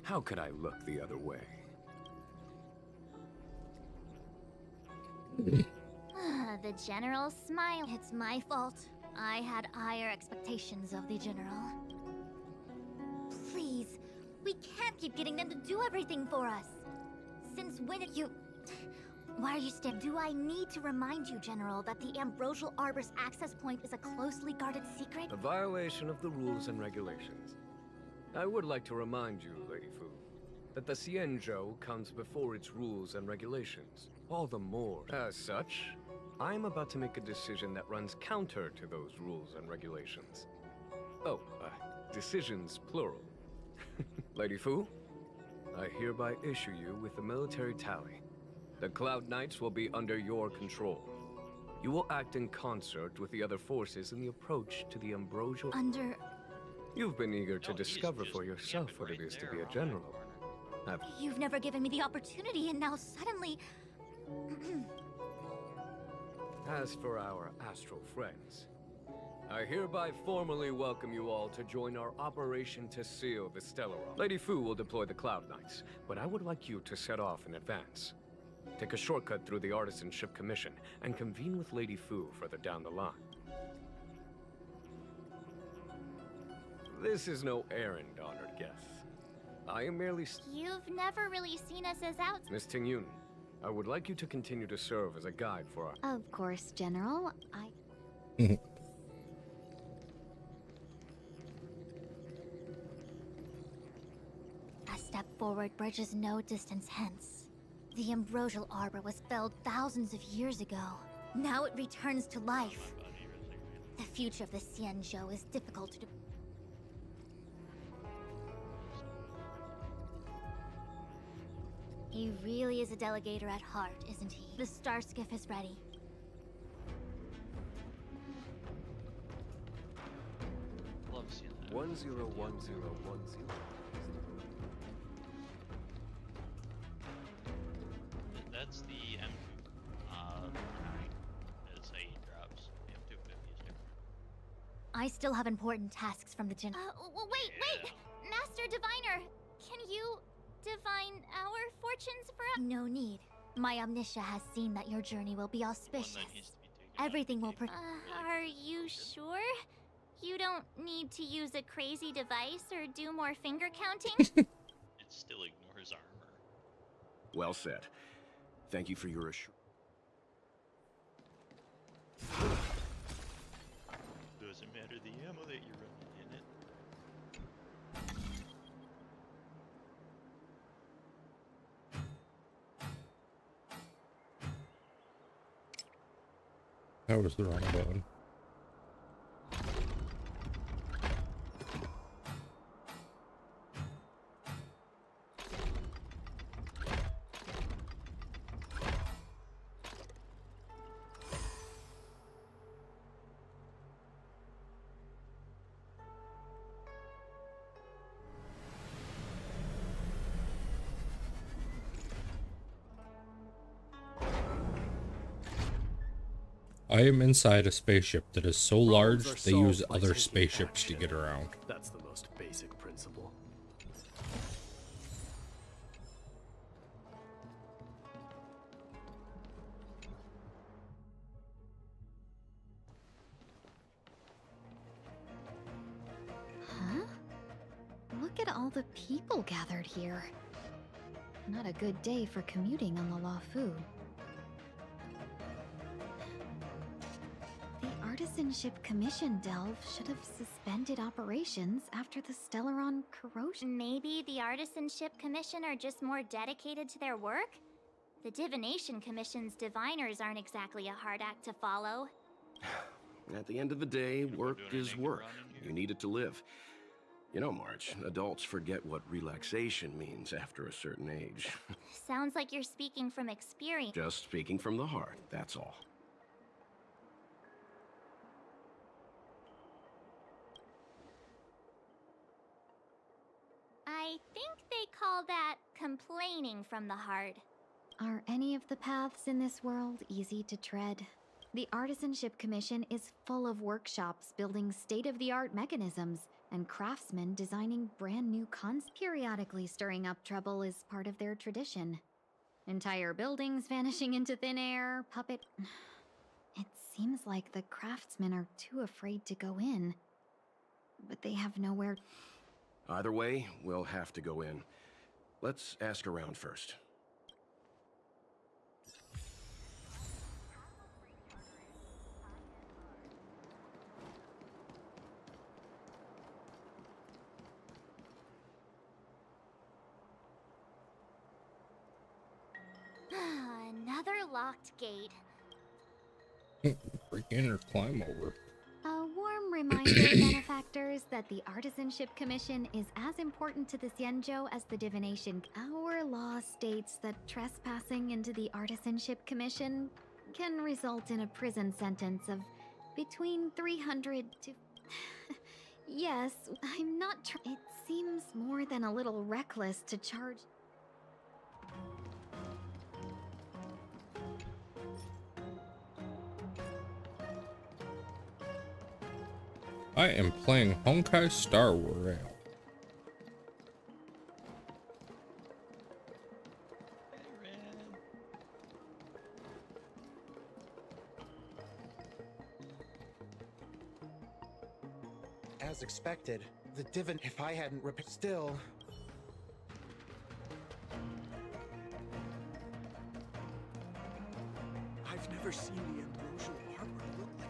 How could I look the other way? The General smiled. It's my fault. I had higher expectations of the General. Please, we can't keep getting them to do everything for us. Since when did you... Why are you still... Do I need to remind you, General, that the Ambrosial Arbor's access point is a closely guarded secret? A violation of the rules and regulations. I would like to remind you, Lady Fu, that the Xianzhou comes before its rules and regulations. All the more. As such, I'm about to make a decision that runs counter to those rules and regulations. Oh, decisions plural. Lady Fu, I hereby issue you with the military tally. The Cloud Knights will be under your control. You will act in concert with the other forces in the approach to the Ambrosial... Under... You've been eager to discover for yourself what it is to be a general. You've never given me the opportunity, and now suddenly... As for our astral friends, I hereby formally welcome you all to join our operation to seal the Stellaron. Lady Fu will deploy the Cloud Knights, but I would like you to set off in advance. Take a shortcut through the Artisanship Commission and convene with Lady Fu further down the line. This is no errand, honored guests. I am merely... You've never really seen us as out... Miss Tingyun, I would like you to continue to serve as a guide for our... Of course, General. A step forward bridges no distance hence. The Ambrosial Arbor was felled thousands of years ago. Now it returns to life. The future of the Xianzhou is difficult to... He really is a delegator at heart, isn't he? The star skiff is ready. Love seeing that. 101010. I still have important tasks from the gen- wait! Master Diviner, can you divine our fortunes for us? No need. My Omniscia has seen that your journey will be auspicious. Everything will Are you sure? You don't need to use a crazy device or do more finger counting? It still ignores armor. Well said. Thank you for your assurance. Doesn't matter the ammo that you're running in it. That was the wrong button. I am inside a spaceship that is so large they use other spaceships to get around. That's the most basic principle. Huh? Look at all the people gathered here. Not a good day for commuting on the Luofu. The Artisanship Commission Delve should have suspended operations after the Stellaron corrosion. Maybe the Artisanship Commission are just more dedicated to their work? The Divination Commission's diviners aren't exactly a hard act to follow. At the end of the day, work is work. You need it to live. You know, March, adults forget what relaxation means after a certain age. Sounds like you're speaking from experience. Just speaking from the heart, that's all. I think they call that complaining from the heart. Are any of the paths in this world easy to tread? The Artisanship Commission is full of workshops building state-of-the-art mechanisms and craftsmen designing brand new periodically stirring up trouble is part of their tradition. Entire buildings vanishing into thin air, puppet... It seems like the craftsmen are too afraid to go in. But they have nowhere... Either way, we'll have to go in. Let's ask around first. Another locked gate. Break in or climb over. A warm reminder, benefactors, that the Artisanship Commission is as important to the Xianzhou as the Divination. Our law states that trespassing into the Artisanship Commission can result in a prison sentence of between 300 to... Yes, I'm not It seems more than a little reckless to charge... I am playing Honkai Star Rail. As expected, the Divin... If I hadn't repaired... Still... I've never seen the ambrosial harbor look like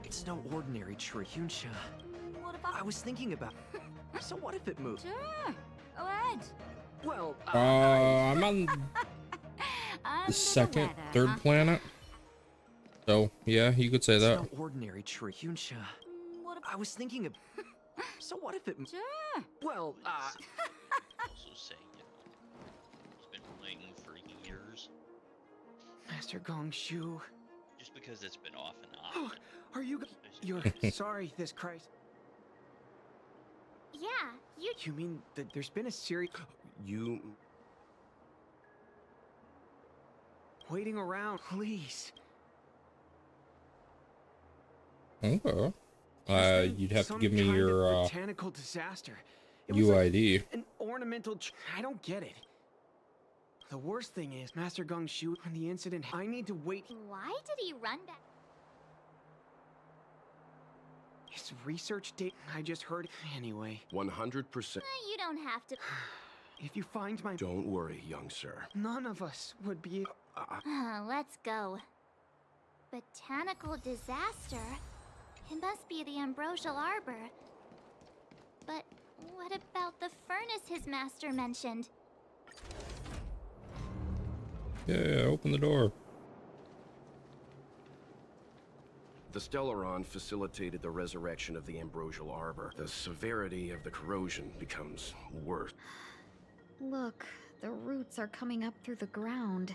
this. It's no ordinary tree, Yunsha. What about... I was thinking about... So what if it moved? Sure. Go ahead. Well, I'm on the second, third planet. So, yeah, you could say that. It's no ordinary tree, Yunsha. What about... I was thinking of... So what if it... Sure. Well, Also saying, you know, he's been playing for years. Master Gongshu. Just because it's been off and on. Are you... You're sorry, this Christ. Yeah, You mean that there's been a series... You... Waiting around, please. Okay. You'd have to Some give me kind your of botanical disaster. It was like UID. an ornamental. I don't get it. The worst thing is, Master Gong Shu, when the incident, I need to wait. Why did he run back? His research date. I just heard. Anyway. 100%. You don't have to. If you find my. Don't worry, young sir. None of us would be. Let's go. Botanical disaster? It must be the Ambrosial Arbor. But what about the furnace his master mentioned? Yeah, open the door. The Stellaron facilitated the resurrection of the Ambrosial Arbor. The severity of the corrosion becomes worse. Look, the roots are coming up through the ground.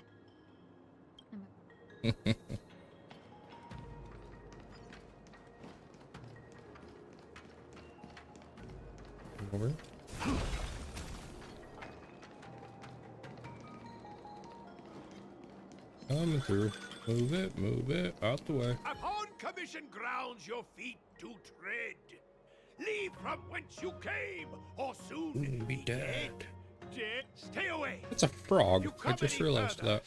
Over. Coming through. Move it, out the way. Upon commission grounds your feet do tread. Leave from whence you came, or soon Be dead. Dead? Stay away. It's a frog. I just realized that.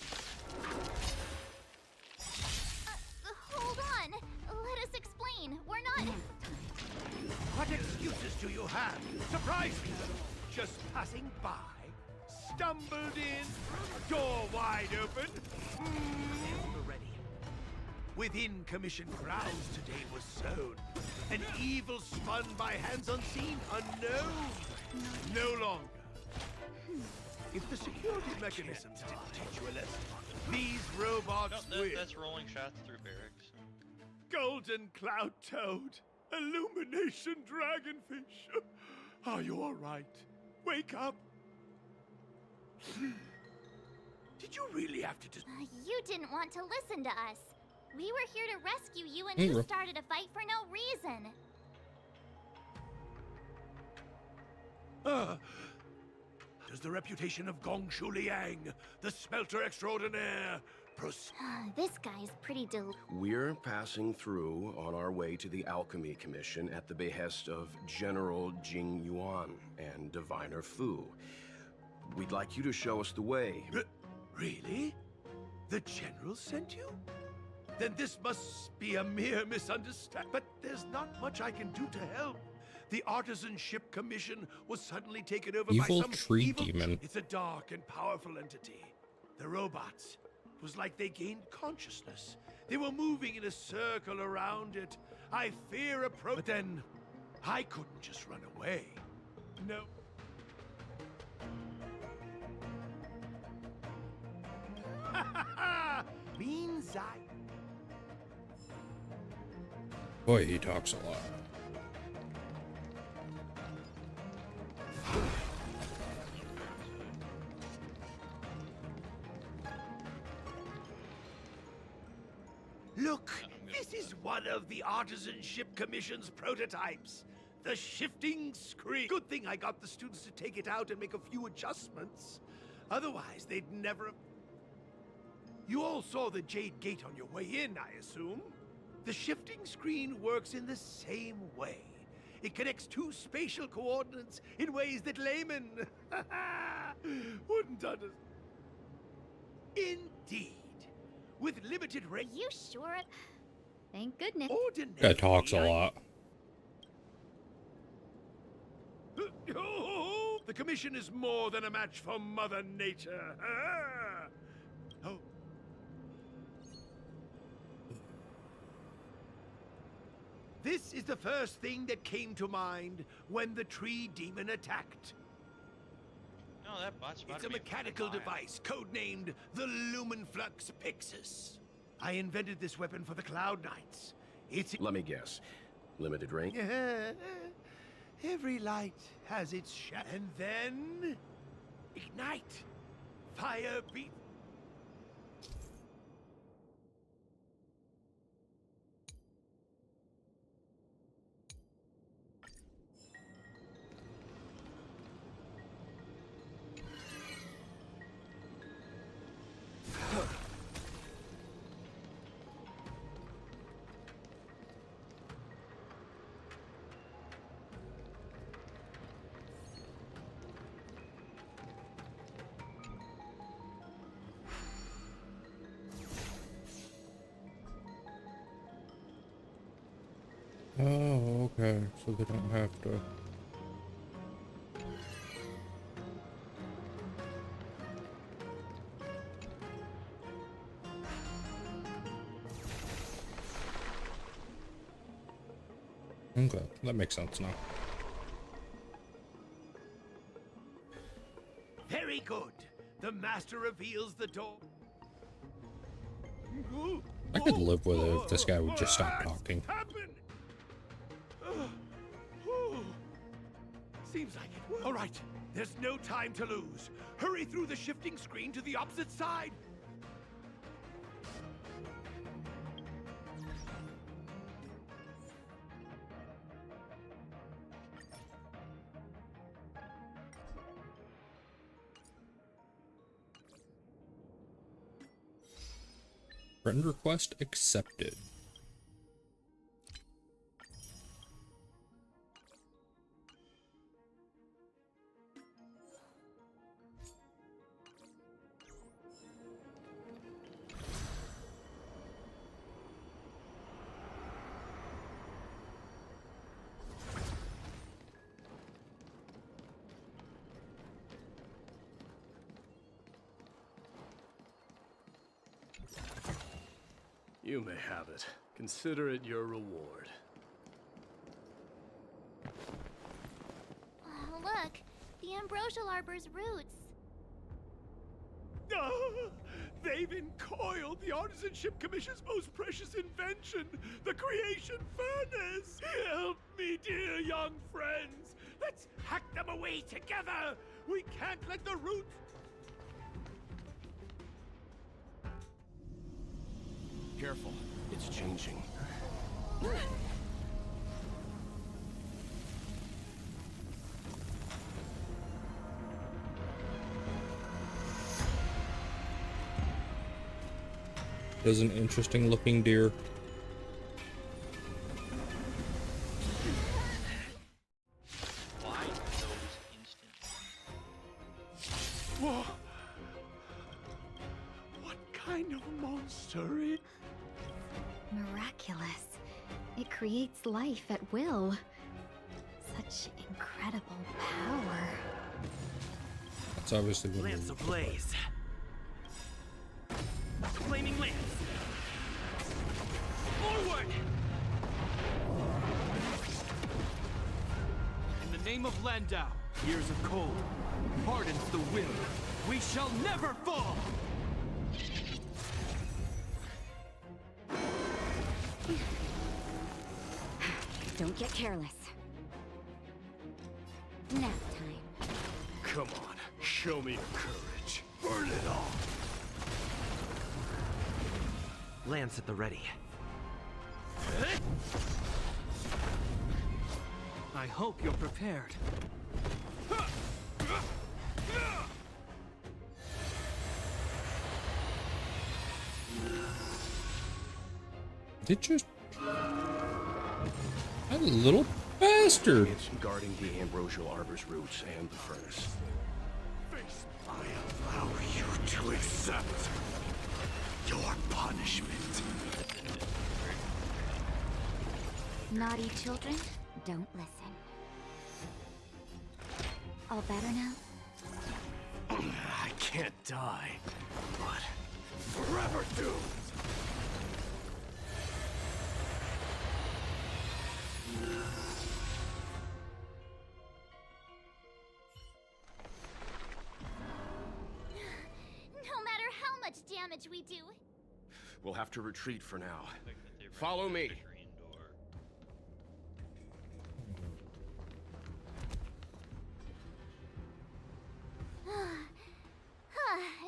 Hold on. Let us explain. We're not. What excuses do you have? Surprise me. Just passing by, stumbled in, door wide open. Ready. Within commission grounds today was sown. An evil spun by hands unseen, unknown. No longer. If the security mechanisms didn't teach you a lesson, these robots will. That's rolling shots through barracks. Golden cloud toad, illumination dragonfish. Are you all right? Wake up. Did you really have to just... You didn't want to listen to us. We were here to rescue you and Hey, you bro. started a fight for no reason. Does the reputation of Gong Shu Liang, the smelter extraordinaire, This guy's pretty We're passing through on our way to the Alchemy Commission at the behest of General Jing Yuan and Diviner Fu. We'd like you to show us the way. Really? The General sent you? Then this must be a mere misunderstanding. But there's not much I can do to help. The Artisanship Commission was suddenly taken over by Evil some tree evil... demon. It's a dark and powerful entity. The robots. It was like they gained consciousness. They were moving in a circle around it. I fear But then, I couldn't just run away. No. Means I... Boy, he talks a lot. Look, this is one of the Artisanship Commission's prototypes. The shifting screen. Good thing I got the students to take it out and make a few adjustments. Otherwise, they'd never... You all saw the Jade Gate on your way in, I assume? The shifting screen works in the same way. It connects two spatial coordinates in ways that laymen wouldn't understand. Indeed. With limited range. You sure? Thank goodness. Guy talks a lot. The Commission is more than a match for Mother Nature. Oh. This is the first thing that came to mind when the tree demon attacked. No, that bot's about It's to a be mechanical fire. device codenamed the Lumenflux Pixis. I invented this weapon for the Cloud Knights. It's... Let me guess. Limited range? Every light has its shadow. And then... Ignite! Fire beat... Oh, okay. So they don't have to. Okay, that makes sense now. Very good. The master reveals the door. I could live with it if this guy would just stop talking. Seems like it. All right, there's no time to lose. Hurry through the shifting screen to the opposite side. Friend request accepted. You may have it. Consider it your reward. Oh, look, the Ambrosial Arbor's roots. They've encoiled the Artisanship Commission's most precious invention, the creation furnace! Help me, dear young friends! Let's hack them away together! We can't let the roots... Careful, it's changing. It is an interesting looking deer. Why those instants? Whoa! What kind of monster is... Miraculous. It creates life at will. Such incredible power. That's obviously what Lance ablaze. Flaming lance. Forward! In the name of Landau, years of cold, hardens the will. We shall never fall! Don't get careless. Nap time. Come on, show me your courage. Burn it all! Lance at the ready. I hope you're prepared. Did you? That little bastard. It's guarding the Ambrosial Arbor's roots and the furnace. I allow you to accept your punishment. Naughty children, don't listen. All better now? I can't die, but forever doomed. No matter how much damage we do. We'll have to retreat for now. Follow me.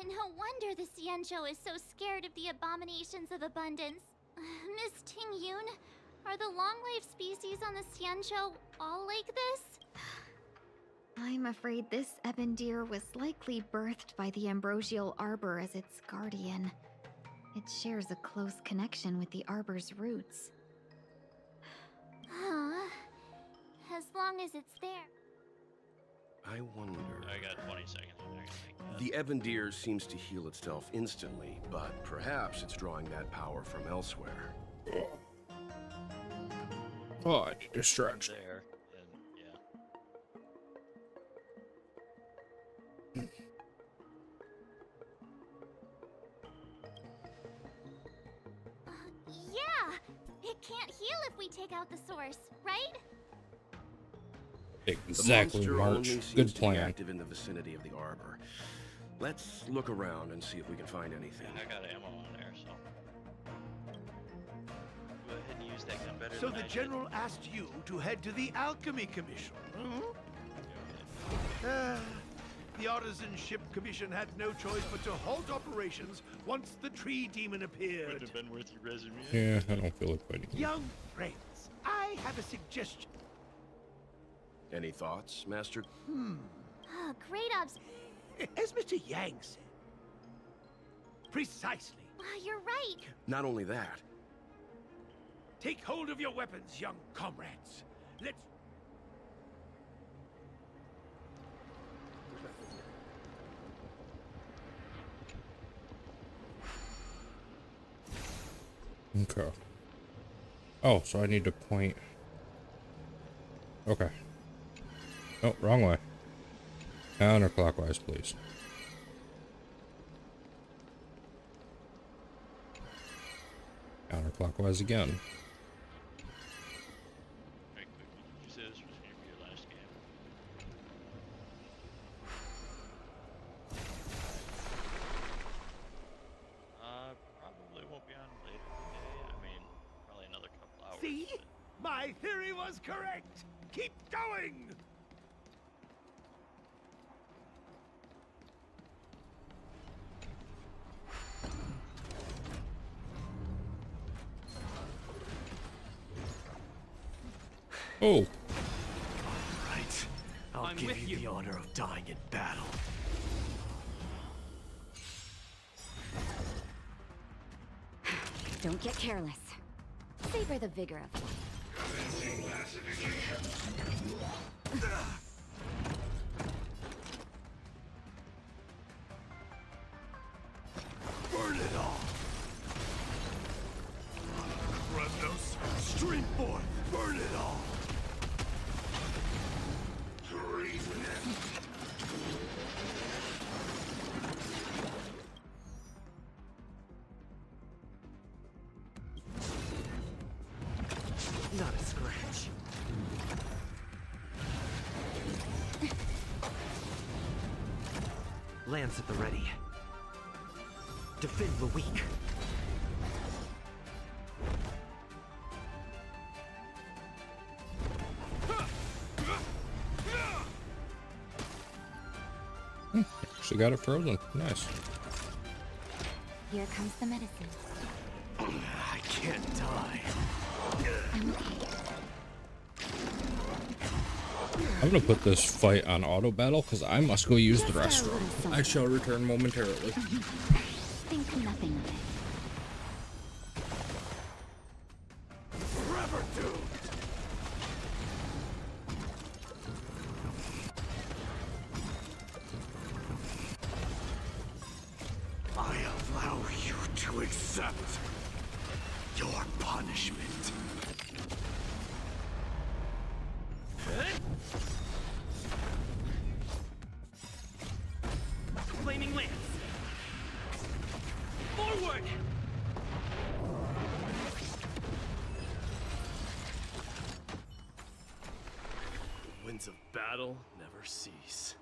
No wonder the Xianzhou is so scared of the abominations of abundance. Miss Ting Yun, are the long-lived species on the Xianzhou all like this? I'm afraid this ebon deer was likely birthed by the Ambrosial Arbor as its guardian. It shares a close connection with the Arbor's roots. Huh. As long as it's there. I wonder... I got 20 seconds. The ebon deer seems to heal itself instantly, but perhaps it's drawing that power from elsewhere. Oh, I need distraction. There, then yeah. Yeah! It can't heal if we take out the source, right? Exactly, The monster March. only seems Good to be plan. active in the vicinity of the arbor. Let's look around and see if we can find anything. I got ammo on there, so go ahead and use that gun better So than the I General asked you to head to the Alchemy Commission, the Artisanship Commission had no choice but to halt operations once the tree demon appeared. Would have been worth your resume. Yeah, I don't feel like fighting. Young friends, I have a suggestion. Any thoughts, Master? Great obs. As Mr. Yang said. Precisely. You're right. Not only that, Take hold of your weapons, young comrades. Let's... Okay. Oh, so I need to point. Okay. Oh, wrong way. Counterclockwise, please. Counterclockwise again. Very quickly, did you say this was going to be your last game? Probably won't be on later today. I mean, probably another couple hours. See? My theory was correct. Keep going! Oh. Right. I'll give you the honor of dying in battle. Don't get careless. Savor the vigor of life. Burn it all! Kremnos, stream forth! Burn it all! Not a scratch. Lance at the ready. Defend the weak. Actually got it frozen. Nice. Here comes the medicine. I can't die. I'm okay. I'm gonna put this fight on auto battle because I must go use the restroom. I shall return momentarily. Think nothing of it. Forever doomed! I allow you to accept your punishment. Flaming lance. Forward! The winds of battle never cease.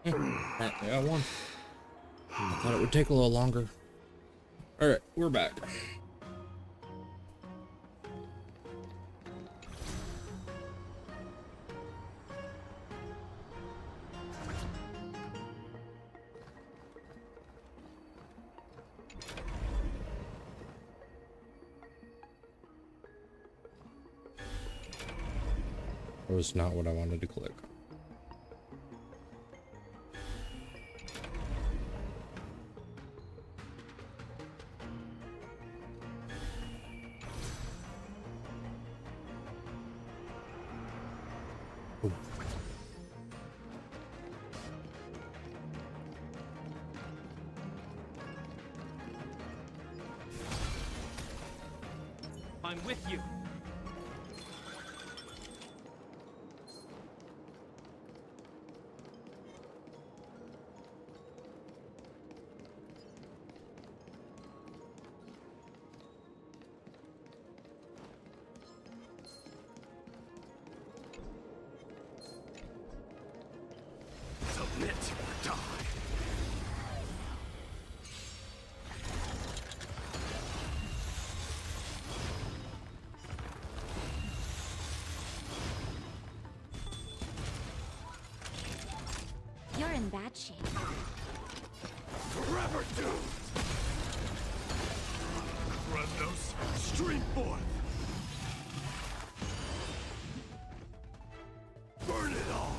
Apparently I won. I thought it would take a little longer. Alright, we're back. That was not what I wanted to click. Ooh. I'm with you. Submit or die. You're in bad shape. Forever doomed! Kremnos, stream forth! Burn it all!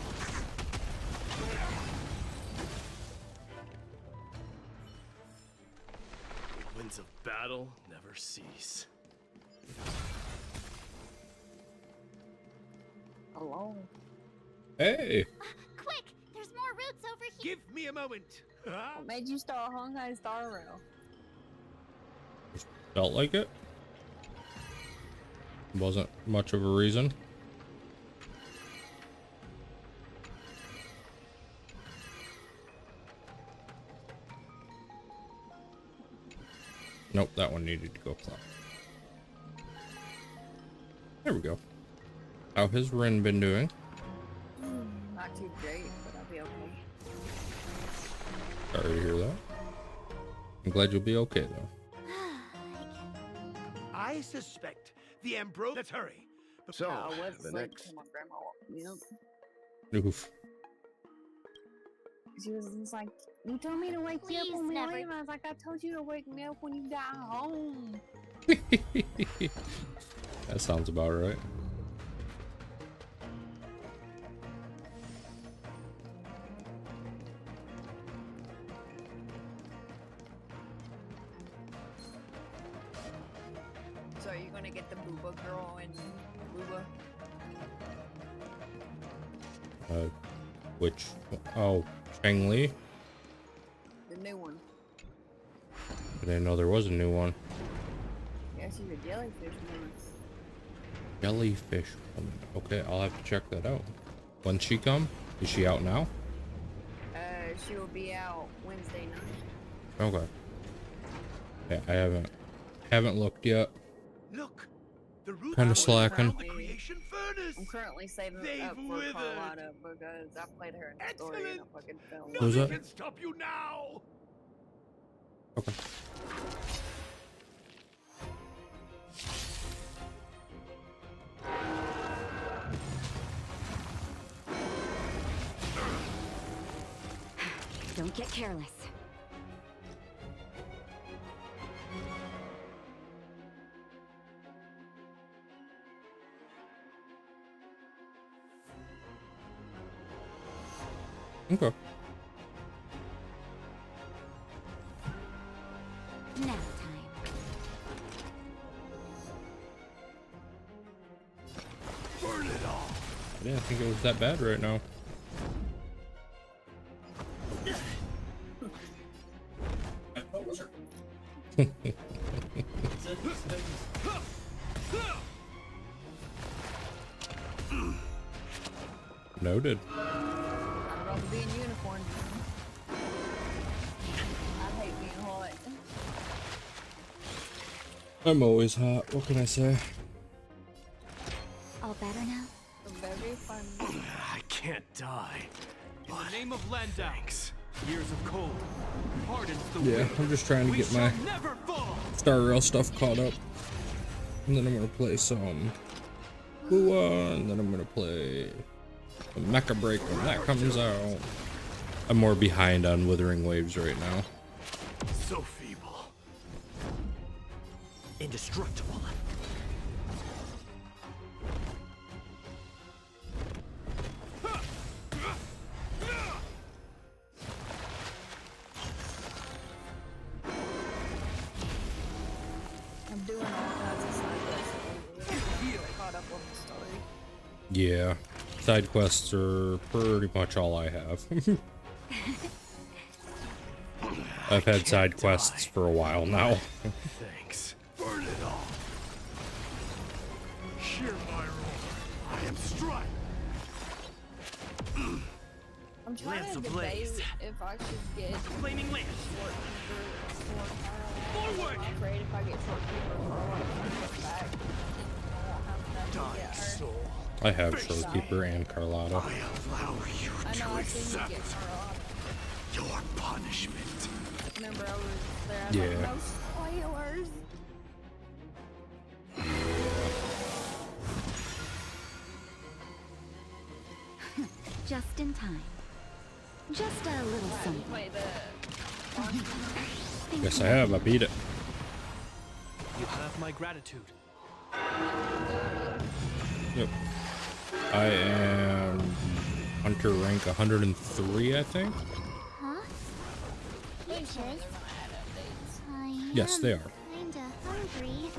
The winds of battle never cease. Hello. Hey. Quick! There's more roots over here. Give me a moment. What made you start Honkai Star Rail? Just felt like it. Wasn't much of a reason. Nope, that one needed to go clock. There we go. How has Rin been doing? Not too great, but I'll be okay. Sorry to hear that. I'm glad you'll be okay though. I suspect the Ambro. Let's hurry. So, what's the like next... my grandma? Yep. Oof. She was just like, you told me to wake you up Please when we never- leave. I was like, I told you to wake me up when you got home. That sounds about right. So are you gonna get the Booba girl and Booba? Which? Oh, Chang Li? The new one. I didn't know there was a new one. Yeah, she's a jellyfish woman. Jellyfish woman. Okay, I'll have to check that out. When's she come? Is she out now? She will be out Wednesday night. Okay. Yeah, I haven't looked yet. Look, the root Kind of slacking. the creation furnace. I'm currently saving They've up for withered. Carlotta because I played her in the story and I fucking fell. Who's Nothing that? can stop you now. Okay. Don't get careless. Okay. Nap time. Burn it all. I didn't think it was that bad right now. Noted. I'm gonna be in uniform. I hate being hot. I'm always hot. What can I say? All better now? Very fun. I can't die. In the name of Landau, years of cold hardens the Yeah, wind. I'm just trying to We get my shall never fall. Star Rail stuff caught up. And then I'm gonna play some Bua, and then I'm gonna play the Mecha Break when that comes out. I'm more behind on Withering Waves right now. So feeble. Indestructible. Yeah, side quests are pretty much all I have. I've had side quests for a while now. Thanks. Burn it all. Hear my roar. I am strike. I'm trying Lance to ablaze. debate if I should get Flaming lance. short keeper or Forward. I'm afraid if I get short keeper for a while, I'll get back. And I won't have enough to get her. Soul. I have Showkeeper and Carlotta. I allow you I know to I seen you accept get Carlotta. your punishment. Remember I was there. I was Yeah. like, no spoilers. Just in time. Just a little something. Play the Yes, I have. I beat it. You have my gratitude. Yep. I am Hunter rank 103, I think. Huh? Peaches? I Yes, they are. Kinda hungry.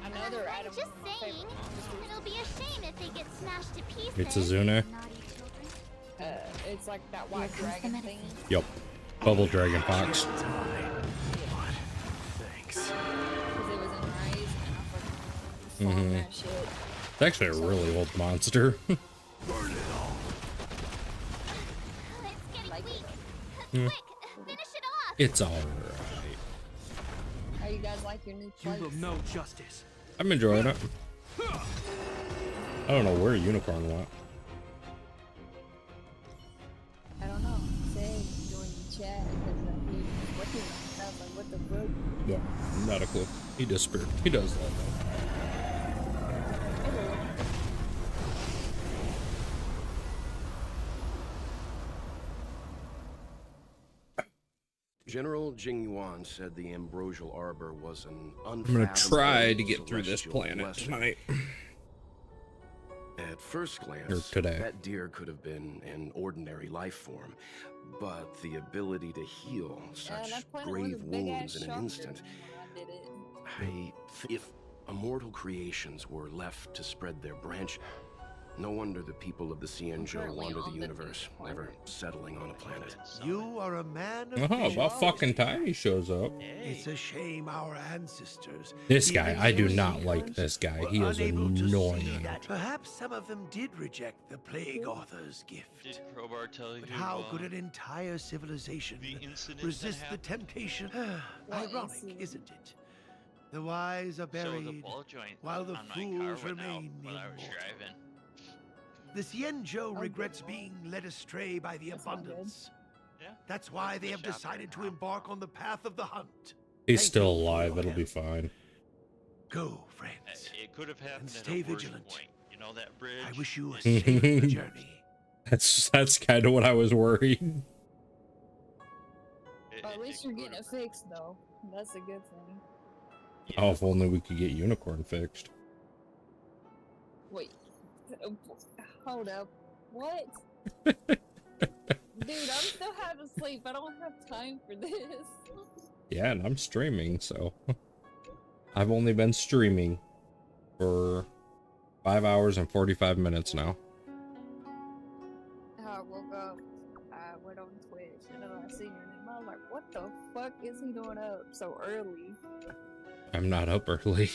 I know they're out of Just saying. It'll be a shame if they get smashed to pieces. Mitsuzune. it's like that white dragon thing. Yup. Bubble Dragon Fox. Thanks. Because it was in Rise, and I fucking fought that shit. It's actually a really old monster. Burn it all. It's getting weak. Yeah. Quick, finish it off. It's alright. How you guys like your new You place? will know justice. I'm enjoying it. I don't know where Unicorn went. I don't know. Say join the chat because he was working on it. I was like, what the fuck? No, not a clue. He disappeared. He does that though. General Jing Yuan said the Ambrosial Arbor was an I'm gonna try to unfathomable get through this celestial planet blessing. tonight. At first glance, Or today. that deer could have been an ordinary life form, but the ability to heal such grave wounds in an instant. If immortal creations were left to spread their branch, no wonder the people of the Cienjo wander the universe, never settling on a planet. You are a man of Oh, about vision. fucking time he shows up. It's a shame our ancestors. This guy, even I do those not years, like this guy. He were is unable to see annoying. that. Perhaps some of them did reject the Plague Author's gift. Did CrowBar tell you? But how could an entire civilization incident resist that the happened? temptation? What Ironic, incident? isn't it? The wise are So the buried, ball joint while the on my car fools went out remain while I was immortal. driving. The Cienjo regrets being led astray by the abundance. Yeah. That's why they have decided to embark on the path of the hunt. He's Thank still you for alive. your It'll be help. fine. Go, friends. It could have happened And at stay a worse vigilant. point. You know that bridge? I wish you a safe journey. That's kind of what I was worried. At least you're getting it fixed, though. That's a good thing. Oh, if only we could get Unicorn fixed. Wait. Hold up. What? Dude, I'm still half asleep. I don't have time for this. Yeah, and I'm streaming, so I've only been streaming for 5 hours and 45 minutes now. I woke up, I went on Twitch, and then I seen your name. I was like, what the fuck is he doing up so early? I'm not up early.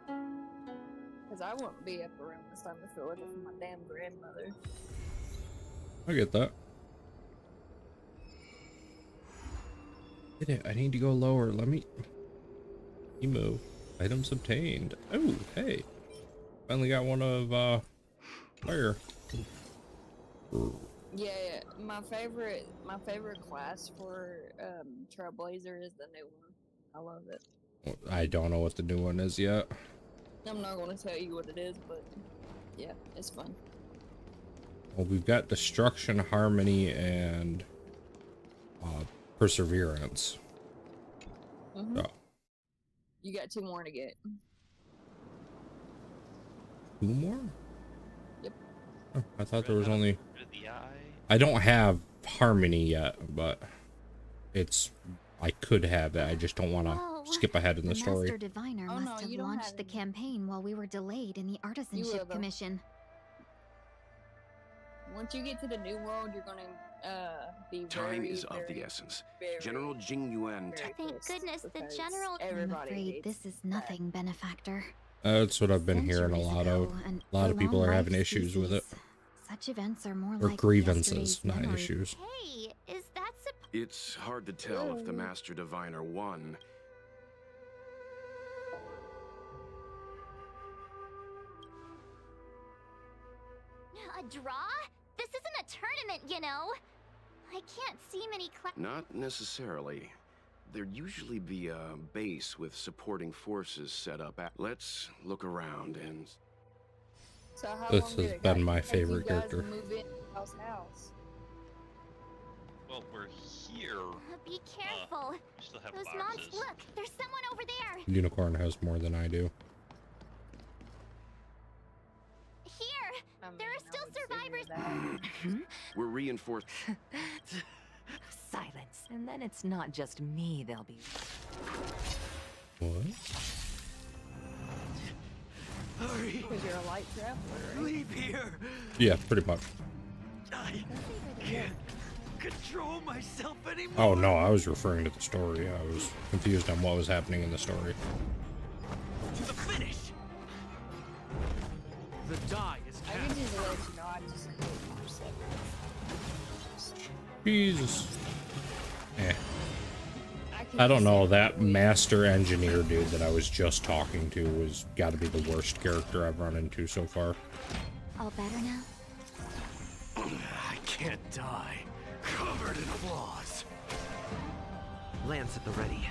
Because I wouldn't be up around this time if it wasn't for my damn grandmother. I get that. Did it? I need to go lower. Let me move. Items obtained. Oh, hey. Finally got one of fire. Yeah, my favorite class for Trailblazer is the new one. I love it. I don't know what the new one is yet. I'm not going to tell you what it is, but yeah, it's fun. Well, we've got Destruction, Harmony, and Perseverance. Mm-hmm. So, You got 2 more to get. 2 more? Yep. Oh, I thought there was only... The eye. I don't have Harmony yet, but it's I could have it. I just don't want to skip ahead in the story. Master Diviner must have launched the campaign while we were delayed in the Artisanship Commission. Once you get to the new world, you're gonna be Time is of the essence. General Jing Yuan. Thank goodness the general. I'm afraid this is nothing, benefactor. That's what I've been hearing a lot of. A lot of people are having issues with it. Such events are more Or like grievances, not memory. issues. Hey, is that It's hard to tell if the Master Diviner won. a draw? This isn't a tournament, you know. I can't see many Not necessarily. There'd usually be a base with supporting forces set up at. Let's look around and... So how This long has did it been take my you favorite guys character. to move in house? Well, we're here. Be careful. We still have Those boxes. mobs. Look, there's someone over there. Unicorn has more than I do. Here, there are still survivors. We're reinforced. Silence. And then it's not just me they'll be. What? Hurry! Because you're a light traveler. Right? Leave here. Yeah, pretty much. I can't control myself anymore. Oh no, I was referring to the story. I was confused on what was happening in the story. To the finish. The die is I can just let you know. I just hit for 7. Jesus. Eh. I don't know, that master engineer dude that I was just talking to was gotta be the worst character I've run into so far. All better now? I can't die. Covered in flaws. Lance at the ready.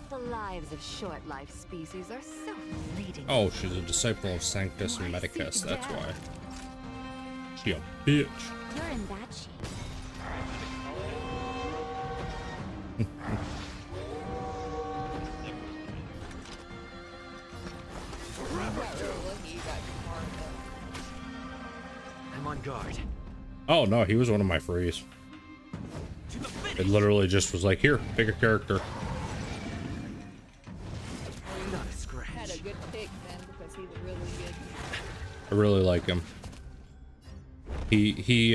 The lives of short-life species are so fleeting. Oh, she's a disciple of Sanctus Medicus, that's why. She a bitch. You're in bad shape. I'm on guard. Oh no, he was one of my frees. It literally just was like, here, pick a character. Not a scratch. Had a good pick then because he's really good. I really like him. He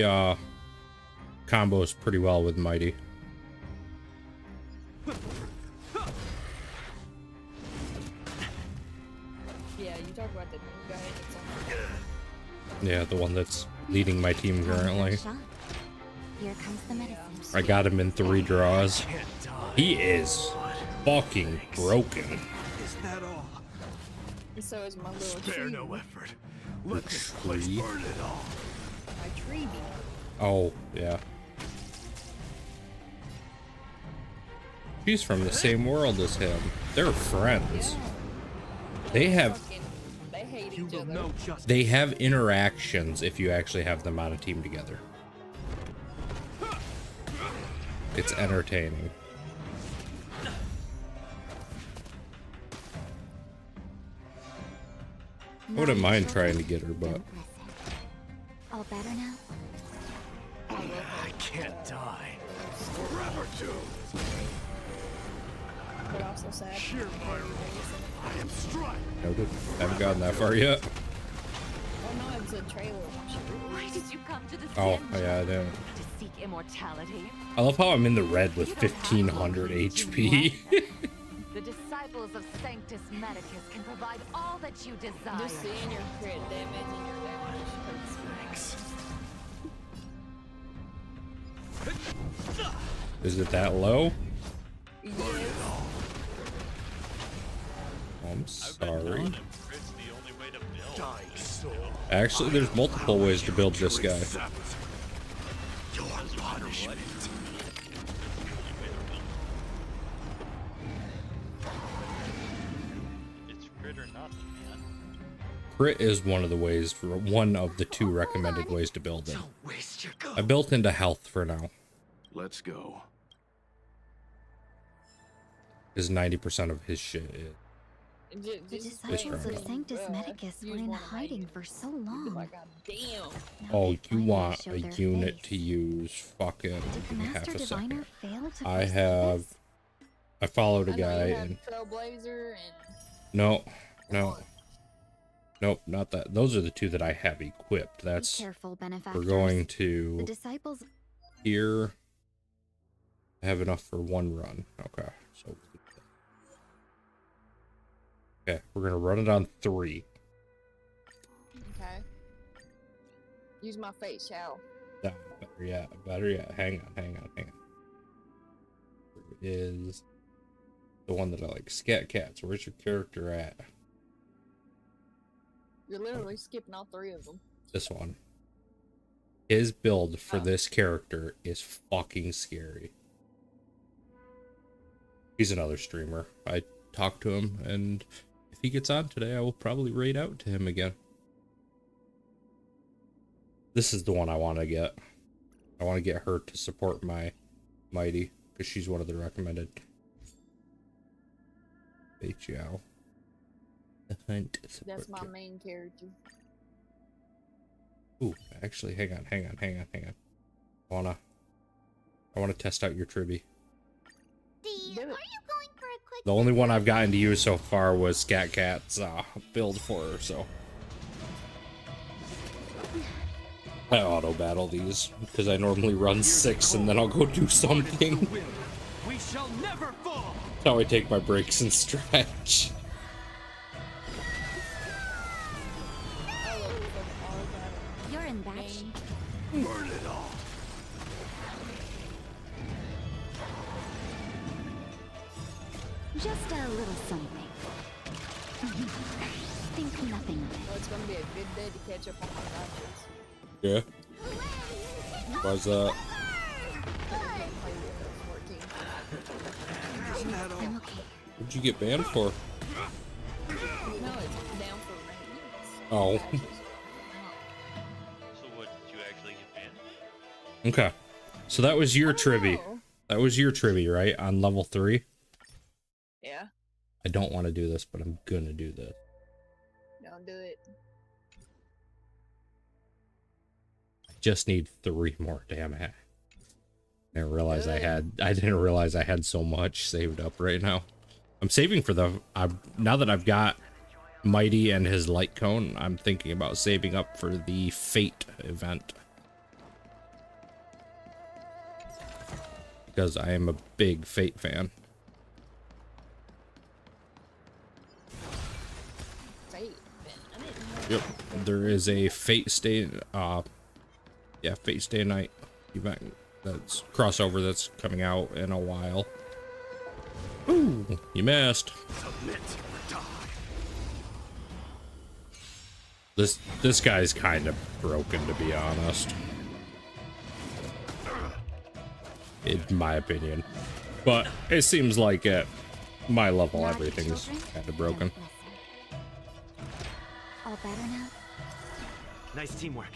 combos pretty well with Mighty. Yeah, you talk about the new guy that's on. Yeah, the one that's leading my team currently. Here comes the medicine. I got him in 3 draws. He is fucking broken. Is that all? And so is my little Spare tree. no effort. Let this place burn it all. My tree. Oh, yeah. She's from the same world as him. They're friends. They have They hate each other. they have interactions if you actually have them on a team together. It's entertaining. I wouldn't mind trying to get her, but All better now? I can't die. Forever doomed. But also sad. Sheer irony. I am struck. noted. Haven't gotten that far yet. Oh no, it was a trailer. Why did you come to the Oh, Sien yeah, I Zone? didn't. To seek immortality? I love how I'm in the red with 1500 HP. The disciples of Sanctus Medicus can provide all that you desire. Just seeing your crit damage and your damage hurts. Thanks. Is it that low? Yes. I'm sorry. It's the only way to build. Dying soul. Actually, there's multiple ways to build this guy. Your punishment. It's crit or nothing, man. Crit is one of the ways, for one of the 2 recommended ways to build it. Waste your I built into health for now, Let's go. because 90% of his shit is The disciples of Sanctus Medicus were in hiding for so long. Like, damn. Oh, you want a unit to use? Fucking Did the give me half Master a second. Diviner fail to I foresee have. this? I followed a I know guy you have and. Trailblazer and No, no. Nope, not that. Those are the two that I have equipped. That's. Be careful, We're benefactors. going to. The disciples. Here. I have enough for one run. Okay, so. Okay, we're gonna run it on 3. okay. Use my fate, shall. Yeah, better yet. Hang on. Where is the one that I like? Scat Cats. Where's your character at? You're literally skipping all 3 of them. This one. His build for this character is fucking scary. He's another streamer. I talked to him, and if he gets on today, I will probably raid out to him again. This is the one I want to get. I want to get her to support my Mighty, because she's one of the recommended. Hey, Chow. The hunt. That's my main character. Ooh, actually, hang on. I wanna test out your Tribby. Dee, are you going for a quick? The only one I've gotten to use so far was Scat Cat's build for her, so I auto battle these because I normally run 6 and then I'll go do something. We shall never fall. That's how I take my breaks and stretch. You're in batch. Burn it all. Just a little something. Think nothing of it. Oh, it's gonna be a good day to catch up on my matches. Yeah. Why's that? I'm okay. What'd you get banned for? No, it's down for maintenance. Oh. So what did you actually get banned? Okay. So that was your Tribby. That was your Tribby, right? On level 3? Yeah. I don't want to do this, but I'm gonna do this. Don't do it. Just need 3 more, damn it. I didn't realize I had so much saved up right now. I'm saving for the now that I've got Mighty and his light cone, I'm thinking about saving up for the Fate event. Because I am a big Fate fan. Fate? Yep. There is a Fate Stay Fate Stay Night event that's crossover that's coming out in a while. Ooh, you missed. Submit or die. This guy's kind of broken, to be honest. In my opinion. But it seems like at my level everything's kind of broken. All better now? Nice teamwork.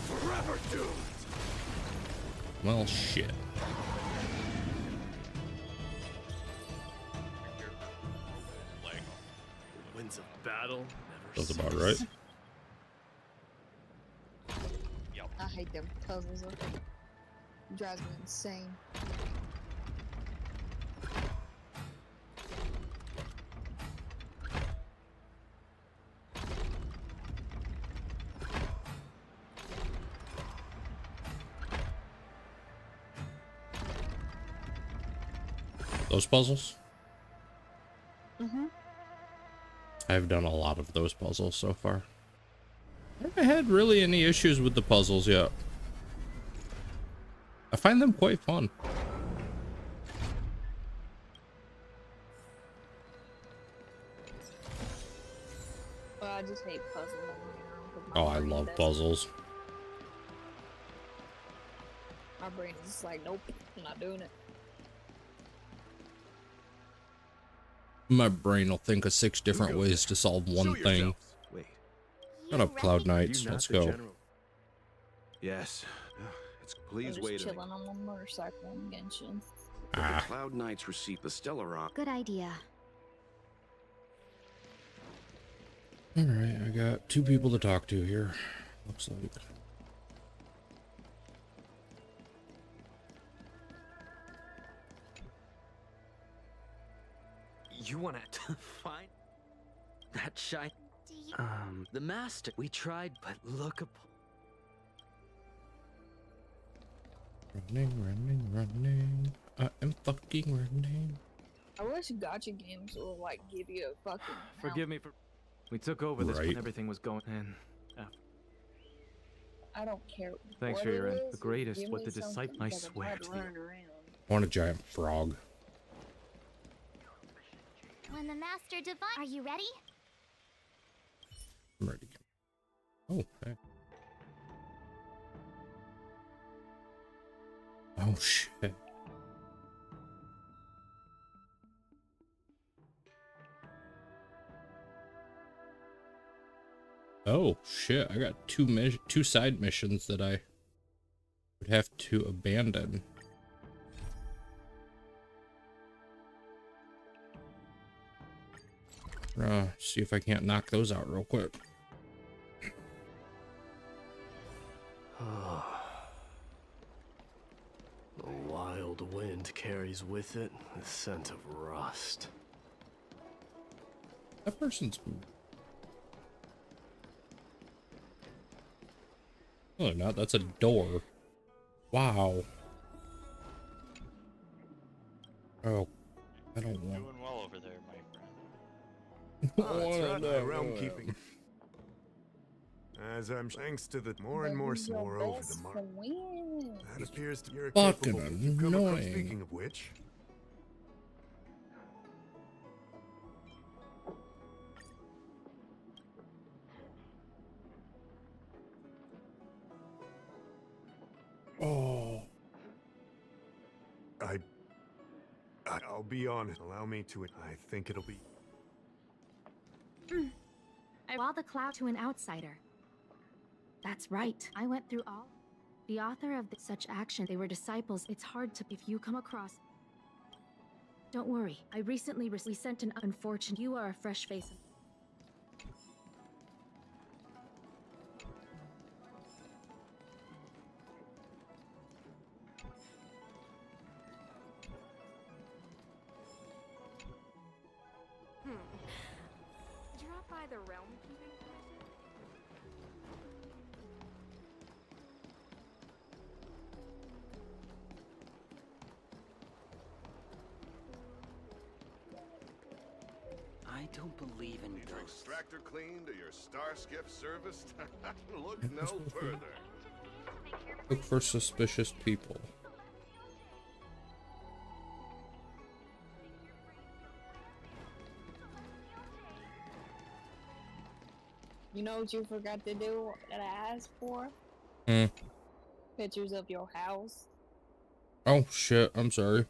Forever doomed. Well, shit. Winds of battle never That's about right. I hate them puzzles. It drives me insane. Those puzzles? Mm-hmm. I've done a lot of those puzzles so far. I haven't had really any issues with the puzzles yet. I find them quite fun. Well, I just hate puzzles. Oh, I love puzzles. My brain is just like, nope, I'm not doing it. My brain will think of 6 different ways to solve one thing. Wait. Shut up, Cloud Knights. Let's go. Yes. Please I'm wait. just chilling on my motorcycle in Genshin. If the Cloud Knights receive the Stellar Rock. Good idea. Alright, I got 2 people to talk to here. Looks like. You wanna find that shine? The master. We tried, but look upon. Running. I am fucking running. I wish gacha games will like give you a fucking. Forgive me for. We took over this Right. when everything was going in. I don't care. Thanks what for your it end. is, The greatest, give what me the something, disciple. I because I'm swear tired to of you. running around. I want a giant frog. When the Master Divine. Are you ready? I'm ready. Oh, hey. Oh, shit. Oh, shit. I got 2 side missions that I would have to abandon. See if I can't knock those out real quick. The wild wind carries with it the scent of rust. That person's... Oh, no, that's a door. Wow. Oh, I don't want... Doing well over there, my friend. That's right, my realm keeping. As I'm thanks to the more and more snore over the mark. That appears to you're Fucking capable. You come across, annoying. speaking of which. Oh. I'll be honest. Allow me to. I think it'll be. While the cloud to an outsider. That's right. I went through all. The author of such action, they were disciples. It's hard to if you come across. Don't worry. I recently sent an unfortunate. You are a fresh face. Drop by the realm keeping commission? I don't believe in Need your ghosts. extractor cleaned or your star skiff serviced? Look no further. Look for suspicious people. You know what you forgot to do that I asked for? Pictures of your house. Oh, shit. I'm sorry.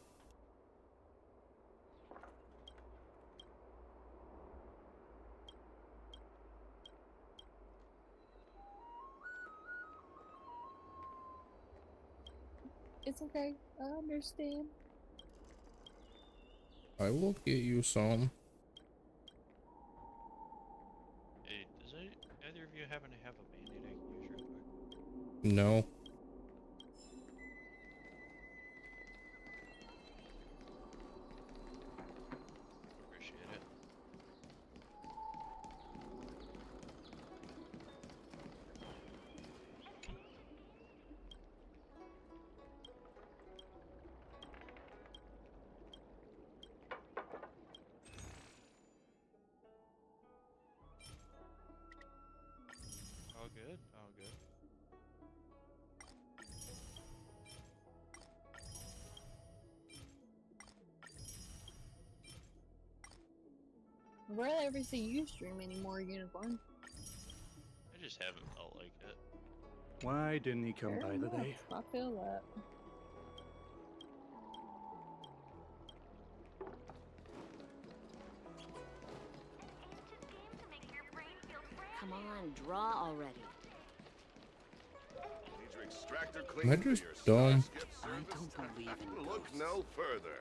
It's okay. I understand. I will get you some. Hey, does either of you happen to have a band-aid I can use real quick? No. Appreciate it. All good, all good. I'd rather ever see you stream anymore, Unicorn. I just haven't felt like it. Why didn't he come Fair by enough. today? I feel that. Come on, draw already. Need your extractor Am I cleaned or just your star dumb? skiff I serviced? don't believe in Look ghosts. no further.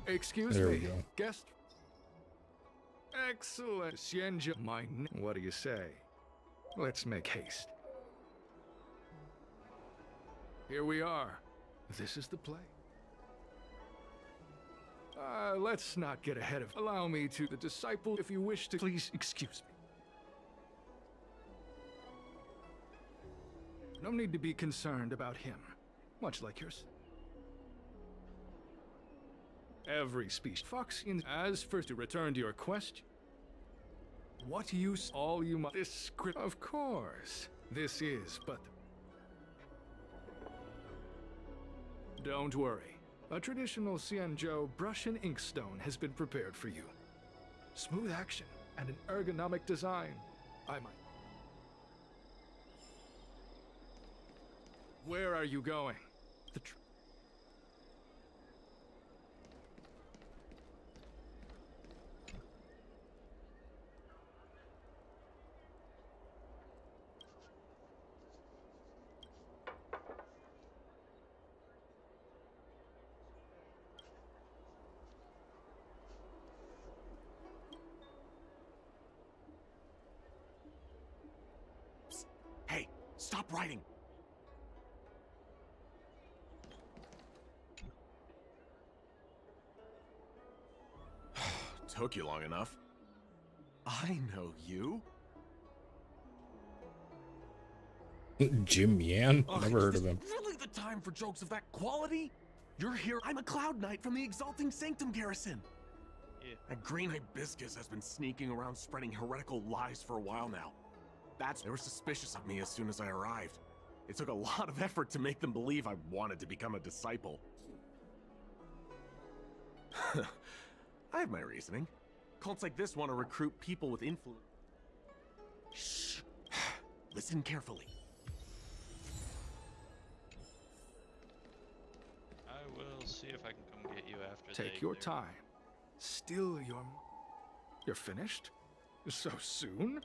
Excuse There we me, go. guest. Excellent. Xianzhou, what do you say? Let's make haste. Here we are. This is the play. Let's not get ahead of. Allow me to the disciple, if you wish to. Please excuse me. No need to be concerned about him, much like yours. Every species. Foxian, as first to return to your question. What use all you must. This script. Of course, this is, but. Don't worry. A traditional Xianzhou brush and inkstone has been prepared for you. Smooth action and an ergonomic design. I might. Where are you going? Hey, stop writing! Took you long enough. I know you. Jim Yan? Ugh, Never heard is of him. this really the time for jokes of that quality? You're here. I'm a Cloud Knight from the Exalting Sanctum Garrison. Yeah. That green hibiscus has been sneaking around spreading heretical lies for a while now. They were suspicious of me as soon as I arrived. It took a lot of effort to make them believe I wanted to become a disciple. I have my reasoning. Cults like this want to recruit people with influence. Shh. Listen carefully. I will see if I can come get you after Take your time. Still You're finished? So soon?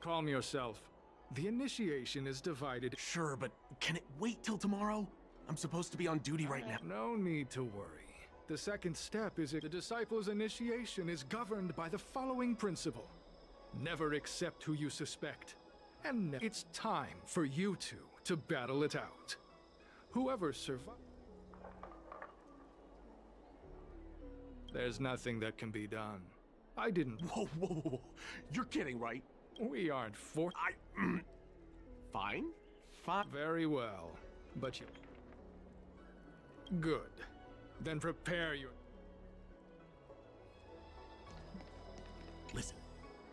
Calm yourself. The initiation is divided. Sure, but can it wait till tomorrow? I'm supposed to be on duty right now. No need to worry. The second step is the disciple's initiation is governed by the following principle. Never accept who you suspect. And it's time for you two to battle it out. Whoever survives... There's nothing that can be done. I didn't... Whoa. You're kidding, right? We aren't for... Fine. Very well. But you... Good. Then prepare your... Listen,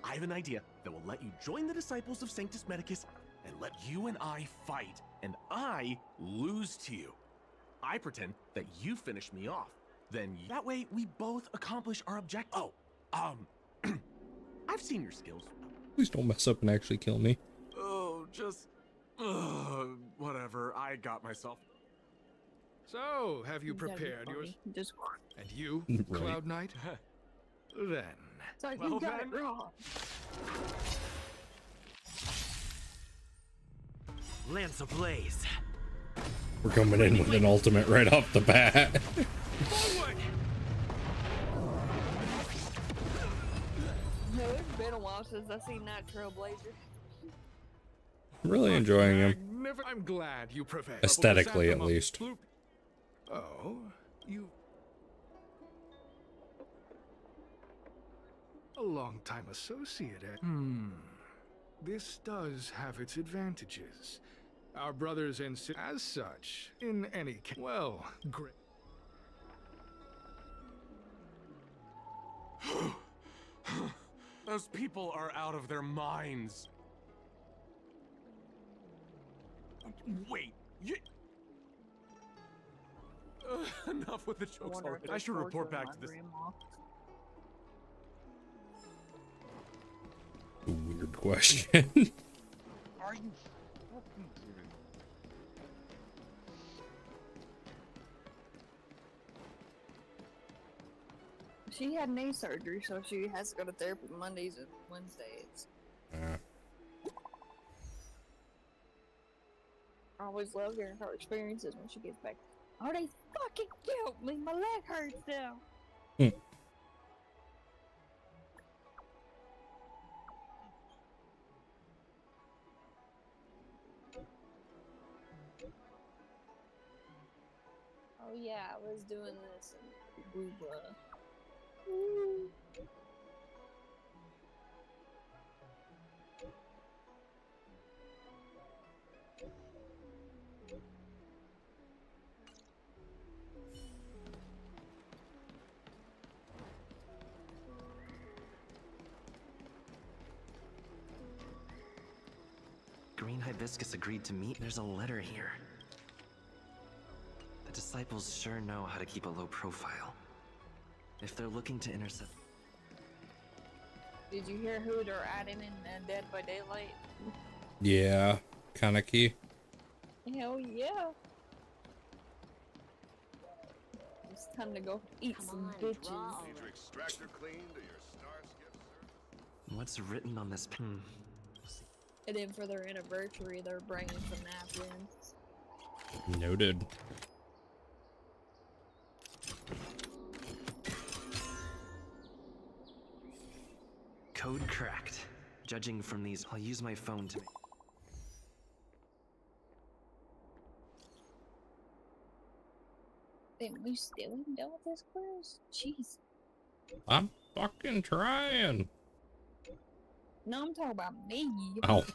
I have an idea that will let you join the Disciples of Sanctus Medicus and let you and I fight, and I lose to you. I pretend that you finish me off. Then that way we both accomplish our objective. I've seen your skills. Please don't mess up and actually kill me. Oh, just... whatever, I got myself. So, have you prepared yours? Just... And you, Right. Cloud Knight? Then... So you got it wrong. Lance ablaze. We're coming in with an ultimate right off the bat. No, it's been a while since I've seen that Trailblazer. I'm really enjoying him. I'm glad you prevailed. Aesthetically, at least. Oh, you... A long-time associate, eh? This does have its advantages. Our brothers and sisters, as such, in any case. Well, great. Those people are out of their minds. Wait, you... enough with the jokes already. I should report back to this. Weird question. Are you She had knee surgery, so she has to go to therapy Mondays and Wednesdays. I always love hearing her experiences when she gets back Oh, they fucking killed me. My leg hurts now. Oh yeah, I was doing this in Booba. Woo. Green Hibiscus agreed to meet. There's a letter here. The disciples sure know how to keep a low profile. If they're looking to intercept... Did you hear who they're adding in Dead by Daylight? Yeah, Kaneki. Hell yeah. It's time to go eat some bitches. Need your extractor cleaned or your star skip service? What's written on this pen? And then for their anniversary, they're bringing some napkins. Noted. Code cracked. Judging from these, I'll use my phone to... Damn, we still ain't done with this quiz? Jeez. I'm fucking trying. No, I'm talking about me. Oh.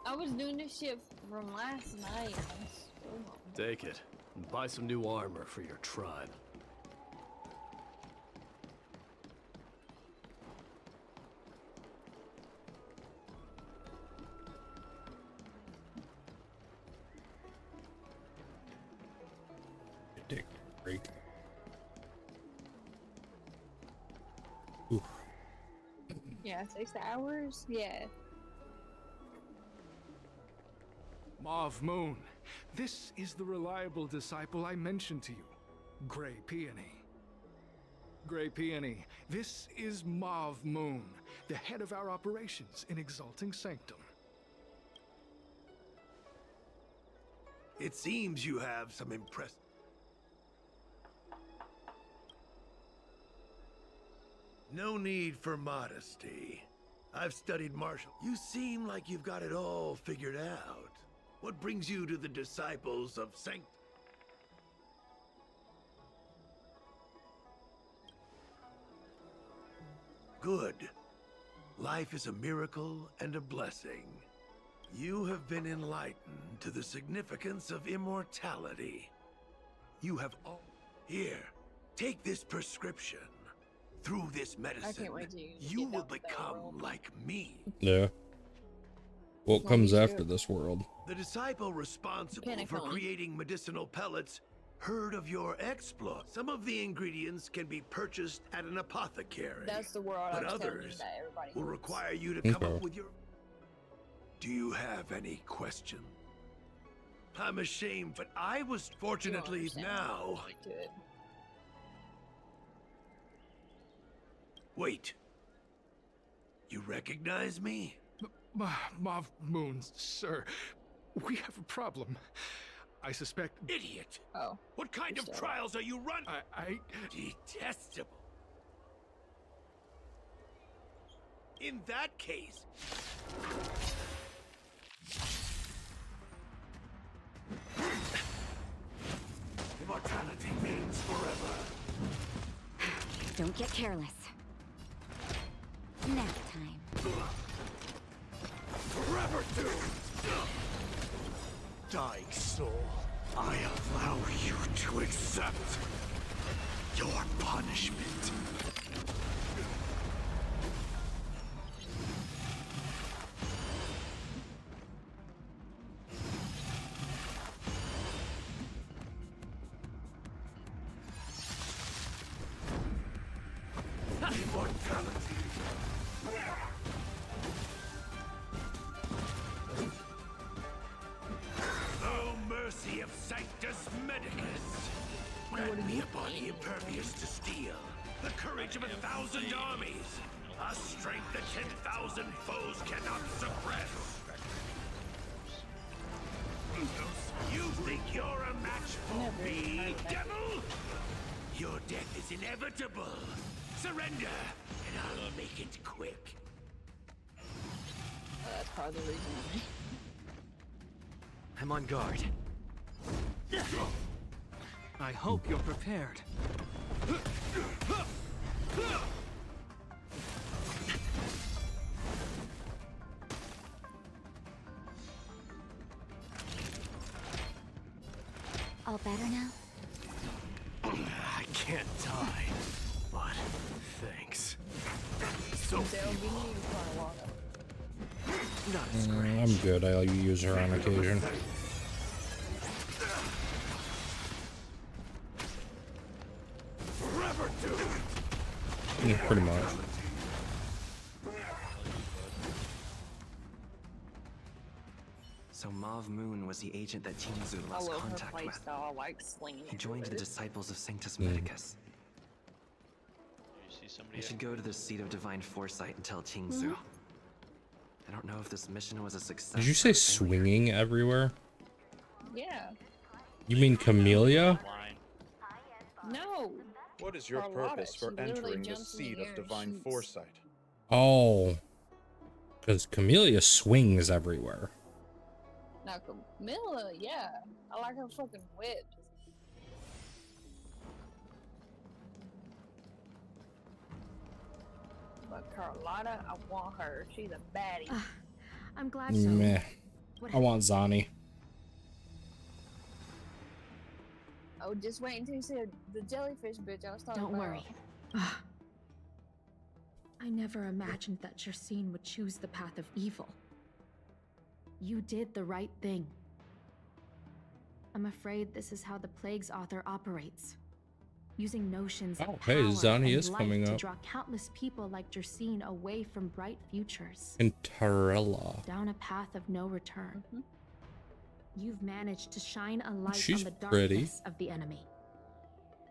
I was doing this shit from last night. Take it and buy some new armor for your tribe. Take a break. Oof. Yeah, 6 hours? Yeah. Mauve Moon, this is the reliable disciple I mentioned to you, Grey Peony. Grey Peony, this is Mauve Moon, the head of our operations in Exalting Sanctum. It seems you have some impressive... No need for modesty. I've studied martial. You seem like you've got it all figured out. What brings you to the disciples of Sanctum? Good. Life is a miracle and a blessing. You have been enlightened to the significance of immortality. You have all... Here, take this prescription. Through this medicine, you will become like me. Yeah. What comes after this world? The disciple responsible for creating medicinal pellets heard of your exploit. Some of the ingredients can be purchased at an apothecary. That's the world but I was telling you others that everybody will wants. require you to come up with your... Do you have any question? I'm ashamed, but I was fortunately now... Wait. You recognize me? Mauve Moon, sir, we have a problem. I suspect... Idiot! Oh. What kind of trials are you running? I... Detestable. In that case... Immortality means forever. Don't get careless. Nap time. Forever doomed! Dying soul, I allow you to accept your punishment. Immortality. Oh, mercy of Sanctus Medicus! Grant me a body impervious to steel, the courage of 1,000 armies, a strength that 10,000 foes cannot suppress. You think think you're a match for me, devil? Your death is inevitable. Surrender, and I'll make it quick. That's part of the reason. I'm on guard. I hope you're prepared. All better now? I can't die, but thanks. So not as great. I'm good. I use her on occasion. Yeah, pretty much. So Mauve Moon was the agent that Tingzu I lost love her contact with. playstyle. I like slinging. He joined the Disciples of Sanctus Mm. Medicus. You see somebody? We should go to the seat of divine foresight and tell Tingzu. I don't know if this mission was a success. Did you say swinging everywhere? Yeah. You mean Camellia? No. What is your Carlotta, purpose for she literally entering the jumps in the seat air of and divine shoots. foresight? Oh. Because Camellia swings everywhere. Now Camilla, yeah. I like her fucking whip. But Carlotta, I want her. She's a baddie. I'm glad so. Meh. I want Zani. Oh, just wait until you see the jellyfish bitch I was talking Don't about. worry. I never imagined that Jersine would choose the path of evil. You did the right thing. I'm afraid this is how the Plague's author operates. Using notions Oh, of hey, power Zani and is life coming to up. draw countless people like Jersine away from bright futures. And Tarella. Down a path of no return. You've managed to shine a light She's on the pretty. darkness of the enemy.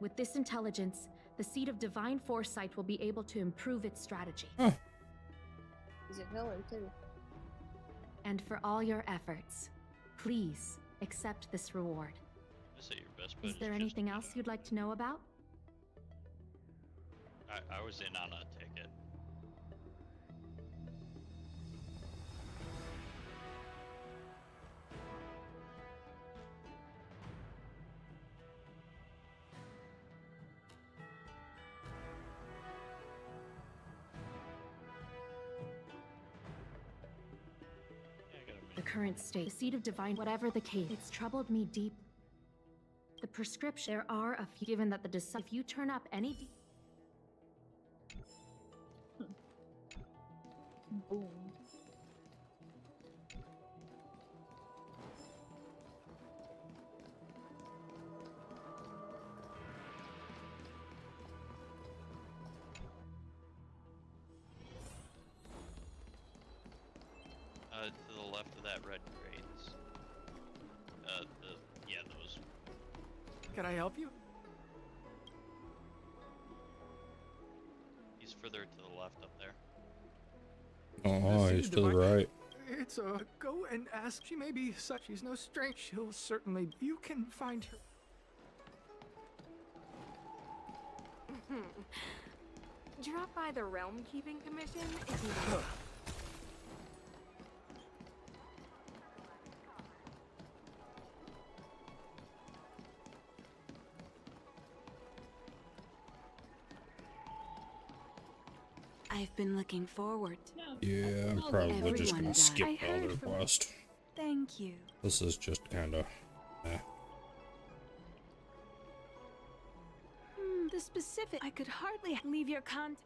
With this intelligence, the seat of divine foresight will be able to improve its strategy. She's a killer too. And for all your efforts, please accept this reward. I say your best bet Is there anything else you'd like to know about? I was in on a ticket. The current state, the seat of divine, whatever the case, it's troubled me deep. The prescription, there are a few, given that the if you turn up any Boom. To the left of that red crates. Yeah, those. Can I help you? He's further to the left up there. Oh, he's to the right. It's a go and ask. She may be such. She's no stranger. She'll certainly. You can find her. Drop by the Realm Keeping Commission if you want. I've been looking forward. Yeah, I'm probably just gonna skip I all the heard from- request. Thank you. This is just kinda. The specific. I could hardly leave your contact.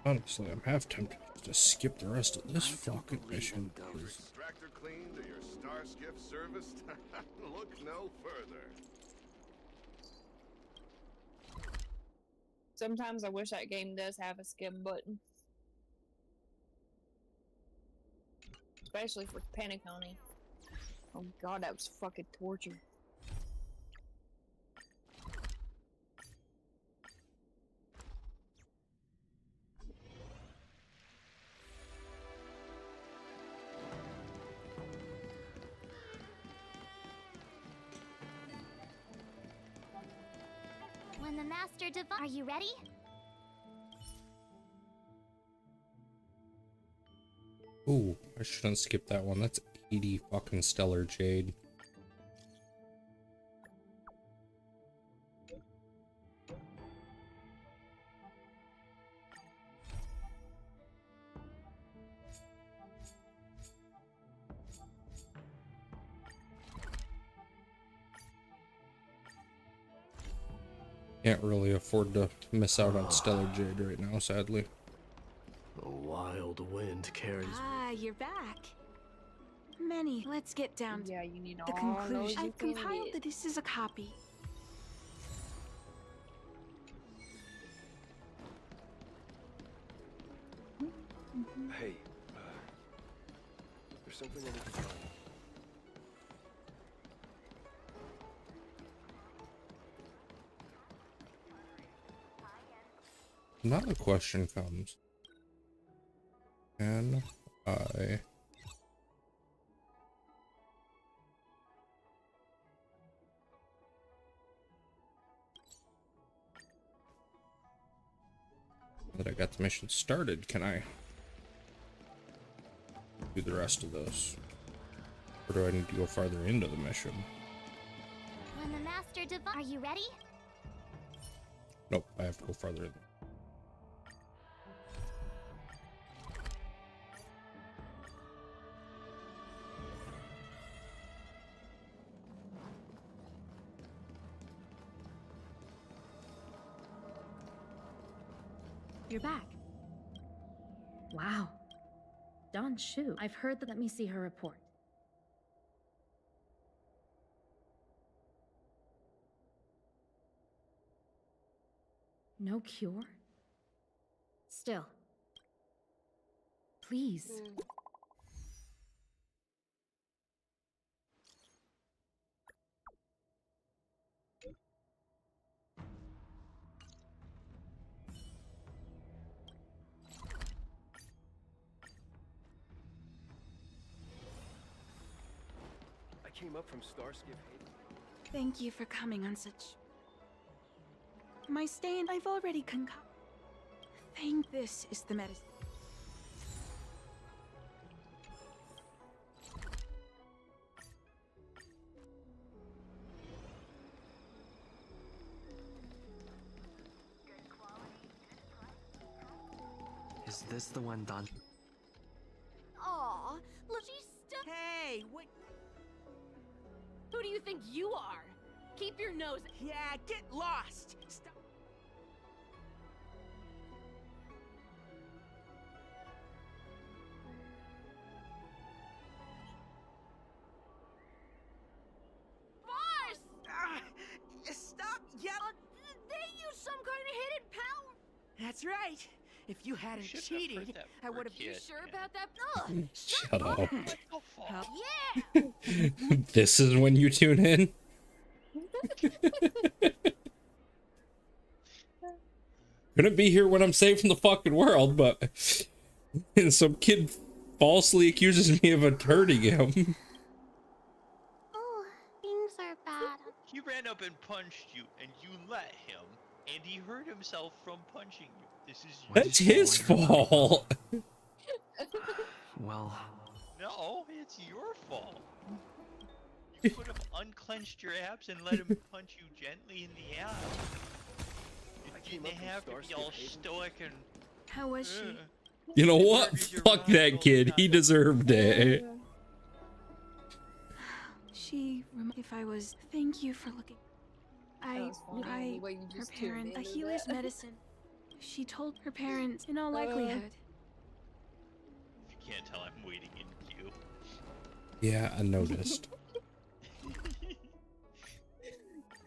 Honestly, I'm half tempted to skip the rest of this fucking mission. 'Cause Extractor cleaned or your star skiff serviced? Look no further. Sometimes I wish that game does have a skip button. Especially for Paniconi. Oh god, that was fucking torture. When the Master Divine... Are you ready? Ooh, I shouldn't skip that one. That's 80 fucking stellar jade. Can't really afford to miss out on stellar jade right now, sadly. A wild wind carries. Ah, you're back. Many. Let's get down to you need the all those conclusion. you I've can compiled get. that this is a copy. Hey, there's something I need to tell you. Now the question comes, can I that I got the mission started, can I do the rest of this? Or do I need to go farther into the mission? When the Master Divine... Are you ready? Nope, I have to go farther in. You're back. Wow. Don Shu. I've heard that. Let me see her report. No cure? Still. Please. I came up from Starskip Haven. Thank you for coming on such... My stay in... I've already concocted. Think this is the medicine. Is this the one Don? Aw, look, she's still. Hey, wait. Who do you think you are? Keep your nose. Yeah, get lost. Stop. Bars! Stop yelling. They use some kind of hidden power. That's right. If you hadn't cheated, I would have. You sure about that? Ugh, Shut up. Yeah. This is when you tune in? Couldn't be here when I'm saving the fucking world, but some kid falsely accuses me of hurting him. Oh, things are bad. He ran up and punched you, and you let him, and he hurt himself from punching you. This is That's his fault. Well, no, it's your fault. You could have unclenched your abs and let him punch you gently in the abs. You didn't have to be all stoic and. How was she? You know what? Fuck that kid. He deserved it. She, if I was, thank you for looking. Her parents, a healer's medicine. She told her parents, in all likelihood. If you can't tell, I'm waiting in queue. Yeah, I noticed.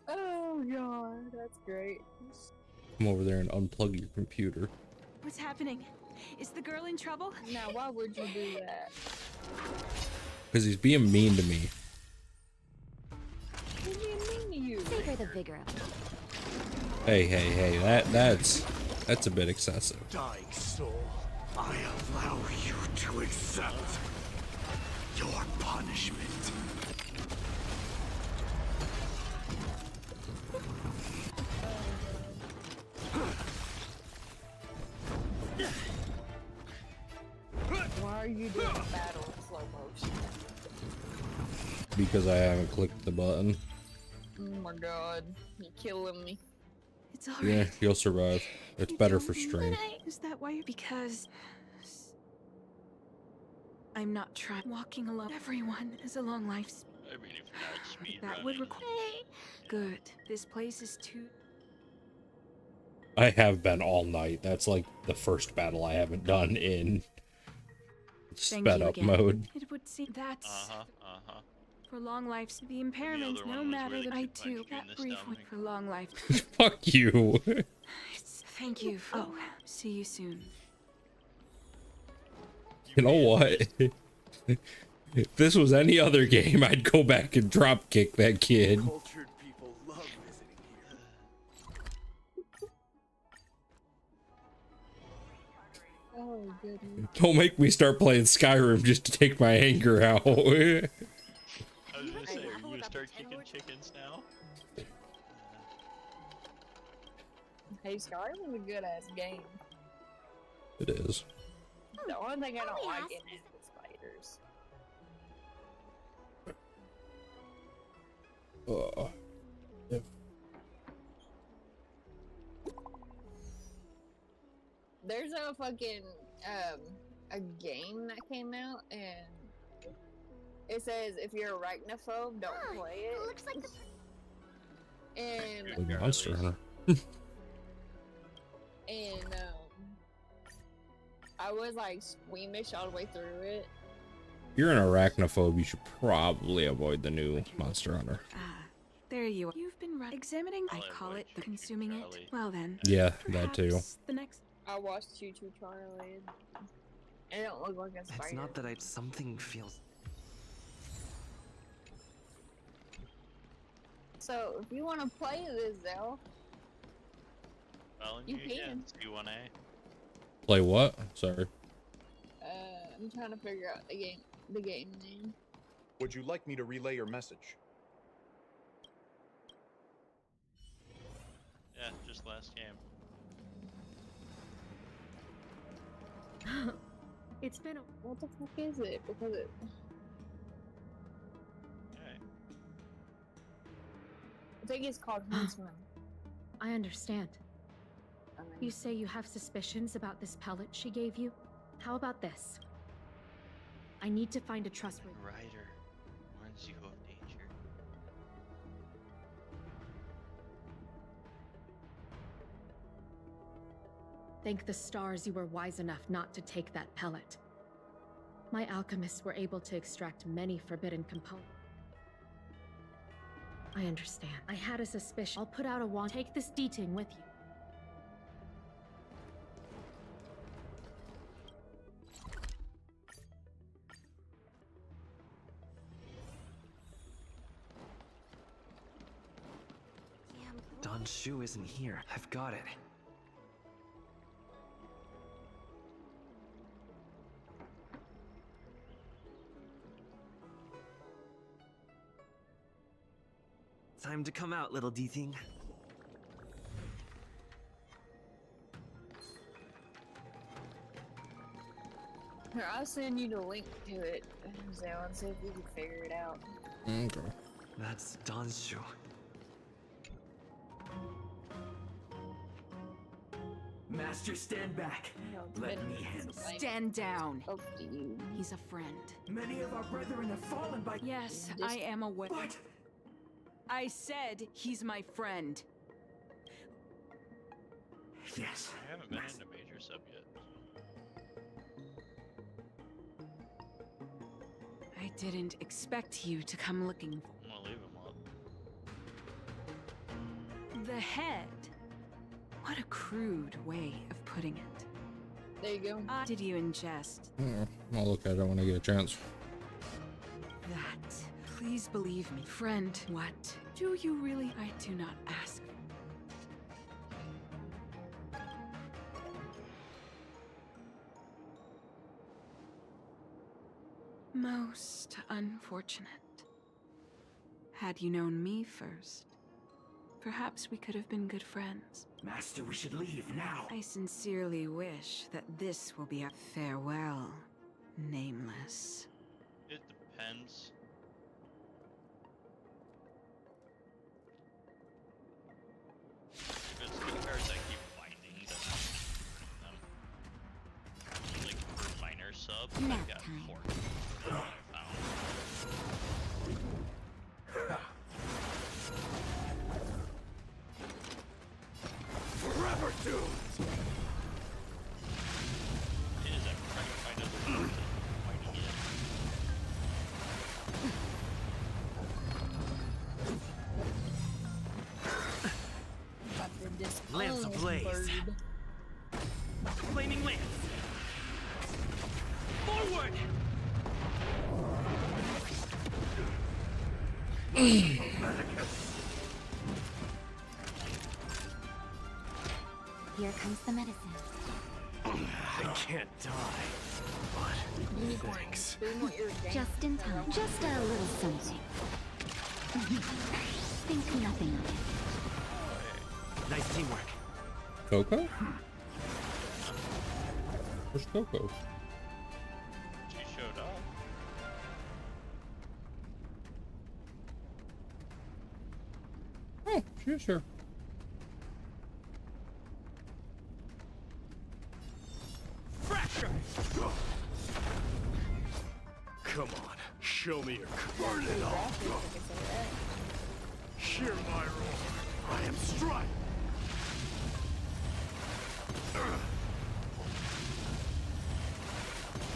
Oh god, that's great. Come over there and unplug your computer. What's happening? Is the girl in trouble? Now, why would you do that? Because he's being mean to me. What do you mean to you? Savor the vigor of it. Hey, that's a bit excessive. Dying soul, I allow you to accept your punishment. Why are you doing a battle in slow motion? Because I haven't clicked the button. Oh my god, you're killing me. It's alright. Yeah, you'll survive. It's better for But stream. is that why? Because I'm not trying. Walking alone. Everyone has a long life. I mean, if you're not speed That would require. Good. This place is too. I have been all night. That's like the first battle I haven't done in sped up mode. It would seem that's for long lives. The impairments, no matter that I do that brief one for long life. Fuck you. Thank you. Oh, see you soon. You know what? If this was any other game, I'd go back and drop kick that kid. Cultured people love visiting here. Oh goodness. Don't make me start playing Skyrim just to take my anger out. I was gonna say, are you gonna start kicking chickens now? Hey, Skyrim's a good ass game. It is. The only thing I don't like in it is spiders. There's a fucking a game that came out and it says if you're a arachnophobe, don't play it. Looks like the And Monster Hunter. and I was like squeamish all the way through it. If you're an arachnophobe, you should probably avoid the new Monster Hunter. There you are. You've been examining. I call it the consuming it. Well then. Yeah, that too. The next. I watched Choo-Choo Charlie. It don't look like a spider. It's not that something feels. So if you want to play this, Zell, Well, you can. C1A. Play what? Sorry. I'm trying to figure out the game name. Would you like me to relay your message? Yeah, just last game. It's been a. What the fuck is it? Because it. I think it's called Huntsman. I understand. You say you have suspicions about this pellet she gave you? How about this? I need to find a trustworthy Ryder warns you of danger. Thank the stars you were wise enough not to take that pellet. My alchemists were able to extract many forbidden components. I understand. I had a suspicion. I'll put out a wand. Take this deeting with you. Don's shoe isn't here. I've got it. Time to come out, little D-Thing. Here, I'll send you the link to it, Zell, and see if you can figure it out. Okay. That's Don's shoe. Master, stand back. Let me handle it. Stand down. Up to you. He's a friend. Many of our brethren have fallen by. Yes, I am aware. What? I said he's my friend. Yes. I haven't been in a major sub yet. I I didn't expect you to come looking for I'm gonna leave him up. the head. What a crude way of putting it. There you go. Did you ingest I'll look at it when I get a chance. that? Please believe me, friend. What? Do you really? I do not ask. Most unfortunate. Had you known me first, perhaps we could have been good friends. Master, we should leave now. I sincerely wish that this will be a farewell, nameless. It depends. If it's the cards I keep finding, then like for minor subs, I've got 4 that I found. Forever doomed! It is a trying to find other cards and finding it. Lance ablaze. Flaming lance. Forward! Here comes the medicine. I can't die, but thanks. Just in time. Just a little something. Think nothing of it. Nice teamwork. Coco? Where's Coco? She showed up. Oh, she's here. Fracture! Come on, show me your burn it all. Hear my roar. I am strike.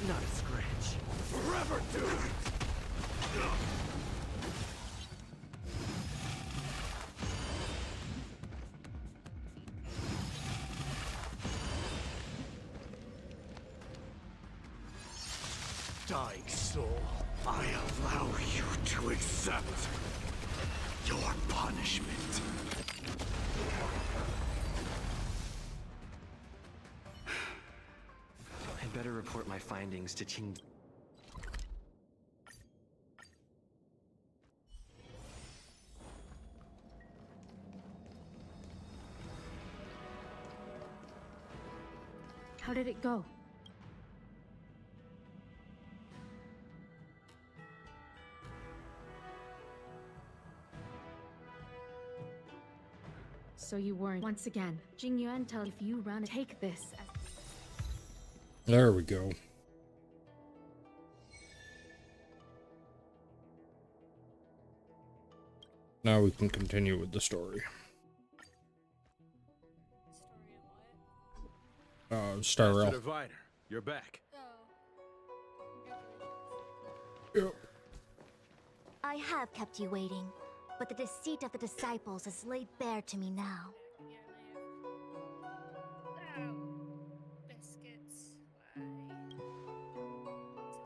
Not a scratch. Forever doomed. Dying soul, I allow you to accept your punishment. I'd better report my findings to Ching. How did it go? So you weren't. Once again, Jing Yuan, tell if you run, take this as... There we go. Now we can continue with the story. Star Rail. Divider, you're back. Yep. I have kept you waiting, but the deceit of the disciples is laid bare to me now. Biscuits.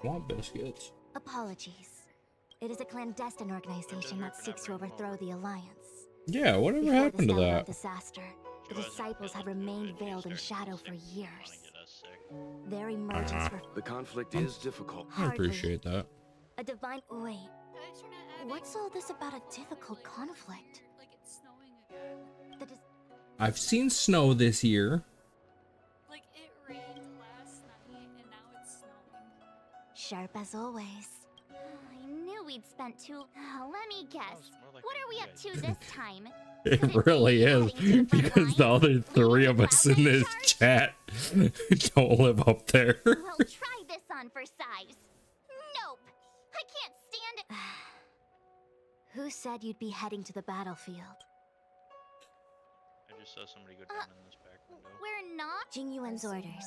Want biscuits? Apologies. It is a clandestine organization that seeks to overthrow the Alliance. Yeah, whatever Before happened to this that? Disaster, the disciples had remained veiled in shadow for years. Their emergence for The conflict is difficult. I appreciate that. a divine. Wait, what's all this about a difficult conflict? Like it's snowing again. The dis I've seen snow this year. Like it rained last night and now it's snowing. Sharp as always. I knew we'd spent too. Let me guess. What are we up to this time? It really is, because the other 3 of us in this chat don't live up there. We'll try this on for size. Nope. I can't stand it. Who said you'd be heading to the battlefield? I just saw somebody go down in this back window. We're not. Jing Yuan's orders.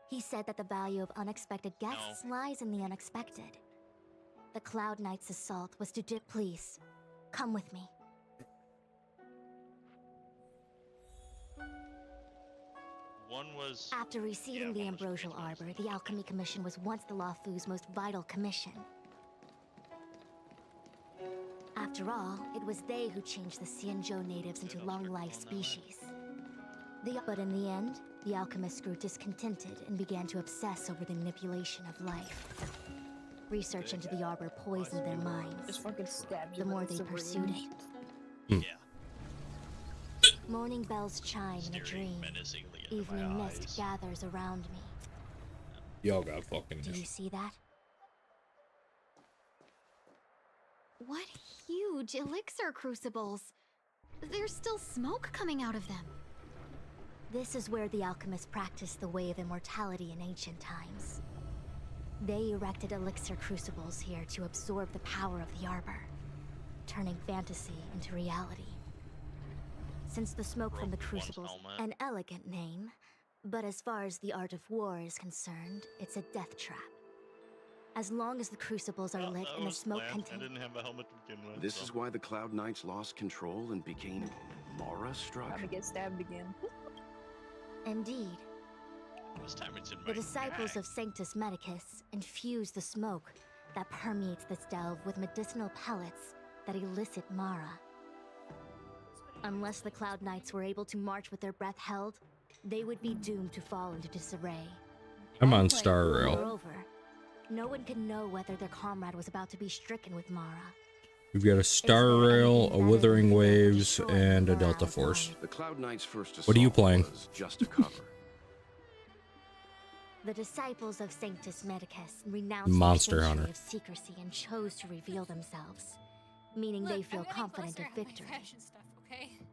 He said that the value of unexpected guests lies in the unexpected. The Cloud Knight's assault was to dip. Please, come with me. One was... After receiving the Ambrosial Arbor, the Alchemy Commission was once the Luofu's most vital commission. After all, it was they who changed the Xianzhou natives into long-life species. But in the end, the alchemists grew discontented and began to obsess over the manipulation of life. Research into the Arbor poisoned their minds. The more they pursued it. Morning bells chime in a dream. Evening mist gathers around me. Y'all got fucking. Do you see that? What huge elixir crucibles! There's still smoke coming out of them. This is where the alchemists practiced the way of immortality in ancient times. They erected elixir crucibles here to absorb the power of the Arbor, turning fantasy into reality. Since the smoke from the crucibles, an elegant name, but as far as the art of war is concerned, it's a death trap. As long as the crucibles are lit and the smoke continues. I didn't have a helmet to begin with. This is why the Cloud Knights lost control and became Mara-struck. I'm gonna get stabbed again. Indeed. This time it's in my The disciples bag. of Sanctus Medicus infuse the smoke that permeates this delve with medicinal pellets that elicit Mara. Unless the Cloud Knights were able to march with their breath held, they would be doomed to fall into disarray. I'm on Star Rail. Moreover, no one could know whether their comrade was about to be stricken with Mara. We've got a Star Rail, a Withering Waves, and a Delta Force. The Cloud Knights' first assault What are you playing? was just a cover. The disciples of Sanctus Medicus renounced Monster the century Hunter. of secrecy and chose to reveal themselves, meaning they feel confident of victory.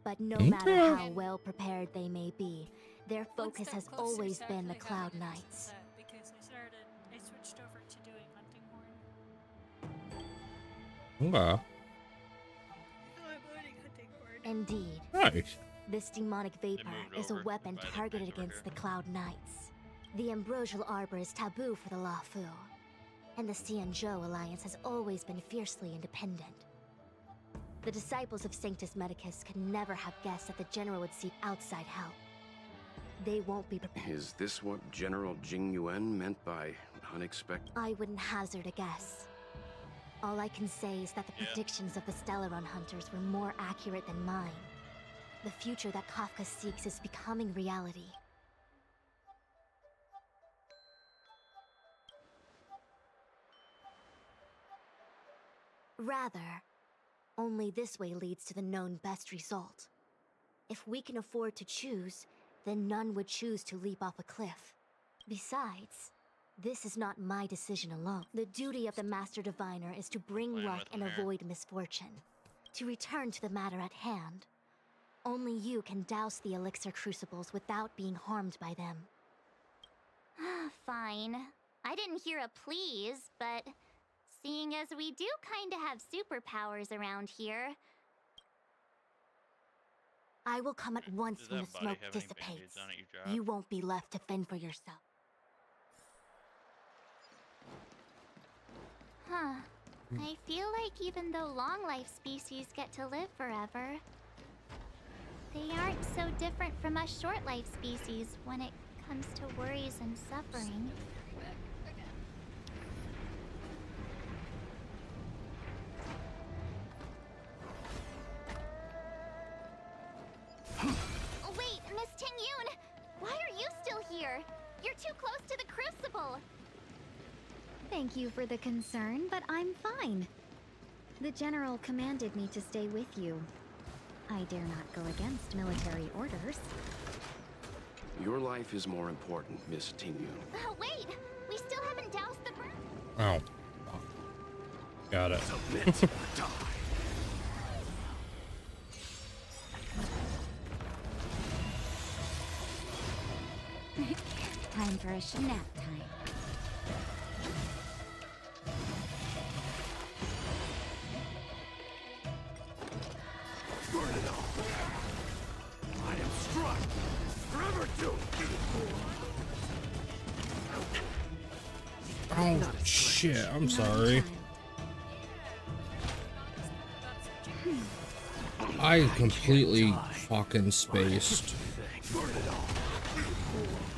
But no matter how well prepared they may be, their focus has always been the Cloud Knights. Because I switched over to doing hunting horn. Okay. Indeed. Nice. This demonic vapor is a weapon targeted against the Cloud Knights. The Ambrosial Arbor is taboo for the Luofu, and the Xianzhou Alliance has always been fiercely independent. The disciples of Sanctus Medicus could never have guessed that the General would seek outside help. They won't be prepared. Is this what General Jing Yuan meant by unexpected? I wouldn't hazard a guess. All I can say is that the predictions of the Stellaron hunters were more accurate than mine. The future that Kafka seeks is becoming reality. Rather, only this way leads to the known best result. If we can afford to choose, then none would choose to leap off a cliff. Besides, this is not my decision alone. The duty of the Master Diviner is to bring luck and avoid misfortune. To return to the matter at hand, only you can douse the elixir crucibles without being harmed by them. Fine. I didn't hear a please, but seeing as we do kinda have superpowers around here. I will come at once Does when that the body smoke have any dissipates. band-aids on it you dropped? You won't be left to fend for yourself. Huh. I feel like even though long-life species get to live forever, they aren't so different from us short-life species when it comes to worries and suffering. Wait, Miss Ting-Yun! Why are you still here? You're too close to the crucible! Thank you for the concern, but I'm fine. The General commanded me to stay with you. I dare not go against military orders. Your life is more important, Miss Ting-Yun. Wait! We still haven't doused the burn. Oh. Got it. Submit. Die. Time for a nap time. Burn it all. I am struck. Forever doomed. Oh shit, I'm sorry. I completely fucking spaced.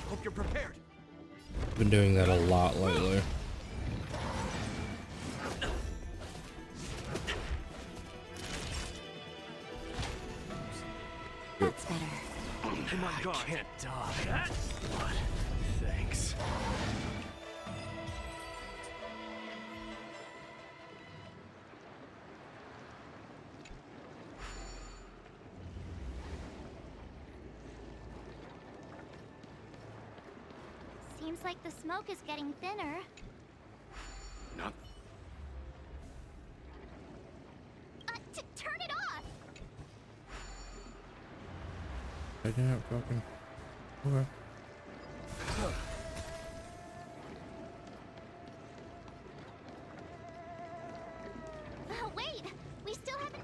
Hope you're prepared. Been doing that a lot lately. That's better. Come on, God. I can't die. But thanks. Seems like the smoke is getting thinner. Not. Turn it off! I didn't fucking. Okay. Wait! We still haven't...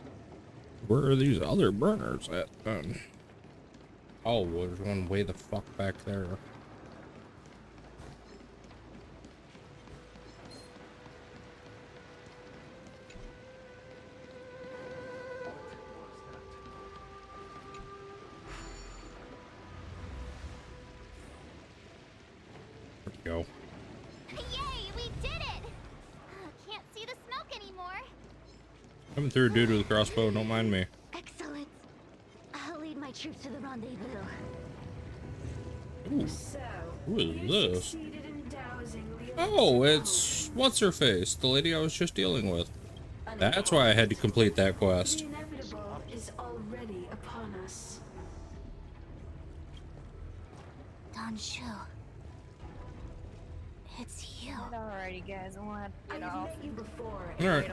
Where are these other burners at then? Oh, there's one way the fuck back there. Go. Yay! We did it! Can't see the smoke anymore. Coming through a dude with a crossbow, don't mind me. Excellent. I'll lead my troops to the rendezvous. Ooh. Who is this? Oh, it's what's her face, the lady I was just dealing with. That's why I had to complete that quest. The inevitable is already upon us. Don Shu. It's you. Alrighty, guys, I want to get off. You before. Alright.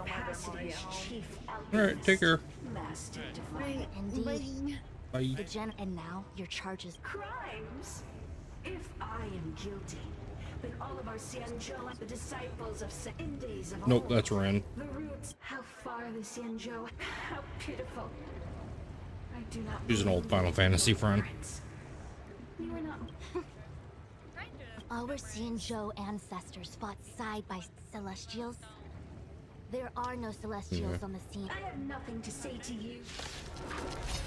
Alright, take care. Master Right, indeed. Bye. The gen and now your charges. Crimes. If I am guilty, then all of our Xianzhou, the disciples of Indies of Nope, old, that's Ren. the roots, how far the Xianzhou, how pitiful. I do not. She's an old Final Fantasy friend. You are not. Our Xianzhou ancestors fought side by Celestials. There are no Celestials on the scene. I have nothing to say to you.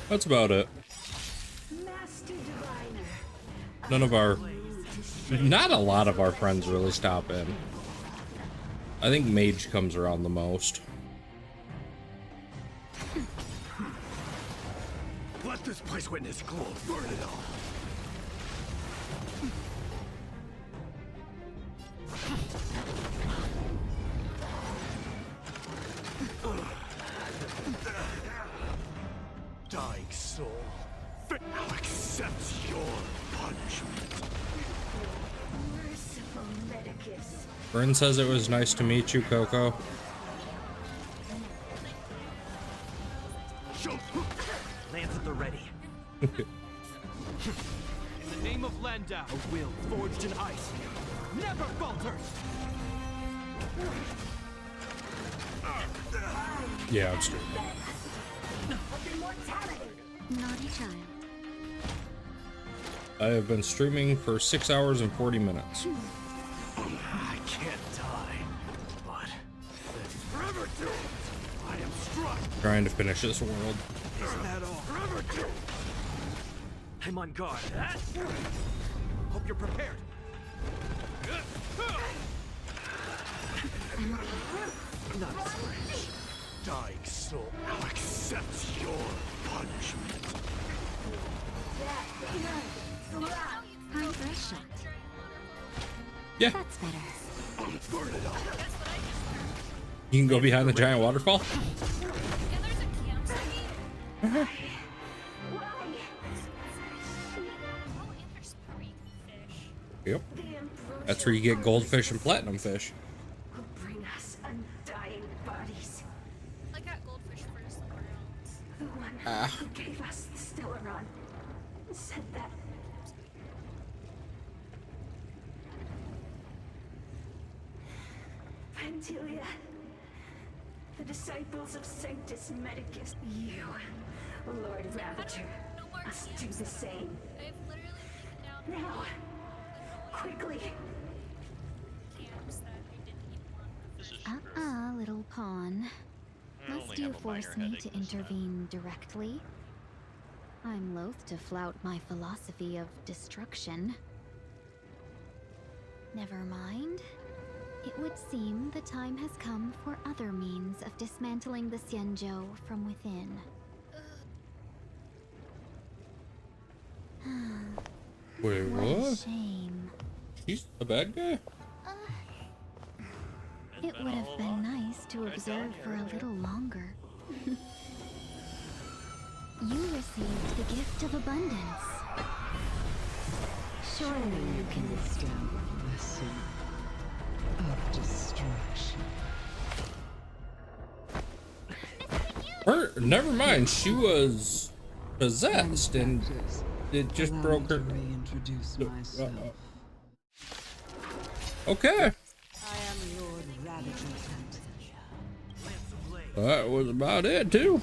That's about it. Master Diviner. None of our, not a lot of our friends really stop in. I think Mage comes around the most. Let this place witness glow. Burn it all. Dying soul, now accept your punishment. Merciful Medicus. Bryn says it was nice to meet you, Coco. Lance at the ready. In the name of Landau, a will forged in ice never falters. Yeah, I'm straight. Naughty child. I have been streaming for 6 hours and 40 minutes. I can't die, but forever doomed. I am struck. Trying to finish this world. Isn't that all? Forever doomed. I'm on guard. Hope you're prepared. Not strange. Dying soul, now accept your punishment. Time for a shot. Yeah. That's better. Burn it all. You can go behind the giant waterfall? Yep. That's where you get goldfish and platinum fish. Will bring us undying bodies. I got goldfish first somewhere else. The one who gave us the Stellaron said that. Pantilia, the disciples of Sanctus Medicus, you, Lord Ravager, must do the same. I've literally taken down Now, quickly. camps that pawn. I Must only you have a minor force me headache to this time. intervene directly? I'm loath to flout my philosophy of destruction. Never mind. It would seem the time has come for other means of dismantling the Xianzhou from within. Wait, What a what? shame. She's a bad guy? It would have been nice to observe for a little longer. You received the gift of abundance. Surely you can withstand the blessing of destruction. Never mind, she was possessed and it just broke her. Reintroduce myself. Okay. I am Lord Ravager Fantasia. That was about it too.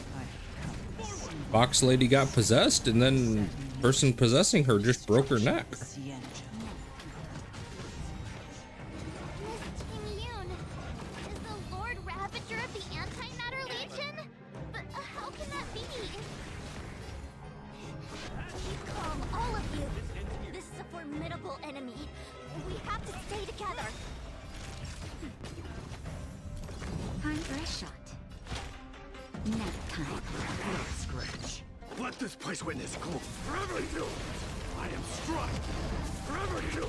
Box lady got possessed and then person possessing her just broke her neck. Miss Ting Yun, is the Lord Ravager of the Antimatter Legion? But how can that be? Keep calm, all of you. This is a formidable enemy. We have to stay together. Time for a shot. Nap time. Scratch. Let this place witness cool. Forever do. I am struck. Forever do.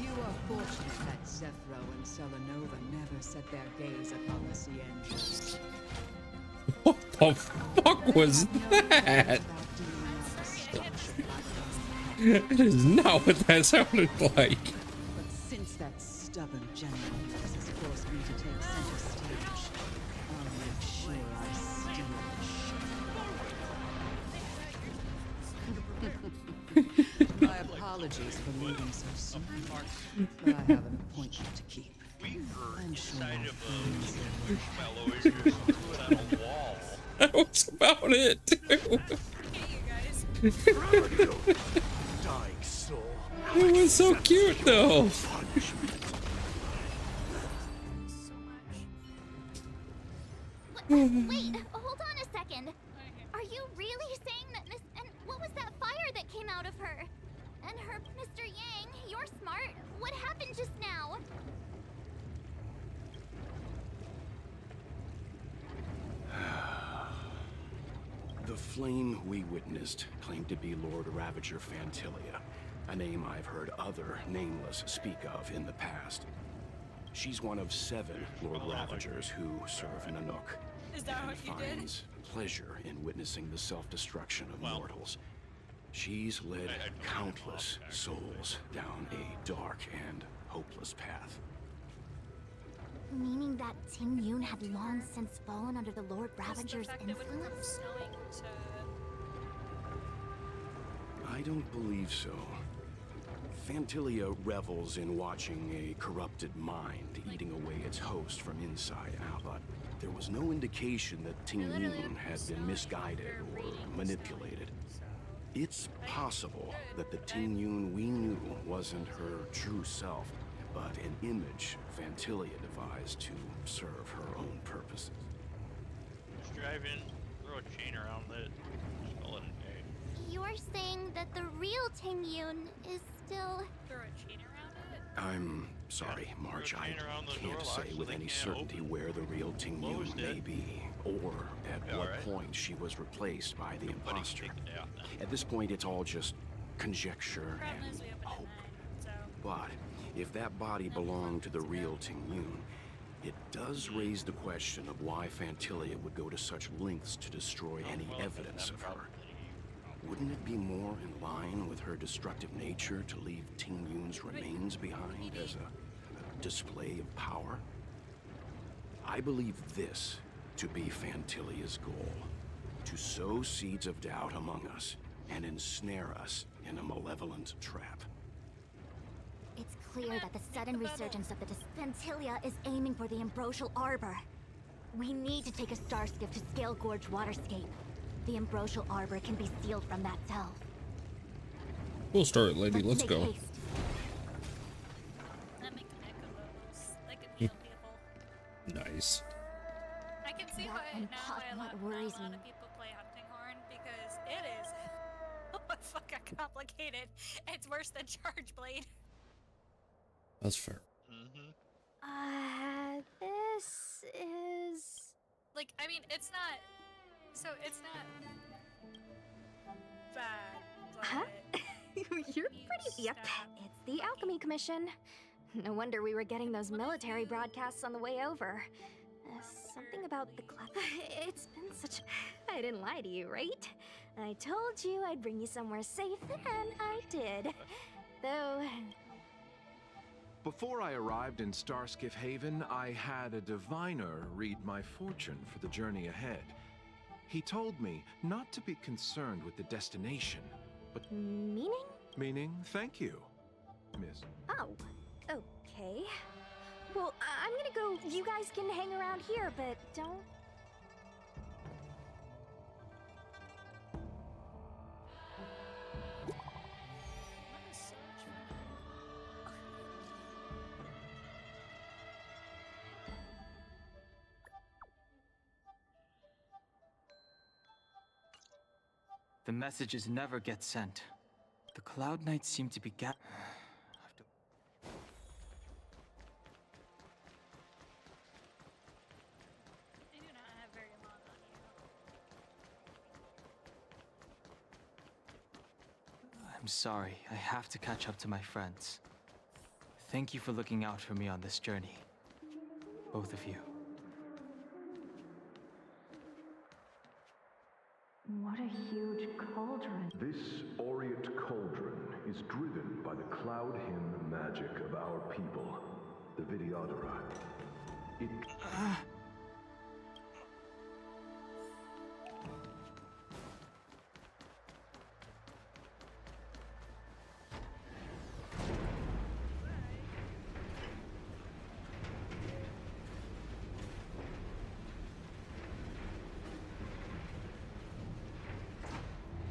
You are fortunate that Zephyro and Selenova never set their gaze upon the Xianzhou. What the fuck was that? That is not what that sounded like. But since that stubborn general has forced me to take center stage, I'll make sure I steal the show. My apologies for leaving so soon, but I have an appointment to keep. I'm sure Inside of a marshmallow is just put on a wall. That was about it too. Dying soul. It was so cute though. Wait, hold on a second. Are you really saying that Miss... And what was that fire that came out of her? And her... Mr. Yang, you're smart. What happened just now? The flame we witnessed claimed to be Lord Ravager Fantilia, a name I've heard other nameless speak of in the past. She's one of 7 Lord Ravagers who serve in Anuk, and finds pleasure in witnessing the self-destruction of mortals. She's led countless souls down a dark and hopeless path. Meaning that Ting Yun had long since fallen under the Lord Ravager's influence? I don't believe so. Fantilia revels in watching a corrupted mind eating away its host from inside out, but there was no indication that Ting Yun had been misguided or manipulated. It's possible that the Ting Yun we knew wasn't her true self, but an image Fantilia devised to serve her own purposes. Just drive in, throw a chain around it, just call it a day. You're saying that the real Ting Yun is still... Throw a chain around it? I'm sorry, March. I can't say with any certainty where the real Ting Yun may be, or at what point she was replaced by the imposter. At this point, it's all just conjecture and hope. But if that body belonged to the real Ting Yun, it does raise the question of why Fantilia would go to such lengths to destroy any evidence of her. Wouldn't it be more in line with her destructive nature to leave Ting Yun's remains behind as a display of power? I believe this to be Fantilia's goal: to sow seeds of doubt among us and ensnare us in a malevolent trap. It's clear that the sudden resurgence of the Fantilia is aiming for the Ambrosial Arbor. We need to take a star skiff to Scale Gorge Waterscape. The Ambrosial Arbor can be sealed from that cell. We'll start, lady. Let's make go. haste. That make an echo those. They can heal people. Nice. Nice. I can see why now a lot of people play Hunting Horn because it is fucking complicated. It's worse than Charge Blade. That's fair. This is... Like, I mean, it's not... So, it's not... bad, but... Huh? You're pretty... Yep, it's the Alchemy Commission. No wonder we were getting those military broadcasts on the way over. Something about the club. It's been such... I didn't lie to you, right? I told you I'd bring you somewhere safe, and I did. Though... Before I arrived in Starskiff Haven, I had a diviner read my fortune for the journey ahead. He told me not to be concerned with the destination, but... Meaning? Meaning, thank you, miss. Oh, okay. Well, I'm gonna go. You guys can hang around here, but don't... The messages never get sent. The Cloud Knights seem to be I do not have very long on you. I'm sorry, I have to catch up to my friends. Thank you for looking out for me on this journey. Both of you. What a huge cauldron. This aureate cauldron is driven by the cloud hymn magic of our people, the Vidyadhara. It...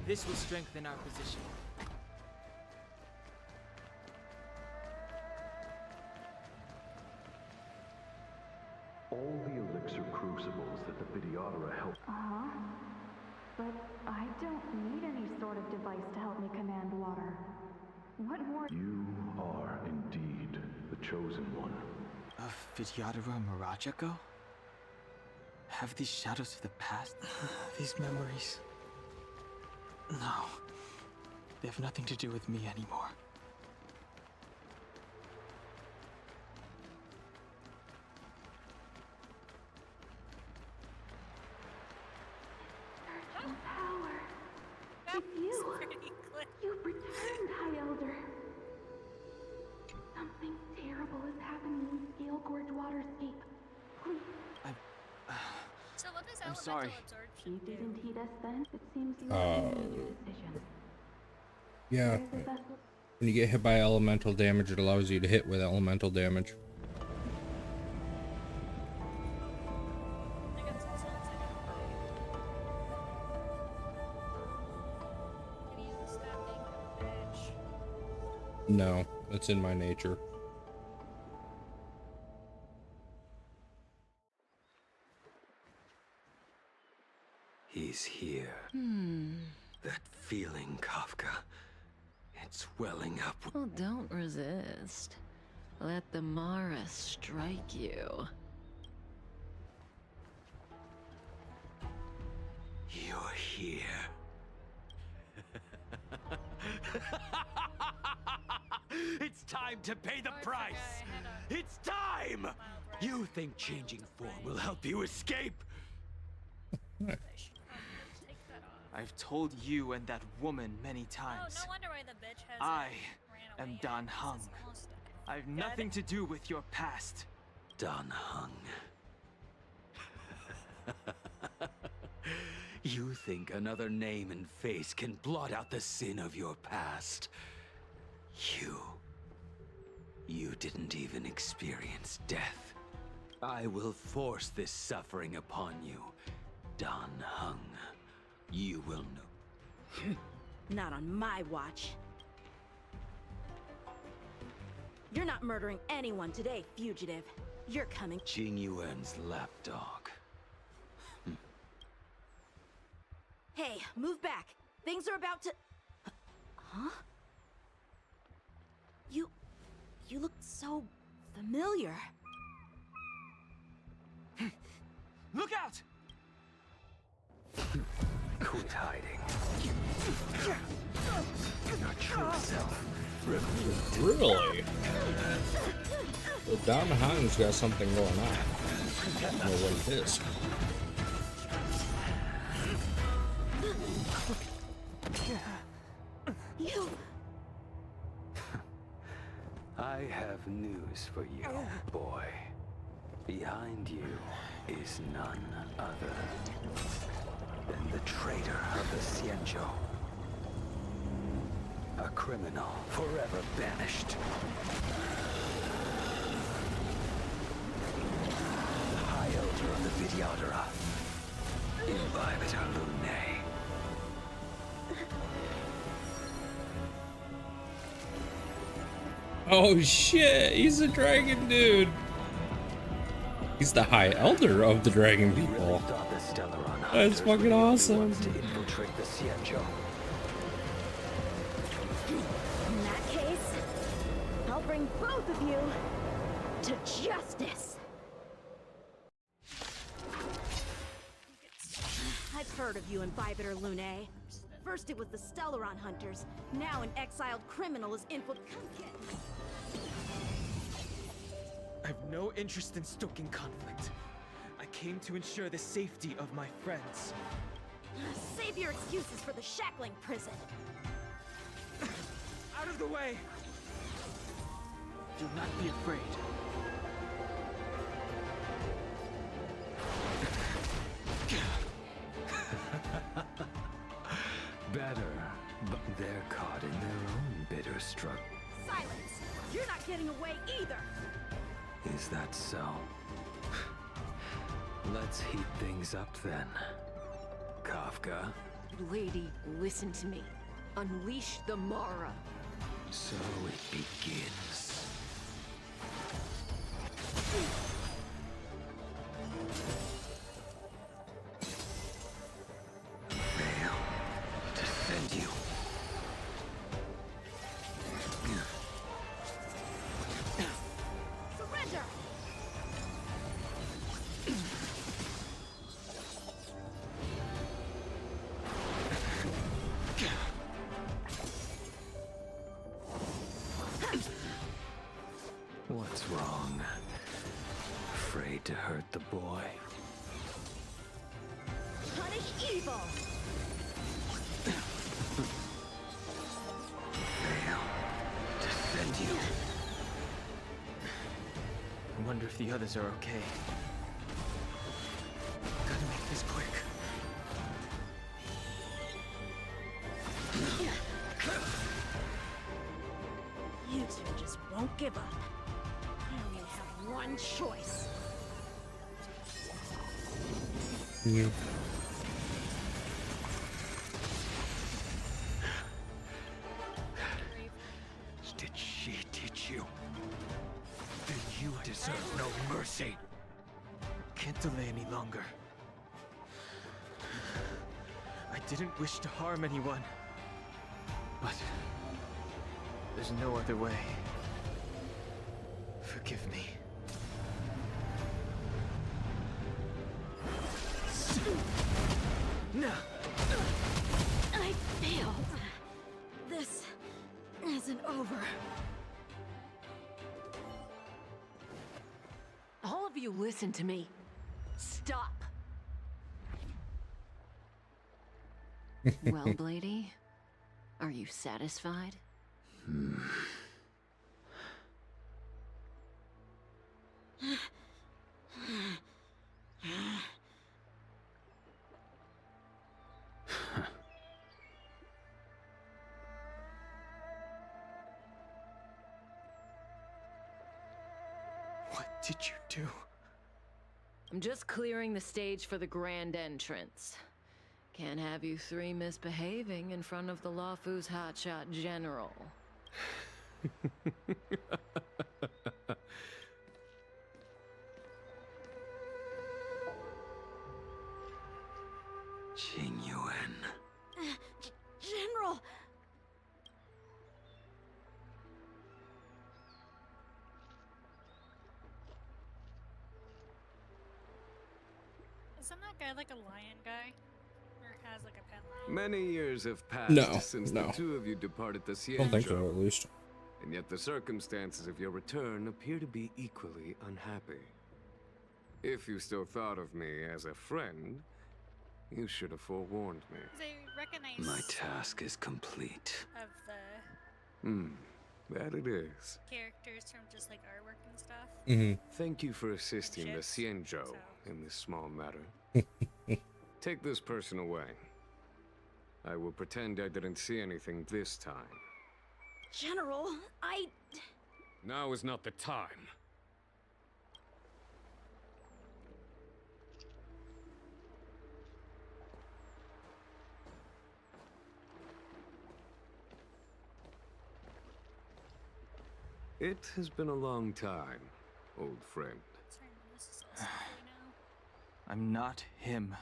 This will strengthen our position. All the elixir crucibles that the Vidyadhara help... Uh-huh. But I don't need any sort of device to help me command water. What more? You are indeed the chosen one. Of Vidyadhara Mirajako? Have these shadows of the past, these memories... No. They have nothing to do with me anymore. Power. It's you. You've returned, High Elder. Something terrible is happening in Scale Gorge Waterscape. Please. So what is I'm elemental sorry. absorption? You didn't heed us then? It seems you Uh, made your decision. Yeah. When you get hit by elemental damage, it allows you to hit with elemental damage. No, that's in my nature. He's here. That feeling, Kafka. It's welling up. Well, don't resist. Let the Mara strike you. You're here. It's time to pay the price. It's time. You think changing form will help you escape? I've told you and that woman many times. Oh, no wonder why the bitch has I ran am away. Dan Heng. I've nothing to do with your past. Dan Heng. You think another name and face can blot out the sin of your past? You didn't even experience death. I will force this suffering upon you, Dan Heng. You will know. Not on my watch. You're not murdering anyone today, fugitive. You're coming. Qing Yuan's lapdog. Hey, move back. Things are about to... Huh? You look so familiar. Look out! Quit hiding. Your true self. Really? Well, Don Han's got something going on. I don't know what it is. You... I have news for you, boy. Behind you is none other than the traitor of the Xianzhou. A criminal forever banished. The High Elder of the Vidyadhara. Imbibitor Lunae. Oh shit, he's a dragon dude. He's the High Elder of the Dragon People. That's fucking awesome. In that case, I'll bring both of you to justice. I've heard of you, Imbibitor Lunae. First it was the Stellaron Hunters, now an exiled criminal is infiltrated. I have no interest in stoking conflict. I came to ensure the safety of my friends. Save your excuses for the shackling prison. Out of the way! Do not be afraid. Better, but they're caught in their own bitter struggle. Silence! You're not getting away either! Is that so? Let's heat things up then. Kafka. Lady, listen to me. Unleash the Mara. So it begins. Veil, defend you. Surrender! What's wrong? Afraid to hurt the boy? Punish evil! Veil, defend you. I wonder if the others are okay. Gotta make this quick. You two just won't give up. You only have one choice. Yeah. Did she teach you? Then you deserve no mercy. Can't delay any longer. I didn't wish to harm anyone. But there's no other way. Forgive me. No. I failed. This isn't over. All of you listen to me. Stop. Well, Blady, are you satisfied? What did you do? I'm just clearing the stage for the grand entrance. Can't have you three misbehaving in front of the Luofu's hotshot general. Qingyuan. General! Isn't that guy like a lion guy? Or has like a pet lion? Many years have passed No, since no. the two of you departed the I don't think so, Cienjo, at least. and yet the circumstances of your return appear to be equally unhappy. If you still thought of me as a friend, you should have forewarned me. They recognize My task is complete. of the That it is. characters from just like artwork and stuff. Thank you for assisting the Ships, Cienjo in this small matter. Take this person away. I will pretend I didn't see anything this time. General, Now is not the time. It has been a long time, old friend. Sorry, this is also now. I'm not him.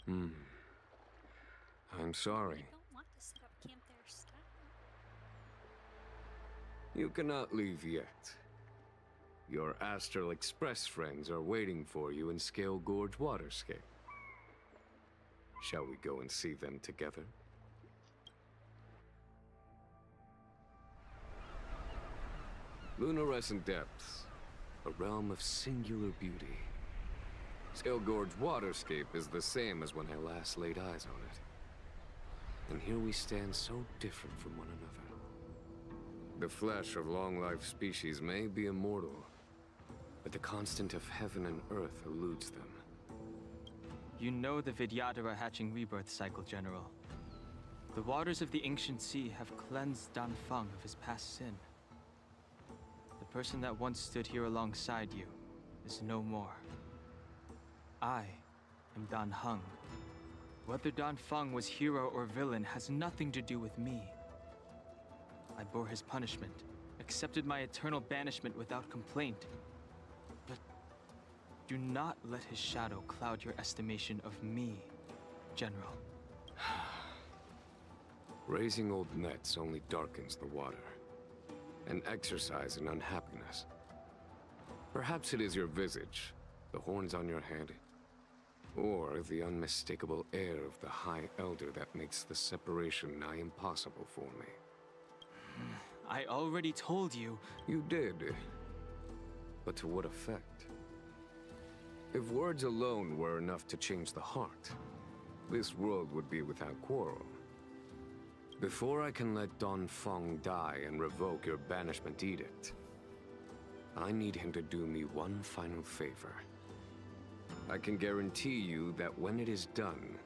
I'm sorry. I don't want to set up camp there, stop. You cannot leave yet. Your Astral Express friends are waiting for you in Scale Gorge Waterscape. Shall we go and see them together? Lunarescent Depths, a realm of singular beauty. Scale Gorge Waterscape is the same as when I last laid eyes on it. And here we stand so different from one another. The flesh of long-lived species may be immortal, but the constant of heaven and earth eludes them. You know the Vidyadhara hatching rebirth cycle, General. The waters of the ancient sea have cleansed Dan Feng of his past sin. The person that once stood here alongside you is no more. I am Dan Heng. Whether Dan Feng was hero or villain has nothing to do with me. I bore his punishment, accepted my eternal banishment without complaint. But do not let his shadow cloud your estimation of me, General. Raising old nets only darkens the water. An exercise in unhappiness. Perhaps it is your visage, the horns on your head, or the unmistakable air of the High Elder that makes the separation nigh impossible for me. I already told you. You did. But to what effect? If words alone were enough to change the heart, this world would be without quarrel. Before I can let Dan Feng die and revoke your banishment edict, I need him to do me one final favor. I can guarantee you that when it is done,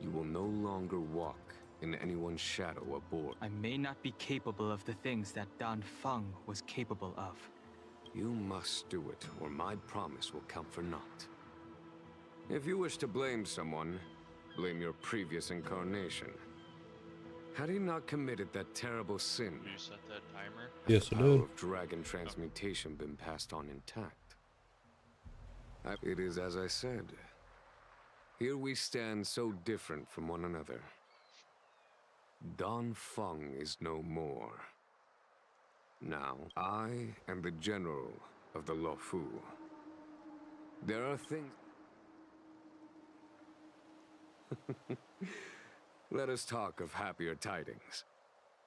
you will no longer walk in anyone's shadow aboard. I may not be capable of the things that Dan Feng was capable of. You must do it, or my promise will count for naught. If you wish to blame someone, blame your previous incarnation. Had he not committed that terrible sin, Can you set that timer? Yes, I the power did. of dragon transmutation been passed on intact? It is as I said. Here we stand so different from one another. Dan Feng is no more. Now, I am the general of the Luofu. There are things... Let us talk of happier tidings.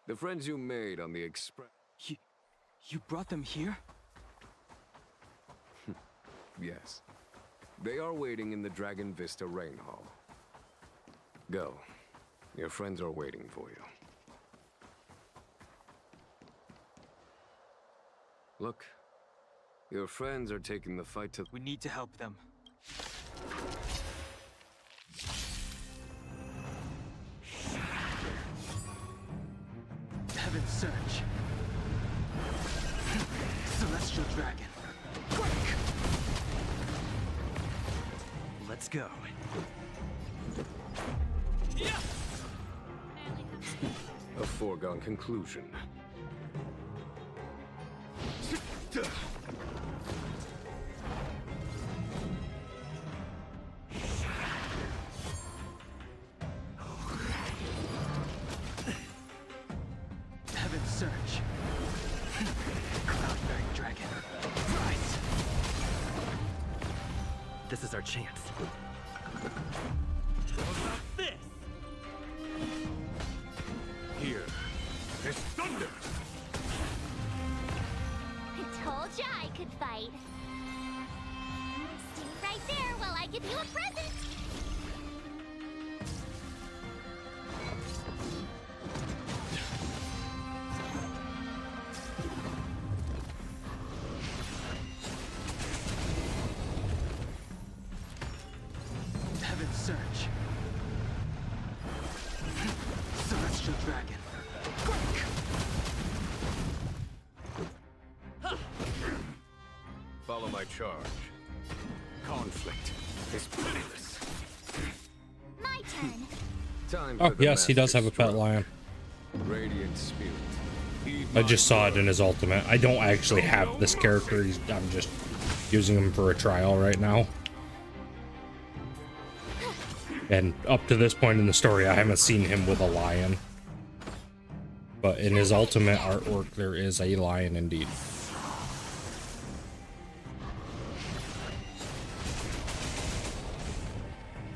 The friends you made on the Express... You brought them here? Yes. They are waiting in the Dragon Vista Rain Hall. Go. Your friends are waiting for you. Look. Your friends are taking the fight to... We need to help them. Heaven's Surge. Celestial Dragon. Quick! Let's go. A foregone conclusion. This is our chance. How about this? Here is thunder! I told ya I could fight. Stay right there while I give you a present. Heaven's Search. Celestial Dragon. Follow my charge. Conflict is pitiless. My turn. Time Oh, for the yes, he does have a master pet lion. Radiant spirit. Heed I my just saw it word. in his ultimate. I don't actually have this character. I'm just using him for a trial right now. And up to this point in the story, I haven't seen him with a lion. But in his ultimate artwork, there is a lion indeed.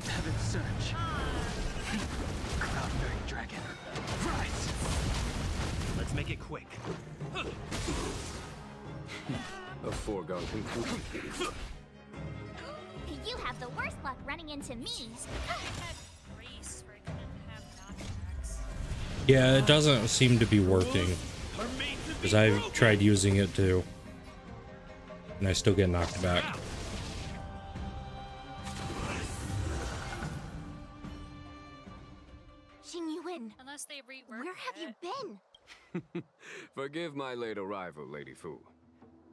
Heaven's Search. Cloud-bearing dragon. Rise! Let's make it quick. A foregone conclusion. You have the worst luck running into me. Yeah, it doesn't seem to be working. Because I've tried using it too. And I still get knocked back. Xingyuan, Unless they rework where have you been? Forgive my late arrival, Lady Fu.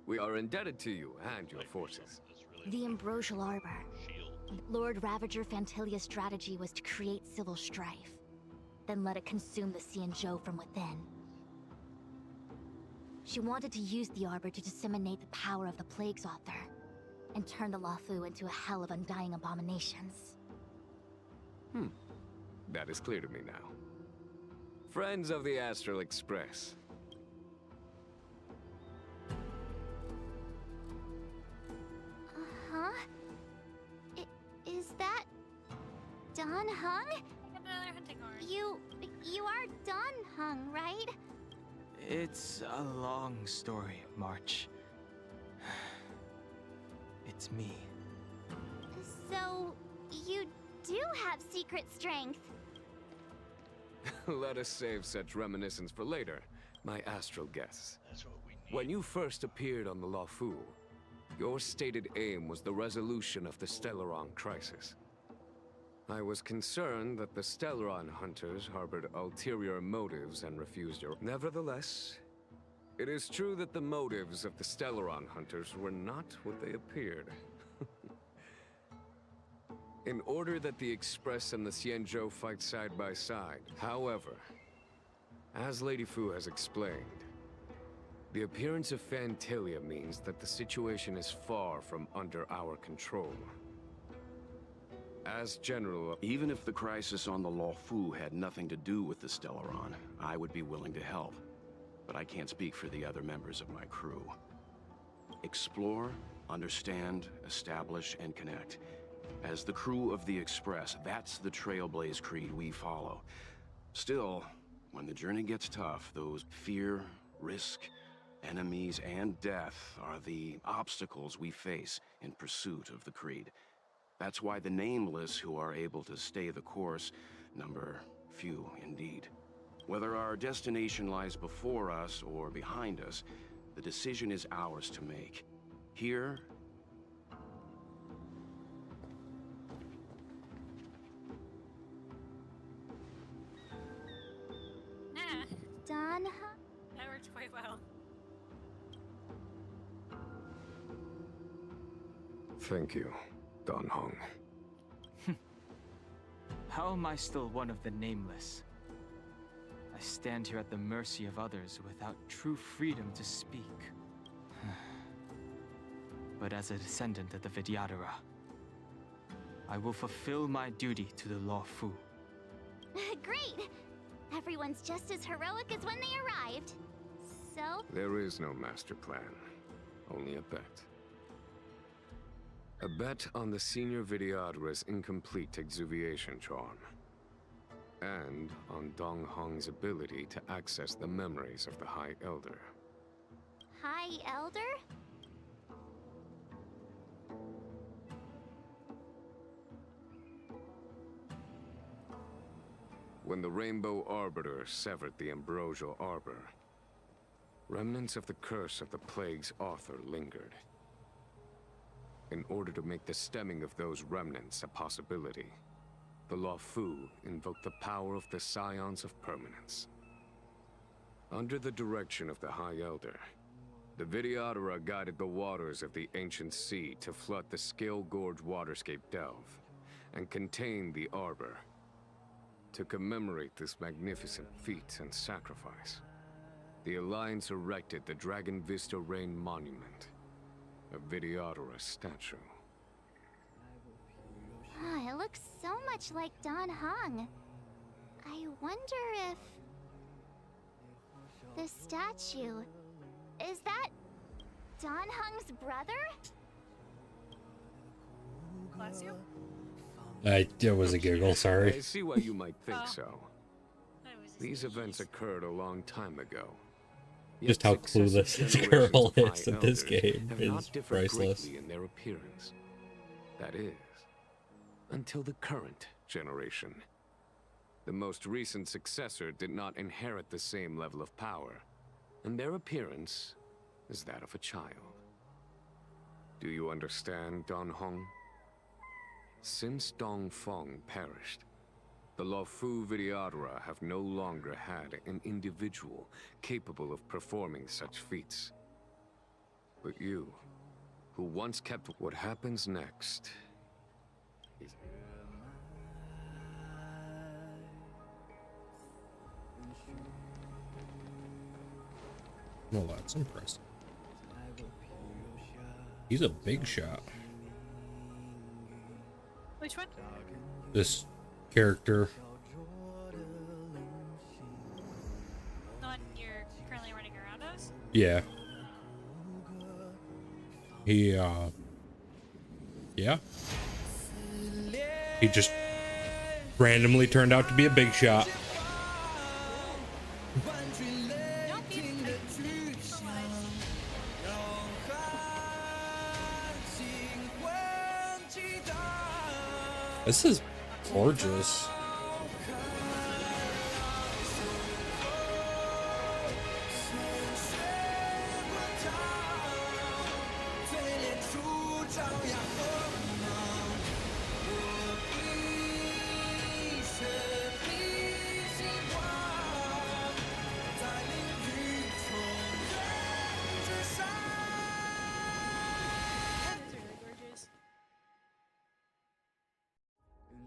We are indebted to you and your forces. The Ambrosial Arbor. Lord Ravager Fantilia's strategy was to create civil strife, then let it consume the Xianzhou from within. She wanted to use the Arbor to disseminate the power of the Plague's author, and turn the Luofu into a hell of undying abominations. That is clear to me now. Friends of the Astral Express. Huh? Is that Dan Heng? Get another hunting horn. You are Dan Heng, right? It's a long story, March. It's me. So, you do have secret strength. Let us save such reminiscence for later, my astral guests. That's what we need. When you first appeared on the Luofu, your stated aim was the resolution of the Stellaron crisis. I was concerned that the Stellaron hunters harbored ulterior motives and refused your... Nevertheless, it is true that the motives of the Stellaron hunters were not what they appeared. In order that the Express and the Xianzhou fight side by side. However, as Lady Fu has explained, the appearance of Fantilia means that the situation is far from under our control. As General... Even if the crisis on the Luofu had nothing to do with the Stellaron, I would be willing to help. But I can't speak for the other members of my crew. Explore, understand, establish, and connect. As the crew of the Express, that's the Trailblaze creed we follow. Still, when the journey gets tough, those fear, risk, enemies, and death are the obstacles we face in pursuit of the creed. That's why the nameless who are able to stay the course number few indeed. Whether our destination lies before us or behind us, the decision is ours to make. Here, Nah, Dan Heng? that worked quite well. Thank you, Dan Heng. How am I still one of the nameless? I stand here at the mercy of others without true freedom to speak. But as a descendant of the Vidyadhara, I will fulfill my duty to the Luofu. Great! Everyone's just as heroic as when they arrived. So? There is no master plan, only a bet. A bet on the Senior Videodra's incomplete exuviation charm. And on Dong Hong's ability to access the memories of the High Elder. High Elder? When the Rainbow Arbiter severed the Ambrosial Arbor, remnants of the curse of the Plague's author lingered. In order to make the stemming of those remnants a possibility, the Luofu invoked the power of the Scions of Permanence. Under the direction of the High Elder, the Videodara guided the waters of the ancient sea to flood the Scale Gorge waterscape delve and contain the Arbor. To commemorate this magnificent feat and sacrifice, the Alliance erected the Dragon Vista Rain Monument, a Videodara statue. Ah, it looks so much like Don Hong. I wonder if... the statue... is that... Don Hong's brother? Bless you. It was a giggle, sorry. I see why you might think so. These events occurred a long time ago. Just how clueless this girl is in this game is priceless. In their appearance. That is, until the current generation. The most recent successor did not inherit the same level of power, and their appearance is that of a child. Do you understand, Don Hong? Since Dong Feng perished, the Luofu Videodara have no longer had an individual capable of performing such feats. But you, who once kept what happens next, is... Well, that's impressive. He's a big shot. Which one? This character. The one you're currently running around as? Yeah. He, yeah. He just randomly turned out to be a big shot. This is gorgeous.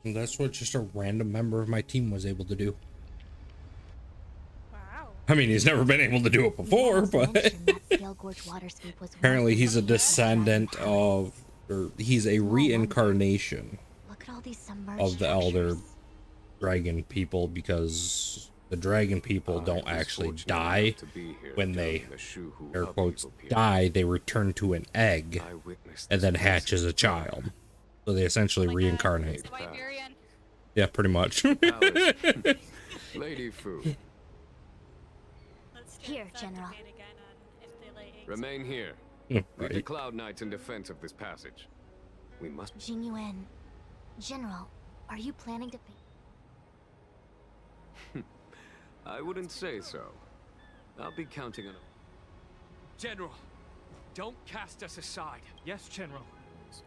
And that's what just a random member of my team was able to do. Wow. I mean, he's never been able to do it before, but apparently he's a descendant of, or he's a reincarnation of the Elder Dragon people, because the Dragon people don't actually die. When they, air quotes, die, they return to an egg and then hatch as a child. So they essentially reincarnate. Yeah, pretty much. Lady Fu. Here, General. Remain here. Right. Lead the Cloud Knights in defense of this passage. We must... Jing Yuan. General, are you planning to... I wouldn't say so. I'll be counting on... General, don't cast us aside. Yes, General.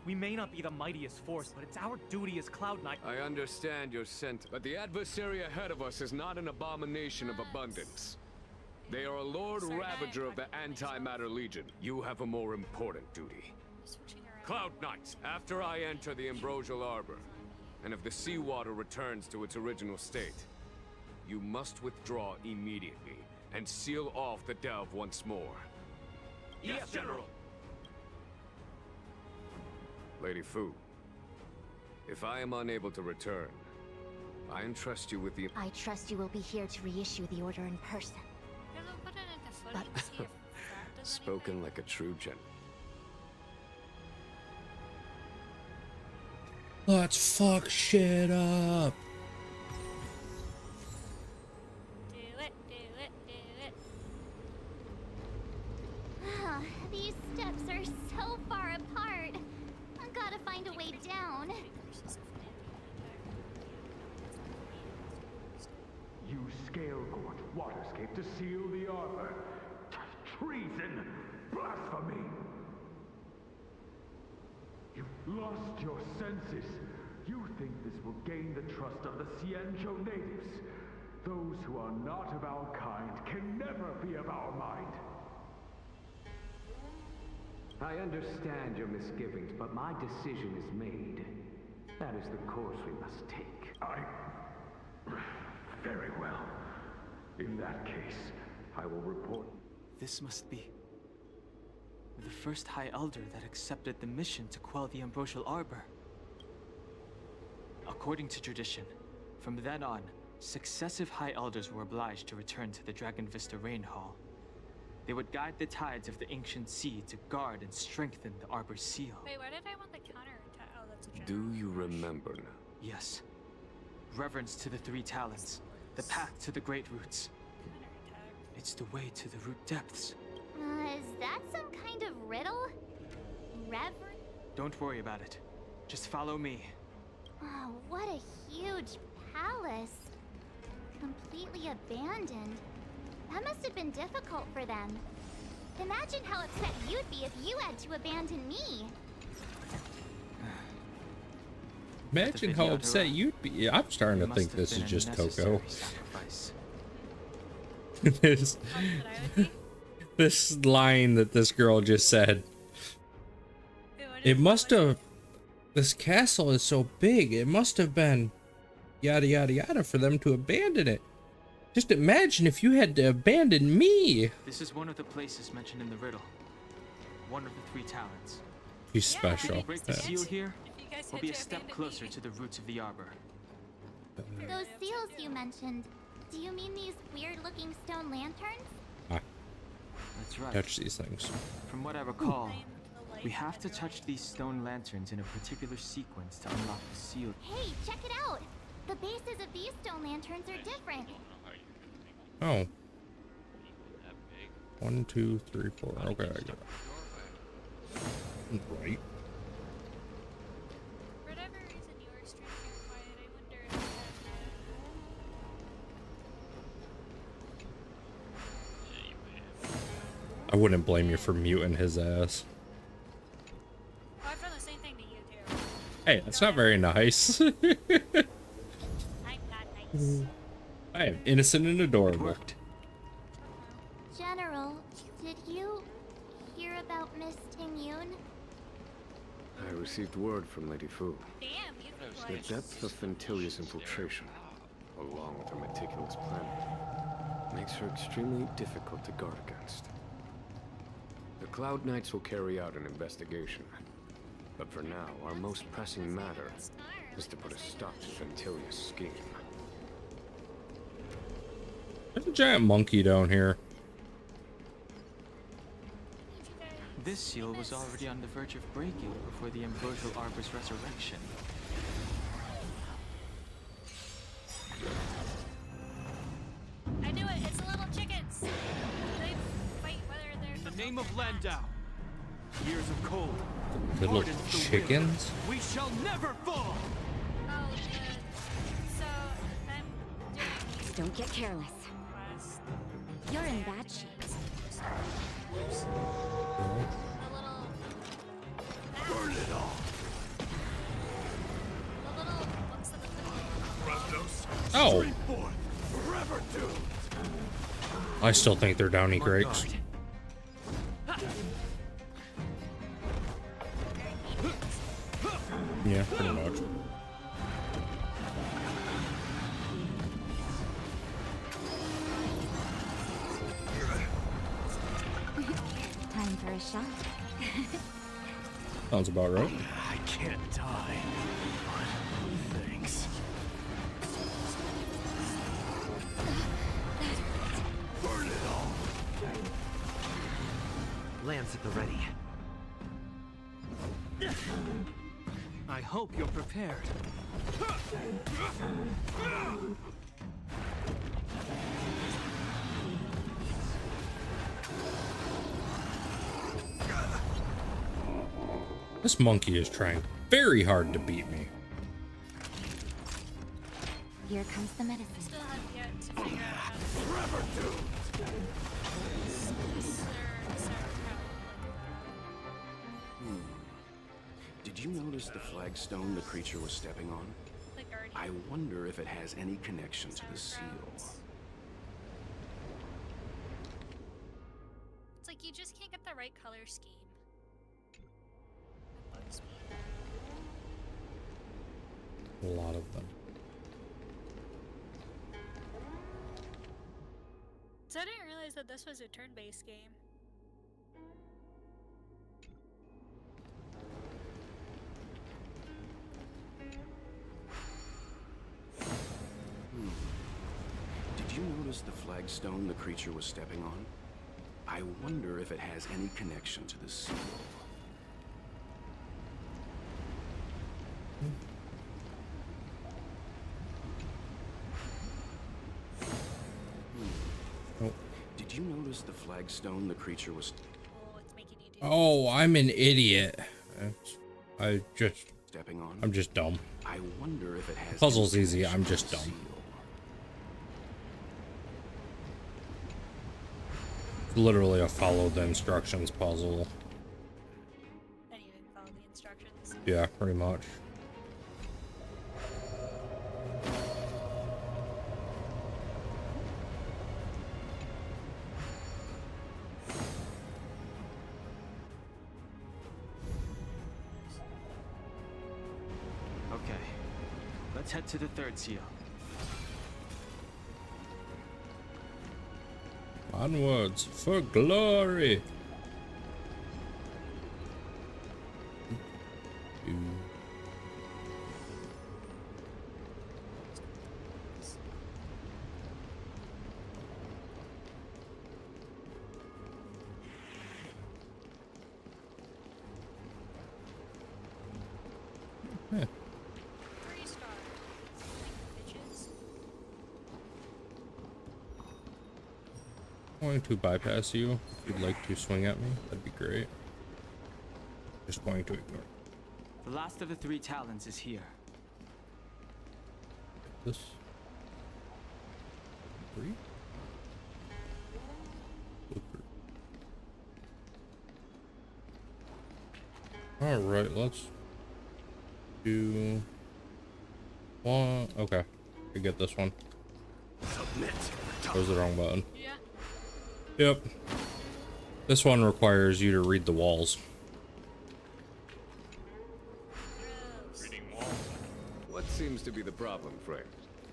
We may not be the mightiest force, but it's our duty as Cloud Knight. I understand your sentiment, but the adversary ahead of us is not an abomination of abundance. They are a Lord Ravager of the Antimatter Legion. You have a more important duty. Cloud Knights, after I enter the Ambrosial Arbor, and if the seawater returns to its original state, you must withdraw immediately and seal off the delve once more. Yes, General! Lady Fu, if I am unable to return, I entrust you with the... I trust you will be here to reissue the order in person. Spoken like a true general. Let's fuck shit up. Do it, do it, do it. These steps are so far apart. I've gotta find a way down. You scale-gorge waterscape to seal the arbor. Treason! Blasphemy! You've lost your senses. You think this will gain the trust of the Xianzhou natives. Those who are not of our kind can never be of our mind. I understand your misgivings, but my decision is made. That is the course we must take. Very well. In that case, I will report. This must be the first High Elder that accepted the mission to quell the Ambrosial Arbor. According to tradition, from then on, successive High Elders were obliged to return to the Dragon Vista Rain Hall. They would guide the tides of the ancient sea to guard and strengthen the Arbor's seal. Wait, why did I want the counterattack? Oh, that's a general. Do you remember now? Yes. Reverence to the three talents, the path to the great roots. It's the way to the root depths. Is that some kind of riddle? Reverend? Don't worry about it. Just follow me. Oh, what a huge palace. Completely abandoned. That must have been difficult for them. Imagine how upset you'd be if you had to abandon me. Imagine how upset you'd be. I'm starting to think this is just Coco. This line that this girl just said. It must have. This castle is so big. It must have been yada yada yada for them to abandon it. Just imagine if you had to abandon me. This is one of the places mentioned in the riddle. One of the three talents. He's special. If we break the Yeah. seal here, we'll be a step closer to the roots of the arbor. Those seals you mentioned, do you mean these weird-looking stone lanterns? That's right. Touch these things. From what I recall, we have to touch these stone lanterns in a particular sequence to unlock the seal. Hey, check it out! The bases of these stone lanterns are different. Oh. 1, 2, 3, 4. Okay, I get it. Right. For whatever reason, you were strangely quiet. I wonder if I wouldn't blame you for muting his ass. Oh, I've done the same thing to you too. Hey, that's not very nice. I'm not nice. I am innocent and adorable. General, did you hear about Miss Tingyun? I received word from Lady Fu. Damn, you The depth of Ventilia's infiltration, along with her meticulous planning, makes her extremely difficult to guard against. The Cloud Knights will carry out an investigation. But for now, our most pressing matter is to put a stop to Ventilia's scheme. There's a giant monkey down here. This seal was already on the verge of breaking before the Ambrosial Arbor's resurrection. I knew it. It's the little chickens. They fight whether they're. In the name of Landau, years of cold. Little pardon the chickens? will. We shall never fall. Oh, so I'm doing Don't get careless. quest. You're in bad shape. Burn it all! Oh. Stream forth, forever doomed! I still think they're Downy Grakes. Yeah, pretty much. Time for a shot. Sounds about right. I can't die, but thanks. Burn it all! Lance at the ready. I hope you're prepared. This monkey is trying very hard to beat me. Here comes the medicine. I still have yet to figure out how to Did you notice the flagstone the creature was stepping on? I wonder if it has any connection to the seal. It's like you just can't get the right color scheme. That bugs me. A lot of them. So I didn't realize that this was a turn-based game. Did you notice the flagstone the creature was stepping on? I wonder if it has any connection to the seal. Oh. Did you notice the flagstone the creature was... Oh, I'm an idiot. I'm just dumb. I wonder if it has Puzzle's easy, I'm just dumb. It's literally a follow the instructions puzzle. And you didn't follow the instructions? Yeah, pretty much. Okay, let's head to the third seal. Onwards for glory. Yeah. 3 stars. Like bitches. I'm going to bypass you. If you'd like to swing at me, that'd be great. Just going to ignore. The last of the 3 talons is here. This 3. All right, let's do 1. Okay, I get this one. Submit. That was the wrong button. Yeah. Yep. This one requires you to read the walls. Reading walls. What seems to be the problem, friend?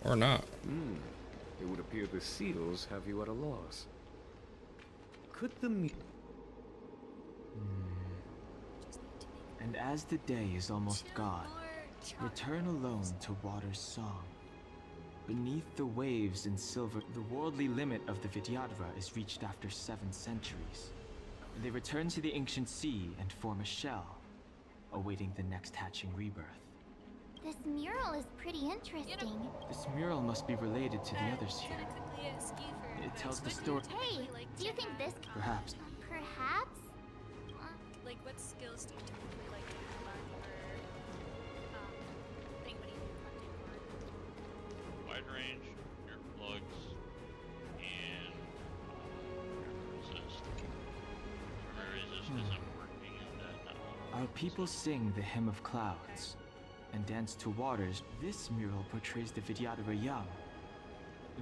Or not. It would appear the seals have you at a loss. Could the And as the day is almost gone, return alone to water's song. Beneath the waves in silver, the worldly limit of the Vidyadhara is reached after 7 centuries. They return to the ancient sea and form a shell, awaiting the next hatching rebirth. This mural is pretty interesting. This mural must be related to the others here. It tells the story. Hey, do you think this... Perhaps. Perhaps? Like, what skills do you typically like to have on your thing when you do hunting? Wide range, earplugs, and resist. Resist isn't working in that now. Our people sing the hymn of clouds and dance to waters. This mural portrays the Vidyadhara young.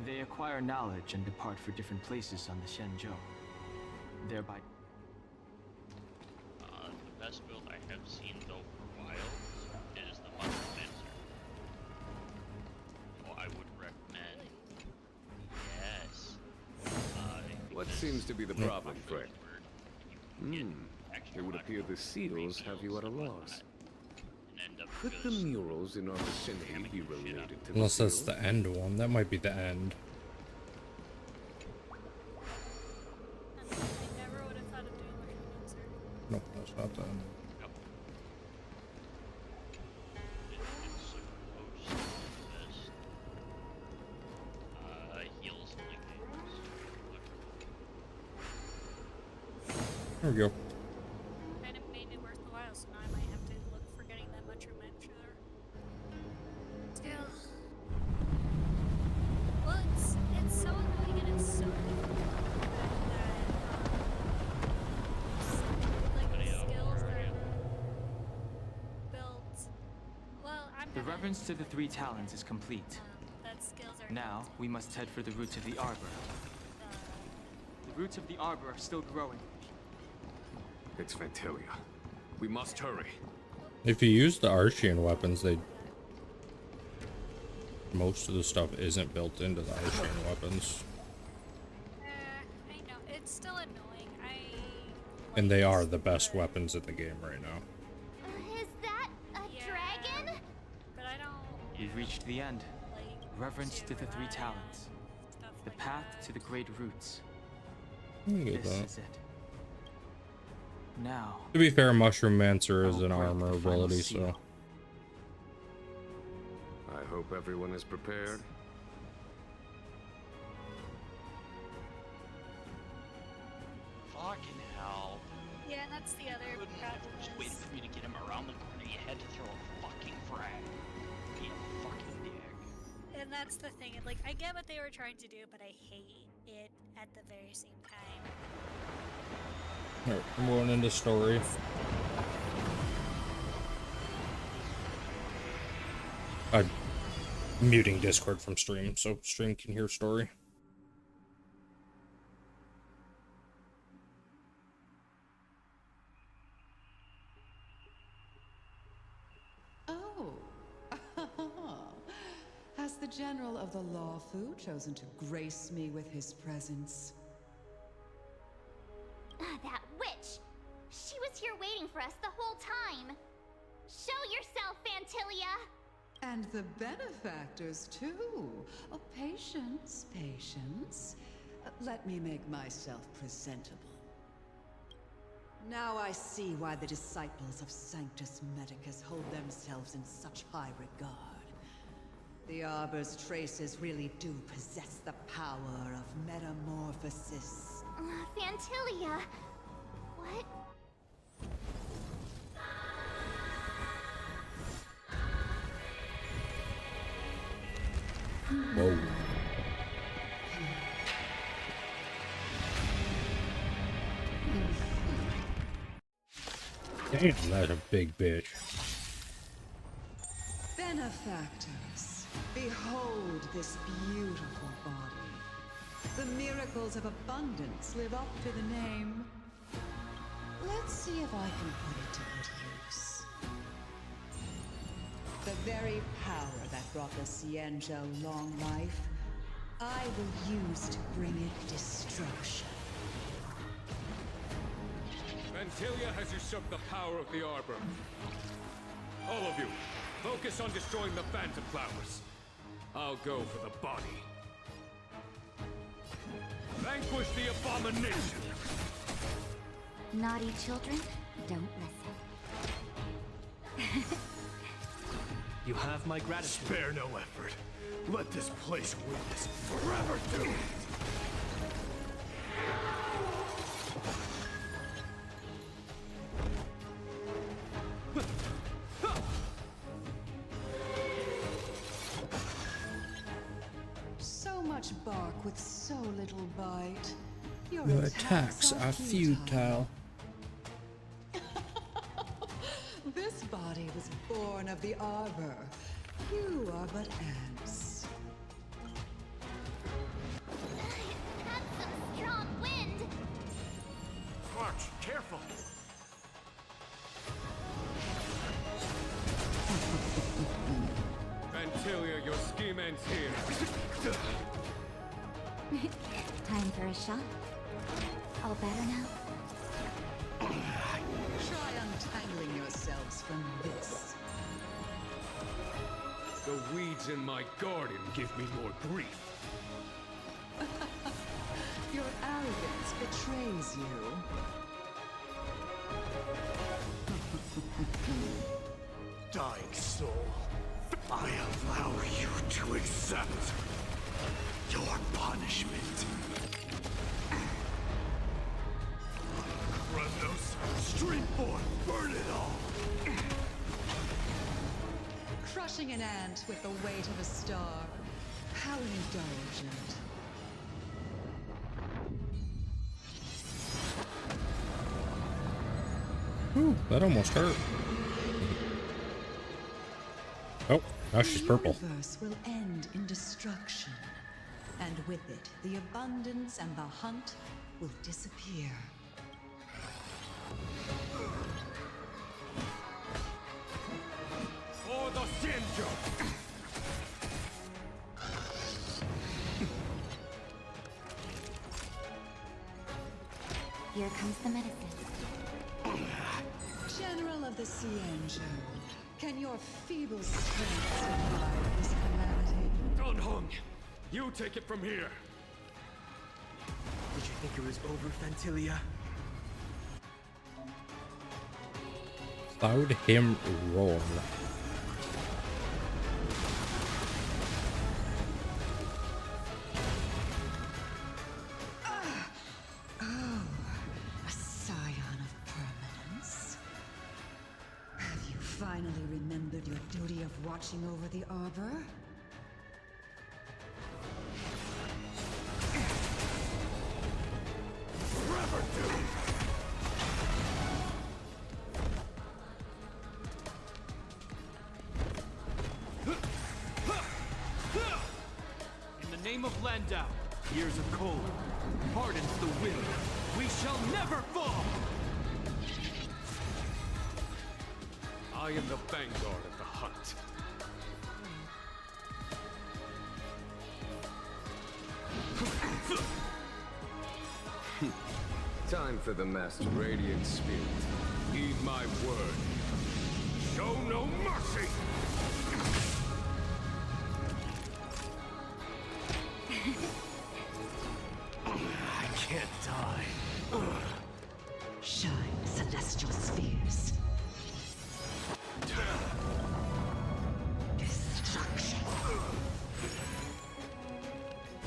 They acquire knowledge and depart for different places on the Shenzhou, thereby... The best build I have seen though for wilds is the Mother Lancer. Oh, I would recommend. Yes. What seems to be the problem, friend? It would appear the seals have you at a loss. Could the murals in our vicinity be related to the Unless that's seal? the end one. That might be the end. I never would have thought of doing like an answer. Nope, that's not the end. There we go. Kind of made it worth the while, so now I might have to look for getting that much room extra. Still. Well, it's so annoying and it's so difficult like the skills that are built. Well, The reverence to the three talons is complete. that skills are Now, we must head for the roots of the arbor. The roots of the arbor are still growing. It's Ventilia. We must hurry. If you use the Archean weapons, most of the stuff isn't built into the Archean weapons. I know, it's still annoying. And they are the best weapons in the game right now. Is that a dragon? But I don't... We've reached the end. Reverence to the three talons. The path to the great roots. Get This that. is it. Now. To be fair, Mushroom Mancer is I'll an break armor the final ability, seal. so. I hope everyone is prepared. Fucking hell. Yeah, that's the other crap. Just waiting for you to get him around the corner. You had to throw a fucking frag. Be a fucking dick. And that's the thing. Like, I get what they were trying to do, but I hate it at the very same time. Alright, I'm going into story. I'm muting Discord from stream, so stream can hear story. Oh. Has the General of the Lawfu chosen to grace me with his presence? That witch! She was here waiting for us the whole time! Show yourself, Fantilia! And the benefactors, too. Oh, patience, patience. Let me make myself presentable. Now I see why the disciples of Sanctus Medicus hold themselves in such high regard. The Arbor's traces really do possess the power of metamorphosis. Fantilia! What? Whoa. Damn, that's a big bitch. Benefactors, behold this beautiful body. The miracles of abundance live up to the name. Let's see if I can put it to good use. The very power that brought the Cienjo long life, I will use to bring it destruction. Ventilia has usurped the power of the Arbor. All of you, focus on destroying the Phantom Flowers. I'll go for the body. Vanquish the abomination! Naughty children, don't listen. You have my gratitude. Spare no effort. Let this place witness forever doomed. So much bark with so little bite. Your attacks are futile. This body was born of the Arbor. You are but ants. That's some strong wind! March, careful. Ventilia, your scheme ends here. Time for a shot. All better now? Try untangling yourselves from this. The weeds in my garden give me more grief. Your arrogance betrays you. Dying soul, I allow you to accept your punishment. Remember forth, burn it all! Crushing an ant with the weight of a star. How indulgent. Ooh, that almost hurt. Oh, now she's purple. The universe will end in destruction, and with it, the abundance and the hunt will disappear. For the Shinjo! Here comes the medicine. General of the Cienjo, can your feeble strength survive this calamity? Don Hung, you take it from here. Did you think it was over, Fantilia? Cloud him roar. Oh, a scion of permanence. Have you finally remembered your duty of watching over the Arbor? Forever doomed! In the name of Landau, years of cold, hardens the will. We shall never fall! I am the vanguard of the hunt. Time for the Master Radiant Spirit. Heed my word. Show no mercy! I can't die. Shine, celestial spheres. Destruction.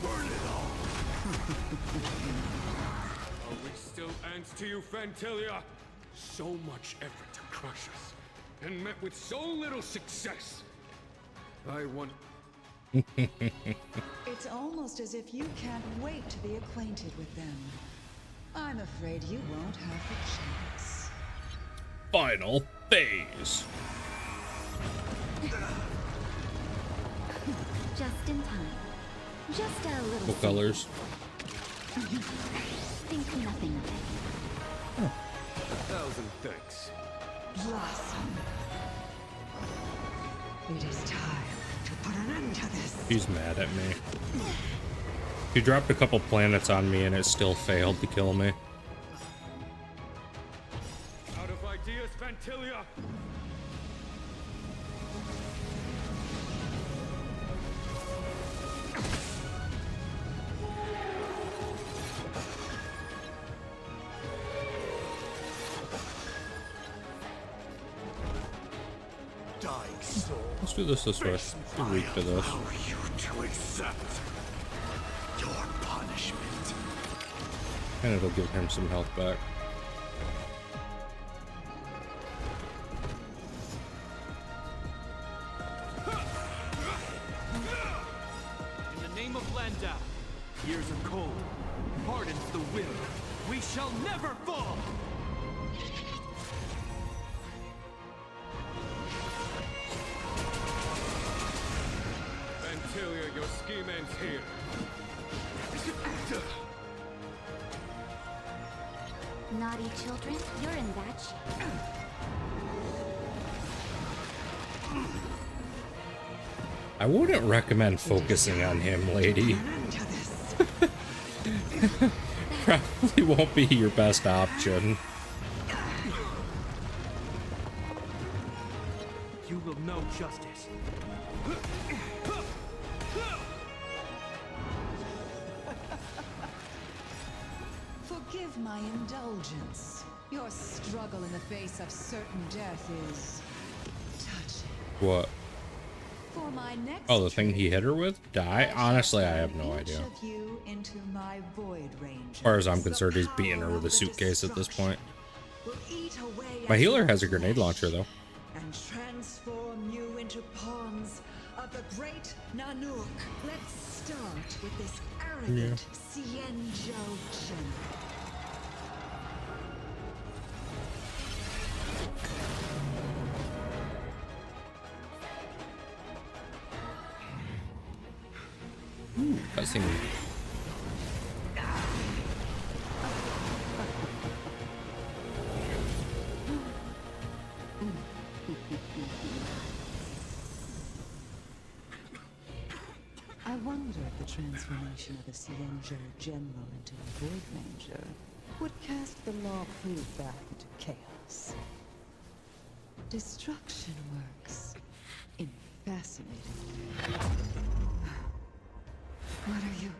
Burn it all! Are we still ants to you, Fantilia? So much effort to crush us, and met with so little success. I want... It's almost as if you can't wait to be acquainted with them. I'm afraid you won't have the chance. Final phase. Just in time. Just a little. What colors? Think nothing of it. 1,000 thanks. Blossom. It is time to put an end to this. She's mad at me. She dropped a couple planets on me and it still failed to kill me. Out of ideas, Fantilia! Dying soul. Let's do this way. I'm weak to this. Allow you to accept your punishment. And it'll give him some health back. In the name of Landau, years of cold, hardens the will. We shall never fall! Fantilia, your scheme ends here. Naughty children, you're in that shape. I wouldn't recommend focusing on him, lady. Probably won't be your best option. You will know justice. Forgive my indulgence. Your struggle in the face of certain death is touching. What? For my next Oh, the thing he hit her with? Die? Honestly, I have no idea. of you into my void range. As far as I'm concerned, he's beating her with a suitcase at this point. will eat away My at healer your has a grenade flesh launcher, though. and transform you into pawns of the great Nanook. Let's start with this arrogant Xianzhou general. Ooh, cutscene. I wonder if the transformation of the Xianzhou general into a Void Ranger would cast the Law Fu back into chaos. Destruction works in fascinating ways. What are you?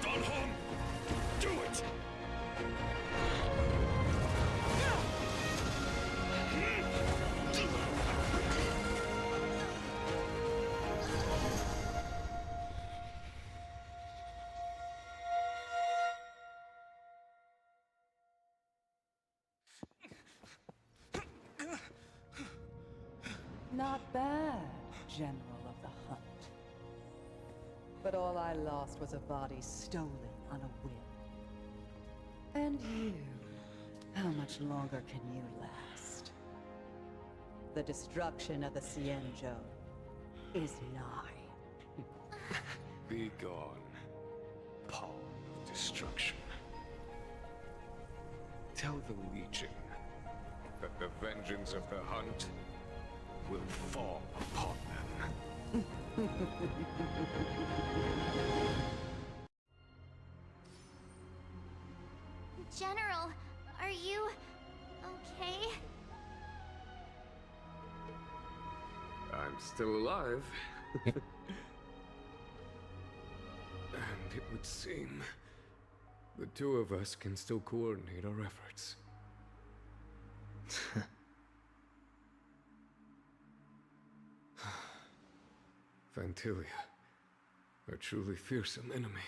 Don Hong! Do it! Not bad, General of the Hunt. But all I lost was a body stolen on a whim. And you, how much longer can you last? The destruction of the Xianzhou is nigh. Be gone, pawn of destruction. Tell the Legion that the vengeance of the Hunt will fall upon them. General, are you okay? I'm still alive. And it would seem the two of us can still coordinate our efforts. Fantilia, a truly fearsome enemy.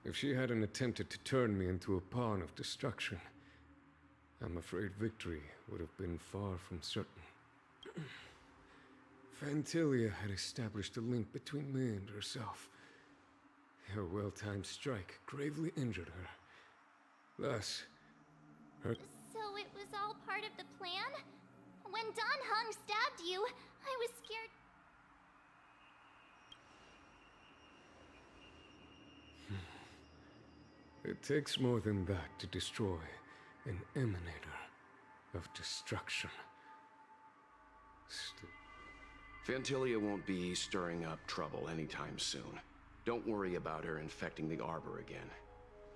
If she hadn't attempted to turn me into a pawn of destruction, I'm afraid victory would have been far from certain. Fantilia had established a link between me and herself. Her well-timed strike gravely injured her. Thus, her... So it was all part of the plan? When Don Hung stabbed you, I was scared. It takes more than that to destroy an emanator of destruction. Fantilia won't be stirring up trouble anytime soon. Don't worry about her infecting the Arbor again.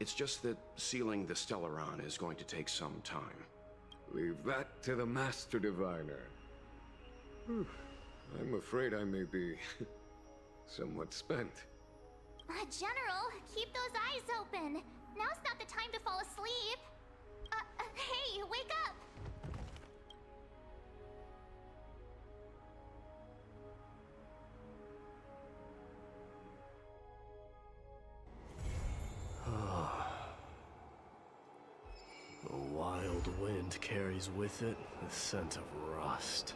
It's just that sealing the Stellaron is going to take some time. Leave that to the Master Diviner. I'm afraid I may be somewhat spent. General, keep those eyes open. Now's not the time to fall asleep. Hey, wake up! The wild wind carries with it the scent of rust.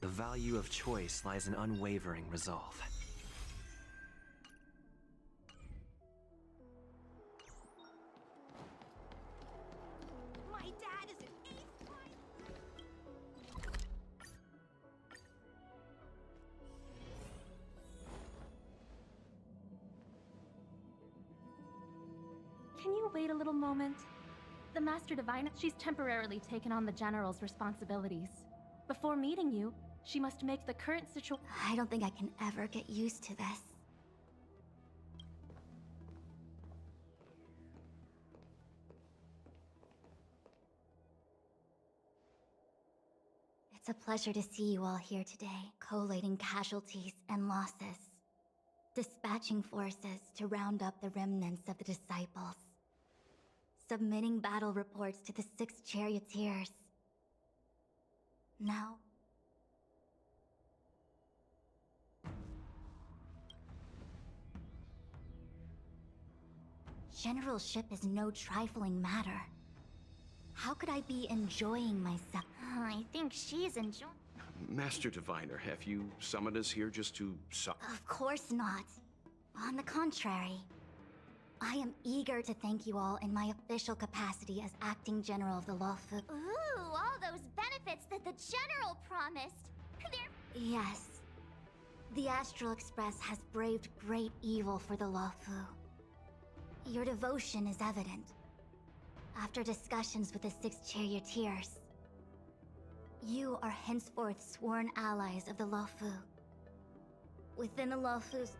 The value of choice lies in unwavering resolve. My dad is an eighth prime. Can you wait a little moment? The Master Diviner, she's temporarily taken on the General's responsibilities. Before meeting you, she must make the current situation. I don't think I can ever get used to this. It's a pleasure to see you all here today, collating casualties and losses, dispatching forces to round up the remnants of the disciples, submitting battle reports to the 6 charioteers. Now, generalship is no trifling matter. How could I be enjoying myself? I think she's enjoying. Master Diviner, have you summoned us here just to Of course not. On the contrary, I am eager to thank you all in my official capacity as acting general of the Lawfu. Ooh, all those benefits that the General promised. Yes. The Astral Express has braved great evil for the Lawfu. Your devotion is evident. After discussions with the 6 charioteers, you are henceforth sworn allies of the Lawfu. Within the Lawfu's...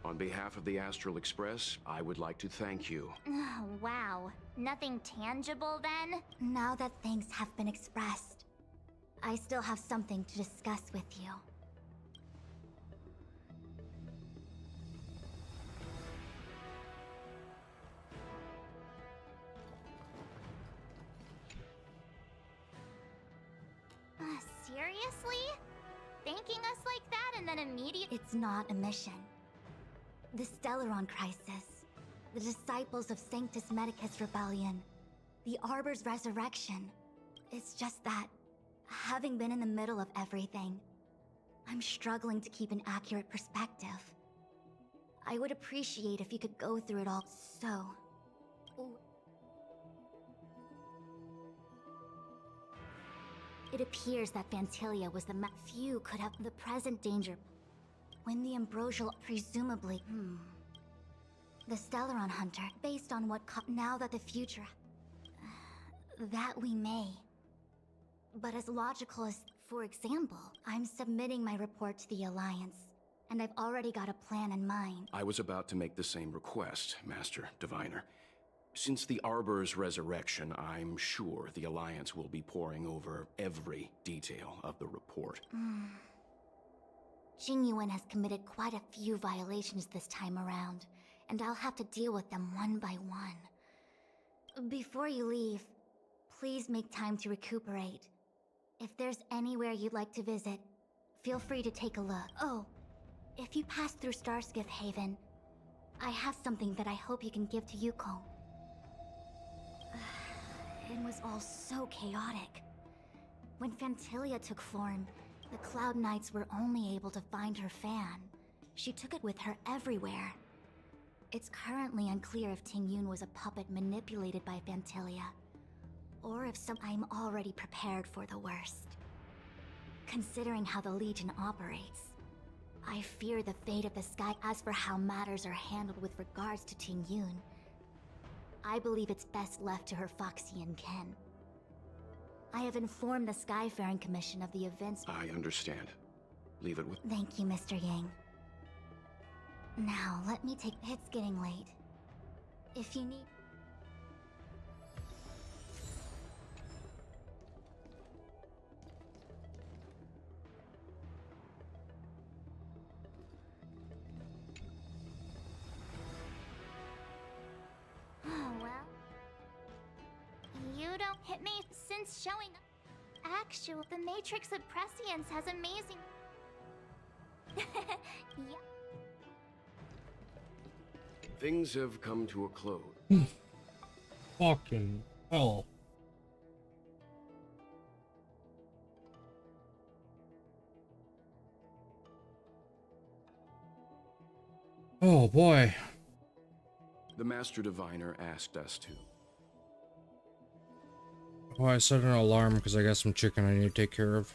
On behalf of the Astral Express, I would like to thank you. Oh, wow. Nothing tangible then? Now that thanks have been expressed, I still have something to discuss with you. Seriously? Thanking us like that and then immediately— It's not a mission. The Stellaron Crisis, the Disciples of Sanctus Medicus Rebellion, the Arbor's resurrection. It's just that, having been in the middle of everything, I'm struggling to keep an accurate perspective. I would appreciate if you could go through it all. So... It appears that Vantilia was the few could have the present danger. When the ambrosial, presumably... The Stellaron Hunter, based on what now that the future... that we may. But as logical as, for example, I'm submitting my report to the Alliance, and I've already got a plan in mind. I was about to make the same request, Master Diviner. Since the Arbor's resurrection, I'm sure the Alliance will be poring over every detail of the report. Jingyuan has committed quite a few violations this time around, and I'll have to deal with them one by one. Before you leave, please make time to recuperate. If there's anywhere you'd like to visit, feel free to take a look. Oh, if you pass through Starskiff Haven, I have something that I hope you can give to Yuko. It was all so chaotic. When Fantilia took form, the Cloud Knights were only able to find her fan. She took it with her everywhere. It's currently unclear if Tingyun was a puppet manipulated by Fantilia, or if I'm already prepared for the worst. Considering how the Legion operates, I fear the fate of the sky. As for how matters are handled with regards to Tingyun, I believe it's best left to her Foxian kin. I have informed the Skyfaring Commission of the events. I understand. Leave it with... Thank you, Mr. Yang. Now, let me take... It's getting late. If you need... Oh, well. You don't hit me since showing up. Actually, the Matrix of Prescience has amazing... Yeah. Things have come to a close. Fucking hell. Oh boy. The Master Diviner asked us to. Oh, I set an alarm because I got some chicken I need to take care of.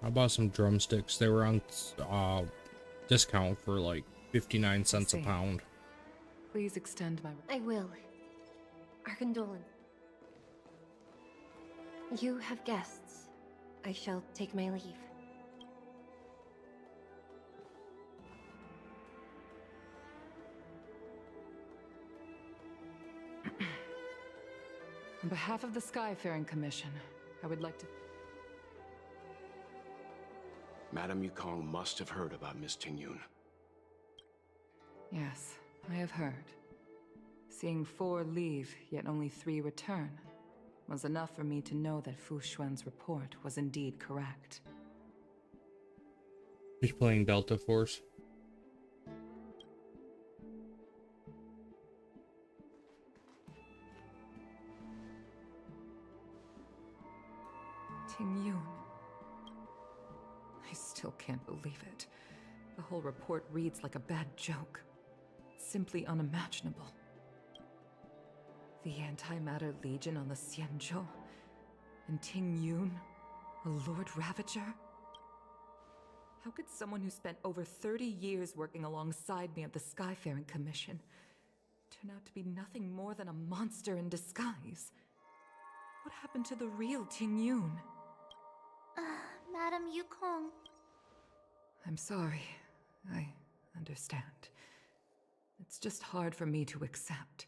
I bought some drumsticks. They were on discount for like 59 cents a pound. Please extend my... I will. Our condolence. You have guests. I shall take my leave. On behalf of the Skyfaring Commission, I would like to... Madame Yukong must have heard about Miss Tingyun. Yes, I have heard. Seeing 4 leave, yet only 3 return, was enough for me to know that Fu Xuan's report was indeed correct. He's playing Delta Force. Tingyun. I still can't believe it. The whole report reads like a bad joke. Simply unimaginable. The Antimatter Legion on the Xianzhou, and Tingyun, a Lord Ravager? How could someone who spent over 30 years working alongside me at the Skyfaring Commission turn out to be nothing more than a monster in disguise? What happened to the real Tingyun? Madame Yukong. I'm sorry. I understand. It's just hard for me to accept.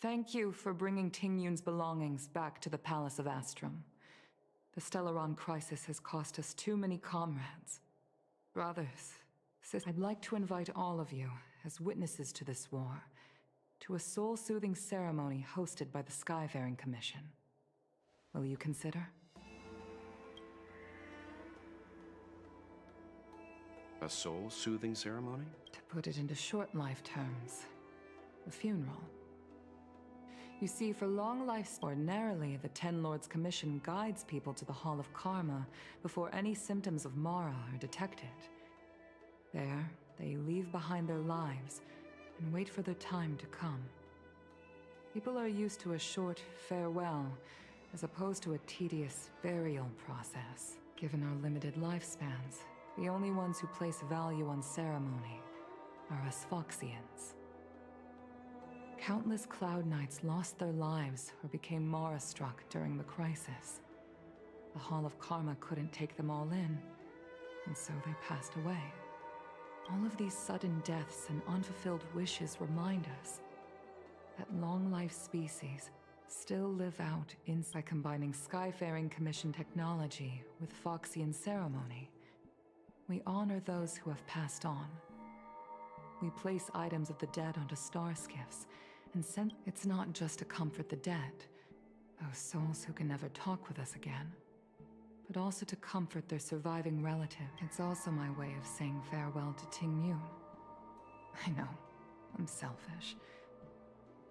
Thank you for bringing Tingyun's belongings back to the Palace of Astrum. The Stellaron crisis has cost us too many comrades. Brothers, sisters, I'd like to invite all of you, as witnesses to this war, to a soul-soothing ceremony hosted by the Skyfaring Commission. Will you consider? A soul-soothing ceremony? To put it into short life terms, a funeral. You see, for long lives, ordinarily, the Ten Lords Commission guides people to the Hall of Karma before any symptoms of Mara are detected. There, they leave behind their lives and wait for their time to come. People are used to a short farewell, as opposed to a tedious burial process. Given our limited lifespans, the only ones who place value on ceremony are us Foxians. Countless Cloud Knights lost their lives or became Mara-struck during the crisis. The Hall of Karma couldn't take them all in, and so they passed away. All of these sudden deaths and unfulfilled wishes remind us that long-life species still live out by combining Skyfaring Commission technology with Foxian ceremony. We honor those who have passed on. We place items of the dead onto star skiffs and send... It's not just to comfort the dead, those souls who can never talk with us again, but also to comfort their surviving relative. It's also my way of saying farewell to Tingyun. I know, I'm selfish.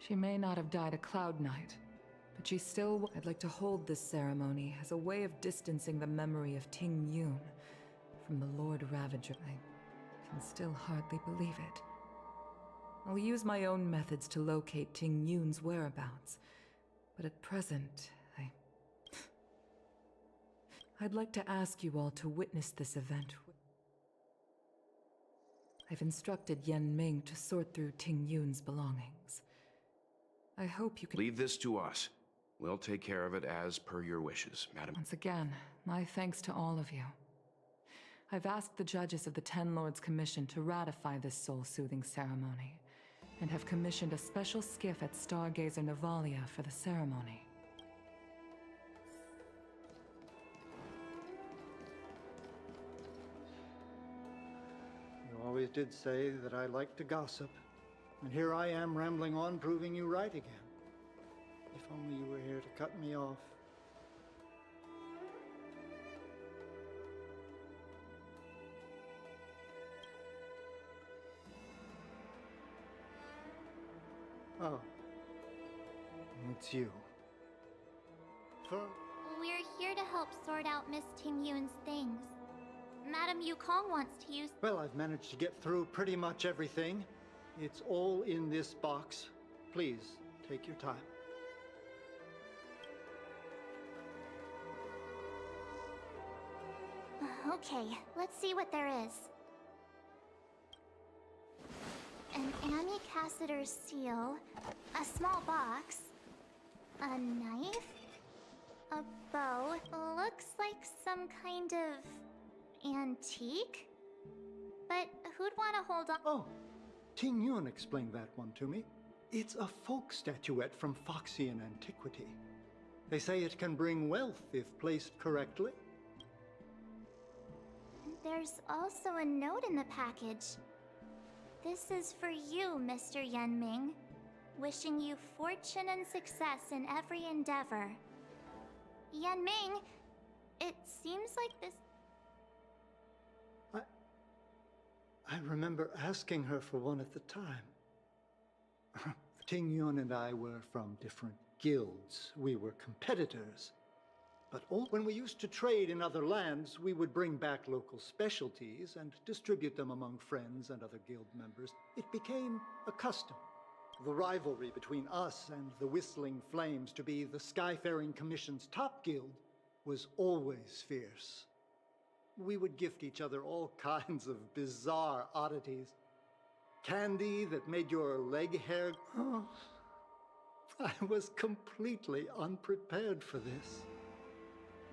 She may not have died a Cloud Knight, but she still... I'd like to hold this ceremony as a way of distancing the memory of Tingyun from the Lord Ravager. I can still hardly believe it. I'll use my own methods to locate Tingyun's whereabouts, but at present, I'd like to ask you all to witness this event. I've instructed Yen Ming to sort through Tingyun's belongings. I hope you can... Leave this to us. We'll take care of it as per your wishes, madam. Once again, my thanks to all of you. I've asked the judges of the Ten Lords Commission to ratify this soul-soothing ceremony, and have commissioned a special skiff at Stargazer Navalia for the ceremony. You always did say that I like to gossip, and here I am rambling on, proving you right again. If only you were here to cut me off. Oh. It's you. We're here to help sort out Miss Tingyun's things. Madame Yukong wants to use... Well, I've managed to get through pretty much everything. It's all in this box. Please, take your time. Okay, let's see what there is. An Amicassator's seal, a small box, a knife, a bow. Looks like some kind of antique? But who'd want to hold on? Oh, Ting Yun explained that one to me. It's a folk statuette from Foxian antiquity. They say it can bring wealth if placed correctly. There's also a note in the package. This is for you, Mr. Yanming. Wishing you fortune and success in every endeavor. Yanming, it seems like this... I remember asking her for one at the time. Ting Yun and I were from different guilds. We were competitors. But when we used to trade in other lands, we would bring back local specialties and distribute them among friends and other guild members. It became a custom. The rivalry between us and the Whistling Flames to be the Skyfaring Commission's top guild was always fierce. We would gift each other all kinds of bizarre oddities. Candy that made your leg hair... Oh, I was completely unprepared for this.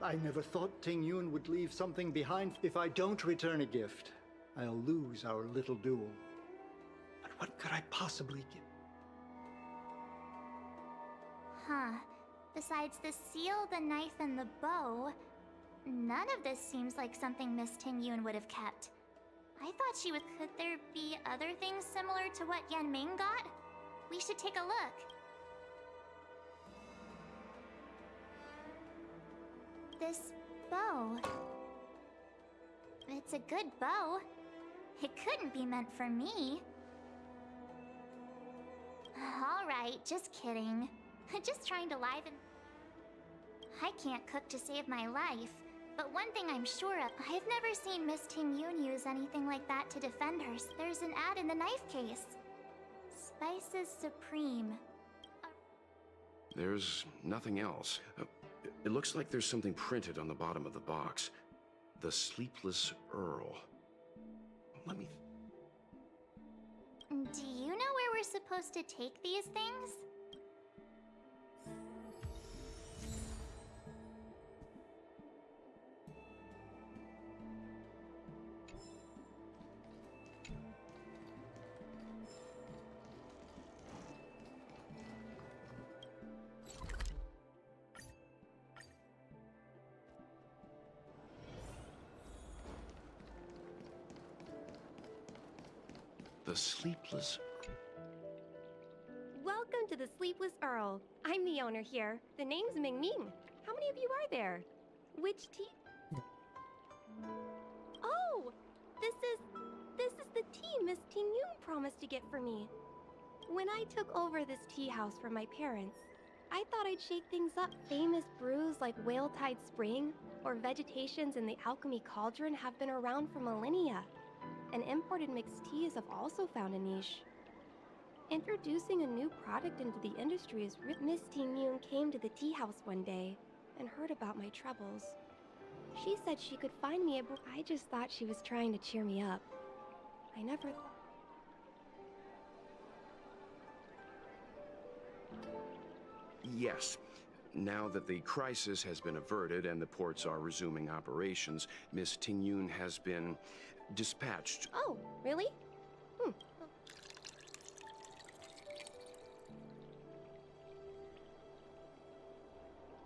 I never thought Ting Yun would leave something behind. If I don't return a gift, I'll lose our little duel. But what could I possibly give? Huh. Besides the seal, the knife, and the bow, none of this seems like something Miss Ting Yun would have kept. I thought she would... Could there be other things similar to what Yanming got? We should take a look. This bow... It's a good bow. It couldn't be meant for me. Alright, just kidding. Just trying to liven... I can't cook to save my life, but one thing I'm sure of, I've never seen Miss Ting Yun use anything like that to defend her. There's an ad in the knife case. Spices Supreme. There's nothing else. It looks like there's something printed on the bottom of the box. The Sleepless Earl. Let me... Do you know where we're supposed to take these things? The Sleepless... Welcome to the Sleepless Earl. I'm the owner here. The name's Ming Ming. How many of you are there? Which tea? Oh! This is the tea Miss Ting Yun promised to get for me. When I took over this tea house from my parents, I thought I'd shake things up. Famous brews like Whale Tide Spring or Vegetations in the Alchemy Cauldron have been around for millennia. And imported mixed teas have also found a niche. Introducing a new product into the industry is Miss Ting Yun came to the tea house one day and heard about my troubles. She said she could find me a brew. I just thought she was trying to cheer me up. I never thought... Yes. Now that the crisis has been averted and the ports are resuming operations, Miss Ting Yun has been dispatched. Oh, really?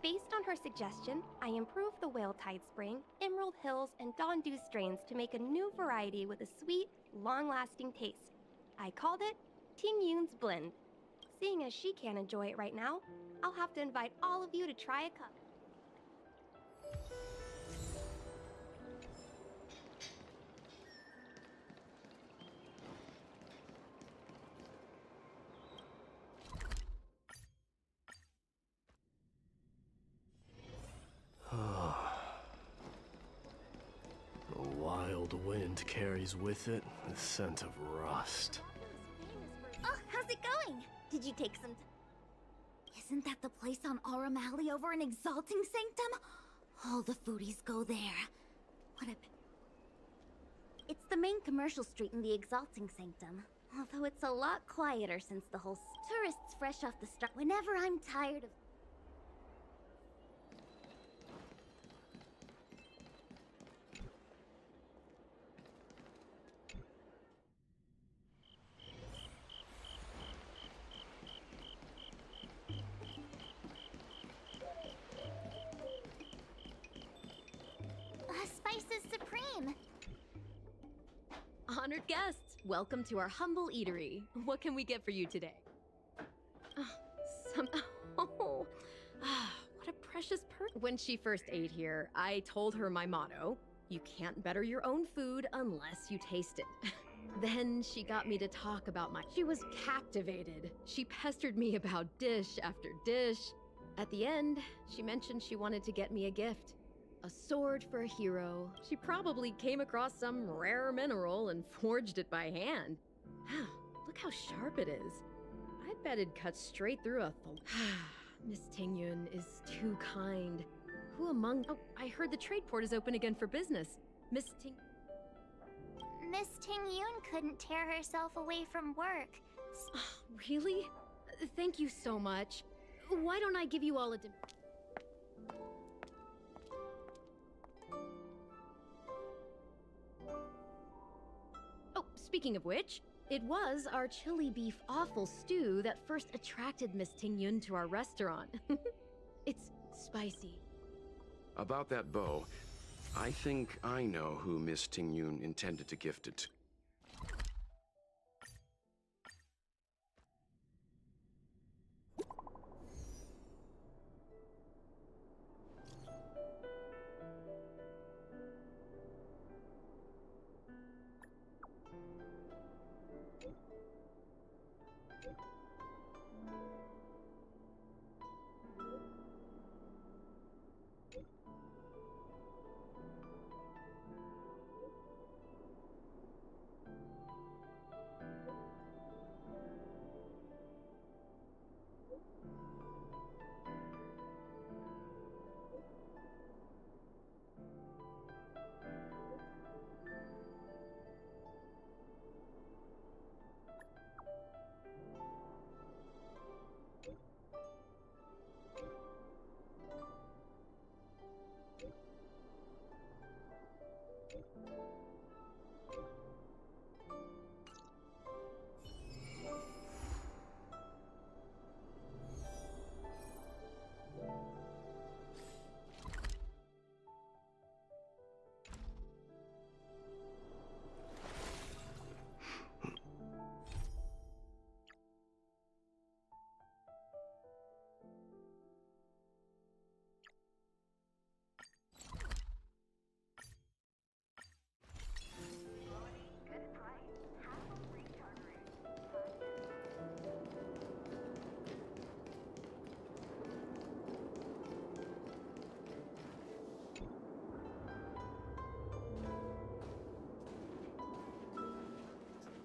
Based on her suggestion, I improved the Whale Tide Spring, Emerald Hills, and Dawn Dew strains to make a new variety with a sweet, long-lasting taste. I called it Ting Yun's Blend. Seeing as she can't enjoy it right now, I'll have to invite all of you to try a cup. The wild wind carries with it the scent of rust. Oh, how's it going? Did you take some... Isn't that the place on Aurum Alley over in Exalting Sanctum? All the foodies go there. It's the main commercial street in the Exalting Sanctum. Although it's a lot quieter since the whole tourists fresh off the start. Whenever I'm tired of... Spices Supreme! Honored guests, welcome to our humble eatery. What can we get for you today? Oh, what a precious When she first ate here, I told her my motto: you can't better your own food unless you taste it. Then she got me to talk about She was captivated. She pestered me about dish after dish. At the end, she mentioned she wanted to get me a gift. A sword for a hero. She probably came across some rare mineral and forged it by hand. Look how sharp it is. I bet it cuts straight through a Miss Tingyun is too kind. Who among... Oh, I heard the trade port is open again for business. Miss Tingyun couldn't tear herself away from work. Really? Thank you so much. Why don't I give you all a... Oh, speaking of which, it was our chili beef offal stew that first attracted Miss Tingyun to our restaurant. It's spicy. About that bow, I think I know who Miss Tingyun intended to gift it to.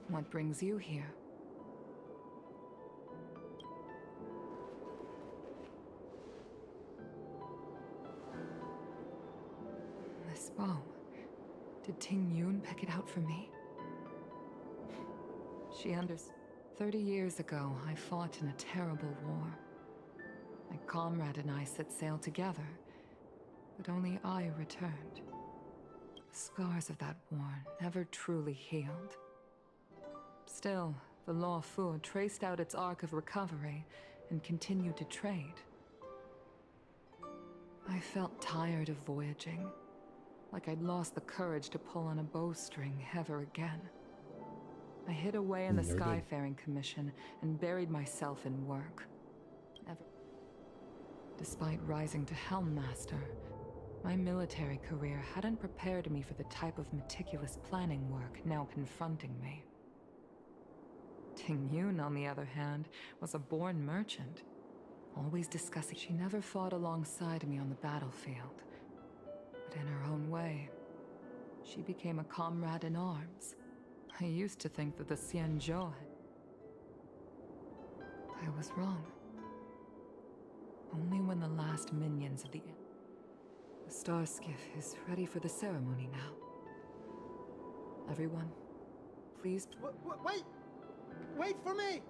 What brings you here? This bow. Did Tingyun pick it out for me? She understood. 30 years ago, I fought in a terrible war. My comrade and I set sail together, but only I returned. The scars of that war never truly healed. Still, the Law Fu traced out its arc of recovery and continued to trade. I felt tired of voyaging, like I'd lost the courage to pull on a bowstring ever again. I hid away in the Skyfaring Commission and buried myself in work. Despite rising to Helm Master, my military career hadn't prepared me for the type of meticulous planning work now confronting me. Tingyun, on the other hand, was a born merchant, always discussing. She never fought alongside me on the battlefield, but in her own way, she became a comrade in arms. I used to think that the Xianzhou had... I was wrong. Only when the last minions of the Star Skiff is ready for the ceremony now. Everyone, please. Wait! Wait for me!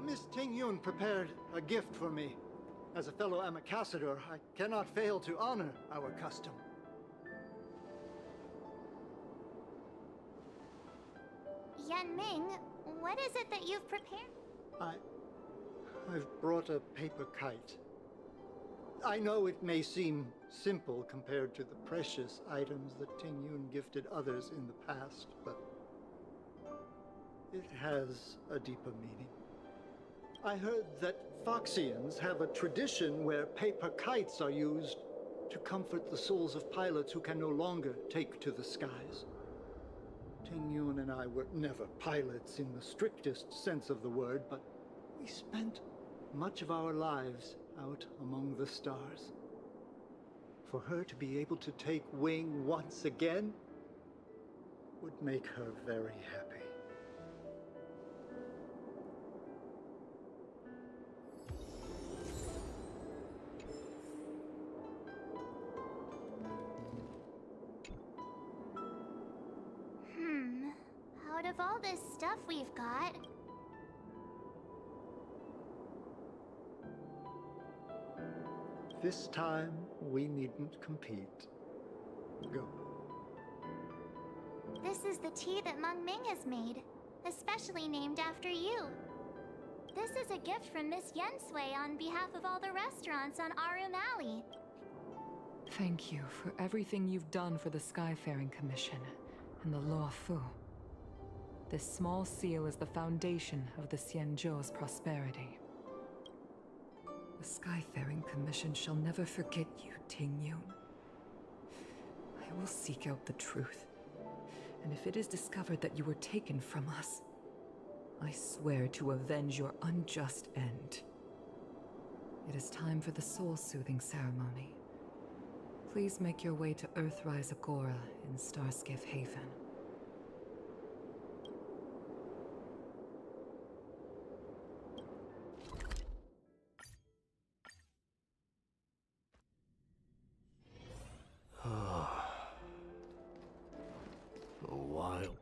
Miss Ting Yun prepared a gift for me. As a fellow ambassador, I cannot fail to honor our custom. Yan Ming, what is it that you've prepared? I've brought a paper kite. I know it may seem simple compared to the precious items that Ting Yun gifted others in the past, but it has a deeper meaning. I heard that Foxians have a tradition where paper kites are used to comfort the souls of pilots who can no longer take to the skies. Ting Yun and I were never pilots in the strictest sense of the word, but we spent much of our lives out among the stars. For her to be able to take wing once again would make her very happy. Out of all this stuff we've got, This time, we needn't compete. Go. this is the tea that Meng Ming has made, especially named after you. This is a gift from Miss Yensui on behalf of all the restaurants on Arum Alley. Thank you for everything you've done for the Skyfaring Commission and the Luo Fu. This small seal is the foundation of the Xianzhou's prosperity. The Skyfaring Commission shall never forget you, Ting Yun. I will seek out the truth, and if it is discovered that you were taken from us, I swear to avenge your unjust end. It is time for the soul-soothing ceremony. Please make your way to Earthrise Agora in Starskiff Haven. A while.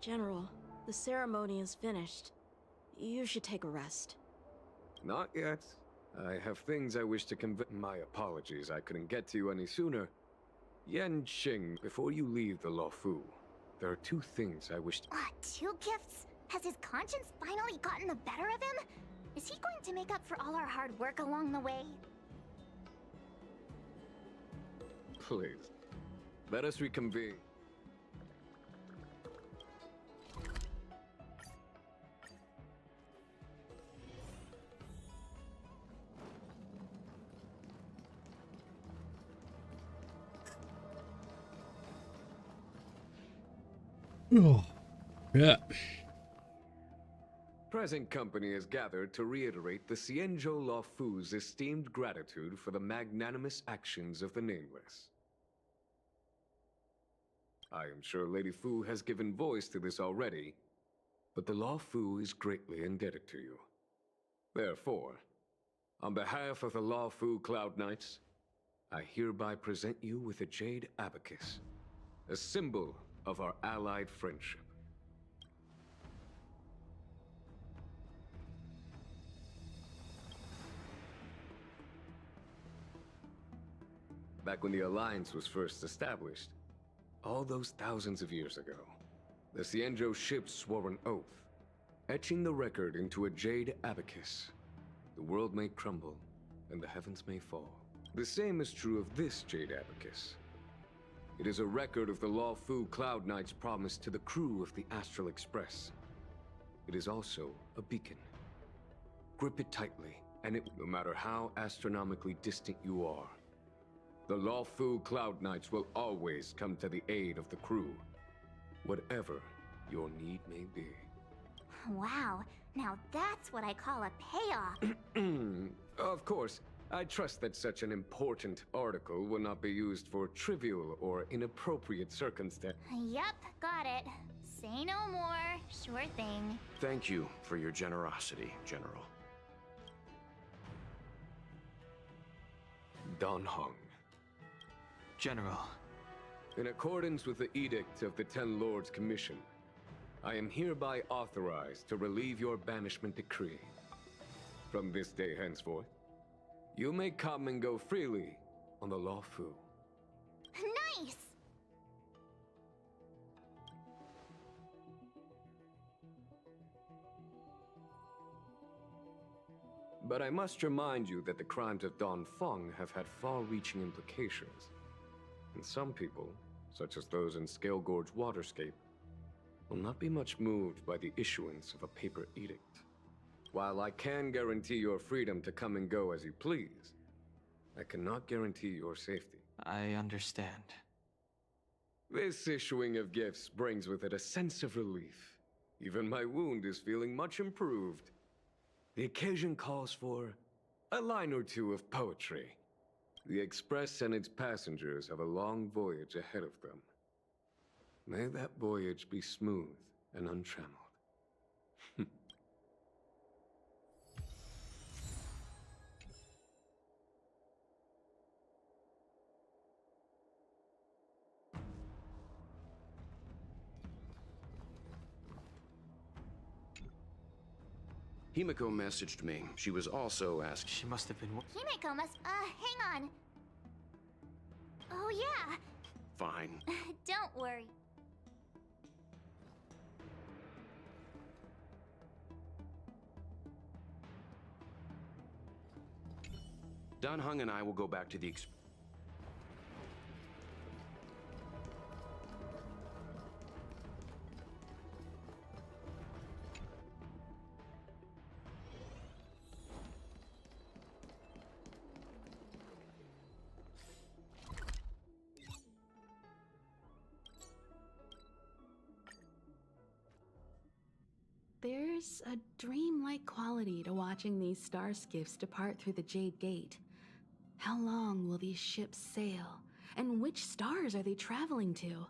General, the ceremony is finished. You should take a rest. Not yet. I have things I wish to convey. My apologies, I couldn't get to you any sooner. Yan Xing, before you leave the Luo Fu, there are two things I wish to... Two gifts? Has his conscience finally gotten the better of him? Is he going to make up for all our hard work along the way? Please, let us reconvene. Oh, yeah. Present company is gathered to reiterate the Xianzhou Luo Fu's esteemed gratitude for the magnanimous actions of the Nameless. I am sure Lady Fu has given voice to this already, but the Luo Fu is greatly indebted to you. Therefore, on behalf of the Luo Fu Cloud Knights, I hereby present you with a Jade Abacus, a symbol of our allied friendship. back when the Alliance was first established. All those thousands of years ago, the Cienjo ships swore an oath, etching the record into a jade abacus. The world may crumble, and the heavens may fall. The same is true of this jade abacus. It is a record of the Lawfu Cloud Knight's promise to the crew of the Astral Express. It is also a beacon. Grip it tightly, and no matter how astronomically distant you are, the Lawfu Cloud Knights will always come to the aid of the crew, whatever your need may be. Wow, now that's what I call a payoff. Of course, I trust that such an important article will not be used for trivial or inappropriate circumstance. Yep, got it. Say no more. Sure thing. Thank you for your generosity, General. Dan Heng. General. In accordance with the Edict of the Ten Lords Commission, I am hereby authorized to relieve your banishment decree. From this day henceforth, you may come and go freely on the Lawfu. Nice! But I must remind you that the crimes of Don Feng have had far-reaching implications. And some people, such as those in Scale Gorge Waterscape, will not be much moved by the issuance of a paper edict. While I can guarantee your freedom to come and go as you please, I cannot guarantee your safety. I understand. This issuing of gifts brings with it a sense of relief. Even my wound is feeling much improved. The occasion calls for a line or two of poetry. The Express and its passengers have a long voyage ahead of them. May that voyage be smooth and untrammeled. Himiko messaged me. She was also asked. She must have been. Himeko must, hang on. Oh yeah. Fine. Don't worry. Dan Heng and I will go back to the There's a dreamlike quality to watching these star skiffs depart through the Jade Gate. How long will these ships sail? And which stars are they traveling to?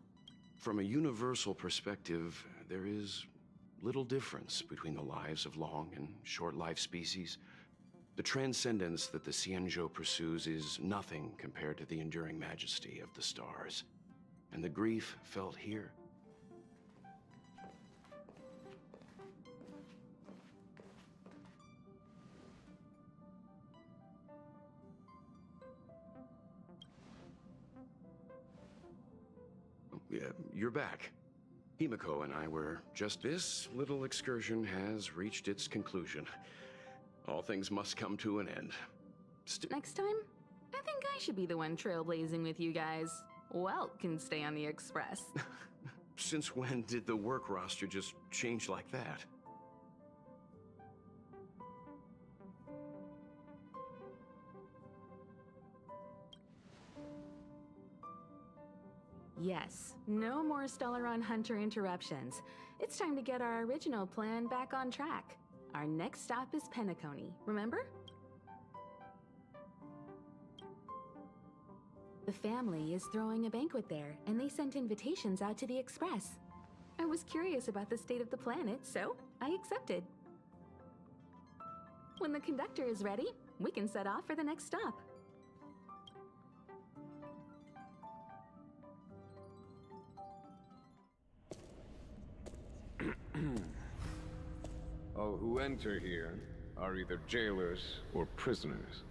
From a universal perspective, there is little difference between the lives of long and short-lived species. The transcendence that the Cienjo pursues is nothing compared to the enduring majesty of the stars. And the grief felt here. Yeah, you're back. Himiko and I were just... This little excursion has reached its conclusion. All things must come to an end. Next time, I think I should be the one trailblazing with you guys. Welt can stay on the Express. Since when did the work roster just change like that? Yes, no more Stellaron Hunter interruptions. It's time to get our original plan back on track. Our next stop is Penacony, remember? The family is throwing a banquet there, and they sent invitations out to the Express. I was curious about the state of the planet, so I accepted. When the conductor is ready, we can set off for the next stop. All who enter here are either jailers or prisoners.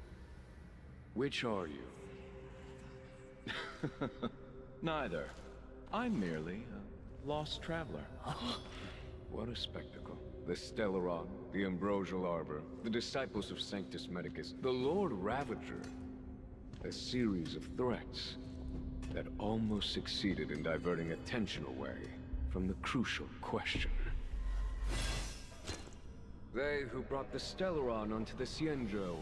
Which are you? Neither. I'm merely a lost traveler. What a spectacle. The Stellaron, the Ambrosial Arbor, the Disciples of Sanctus Medicus, the Lord Ravager. A series of threats that almost succeeded in diverting attention away from the crucial question. They who brought the Stellaron onto the Cienjo,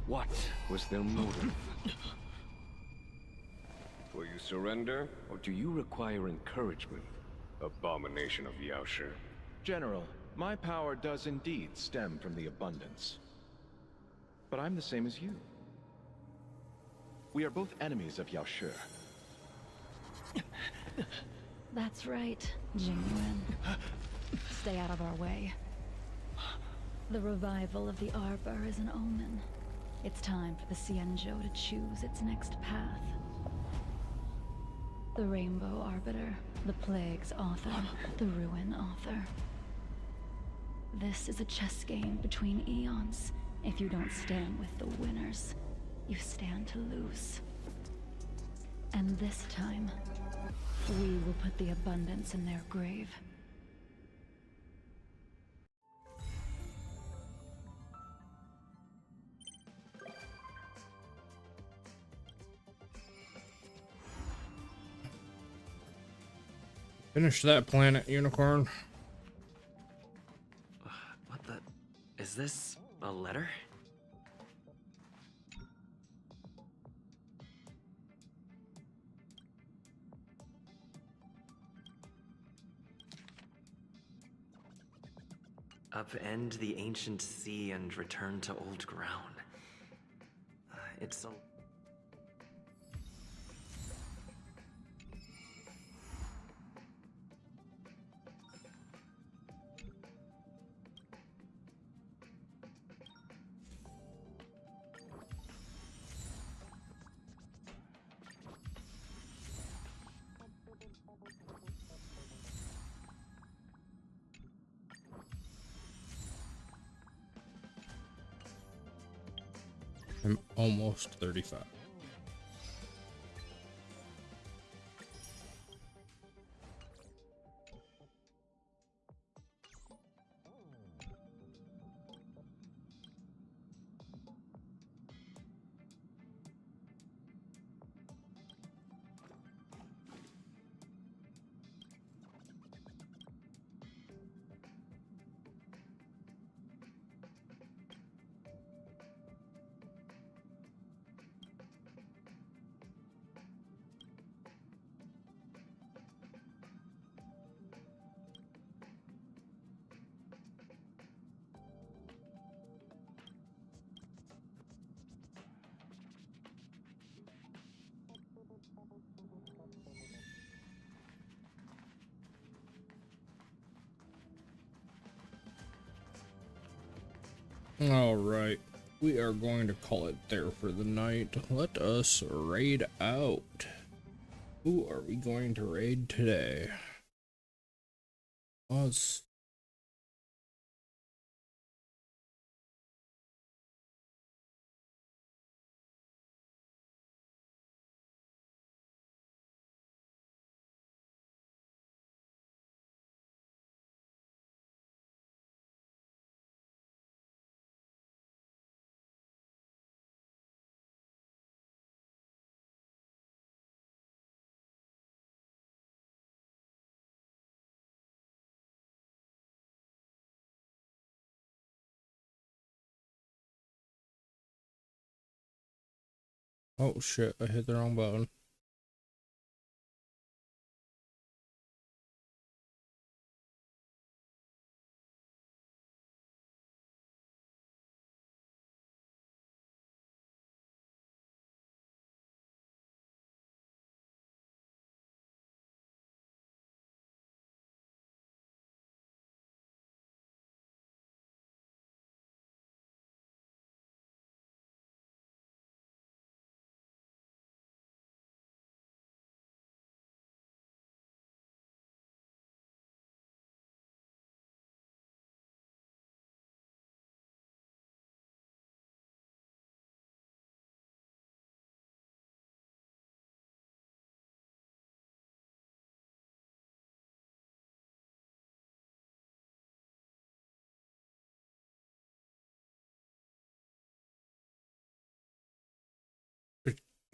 what was their motive? Will you surrender, or do you require encouragement, abomination of Yaoshi? General, my power does indeed stem from the abundance. But I'm the same as you. We are both enemies of Yaoshi. That's right, Jingyuan. Stay out of our way. The revival of the Arbor is an omen. It's time for the Cienjo to choose its next path. The Rainbow Arbiter, the Plague's author, the Ruin author. This is a chess game between eons. If you don't stand with the winners, you stand to lose. And this time, we will put the abundance in their grave. Finish that planet, Unicorn. What the? Is this a letter? Upend the ancient sea and return to old ground. It's a... I'm almost 35. All right, we are going to call it there for the night. Let us raid out. Who are we going to raid today? Let's oh shit, I hit the wrong button.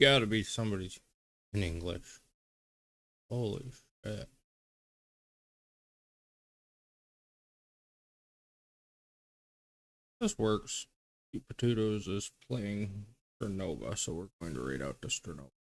Gotta be somebody in English. Holy shit. This works. Sweet Potatoes is playing Sternova, so we're going to raid out to Sternova.